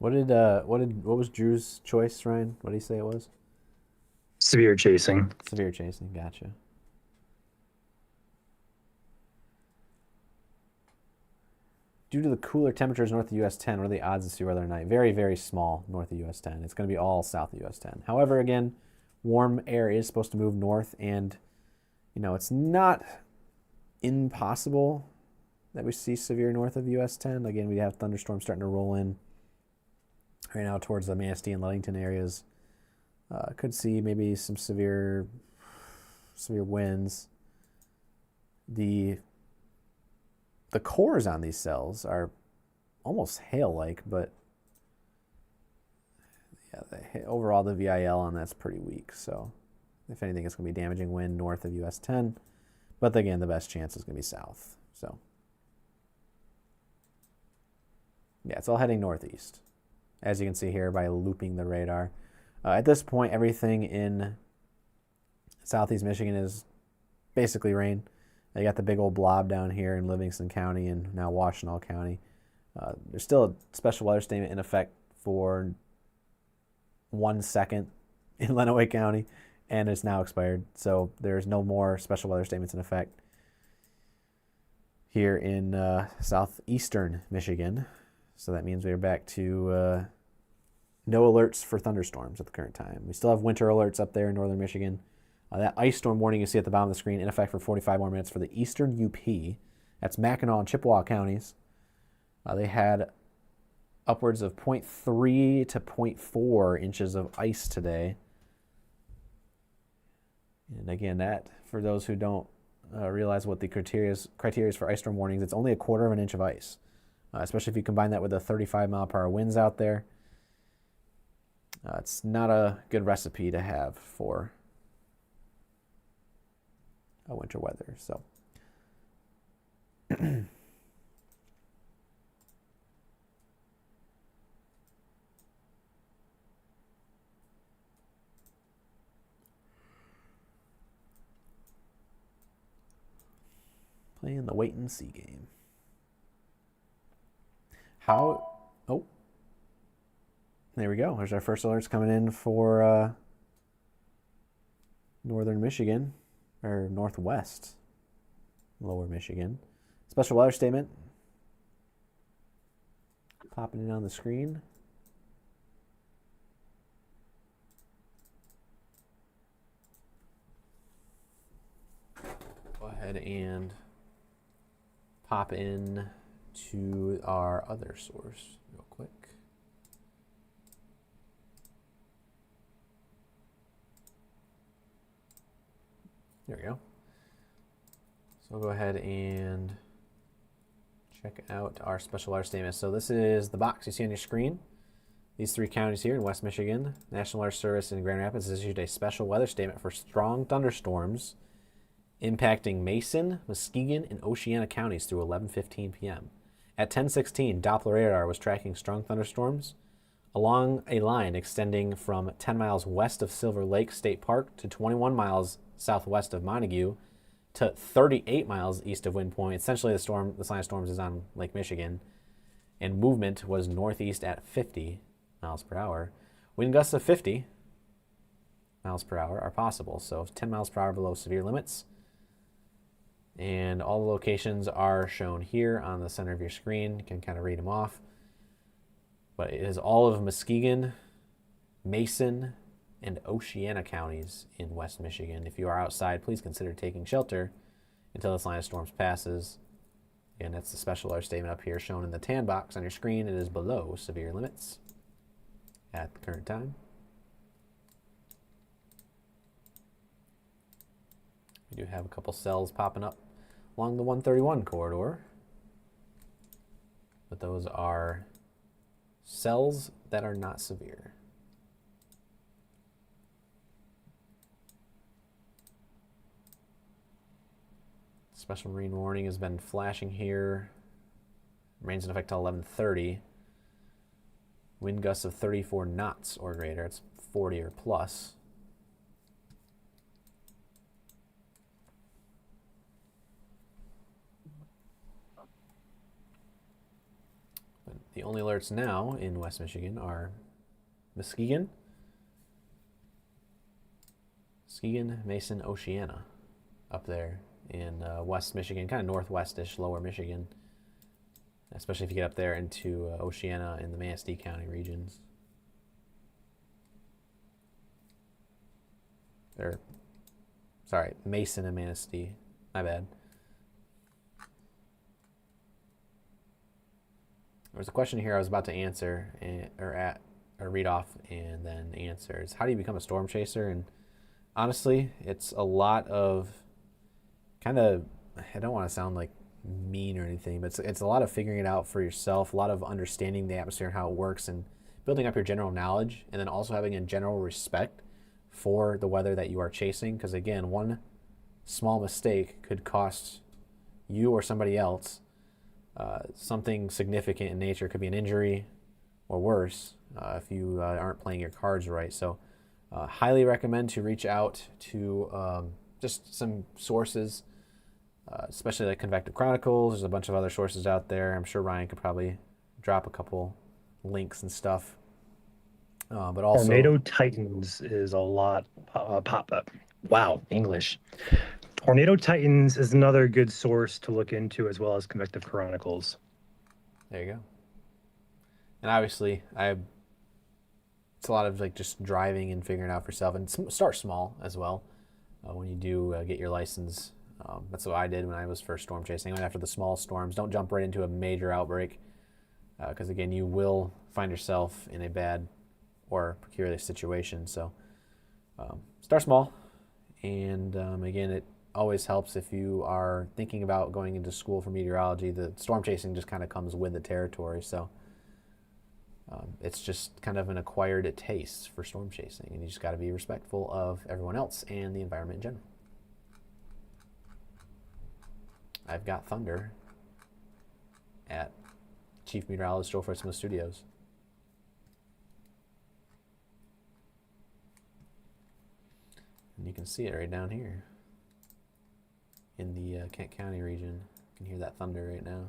What was Drew's choice, Ryan? What did he say it was? Severe chasing. Severe chasing, gotcha. Due to the cooler temperatures north of US 10, what are the odds of severe weather tonight? Very, very small north of US 10. It's going to be all south of US 10. However, again, warm air is supposed to move north, and it's not impossible that we see severe north of US 10. Again, we have thunderstorms starting to roll in right now towards the Manistee and Ludington areas. Could see maybe some severe winds. The cores on these cells are almost hail-like, but yeah, overall the VIL on that's pretty weak. So if anything, it's going to be damaging wind north of US 10. But again, the best chance is going to be south. So yeah, it's all heading northeast, as you can see here by looping the radar. At this point, everything in southeast Michigan is basically rain. You got the big old blob down here in Livingston County and now Washtenaw County. There's still a special weather statement in effect for 1 second in Lenawee County, and it's now expired. So there's no more special weather statements in effect here in southeastern Michigan. So that means we're back to no alerts for thunderstorms at the current time. We still have winter alerts up there in northern Michigan. That ice storm warning you see at the bottom of the screen in effect for 45 more minutes for the eastern UP. That's Mackinac and Chippewa counties. They had upwards of 0.3 to 0.4 inches of ice today. And again, that, for those who don't realize what the criteria is for ice storm warnings, it's only 1/4 of an inch of ice. especially if you combine that with the 35-mile-per-hour winds out there. It's not a good recipe to have for winter weather. So playing the wait and see game. Oh, there we go. There's our first alerts coming in for northern Michigan, or northwest, lower Michigan. Special weather statement popping in on the screen. Go ahead and pop in to our other source real quick. There we go. So we'll go ahead and check out our special alert statement. So this is the box you see on your screen. These 3 counties here in West Michigan. National Weather Service in Grand Rapids has issued a special weather statement for strong thunderstorms impacting Mason, Muskegon, and Oceana counties through 11:15 p.m. At 10:16, Doppler radar was tracking strong thunderstorms along a line extending from 10 miles west of Silver Lake State Park to 21 miles southwest of Montague to 38 miles east of Wind Point. Essentially, the line of storms is on Lake Michigan, and movement was northeast at 50 miles per hour. Wind gusts of 50 miles per hour are possible, so 10 miles per hour below severe limits. And all the locations are shown here on the center of your screen. You can kind of read them off. But it is all of Muskegon, Mason, and Oceana counties in West Michigan. If you are outside, please consider taking shelter until this line of storms passes. Again, that's the special alert statement up here shown in the tan box on your screen. It is below severe limits at the current time. We do have a couple cells popping up along the 131 corridor, but those are cells that are not severe. Special marine warning has been flashing here. Rain's in effect till 11:30. Wind gusts of 34 knots or greater. It's 40 or plus. But the only alerts now in West Michigan are Muskegon, Mason, Oceana up there in West Michigan, kind of northwestish, lower Michigan, especially if you get up there into Oceana and the Manistee County regions. Or, sorry, Mason and Manistee. My bad. There was a question here I was about to answer, or read off and then answer. It's how do you become a storm chaser? And honestly, it's a lot of kind of, I don't want to sound like mean or anything, but it's a lot of figuring it out for yourself, a lot of understanding the atmosphere and how it works, and building up your general knowledge, and then also having a general respect for the weather that you are chasing. Because again, one small mistake could cost you or somebody else something significant in nature. It could be an injury or worse if you aren't playing your cards right. So highly recommend to reach out to just some sources, especially like Convective Chronicles. There's a bunch of other sources out there. I'm sure Ryan could probably drop a couple links and stuff. But also, Tornado Titans is a lot pop up. Wow, English. Tornado Titans is another good source to look into, as well as Convective Chronicles. there you go. And obviously, it's a lot of like just driving and figuring it out for yourself, and start small as well. When you do get your license, that's what I did when I was first storm chasing. I went after the small storms. Don't jump right into a major outbreak, because again, you will find yourself in a bad or precarious situation. So start small, and again, always helps if you are thinking about going into school for meteorology. The storm chasing just kind of comes with the territory, so it's just kind of an acquired taste for storm chasing, and you just got to be respectful of everyone else and the environment in general. I've got thunder at Chief Meteorologist Joel Fritzman Studios. And you can see it right down here in the Kent County region. You can hear that thunder right now.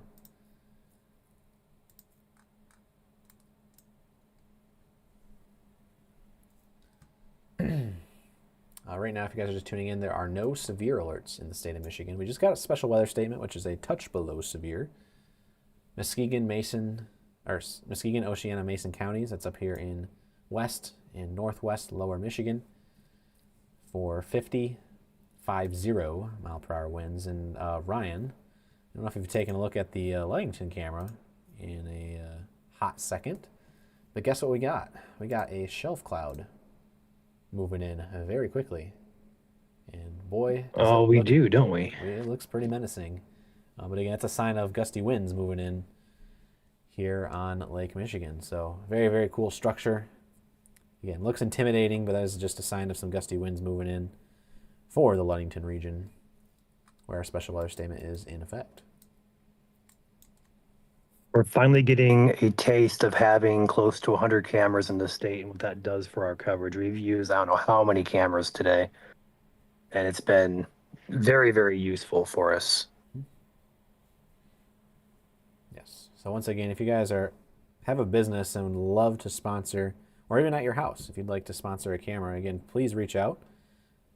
Right now, if you guys are just tuning in, there are no severe alerts in the state of Michigan. We just got a special weather statement, which is a touch below severe. Muskegon, Oceana, Mason counties, that's up here in west and northwest lower Michigan, for 50 mile per hour winds. And Ryan, I don't know if you've taken a look at the Ludington camera in a hot second, but guess what we got? We got a shelf cloud moving in very quickly, and boy, Oh, we do, don't we? it looks pretty menacing. But again, it's a sign of gusty winds moving in here on Lake Michigan. So very, very cool structure. Again, looks intimidating, but that is just a sign of some gusty winds moving in for the Ludington region, where our special weather statement is in effect. We're finally getting a taste of having close to 100 cameras in the state and what that does for our coverage. We've used, I don't know how many cameras today, and it's been very, very useful for us. Yes. So once again, if you guys have a business and would love to sponsor, or even at your house, if you'd like to sponsor a camera, again, please reach out.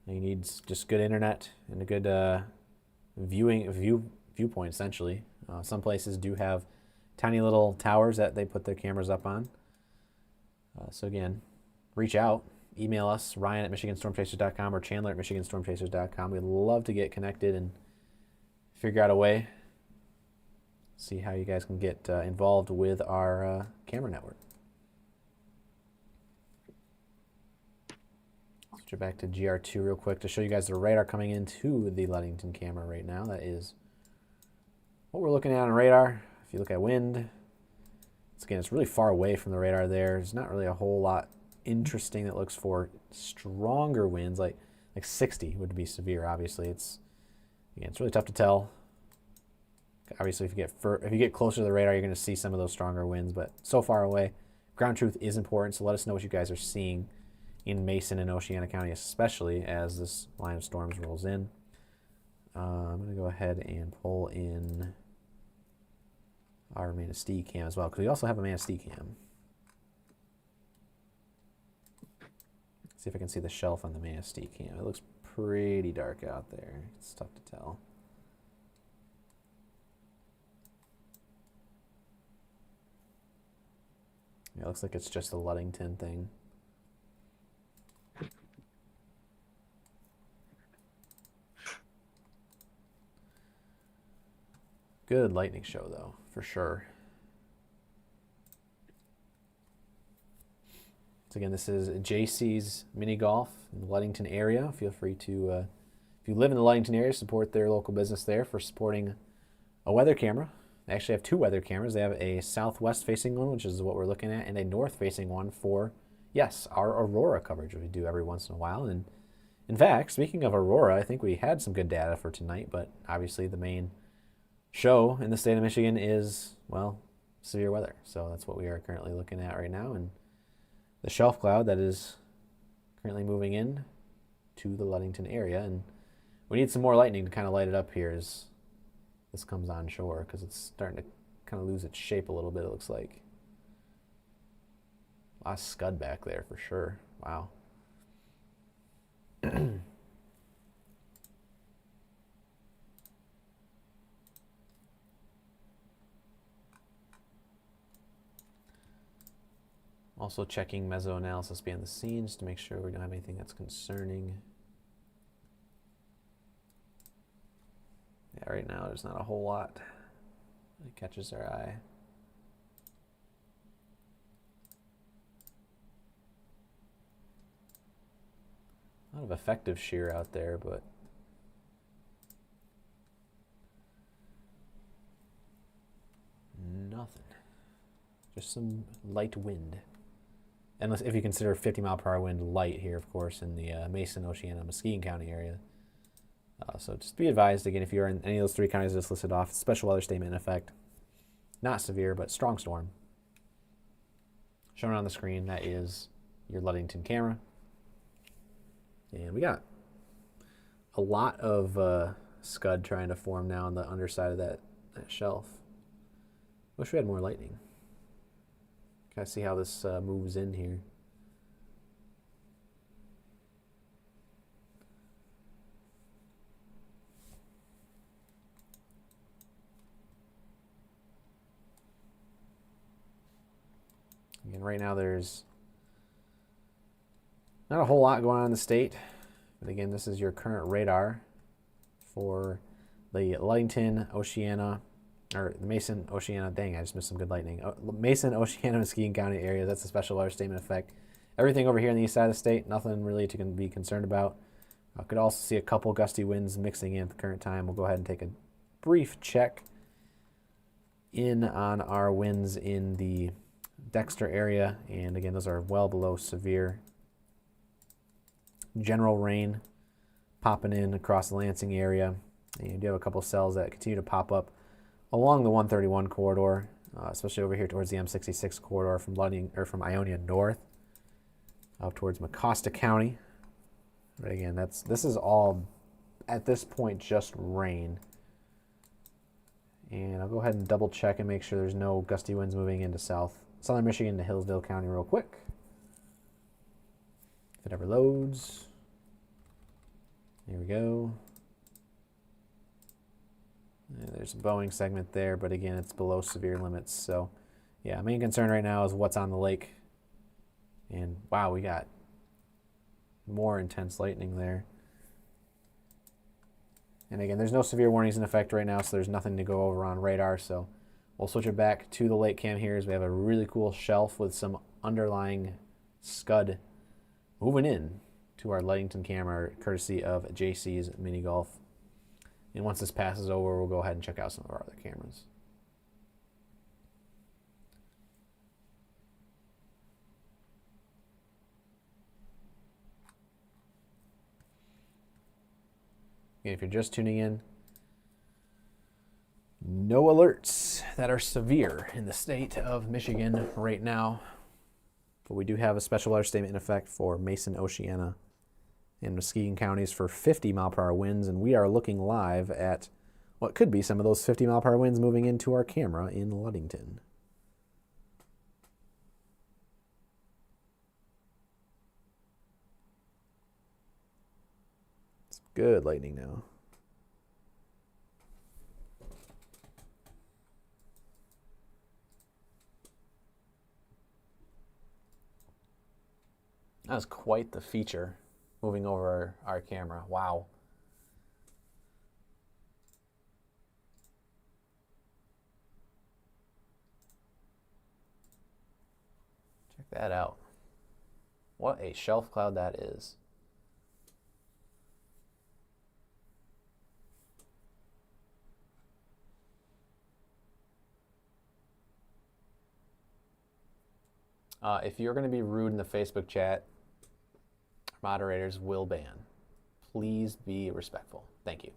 You need just good internet and a good viewpoint, essentially. Some places do have tiny little towers that they put their cameras up on. So again, reach out, email us, Ryan at MichiganStormChasers.com or Chandler at MichiganStormChasers.com. We'd love to get connected and figure out a way, see how you guys can get involved with our camera network. Switch it back to GR2 real quick to show you guys the radar coming into the Ludington camera right now. That is what we're looking at on radar. If you look at wind, it's really far away from the radar there. There's not really a whole lot interesting that looks for stronger winds, like 60 would be severe. Obviously, it's really tough to tell. Obviously, if you get closer to the radar, you're going to see some of those stronger winds, but so far away, ground truth is important. So let us know what you guys are seeing in Mason and Oceana County, especially as this line of storms rolls in. I'm going to go ahead and pull in our Manistee cam as well, because we also have a Manistee cam. See if I can see the shelf on the Manistee cam. It looks pretty dark out there. It's tough to tell. Yeah, it looks like it's just a Ludington thing. Good lightning show, though, for sure. So again, this is JC's Mini Golf in the Ludington area. Feel free to, if you live in the Ludington area, support their local business there for supporting a weather camera. They actually have two weather cameras. They have a southwest-facing one, which is what we're looking at, and a north-facing one for, yes, our Aurora coverage, which we do every once in a while. And in fact, speaking of Aurora, I think we had some good data for tonight, but obviously the main show in the state of Michigan is, well, severe weather. So that's what we are currently looking at right now. And the shelf cloud that is currently moving in to the Ludington area. And we need some more lightning to kind of light it up here as this comes on shore, because it's starting to kind of lose its shape a little bit, it looks like. A lot of scud back there for sure. Wow. Also checking meso analysis behind the scenes to make sure we don't have anything that's concerning. Yeah, right now there's not a whole lot that catches our eye. A lot of effective shear out there, but Nothing. Just some light wind. Unless if you consider 50-mile-per-hour wind light here, of course, in the Mason, Oceana, Muskegon County area. So just be advised, again, if you're in any of those 3 counties that's listed off, special weather statement in effect. Not severe, but strong storm. Shown on the screen, that is your Ludington camera. And we got a lot of scud trying to form now on the underside of that shelf. Wish we had more lightning. Kind of see how this moves in here. Again, right now there's not a whole lot going on in the state. But again, this is your current radar for the Ludington, Oceana, or the Mason, Oceana. Dang, I just missed some good lightning. Mason, Oceana, Muskegon County area. That's a special weather statement effect. Everything over here on the east side of the state, nothing really to be concerned about. Could also see a couple gusty winds mixing in at the current time. We'll go ahead and take a brief check in on our winds in the Dexter area, and again, those are well below severe. General rain popping in across the Lansing area, and you do have a couple cells that continue to pop up along the 131 corridor, especially over here towards the M66 corridor from Ionia north up towards Mecosta County. But again, this is all at this point just rain. And I'll go ahead and double check and make sure there's no gusty winds moving into southern Michigan to Hillsdale County real quick. If it ever loads. There we go. And there's a Boeing segment there, but again, it's below severe limits. So, yeah, main concern right now is what's on the lake. And wow, we got more intense lightning there. And again, there's no severe warnings in effect right now, so there's nothing to go over on radar. So we'll switch it back to the lake cam here as we have a really cool shelf with some underlying scud moving in to our Ludington camera, courtesy of JC's Mini Golf. And once this passes over, we'll go ahead and check out some of our other cameras. And if you're just tuning in, no alerts that are severe in the state of Michigan right now. But we do have a special weather statement in effect for Mason, Oceana, and Muskegon counties for 50-mile-per-hour winds. And we are looking live at what could be some of those 50-mile-per-hour winds moving into our camera in Ludington. It's good lightning now. That was quite the feature moving over our camera. Wow. Check that out. What a shelf cloud that is. If you're going to be rude in the Facebook chat, moderators will ban. Please be respectful. Thank you.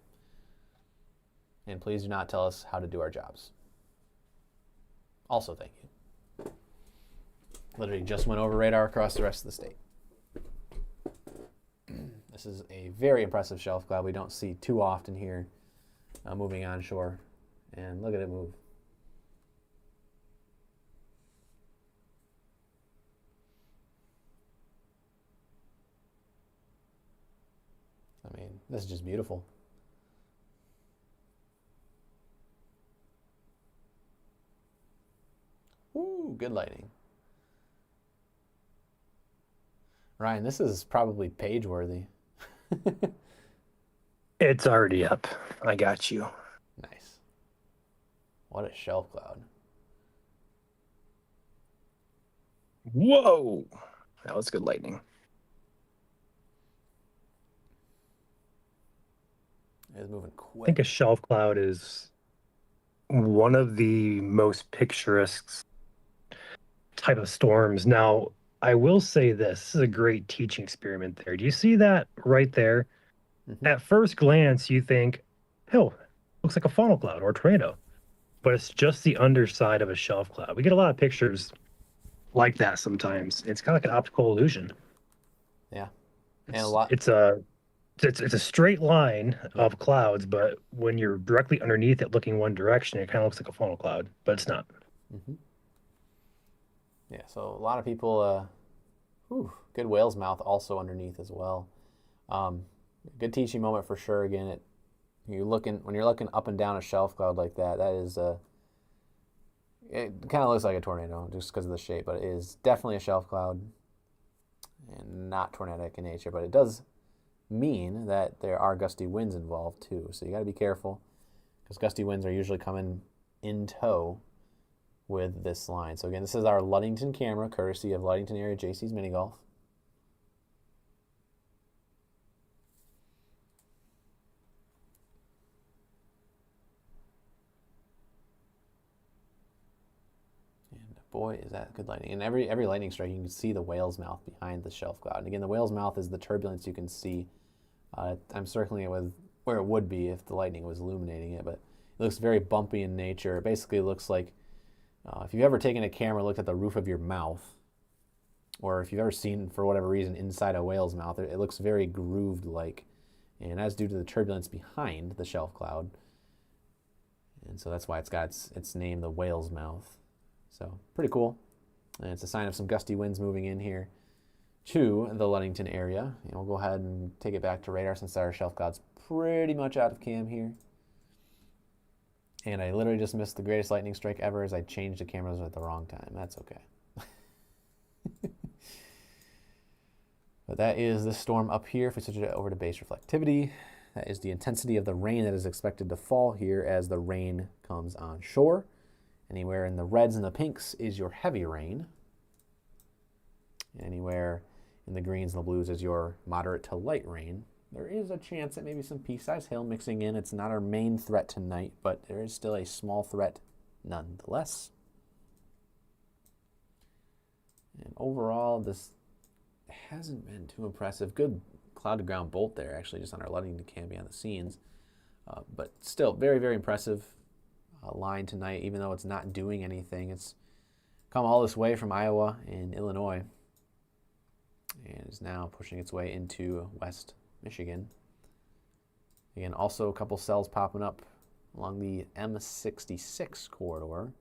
And please do not tell us how to do our jobs. Also, thank you. Literally just went over radar across the rest of the state. This is a very impressive shelf cloud we don't see too often here moving onshore. And look at it move. I mean, this is just beautiful. Ooh, good lighting. Ryan, this is probably page worthy. It's already up. I got you. Nice. What a shelf cloud. Whoa! That was good lightning. It's moving I quick. think a shelf cloud is one of the most picturesque type of storms. Now, I will say this is a great teaching experiment there. Do you see that right there? Mhm. At first glance, you think, oh, looks like a funnel cloud or a tornado, but it's just the underside of a shelf cloud. We get a lot of pictures like that sometimes. It's kind of like an optical illusion. Yeah. And a lot. It's a straight line Yeah. of clouds, but when you're directly underneath it looking one direction, it kind of looks like a funnel cloud, but it's not. Mm-hmm. Yeah, so a lot of people, good whale's mouth also underneath as well. Good teaching moment for sure. Again, when you're looking up and down a shelf cloud like that, that is it kind of looks like a tornado just because of the shape, but it is definitely a shelf cloud and not tornadic in nature. But it does mean that there are gusty winds involved too, so you got to be careful because gusty winds are usually coming in tow with this line. So again, this is our Ludington camera, courtesy of Ludington Area JC's Mini Golf. And boy, is that good lightning. And every lightning strike, you can see the whale's mouth behind the shelf cloud. And again, the whale's mouth is the turbulence you can see. I'm circling it with where it would be if the lightning was illuminating it, but it looks very bumpy in nature. It basically looks like if you've ever taken a camera and looked at the roof of your mouth, or if you've ever seen, for whatever reason, inside a whale's mouth, it looks very grooved-like, and that's due to the turbulence behind the shelf cloud. And so that's why it's got its name, the whale's mouth. So pretty cool. And it's a sign of some gusty winds moving in here to the Ludington area. And we'll go ahead and take it back to radar since our shelf cloud's pretty much out of cam here. And I literally just missed the greatest lightning strike ever as I changed the cameras at the wrong time. That's okay. But that is the storm up here. If we switch it over to base reflectivity, that is the intensity of the rain that is expected to fall here as the rain comes on shore. Anywhere in the reds and the pinks is your heavy rain. And anywhere in the greens and the blues is your moderate to light rain. There is a chance that maybe some pea-sized hail mixing in. It's not our main threat tonight, but there is still a small threat nonetheless. And overall, this hasn't been too impressive. Good cloud-to-ground bolt there, actually, just on our Ludington cam behind the scenes. But still, very, very impressive line tonight, even though it's not doing anything. It's come all this way from Iowa and Illinois and is now pushing its way into West Michigan. Again, also a couple cells popping up along the M66 corridor.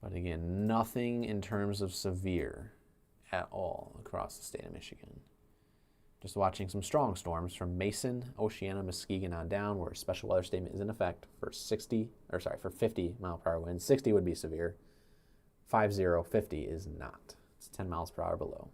But again, nothing in terms of severe at all across the state of Michigan. Just watching some strong storms from Mason, Oceana, Muskegon on down, where a special weather statement is in effect for 50 mile per hour winds. 60 would be severe. 50 is not. It's 10 miles per hour below.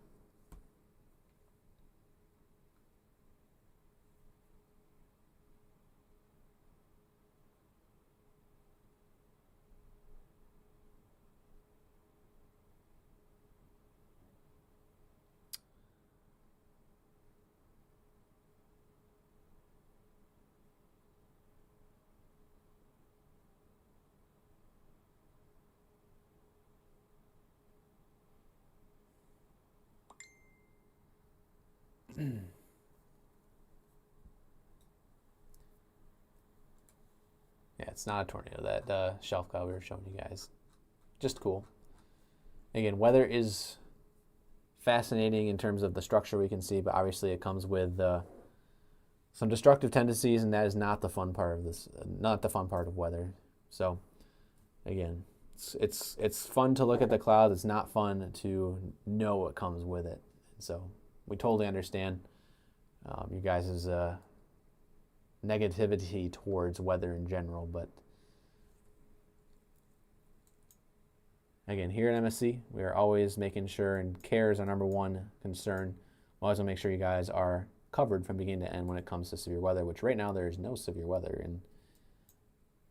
Yeah, it's not a tornado, that shelf cloud we were showing you guys. Just cool. Again, weather is fascinating in terms of the structure we can see, but obviously it comes with some destructive tendencies, and that is not the fun part of this, not the fun part of weather. So again, it's fun to look at the clouds. It's not fun to know what comes with it. So we totally understand you guys' negativity towards weather in general, but again, here at MSC, we are always making sure, and care is our number one concern. We always want to make sure you guys are covered from beginning to end when it comes to severe weather, which right now there is no severe weather. And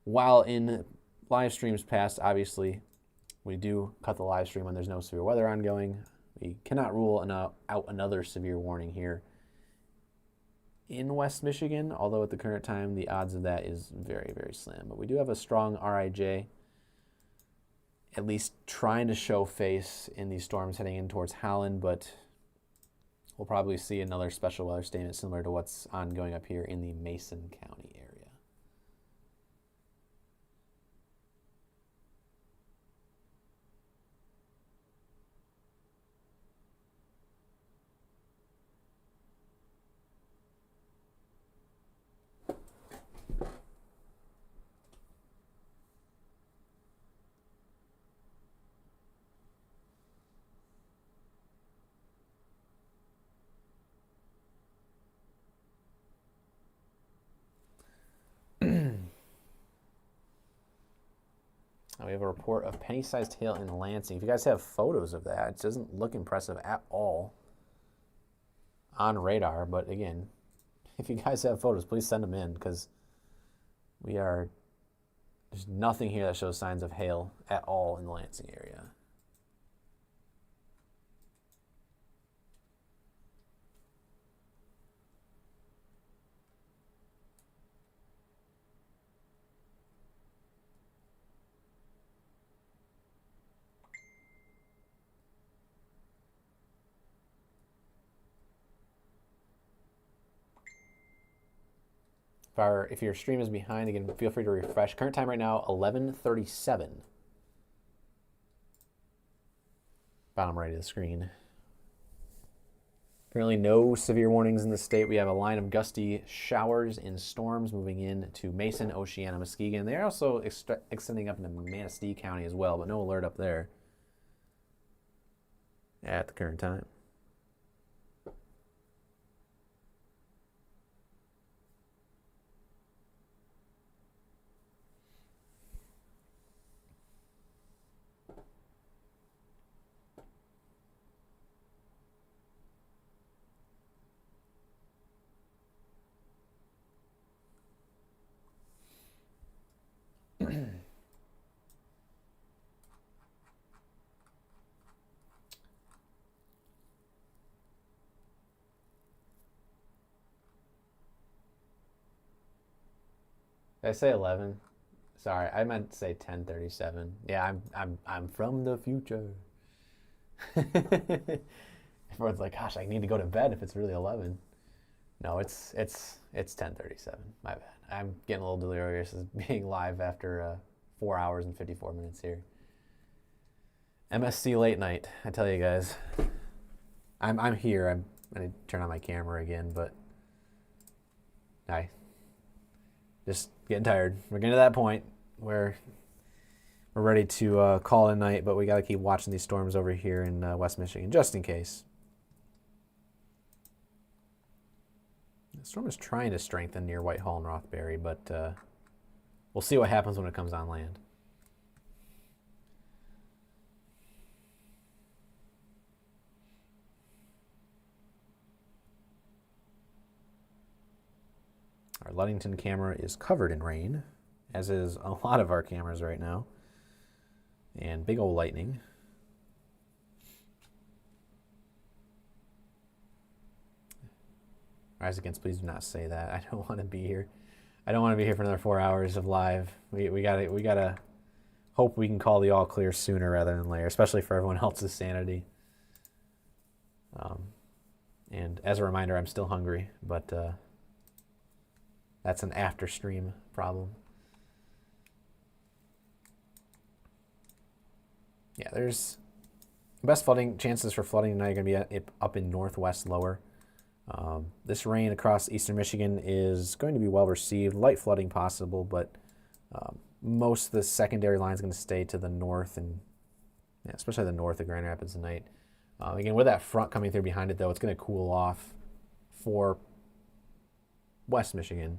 while in live streams past, obviously, we do cut the live stream when there's no severe weather ongoing. We cannot rule out another severe warning here in West Michigan, although at the current time the odds of that is very, very slim. But we do have a strong RIJ, at least trying to show face in these storms heading in towards Howland, but we'll probably see another special weather statement similar to what's ongoing up here in the Mason County area. We have a report of penny-sized hail in Lansing. If you guys have photos of that, it doesn't look impressive at all on radar. But again, if you guys have photos, please send them in, because there's nothing here that shows signs of hail at all in the Lansing area. If your stream is behind, again, feel free to refresh. Current time right now, 11:37. Bottom right of the screen. Currently no severe warnings in the state. We have a line of gusty showers and storms moving in to Mason, Oceana, Muskegon. They're also extending up into Manistee County as well, but no alert up there at the current time. Did I say 11? Sorry, I meant to say 10:37. Yeah, I'm from the future. Everyone's like, gosh, I need to go to bed if it's really 11. No, it's 10:37. My bad. I'm getting a little delirious as being live after 4 hours and 54 minutes here. MSC late night, I tell you guys. I'm here. I'm gonna turn on my camera again, but just getting tired. We're getting to that point where we're ready to call it a night, but we got to keep watching these storms over here in West Michigan, just in case. The storm is trying to strengthen near Whitehall and Rothbury, but we'll see what happens when it comes on land. Our Ludington camera is covered in rain, as is a lot of our cameras right now. And big old lightning. Rise Against, please do not say that. I don't want to be here. I don't want to be here for another 4 hours of live. We gotta hope we can call the all clear sooner rather than later, especially for everyone else's sanity. And as a reminder, I'm still hungry, but that's an after stream problem. Yeah, there's best flooding chances for flooding tonight are going to be up in northwest lower. This rain across eastern Michigan is going to be well received. Light flooding possible, but most of the secondary line is going to stay to the north, and especially the north of Grand Rapids tonight. Again, with that front coming through behind it, though, it's going to cool off for West Michigan,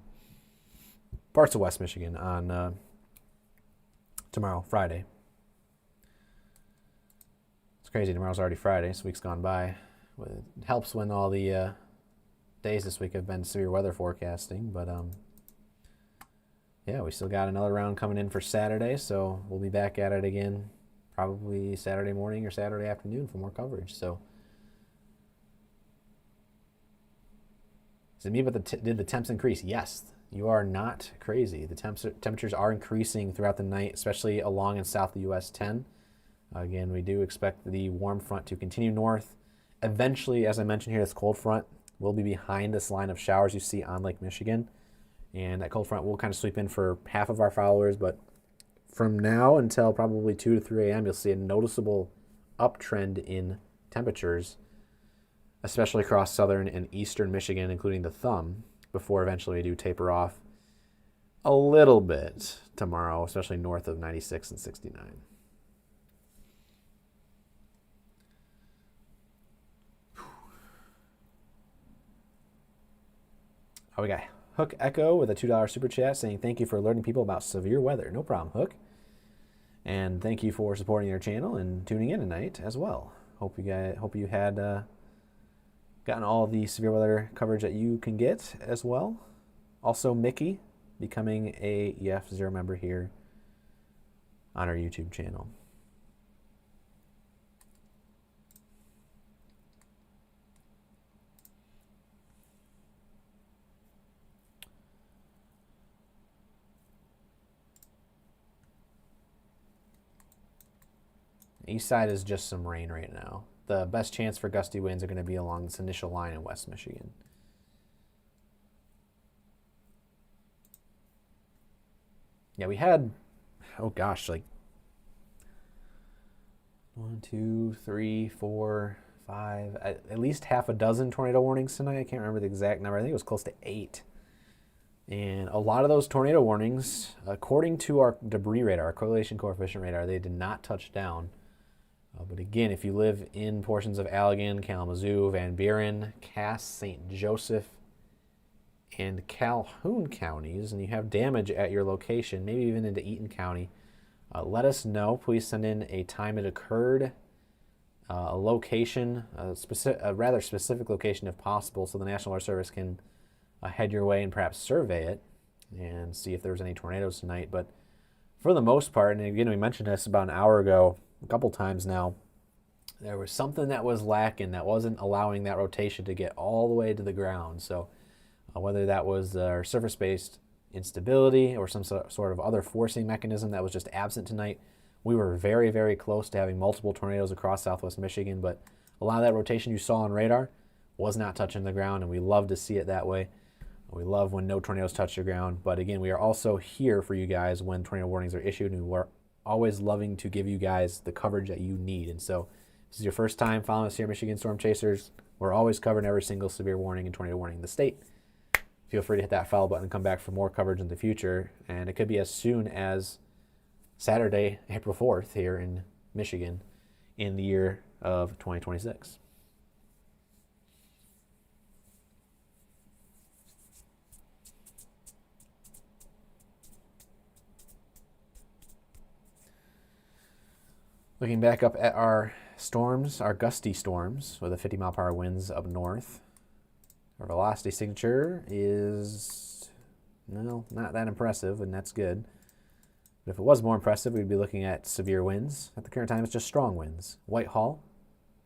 parts of West Michigan on tomorrow, Friday. It's crazy. Tomorrow's already Friday. This week's gone by. It helps when all the days this week have been severe weather forecasting, but yeah, we still got another round coming in for Saturday, so we'll be back at it again probably Saturday morning or Saturday afternoon for more coverage. So Does it mean did the temps increase? Yes, you are not crazy. The temperatures are increasing throughout the night, especially along and south of US 10. Again, we do expect the warm front to continue north. Eventually, as I mentioned here, this cold front will be behind this line of showers you see on Lake Michigan. And that cold front will kind of sweep in for half of our followers, but from now until probably 2 to 3 a.m., you'll see a noticeable uptrend in temperatures, especially across southern and eastern Michigan, including the thumb, before eventually we do taper off a little bit tomorrow, especially north of 96 and 69. Oh, we got Hook Echo with a $2 super chat saying thank you for alerting people about severe weather. No problem, Hook. And thank you for supporting our channel and tuning in tonight as well. Hope you had gotten all the severe weather coverage that you can get as well. Also, Mickey becoming a EF0 member here on our YouTube channel. East side is just some rain right now. The best chance for gusty winds are going to be along this initial line in West Michigan. Yeah, we had, oh gosh, like 1, 2, 3, 4, 5, at least half a dozen tornado warnings tonight. I can't remember the exact number. I think it was close to 8. And a lot of those tornado warnings, according to our debris radar, our correlation coefficient radar, they did not touch down. But again, if you live in portions of Allegan, Kalamazoo, Van Buren, Cass, St. Joseph, and Calhoun counties, and you have damage at your location, maybe even into Eaton County, let us know. Please send in a time it occurred, a location, a rather specific location if possible, so the National Weather Service can head your way and perhaps survey it and see if there's any tornadoes tonight. But for the most part, and again, we mentioned this about an hour ago, a couple times now, there was something that was lacking that wasn't allowing that rotation to get all the way to the ground. So whether that was our surface-based instability or some sort of other forcing mechanism that was just absent tonight, we were very, very close to having multiple tornadoes across southwest Michigan, but a lot of that rotation you saw on radar was not touching the ground, and we love to see it that way. We love when no tornadoes touch the ground, but again, we are also here for you guys when tornado warnings are issued, and we're always loving to give you guys the coverage that you need. And so if this is your first time following us here, Michigan Storm Chasers, we're always covering every single severe warning and tornado warning in the state. Feel free to hit that follow button and come back for more coverage in the future. And it could be as soon as Saturday, April 4th here in Michigan in the year of 2026. Looking back up at our storms, our gusty storms with the 50-mile-per-hour winds up north, our velocity signature is, well, not that impressive, and that's good. But if it was more impressive, we'd be looking at severe winds. At the current time, it's just strong winds. Whitehall,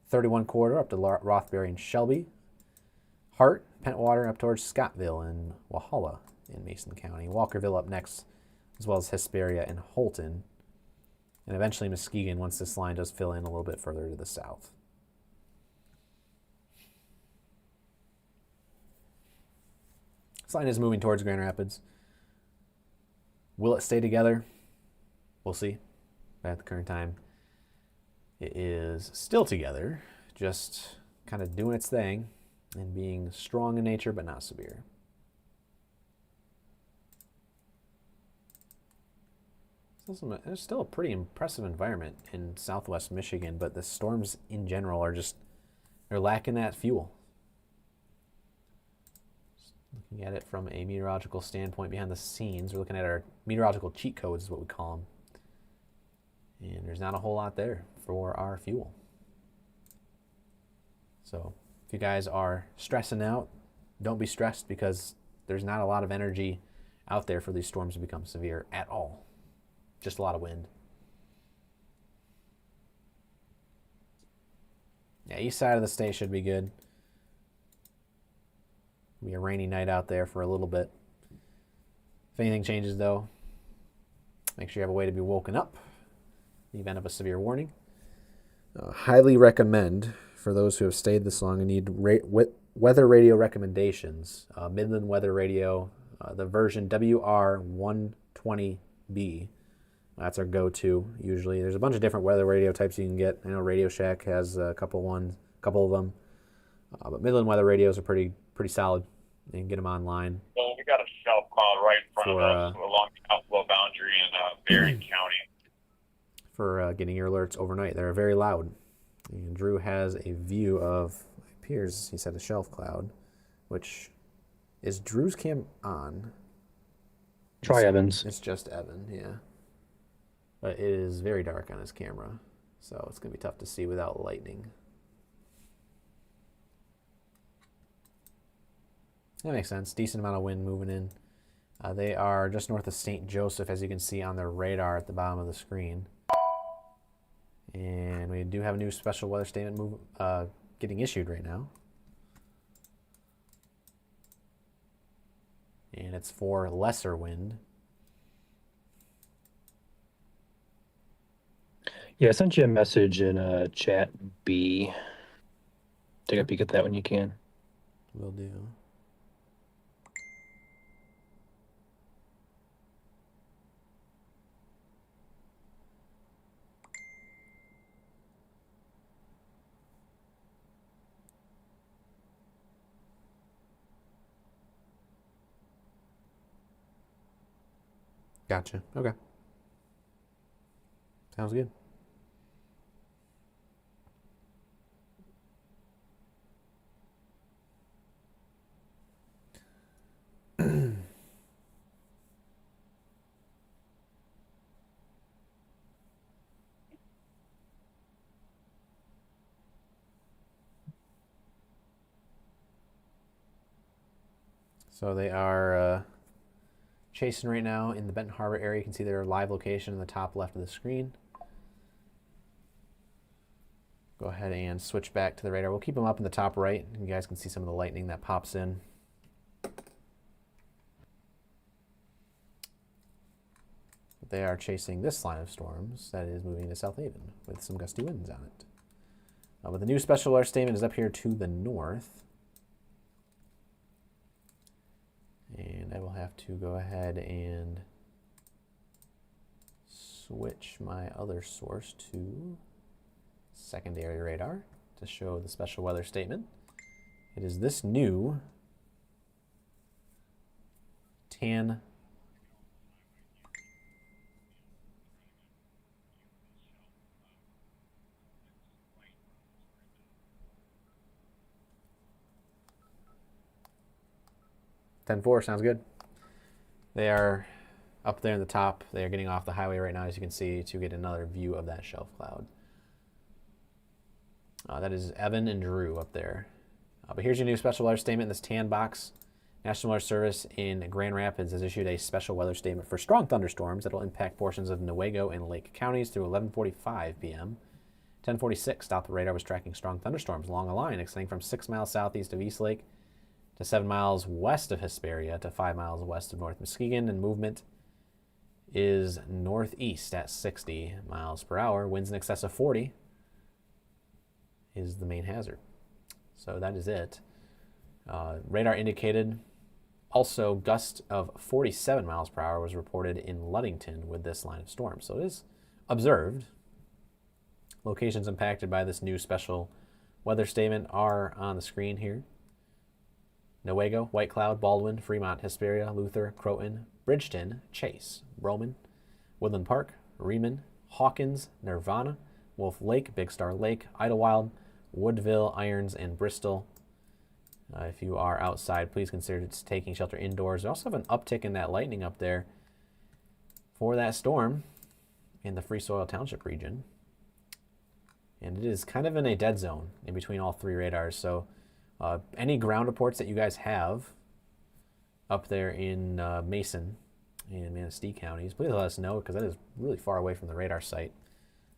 31 corridor up to Rothbury and Shelby. Hart, Pentwater up towards Scottville and Walhalla in Mason County. Walkerville up next, as well as Hesperia and Holton. And eventually Muskegon once this line does fill in a little bit further to the south. This line is moving towards Grand Rapids. Will it stay together? We'll see. But at the current time, it is still together, just kind of doing its thing and being strong in nature but not severe. It's still a pretty impressive environment in southwest Michigan, but the storms in general are just, they're lacking that fuel. Just looking at it from a meteorological standpoint behind the scenes, we're looking at our meteorological cheat codes is what we call them. And there's not a whole lot there for our fuel. So if you guys are stressing out, don't be stressed because there's not a lot of energy out there for these storms to become severe at all. Just a lot of wind. Yeah, east side of the state should be good. It'll be a rainy night out there for a little bit. If anything changes, though, make sure you have a way to be woken up in the event of a severe warning. Highly recommend, for those who have stayed this long and need weather radio recommendations, Midland Weather Radio, the version WR120B. That's our go-to usually. There's a bunch of different weather radio types you can get. I know Radio Shack has a couple of them. But Midland Weather Radios are pretty solid. You can get them online. Well, we got a shelf cloud right in front of us along the outflow boundary in Berrien County. For getting your alerts overnight. They're very loud. And Drew has a view of, it appears he said a shelf cloud, which is Drew's cam on. Try Evans. It's just Evan, yeah. But it is very dark on his camera, so it's going to be tough to see without lightning. That makes sense. Decent amount of wind moving in. They are just north of St. Joseph, as you can see on their radar at the bottom of the screen. And we do have a new special weather statement getting issued right now. And it's for lesser wind. Yeah, I sent you a message in chat B. Take a peek at that when you can. Will do. Gotcha. Okay. Sounds good. So they are chasing right now in the Benton Harbor area. You can see their live location in the top left of the screen. Go ahead and switch back to the radar. We'll keep them up in the top right. You guys can see some of the lightning that pops in. But they are chasing this line of storms that is moving to South Haven with some gusty winds on it. But the new special weather statement is up here to the north. And I will have to go ahead and switch my other source to secondary radar to show the special weather statement. It is this new tan . Ten 4 sounds good. They are up there in the top. They are getting off the highway right now, as you can see, to get another view of that shelf cloud. That is Evan and Drew up there. But here's your new special weather statement in this tan box. National Weather Service in Grand Rapids has issued a special weather statement for strong thunderstorms that will impact portions of Newaygo and Lake counties through 11:45 p.m. 10:46, Doppler was tracking strong thunderstorms along a line extending from 6 miles southeast of East Lake to 7 miles west of Hesperia to 5 miles west of North Muskegon, and movement is northeast at 60 miles per hour. Winds in excess of 40 is the main hazard. So that is it. Radar indicated also gust of 47 miles per hour was reported in Ludington with this line of storm. So it is observed. Locations impacted by this new special weather statement are on the screen here. Newaygo, White Cloud, Baldwin, Fremont, Hesperia, Luther, Croton, Bridgeton, Chase, Roman, Woodland Park, Reman, Hawkins, Nirvana, Wolf Lake, Big Star Lake, Idlewild, Woodville, Irons, and Bristol. If you are outside, please consider taking shelter indoors. We also have an uptick in that lightning up there for that storm in the Free Soil Township region. And it is kind of in a dead zone in between all three radars. So any ground reports that you guys have up there in Mason and Manistee counties, please let us know, because that is really far away from the radar site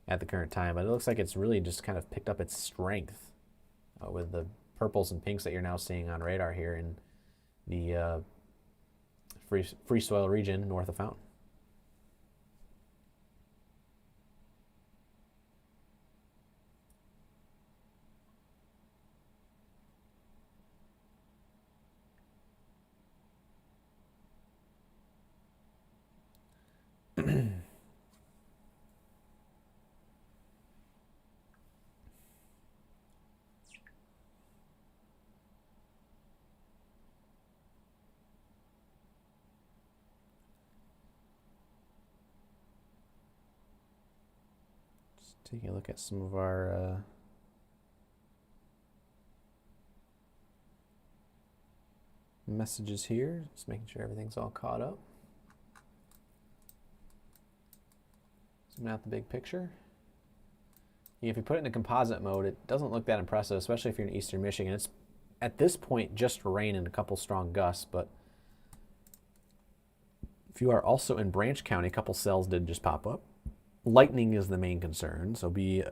at the current time. But it looks like it's really just kind of picked up its strength with the purples and pinks that you're now seeing on radar here in the free soil region north of Fountain. Taking a look at some of our messages here, just making sure everything's all caught up. Zooming out the big picture. If you put it into composite mode, it doesn't look that impressive, especially if you're in eastern Michigan. It's at this point just rain and a couple strong gusts, but if you are also in Branch County, a couple cells did just pop up. Lightning is the main concern, so be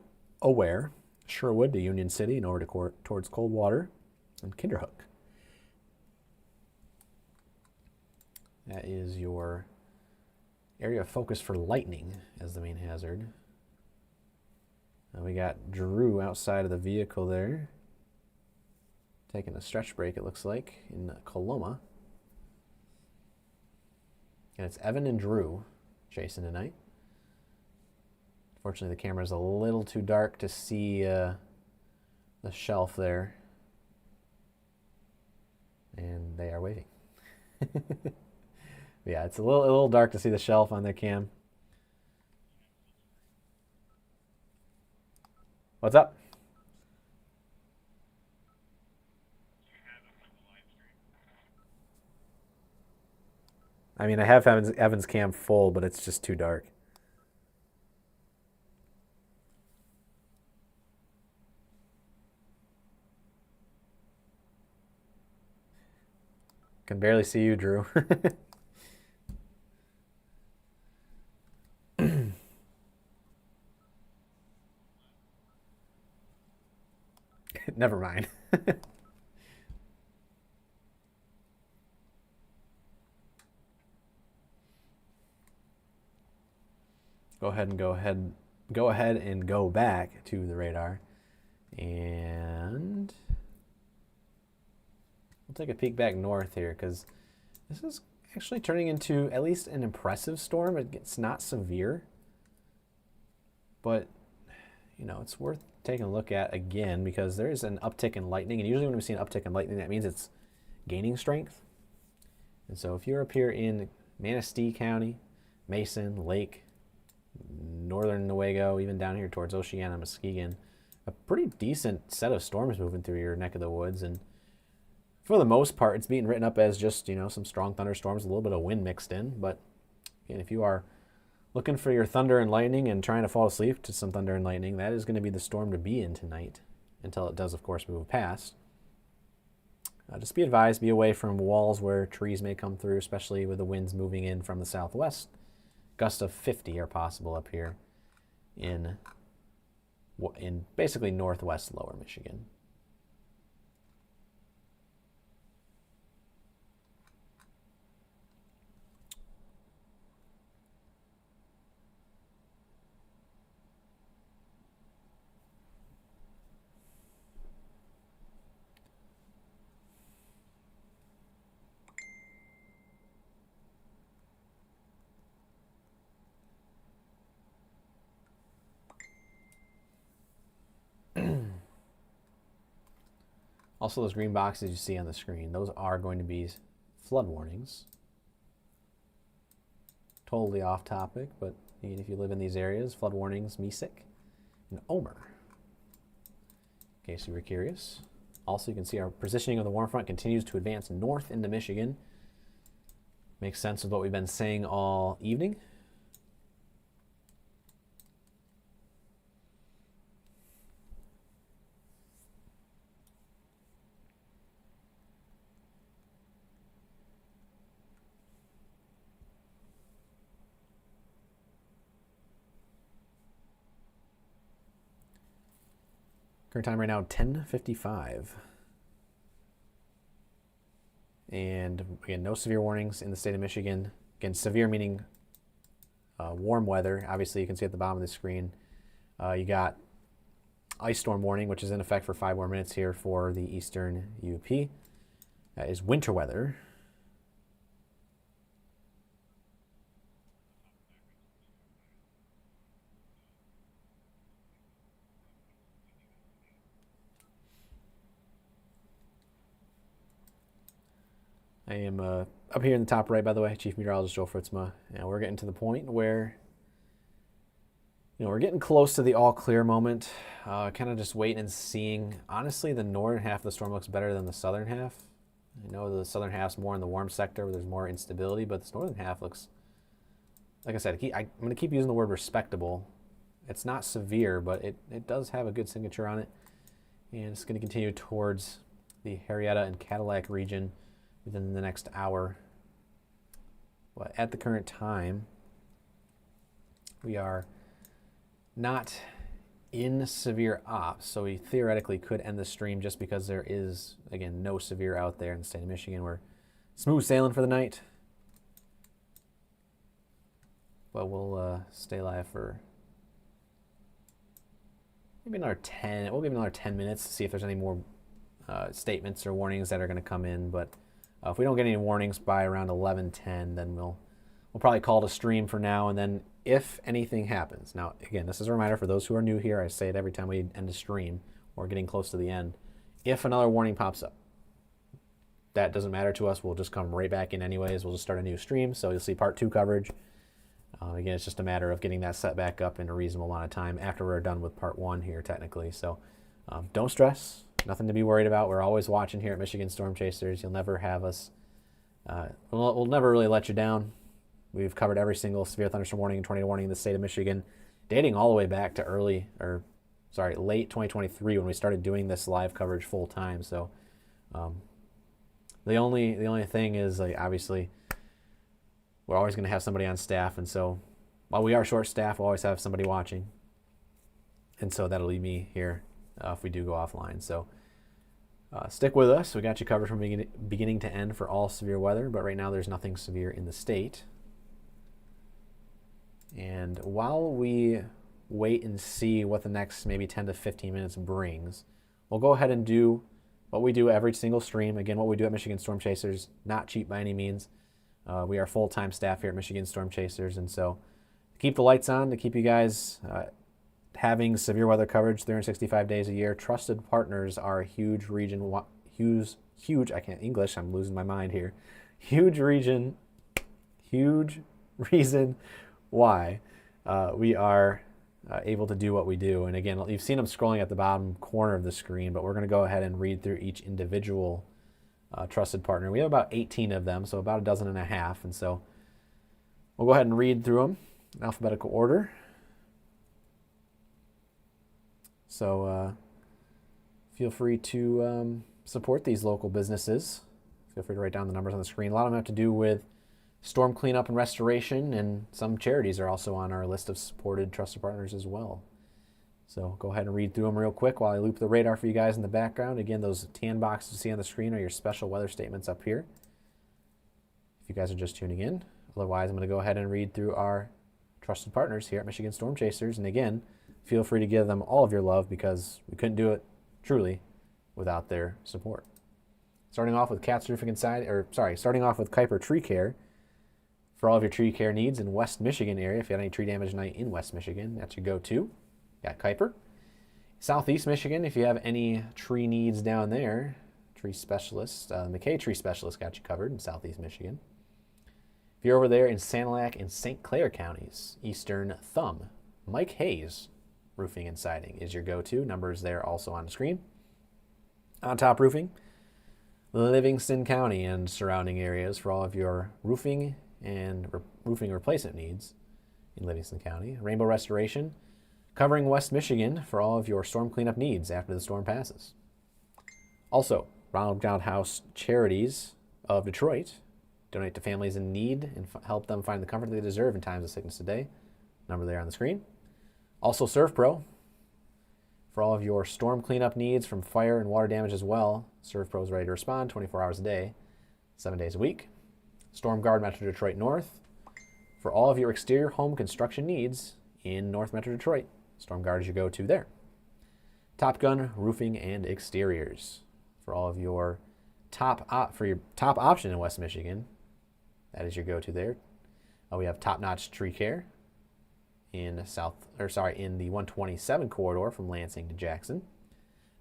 aware. Sherwood to Union City and over to towards Coldwater and Kinderhook. That is your area of focus for lightning as the main hazard. Now we got Drew outside of the vehicle there, taking a stretch break, it looks like, in Coloma. And it's Evan and Drew chasing tonight. Fortunately, the camera's a little too dark to see the shelf there. And they are waving. Yeah, it's a little dark to see the shelf on their cam. What's up? I mean, I have Evan's cam full, but it's just too dark. Can barely see you, Drew. Never mind. Go ahead and go back to the radar, and we'll take a peek back north here because this is actually turning into at least an impressive storm. It's not severe, but you know, it's worth taking a look at again because there is an uptick in lightning, and usually when we see an uptick in lightning, that means it's gaining strength. And so if you're up here in Manistee County, Mason, Lake, northern Newaygo, even down here towards Oceana, Muskegon, a pretty decent set of storms moving through your neck of the woods. And for the most part, it's being written up as just, you know, some strong thunderstorms, a little bit of wind mixed in. But again, if you are looking for your thunder and lightning and trying to fall asleep to some thunder and lightning, that is going to be the storm to be in tonight, until it does, of course, move past. Just be advised, be away from walls where trees may come through, especially with the winds moving in from the southwest. Gusts of 50 are possible up here in basically northwest lower Michigan. Also, those green boxes you see on the screen, those are going to be flood warnings. Totally off topic, but if you live in these areas, flood warnings, Mesoscale and Omer. In case you were curious. Also, you can see our positioning of the warm front continues to advance north into Michigan. Makes sense with what we've been saying all evening. Current time right now, 10:55. And again, no severe warnings in the state of Michigan. Again, severe meaning warm weather. Obviously, you can see at the bottom of the screen, you got ice storm warning, which is in effect for 5 more minutes here for the eastern UP. That is winter weather. I am up here in the top right, by the way, Chief Meteorologist Joel Fritzma, and we're getting to the point where, we're getting close to the all clear moment. Kind of just waiting and seeing. Honestly, the northern half of the storm looks better than the southern half. I know the southern half's more in the warm sector where there's more instability, but this northern half looks, like I said, I'm going to keep using the word respectable. It's not severe, but it does have a good signature on it, and it's going to continue towards the Henrietta and Cadillac region within the next hour. But at the current time, we are not in severe ops, so we theoretically could end the stream just because there is, again, no severe out there in the state of Michigan. We're smooth sailing for the night, but we'll stay live for maybe another 10. We'll give it another 10 minutes to see if there's any more statements or warnings that are going to come in. But if we don't get any warnings by around 11:10, then we'll probably call it a stream for now. And then if anything happens, now again, this is a reminder for those who are new here. I say it every time we end a stream or getting close to the end. If another warning pops up, that doesn't matter to us. We'll just come right back in anyways. We'll just start a new stream. So you'll see part 2 coverage. Again, it's just a matter of getting that set back up in a reasonable amount of time after we're done with part 1 here, technically. So don't stress. Nothing to be worried about. We're always watching here at Michigan Storm Chasers. You'll never have us. We'll never really let you down. We've covered every single severe thunderstorm warning and tornado warning in the state of Michigan, dating all the way back to late 2023 when we started doing this live coverage full time. So the only thing is, like, obviously, we're always going to have somebody on staff, and so while we are short staffed, we'll always have somebody watching, and so that'll leave me here if we do go offline. So stick with us. We got you covered from beginning to end for all severe weather, but right now there's nothing severe in the state. And while we wait and see what the next maybe 10 to 15 minutes brings, we'll go ahead and do what we do every single stream. Again, what we do at Michigan Storm Chasers, not cheap by any means. We are full-time staff here at Michigan Storm Chasers, and so to keep the lights on, to keep you guys having severe weather coverage 365 days a year, trusted partners are a huge reason why we are able to do what we do. And again, you've seen them scrolling at the bottom corner of the screen, but we're going to go ahead and read through each individual trusted partner. We have about 18 of them, so about a dozen and a half. And so we'll go ahead and read through them in alphabetical order. So feel free to support these local businesses. Feel free to write down the numbers on the screen. A lot of them have to do with storm cleanup and restoration, and some charities are also on our list of supported trusted partners as well. So go ahead and read through them real quick while I loop the radar for you guys in the background. Again, those tan boxes you see on the screen are your special weather statements up here, if you guys are just tuning in. Otherwise, I'm going to go ahead and read through our trusted partners here at Michigan Storm Chasers. And again, feel free to give them all of your love, because we couldn't do it truly without their support. Starting off with starting off with Kuiper Tree Care. For all of your tree care needs in West Michigan area, if you had any tree damage tonight in West Michigan, that's your go-to. Got Kuiper. Southeast Michigan, if you have any tree needs down there, tree specialist, McKay Tree Specialist got you covered in Southeast Michigan. If you're over there in Sanilac and St. Clair counties, Eastern Thumb, Mike Hayes Roofing and Siding is your go-to. Numbers there also on the screen. On Top Roofing, Livingston County and surrounding areas for all of your roofing and roofing replacement needs in Livingston County. Rainbow Restoration, covering West Michigan for all of your storm cleanup needs after the storm passes. Also, Ronald McDonald House Charities of Detroit, donate to families in need and help them find the comfort they deserve in times of sickness today. Number there on the screen. Also, ServPro, for all of your storm cleanup needs from fire and water damage as well. ServPro is ready to respond 24 hours a day, 7 days a week. Storm Guard Metro Detroit North for all of your exterior home construction needs in North Metro Detroit. Storm Guard is your go-to there. Top Gun Roofing and Exteriors for all of your top option in West Michigan. That is your go-to there. We have Top Notch Tree Care in the in the 127 corridor from Lansing to Jackson.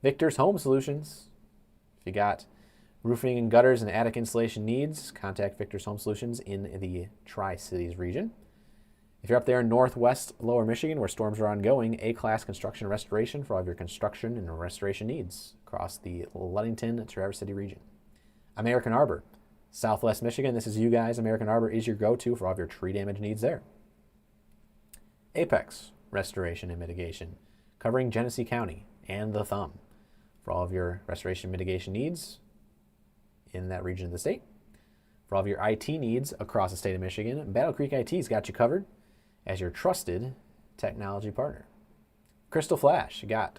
Victor's Home Solutions. If you got roofing and gutters and attic insulation needs, contact Victor's Home Solutions in the Tri-Cities region. If you're up there in northwest Lower Michigan where storms are ongoing, A-Class Construction and Restoration for all of your construction and restoration needs across the Ludington to Traverse City region. American Arbor, Southwest Michigan. This is you guys. American Arbor is your go-to for all of your tree damage needs there. Apex Restoration and Mitigation, covering Genesee County and the Thumb for all of your restoration mitigation needs in that region of the state. For all of your IT needs across the state of Michigan, Battle Creek IT's got you covered as your trusted technology partner. Crystal Flash, you got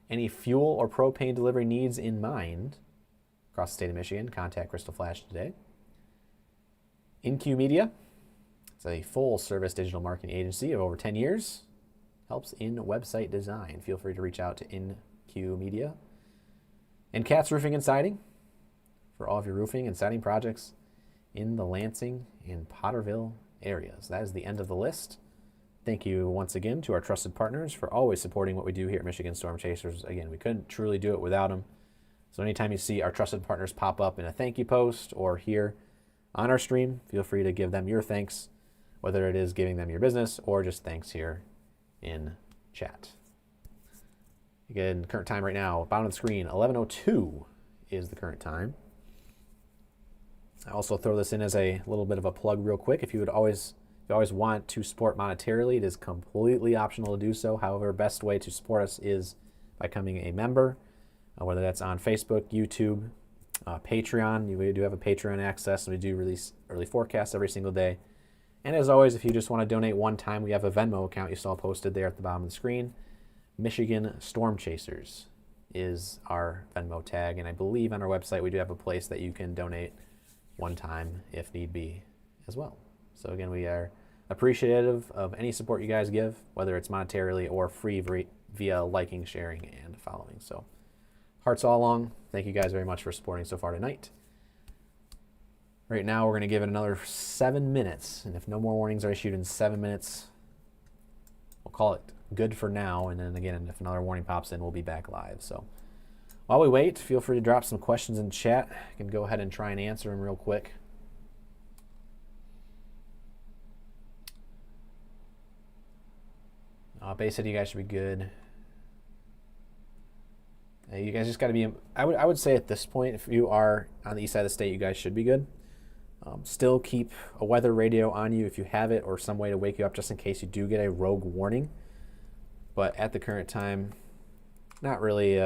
any fuel or propane delivery needs in mind across the state of Michigan, contact Crystal Flash today. InQ Media, it's a full-service digital marketing agency of over 10 years, helps in website design. Feel free to reach out to InQ Media. And Katz Roofing and Siding, for all of your roofing and siding projects in the Lansing and Potterville areas. That is the end of the list. Thank you once again to our trusted partners for always supporting what we do here at Michigan Storm Chasers. Again, we couldn't truly do it without them. So anytime you see our trusted partners pop up in a thank you post or here on our stream, feel free to give them your thanks, whether it is giving them your business or just thanks here in chat. Again, current time right now, bottom of the screen, 11:02 is the current time. I also throw this in as a little bit of a plug real quick. If you always want to support monetarily, it is completely optional to do so. However, best way to support us is by becoming a member, whether that's on Facebook, YouTube, Patreon. We do have a Patreon access, and we do release early forecasts every single day. And as always, if you just want to donate one time, we have a Venmo account you saw posted there at the bottom of the screen. Michigan Storm Chasers is our Venmo tag, and I believe on our website we do have a place that you can donate one time if need be as well. So again, we are appreciative of any support you guys give, whether it's monetarily or free via liking, sharing, and following. So hearts all along. Thank you guys very much for supporting so far tonight. Right now, we're going to give it another 7 minutes, and if no more warnings are issued in 7 minutes, we'll call it good for now, and then again, if another warning pops in, we'll be back live. So while we wait, feel free to drop some questions in chat. I can go ahead and try and answer them real quick. Bay City, you guys should be good. You guys just got to be, I would say at this point, if you are on the east side of the state, you guys should be good. Still keep a weather radio on you if you have it, or some way to wake you up just in case you do get a rogue warning. But at the current time, not really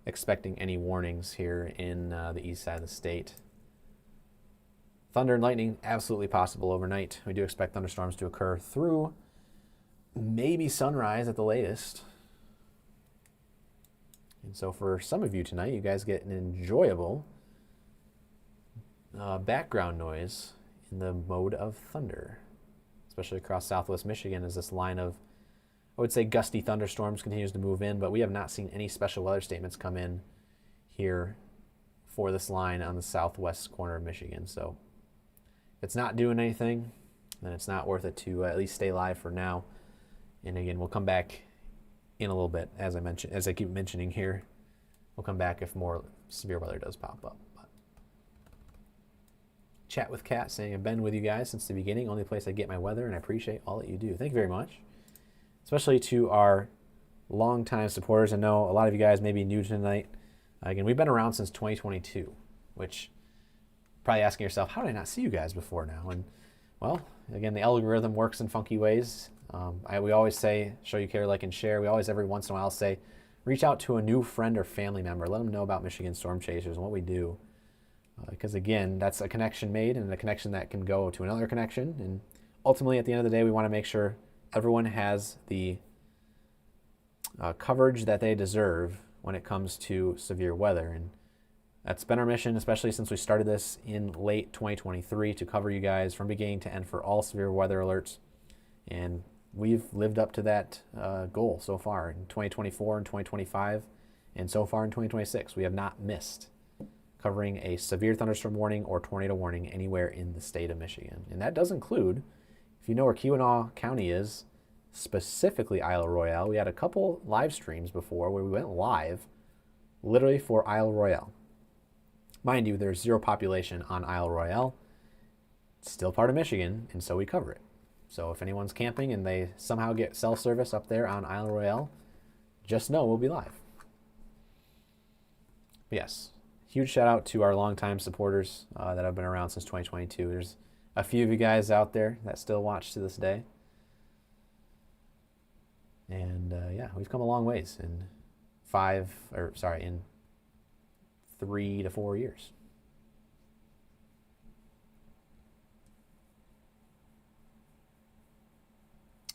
expecting any warnings here in the east side of the state. Thunder and lightning, absolutely possible overnight. We do expect thunderstorms to occur through maybe sunrise at the latest. And so for some of you tonight, you guys get an enjoyable background noise in the mode of thunder, especially across southwest Michigan as this line of, I would say, gusty thunderstorms continues to move in, but we have not seen any special weather statements come in here for this line on the southwest corner of Michigan. So if it's not doing anything, then it's not worth it to at least stay live for now. And again, we'll come back in a little bit, as I keep mentioning here. We'll come back if more severe weather does pop up. But Chat with Kat saying, I've been with you guys since the beginning, only place I get my weather, and I appreciate all that you do. Thank you very much. Especially to our longtime supporters. I know a lot of you guys may be new tonight. Again, we've been around since 2022, which probably asking yourself, how did I not see you guys before now? And well, again, the algorithm works in funky ways. We always say, show you care, like, and share. We always, every once in a while, say, reach out to a new friend or family member. Let them know about Michigan Storm Chasers and what we do. Because, again, that's a connection made, and a connection that can go to another connection. And ultimately, at the end of the day, we want to make sure everyone has the coverage that they deserve when it comes to severe weather. And That's been our mission, especially since we started this in late 2023, to cover you guys from beginning to end for all severe weather alerts. And we've lived up to that goal so far in 2024 and 2025, and so far in 2026. We have not missed covering a severe thunderstorm warning or tornado warning anywhere in the state of Michigan. And that does include, if you know where Calhoun County is, specifically Isle Royale. We had a couple live streams before where we went live literally for Isle Royale. Mind you, there's zero population on Isle Royale. It's still part of Michigan, and so we cover it. So if anyone's camping and they somehow get cell service up there on Isle Royale, just know we'll be live. But yes, huge shout out to our longtime supporters that have been around since 2022. There's a few of you guys out there that still watch to this day. And yeah, we've come a long ways in 3 to 4 years.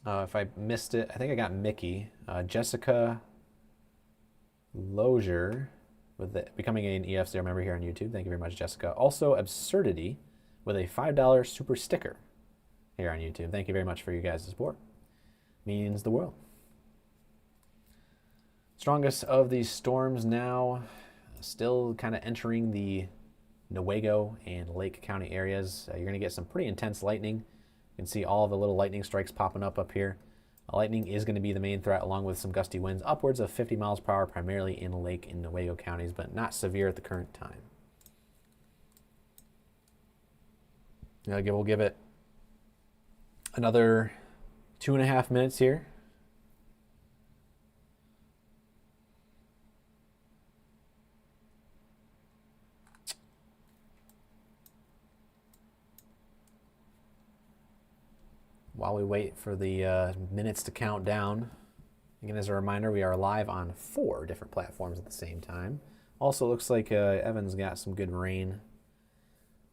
If I missed it, I think I got Mickey. Jessica Lozier with becoming an EF0 member here on YouTube. Thank you very much, Jessica. Also, Absurdity with a $5 super sticker here on YouTube. Thank you very much for you guys' support. Means the world. Strongest of these storms now, still kind of entering the Newaygo and Lake County areas. You're going to get some pretty intense lightning. You can see all of the little lightning strikes popping up here. Lightning is going to be the main threat, along with some gusty winds upwards of 50 miles per hour, primarily in Lake and Newaygo counties, but not severe at the current time. We'll give it another 2.5 minutes here. While we wait for the minutes to count down, again, as a reminder, we are live on 4 different platforms at the same time. Also, looks like Evan's got some good rain,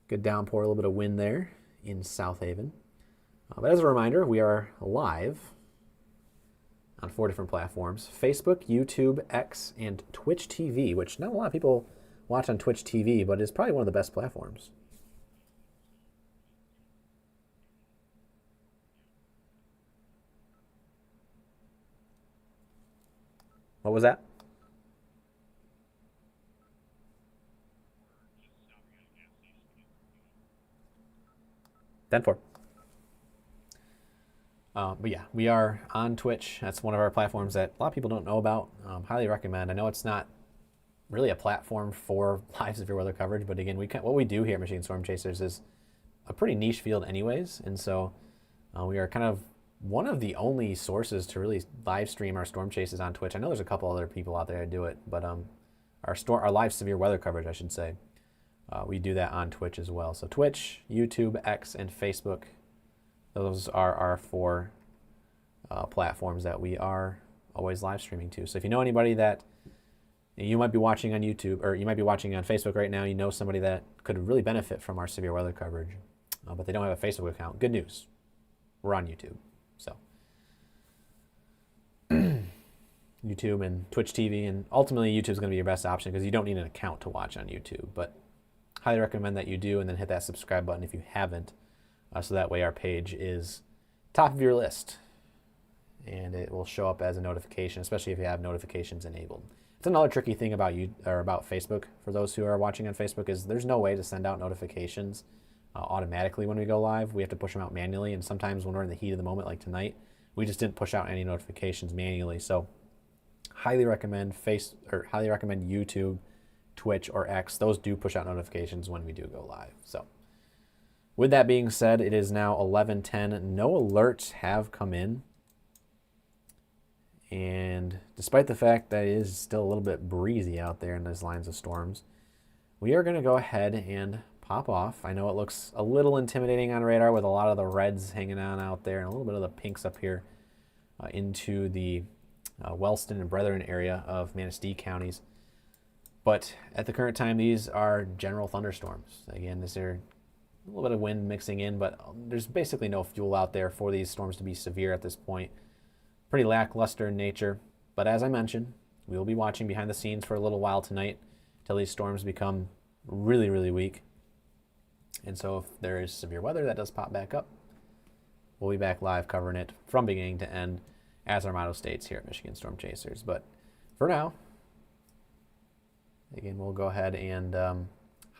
good downpour, a little bit of wind there in South Haven. But as a reminder, we are live on 4 different platforms: Facebook, YouTube, X, and Twitch TV, which not a lot of people watch on Twitch TV, but is probably one of the best platforms. What was that? 10-4. But yeah, we are on Twitch. That's one of our platforms that a lot of people don't know about. Highly recommend. I know it's not really a platform for live severe weather coverage, but again, what we do here at Michigan Storm Chasers is a pretty niche field anyways, and so we are kind of one of the only sources to really live stream our storm chases on Twitch. I know there's a couple other people out there that do it, but our live severe weather coverage, I should say, we do that on Twitch as well. So Twitch, YouTube, X, and Facebook, those are our 4 platforms that we are always live streaming to. So if you know anybody that you might be watching on YouTube, or you might be watching on Facebook right now, you know somebody that could really benefit from our severe weather coverage, but they don't have a Facebook account, good news, we're on YouTube. So YouTube and Twitch TV, and ultimately YouTube is going to be your best option because you don't need an account to watch on YouTube, but highly recommend that you do, and then hit that subscribe button if you haven't, so that way our page is top of your list and it will show up as a notification, especially if you have notifications enabled. It's another tricky thing about Facebook for those who are watching on Facebook, is there's no way to send out notifications automatically when we go live. We have to push them out manually, and sometimes when we're in the heat of the moment, like tonight, we just didn't push out any notifications manually. So highly recommend YouTube, Twitch, or X. Those do push out notifications when we do go live. So with that being said, it is now 11:10. No alerts have come in, and despite the fact that it is still a little bit breezy out there in those lines of storms, we are going to go ahead and pop off. I know it looks a little intimidating on radar with a lot of the reds hanging on out there and a little bit of the pinks up here into the Wellston and Brethren area of Manistee counties. But at the current time, these are general thunderstorms. Again, these are a little bit of wind mixing in, but there's basically no fuel out there for these storms to be severe at this point. Pretty lackluster in nature. But as I mentioned, we will be watching behind the scenes for a little while tonight till these storms become really, really weak. And so if there is severe weather that does pop back up, we'll be back live covering it from beginning to end, as our motto states here at Michigan Storm Chasers. But for now, again, we'll go ahead and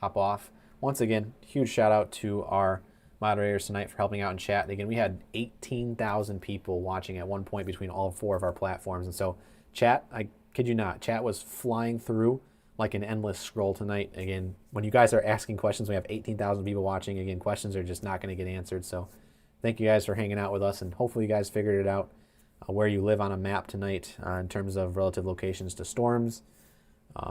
hop off. Once again, huge shout out to our moderators tonight for helping out in chat. Again, we had 18,000 people watching at one point between all 4 of our platforms. And so chat, I kid you not, chat was flying through like an endless scroll tonight. Again, when you guys are asking questions, we have 18,000 people watching. Again, questions are just not going to get answered. So thank you guys for hanging out with us, and hopefully you guys figured it out where you live on a map tonight in terms of relative locations to storms.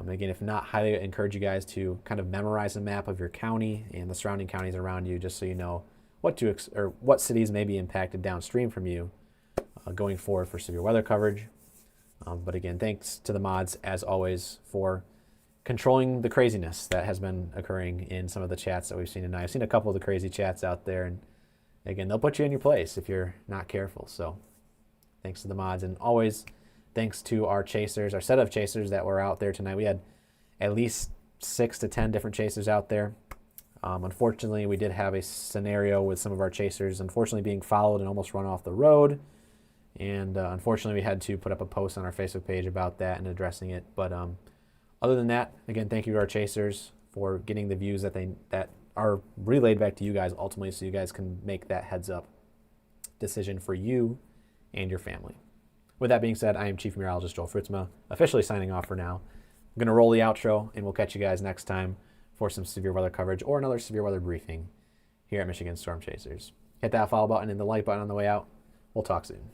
Again, if not, highly encourage you guys to kind of memorize a map of your county and the surrounding counties around you, just so you know what cities may be impacted downstream from you going forward for severe weather coverage. But again, thanks to the mods, as always, for controlling the craziness that has been occurring in some of the chats that we've seen tonight. I've seen a couple of the crazy chats out there, and again, they'll put you in your place if you're not careful. So thanks to the mods, and always thanks to our chasers, our set of chasers that were out there tonight. We had at least 6 to 10 different chasers out there. Unfortunately, we did have a scenario with some of our chasers unfortunately being followed and almost run off the road. And unfortunately, we had to put up a post on our Facebook page about that and addressing it. But other than that, again, thank you to our chasers for getting the views that are relayed back to you guys ultimately, so you guys can make that heads up decision for you and your family. With that being said, I am Chief Meteorologist Joel Fritzma, officially signing off for now. I'm going to roll the outro, and we'll catch you guys next time for some severe weather coverage or another severe weather briefing here at Michigan Storm Chasers. Hit that follow button and the like button on the way out. We'll talk soon.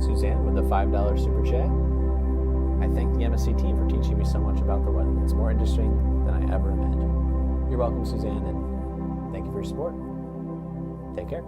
Suzanne with the $5 super chat. I thank the MSC team for teaching me so much about the weather. It's more interesting than I ever imagined. You're welcome, Suzanne, and support. Take care.